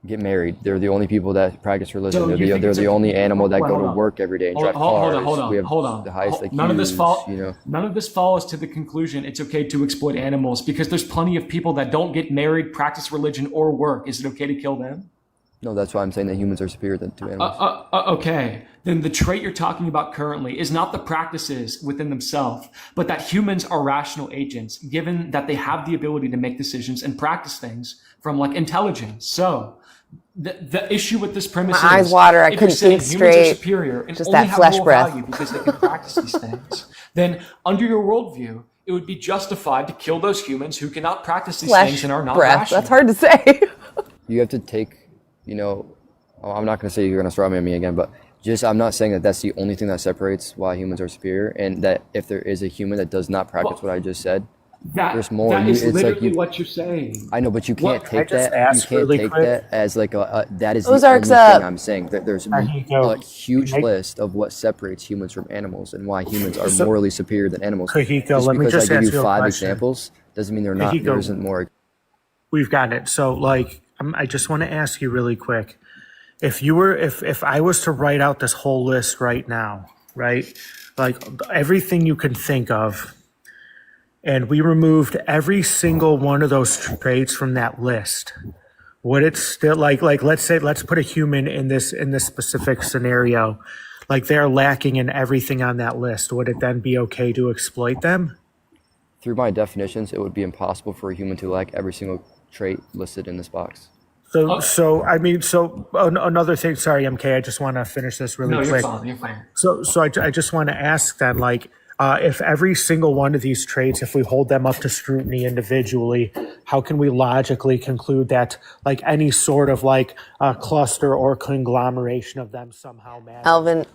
get married. They're the only people that practice religion. So they're you the, think they're it's the okay- only animal that Well, go hold to on. work every day and drive Hold cars. on, hold on, We have hold on. the highest IQs, None of this fall. you know. None of this falls to the conclusion it's okay to exploit animals because there's plenty of people that don't get married, practice religion, or work. Is it okay to kill them? No, that's why I'm saying that humans are superior to animals. Okay, then the trait you're talking about currently is not the practices within themselves, but that humans are rational agents, given that they have the ability to make decisions and practice things from like intelligence. So the issue with this premise My is eyes water. I if you're couldn't saying think humans are straight. superior and Just only that have flesh moral breath. value because they can practice these things, then under your worldview, it would be justified to kill those humans who cannot practice these Flesh things and are not breath. rational. That's hard to say. You have to take, you know, I'm not going to say you're going to straw man me again, but just I'm not saying that that's the only thing that separates why humans are superior, and that if there is a human that does not practice what I just said, there's more. That is it's literally like what you're saying. I know, but you can't Can I take just that. ask You can't really take quick? that as like that is Ozark's the only up. thing I'm saying. There's Kahiko, a huge can I- list of what separates humans from animals and why humans are So- morally superior than animals. Kahiko, just let me because just I give ask you you a 5 question. examples doesn't mean they're not. Kahiko, There isn't more. We've got it. So, like, I just want to ask you really quick. If I was to write out this whole list right now, right, like everything you can think of, and we removed every single one of those traits from that list, would it still like let's put a human in this specific scenario, like they're lacking in everything on that list, would it then be okay to exploit them? Through my definitions, it would be impossible for a human to lack every single trait listed in this box. So another thing. Sorry, MK. I just want to finish this really No, quick. you're fine. So I just want to ask then, like, if every single one of these traits, if we hold them up to scrutiny individually, how can we logically conclude that, like, any sort of like cluster or conglomeration of them somehow matters? Alvin,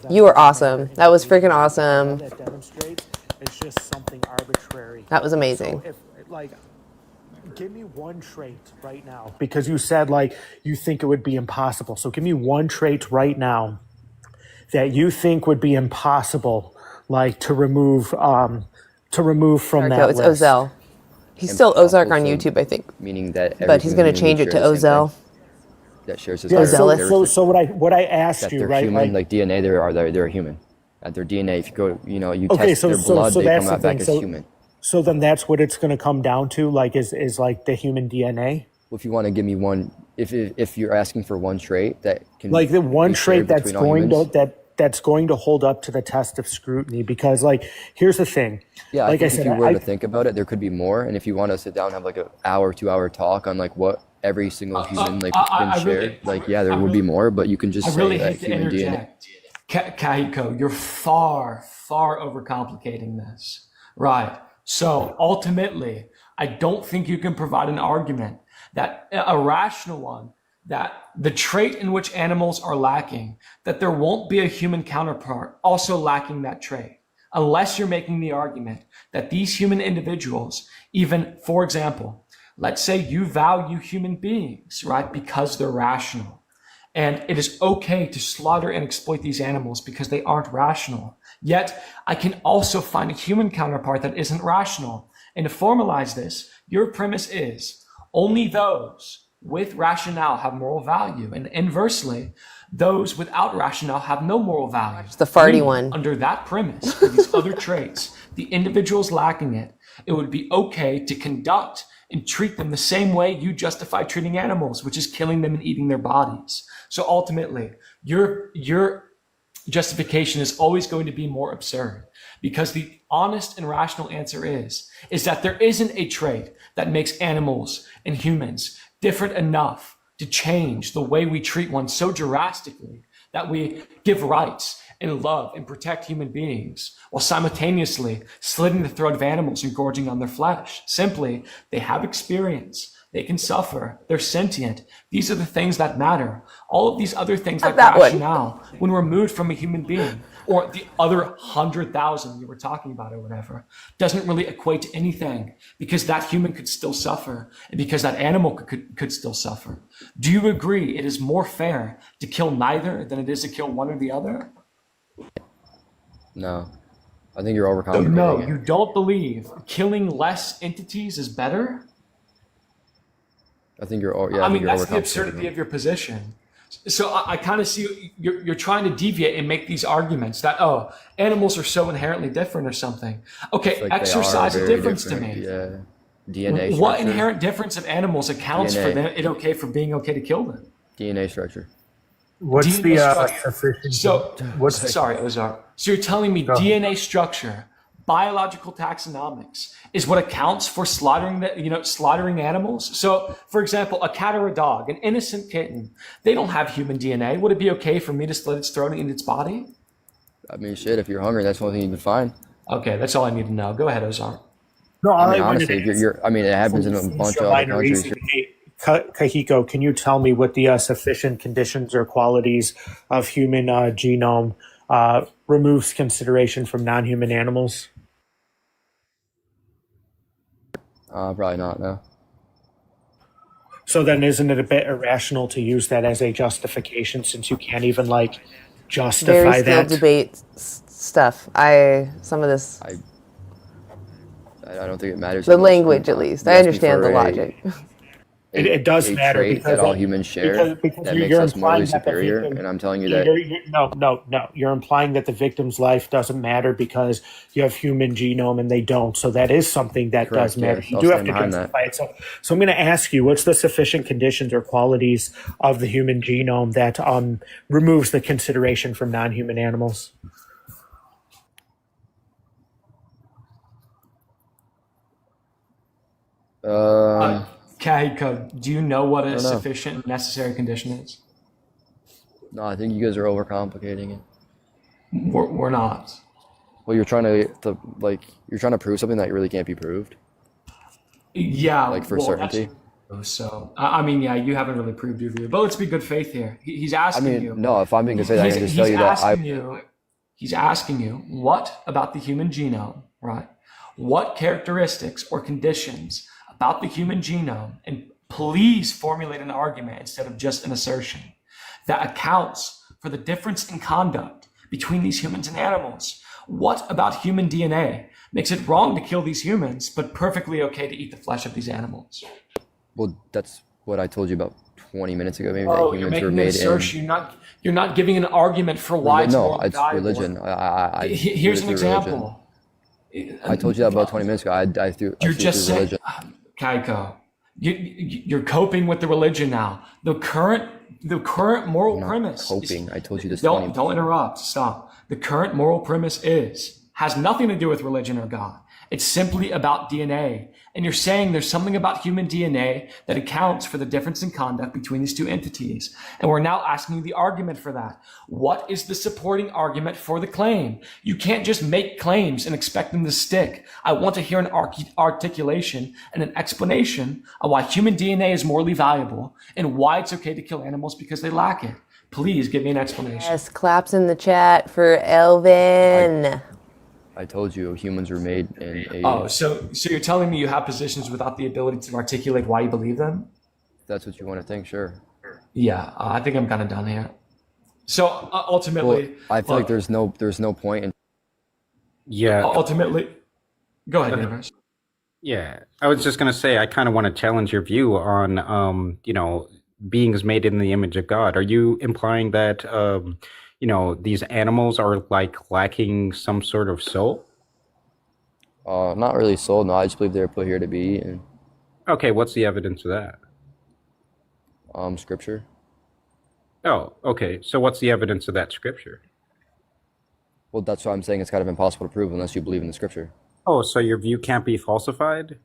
you were awesome. That was freaking awesome. That demonstrates it's just something arbitrary. That was amazing. So if, like, give me one trait right now, because you said like you think it would be impossible. So give me one trait right now that you think would be impossible, like to remove from that It's list. Ozell. He's still Ozark on YouTube, I think. Meaning that But he's going to change it to Ozell. That shares his Yeah. Ozellus. So what I asked that you, they're right? human, like, like DNA, they're a human. At their DNA, if you go, you know, you okay, test their blood, they that's come the out back thing. as So, human. so then that's what it's going to come down to, like, is like the human DNA. Well, if you want to give me one, if you're asking for one trait that can Like the one be shared trait that's between all going humans, to that's going to hold up to the test of scrutiny, because like here's the thing. yeah, like I think if you were I to think about it, there could be more. And if you want to sit down and have like an hour, 2 hour talk on like what every single human like can share, really- like yeah, there would be more, but you can just I really say that hate to human DNA. interject. Kahiko, you're far overcomplicating this. Right. So ultimately, I don't think you can provide an argument that a rational one, that the trait in which animals are lacking, that there won't be a human counterpart also lacking that trait, unless you're making the argument that these human individuals, even, for example, let's say you value human beings, right, because they're rational. And it is okay to slaughter and exploit these animals because they aren't rational. Yet, I can also find a human counterpart that isn't rational. And to formalize this, your premise is only those with rationale have moral value. And inversely, those without rationale have no moral value. It's the farty Meaning, one. Under that premise, for these other traits, the individuals lacking it, it would be okay to conduct and treat them the same way you justify treating animals, which is killing them and eating their bodies. So ultimately, your justification is always going to be more absurd, because the honest and rational answer is that there isn't a trait that makes animals and humans different enough to change the way we treat one so drastically that we give rights and love and protect human beings while simultaneously slitting the throat of animals and gorging on their flesh. Simply, they have experience. They can suffer. They're sentient. These are the things that matter. All of these other things like rationale, when removed from a human being, or the other 100,000 you were talking about or whatever, doesn't really equate to anything, because that human could still suffer and because that animal could still suffer. Do you agree it is more fair to kill neither than it is to kill one or the other? No. I think you're overcomplicating No, it. you don't believe killing less entities is better? I think you're, I mean, that's the absurdity of your position. So I kind of see you're trying to deviate and make these arguments that, oh, animals are so inherently different or something. Okay, Like exercise a difference to different, me. Yeah. DNA What structure. inherent difference of animals accounts for DNA. for being okay to kill them? DNA structure. What's DNA the structure. sufficient? So, What's the, sorry, Ozar. So you're telling me Go ahead. DNA structure, biological taxonomics, is what accounts for slaughtering animals? So, for example, a cat or a dog, an innocent kitten, they don't have human DNA. Would it be okay for me to slit its throat and eat its body? I mean, shit, if you're hungry, that's the only thing you can find. Okay, that's all I need to know. Go ahead, Ozar. No, I mean, I wanted honestly, to I mean, it happens in a bunch of other countries. Hey, Kahiko, can you tell me what the sufficient conditions or qualities of human genome removes consideration from non-human animals? Probably not, no. So then isn't it a bit irrational to use that as a justification, since you can't even justify Very still that? debate stuff. Some of this. I don't think it matters. The language, at least. I understand the logic. It does a matter trait because that all humans share because that you're makes us morally implying that the superior, victim- and I'm telling you that No. You're implying that the victim's life doesn't matter because you have human genome and they don't. So that is something that Correct, does matter. yes. You I'll do have stand to behind that. justify it. So I'm going to ask you, what's the sufficient conditions or qualities of the human genome that removes the consideration from non-human animals? Kahiko, do you know what I a don't know. sufficient and necessary condition is? No, I think you guys are overcomplicating it. We're not. Well, you're trying to prove something that really can't be proved. Yeah. Like for well, certainty. So, I mean, yeah, you haven't really proved your view, but let's be good faith here. He's asking you. No, if I'm being good faith, I can just tell you that He's asking you, what about the human genome, right? What characteristics or conditions about the human genome, and please formulate an argument instead of just an assertion, that accounts for the difference in conduct between these humans and animals? What about human DNA makes it wrong to kill these humans, but perfectly okay to eat the flesh of these animals? Well, that's what I told you about 20 minutes ago. Maybe Oh, that you're humans making were an made assertion. You're not giving an argument for why it's no, more it's valuable. religion. Here's an threw example. religion. I told you that about 20 minutes ago. I threw You're threw just saying, religion. Kaiko, you're coping with the religion now. The current moral premise. Coping. I told you this. Don't interrupt. Stop. The current moral premise has nothing to do with religion or God. It's simply about DNA. And you're saying there's something about human DNA that accounts for the difference in conduct between these two entities. And we're now asking you the argument for that. What is the supporting argument for the claim? You can't just make claims and expect them to stick. I want to hear an articulation and an explanation of why human DNA is morally valuable and why it's okay to kill animals because they lack it. Please give me an explanation. Yes, claps in the chat for Elvin. I told you humans were made in a... Oh, so you're telling me you have positions without the ability to articulate why you believe them? If that's what you want to think, sure. Yeah, I think I'm kind of done here. So ultimately... Well, I feel like there's no point in... Yeah. Ultimately... Go ahead, Universe. Yeah, I was just going to say, I kind of want to challenge your view on, beings made in the image of God. Are you implying that, these animals are like lacking some sort of soul? Not really soul. No, I just believe they're put here to be eaten. Okay, what's the evidence of that? Scripture. Oh, okay. So what's the evidence of that scripture? Well, that's what I'm saying. It's kind of impossible to prove unless you believe in the scripture. Oh, so your view can't be falsified?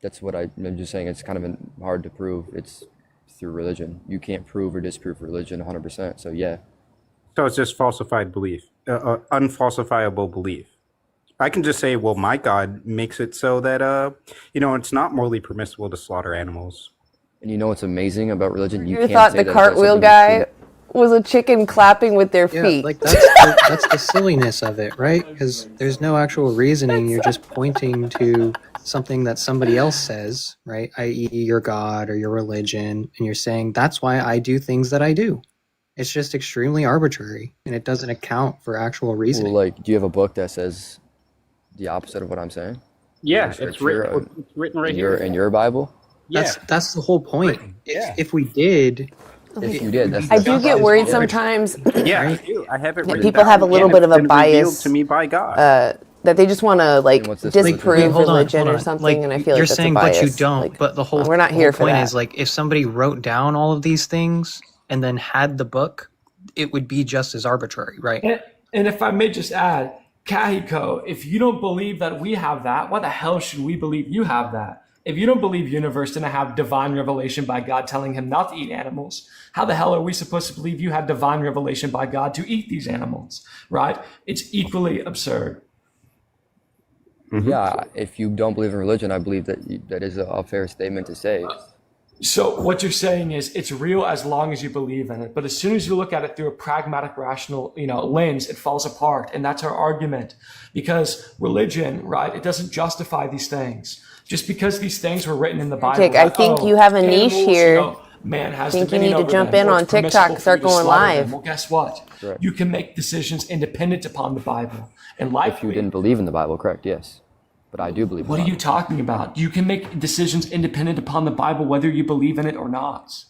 That's what I'm just saying. It's kind of hard to prove. It's through religion. You can't prove or disprove religion 100%. So yeah. So it's just falsified belief, unfalsifiable belief. I can just say, well, my God makes it so that, it's not morally permissible to slaughter animals. And you know what's amazing about religion? You You can't thought say the that cartwheel guy was a chicken clapping with their feet. Like that's the silliness of it, right? Because there's no actual reasoning. You're just pointing to something that somebody else says, right? I.e., your God or your religion, and you're saying that's why I do things that I do. It's just extremely arbitrary, and it doesn't account for actual reasoning. Well, like, do you have a book that says the opposite of what I'm saying? Yeah, it's written right here. In your Bible? That's the whole point. If we did... If you did, I do get worried sometimes. Yeah, I do. I have it written people down, have a little and bit it's of a been revealed bias to me by God. that they just want to disprove hold on, religion hold or on. something, Like, and I feel like you're that's saying, a bias. but you don't. But the whole we're not the here whole for point that. is like if somebody wrote down all of these things and then had the book, it would be just as arbitrary, right? And if I may just add, Kahiko, if you don't believe that we have that, why the hell should we believe you have that? If you don't believe Universe didn't have divine revelation by God telling him not to eat animals, how the hell are we supposed to believe you had divine revelation by God to eat these animals, right? It's equally absurd. Yeah, if you don't believe in religion, I believe that is a fair statement to say. So what you're saying is it's real as long as you believe in it. But as soon as you look at it through a pragmatic, rational, lens, it falls apart. And that's our argument. Because religion, right, it doesn't justify these things. Just because these things were written in the Bible. Jake, I think you have a niche here. Man has I think you dominion need to over jump them, in or on it's permissible TikTok, for you start to going slaughter live. them. Well, guess what? Correct. You can make decisions independent upon the Bible. And If likely, you didn't believe in the Bible, correct, yes. But I do believe in what the are you talking about? You can make decisions independent upon the Bible, whether you believe in it or not.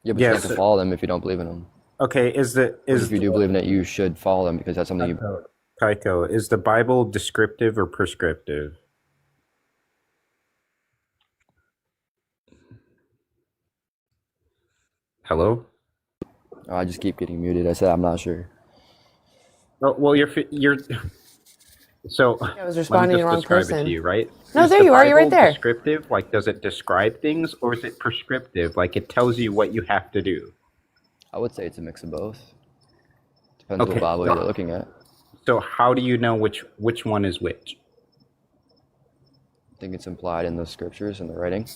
Yeah, but you have to follow them if you don't believe in them. Okay, If you do believe in it, you should follow them because that's something you... Kaiko, is the Bible descriptive or prescriptive? Hello? Oh, I just keep getting muted. I said I'm not sure. Oh, well, you're so. I was responding to the wrong describe person. it to you, right? No, Is there the you are. You're right Bible there. Descriptive, like does it describe things, or is it prescriptive, like it tells you what you have to do? I would say it's a mix of both. Depends what Bible you're looking at. So how do you know which one is which? I think it's implied in the scriptures and the writing.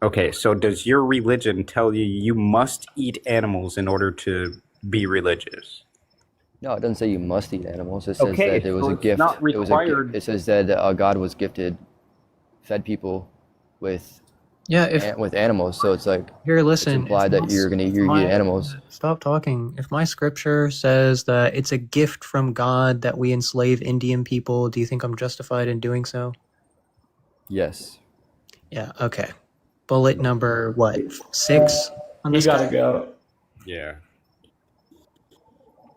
Okay, so does your religion tell you you must eat animals in order to be religious? No, it doesn't say you must eat animals. It says Okay, that it was so a it's gift. not required. It says that God was gifted, fed people with with animals. So it's like Here, listen. it's implied that you're gonna eat animals. Stop talking. If my scripture says that it's a gift from God that we enslave Indian people, do you think I'm justified in doing so? Yes. Yeah. Okay. Bullet number what? 6 on You this gotta guy? go. Yeah.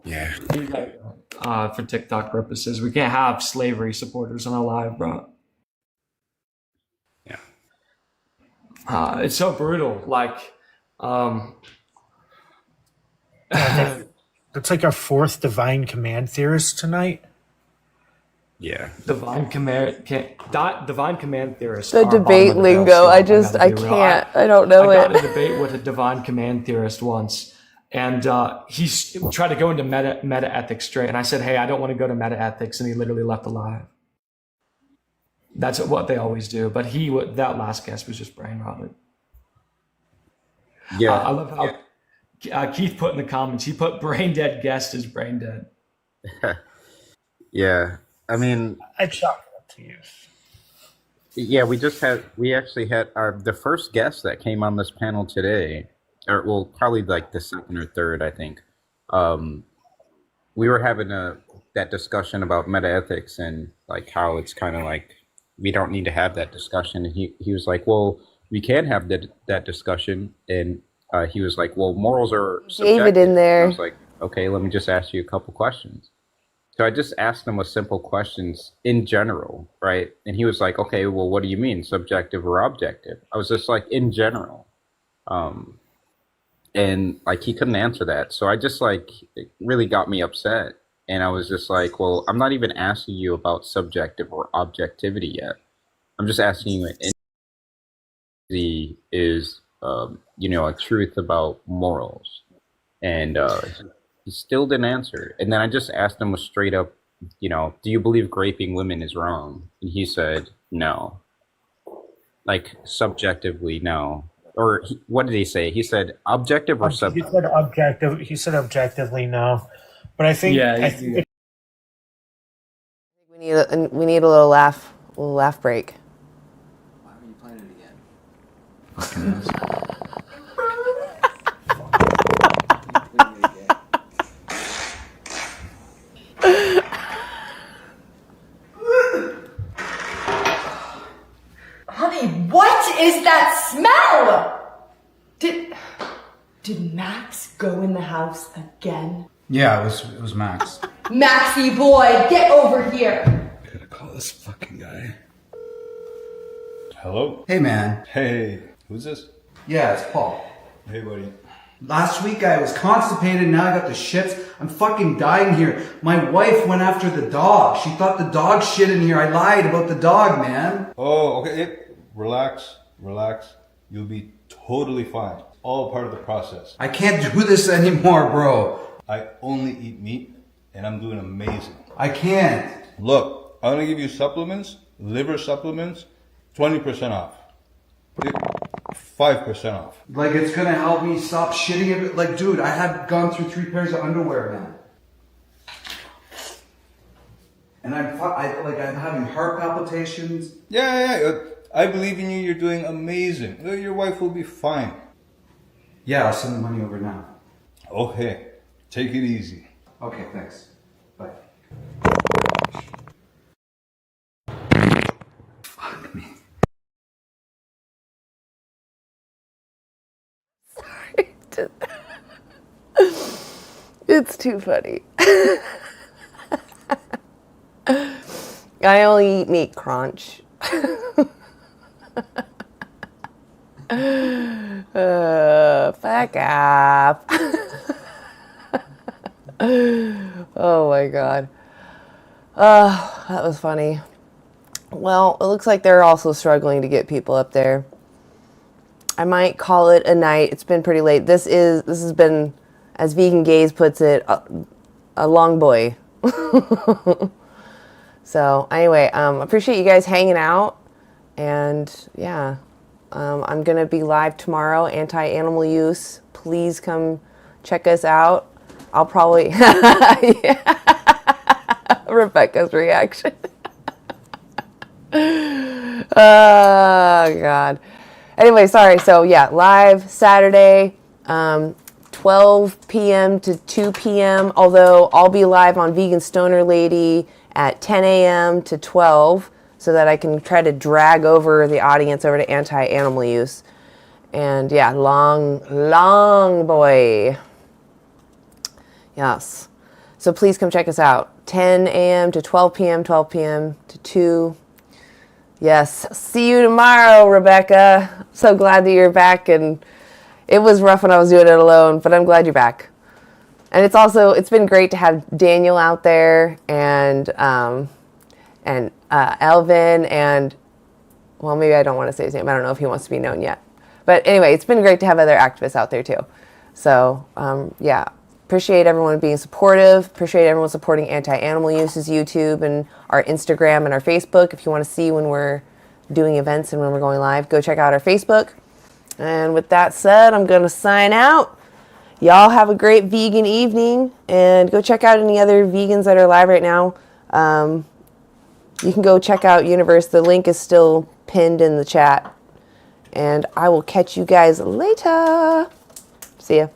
You gotta go. For TikTok purposes, we can't have slavery supporters on our live, bro. Yeah. It's so brutal. Like, That's like our fourth divine command theorist tonight. Yeah. Divine command theorists. The are bottom debate of the barrel lingo, stuff, I gotta be real. can't. I don't know I got it. in a debate with a divine command theorist once, and he tried to go into meta ethics straight, and I said, "Hey, I don't want to go to meta ethics," and he literally left alive. That's what they always do. But that last guest was just brain rotted. Yeah. I love how Keith put in the comments. He put brain dead guest is brain dead. Yeah. I mean, I'd chalk it up to you. yeah, we actually had the first guest that came on this panel today, or well, probably like the second or third, I think. We were having that discussion about meta ethics and like how it's kind of like we don't need to have that discussion. And he was like, well, we can have that discussion, and he was like, well, morals are subjective. David in there. And I was like, okay, let me just ask you a couple questions. So I just asked him a simple questions in general, right? And he was like, okay, well, what do you mean, subjective or objective? I was just like, in general. And like, he couldn't answer that. So I just like, it really got me upset. And I was just like, well, I'm not even asking you about subjective or objectivity yet. I'm just asking you, is, a truth about morals. And he still didn't answer. And then I just asked him a straight up, do you believe raping women is wrong? And he said, no. Like, subjectively, no. Or what did he say? He said objective or subjective? He said objective. He said objectively no. But I think, we need a little laugh break. Why were you playing it again? Fucking Honey, what is that smell? Did Max go in the house again? Yeah, it was Max. Maxie boy, get over here. I gotta call this fucking guy. Hello? Hey, man. Hey. Who's this? Yeah, it's Paul. Hey, buddy. Last week I was constipated, now I got the shits. I'm fucking dying here. My wife went after the dog. She thought the dog shit in here. I lied about the dog, man. Oh, okay. Relax. You'll be totally fine. All part of the process. I can't do this anymore, bro. I only eat meat, and I'm doing amazing. I can't. Look, I'm gonna give you supplements, liver supplements, 20% off. 5% off. Like, it's gonna help me stop shitting a bit. Like, dude, I had gone through 3 pairs of underwear, man. And I'm having heart palpitations. Yeah. I believe in you. You're doing amazing. Your wife will be fine. Yeah, I'll send the money over now. Okay. Take it easy. Okay, thanks. Bye. Fuck me. It's too funny. I only eat meat crunch. Fuck off. Oh my god. That was funny. Well, it looks like they're also struggling to get people up there. I might call it a night. It's been pretty late. This has been, as Vegan Gaze puts it, a long boy. So anyway, appreciate you guys hanging out, and yeah, I'm gonna be live tomorrow. Anti-animal use. Please come check us out. I'll probably Rebecca's reaction. Oh god. Anyway, sorry. So yeah, live Saturday, 12 p.m. to 2 p.m. Although I'll be live on Vegan Stoner Lady at 10 a.m. to 12, so that I can try to drag over the audience over to anti-animal use. And yeah, long boy. Yes. So please come check us out. 10 a.m. to 12 p.m., 12 p.m. to 2. Yes. See you tomorrow, Rebecca. So glad that you're back. And it was rough when I was doing it alone, but I'm glad you're back. And it's been great to have Daniel out there and Alvin and, well, maybe I don't want to say his name. I don't know if he wants to be known yet. But anyway, it's been great to have other activists out there too. So yeah, appreciate everyone being supportive. Appreciate everyone supporting Anti-Animal Use's YouTube and our Instagram and our Facebook. If you want to see when we're doing events and when we're going live, go check out our Facebook. And with that said, I'm going to sign out. Y'all have a great vegan evening, and go check out any other vegans that are live right now. You can go check out Universe. The link is still pinned in the chat. And I will catch you guys later. See ya.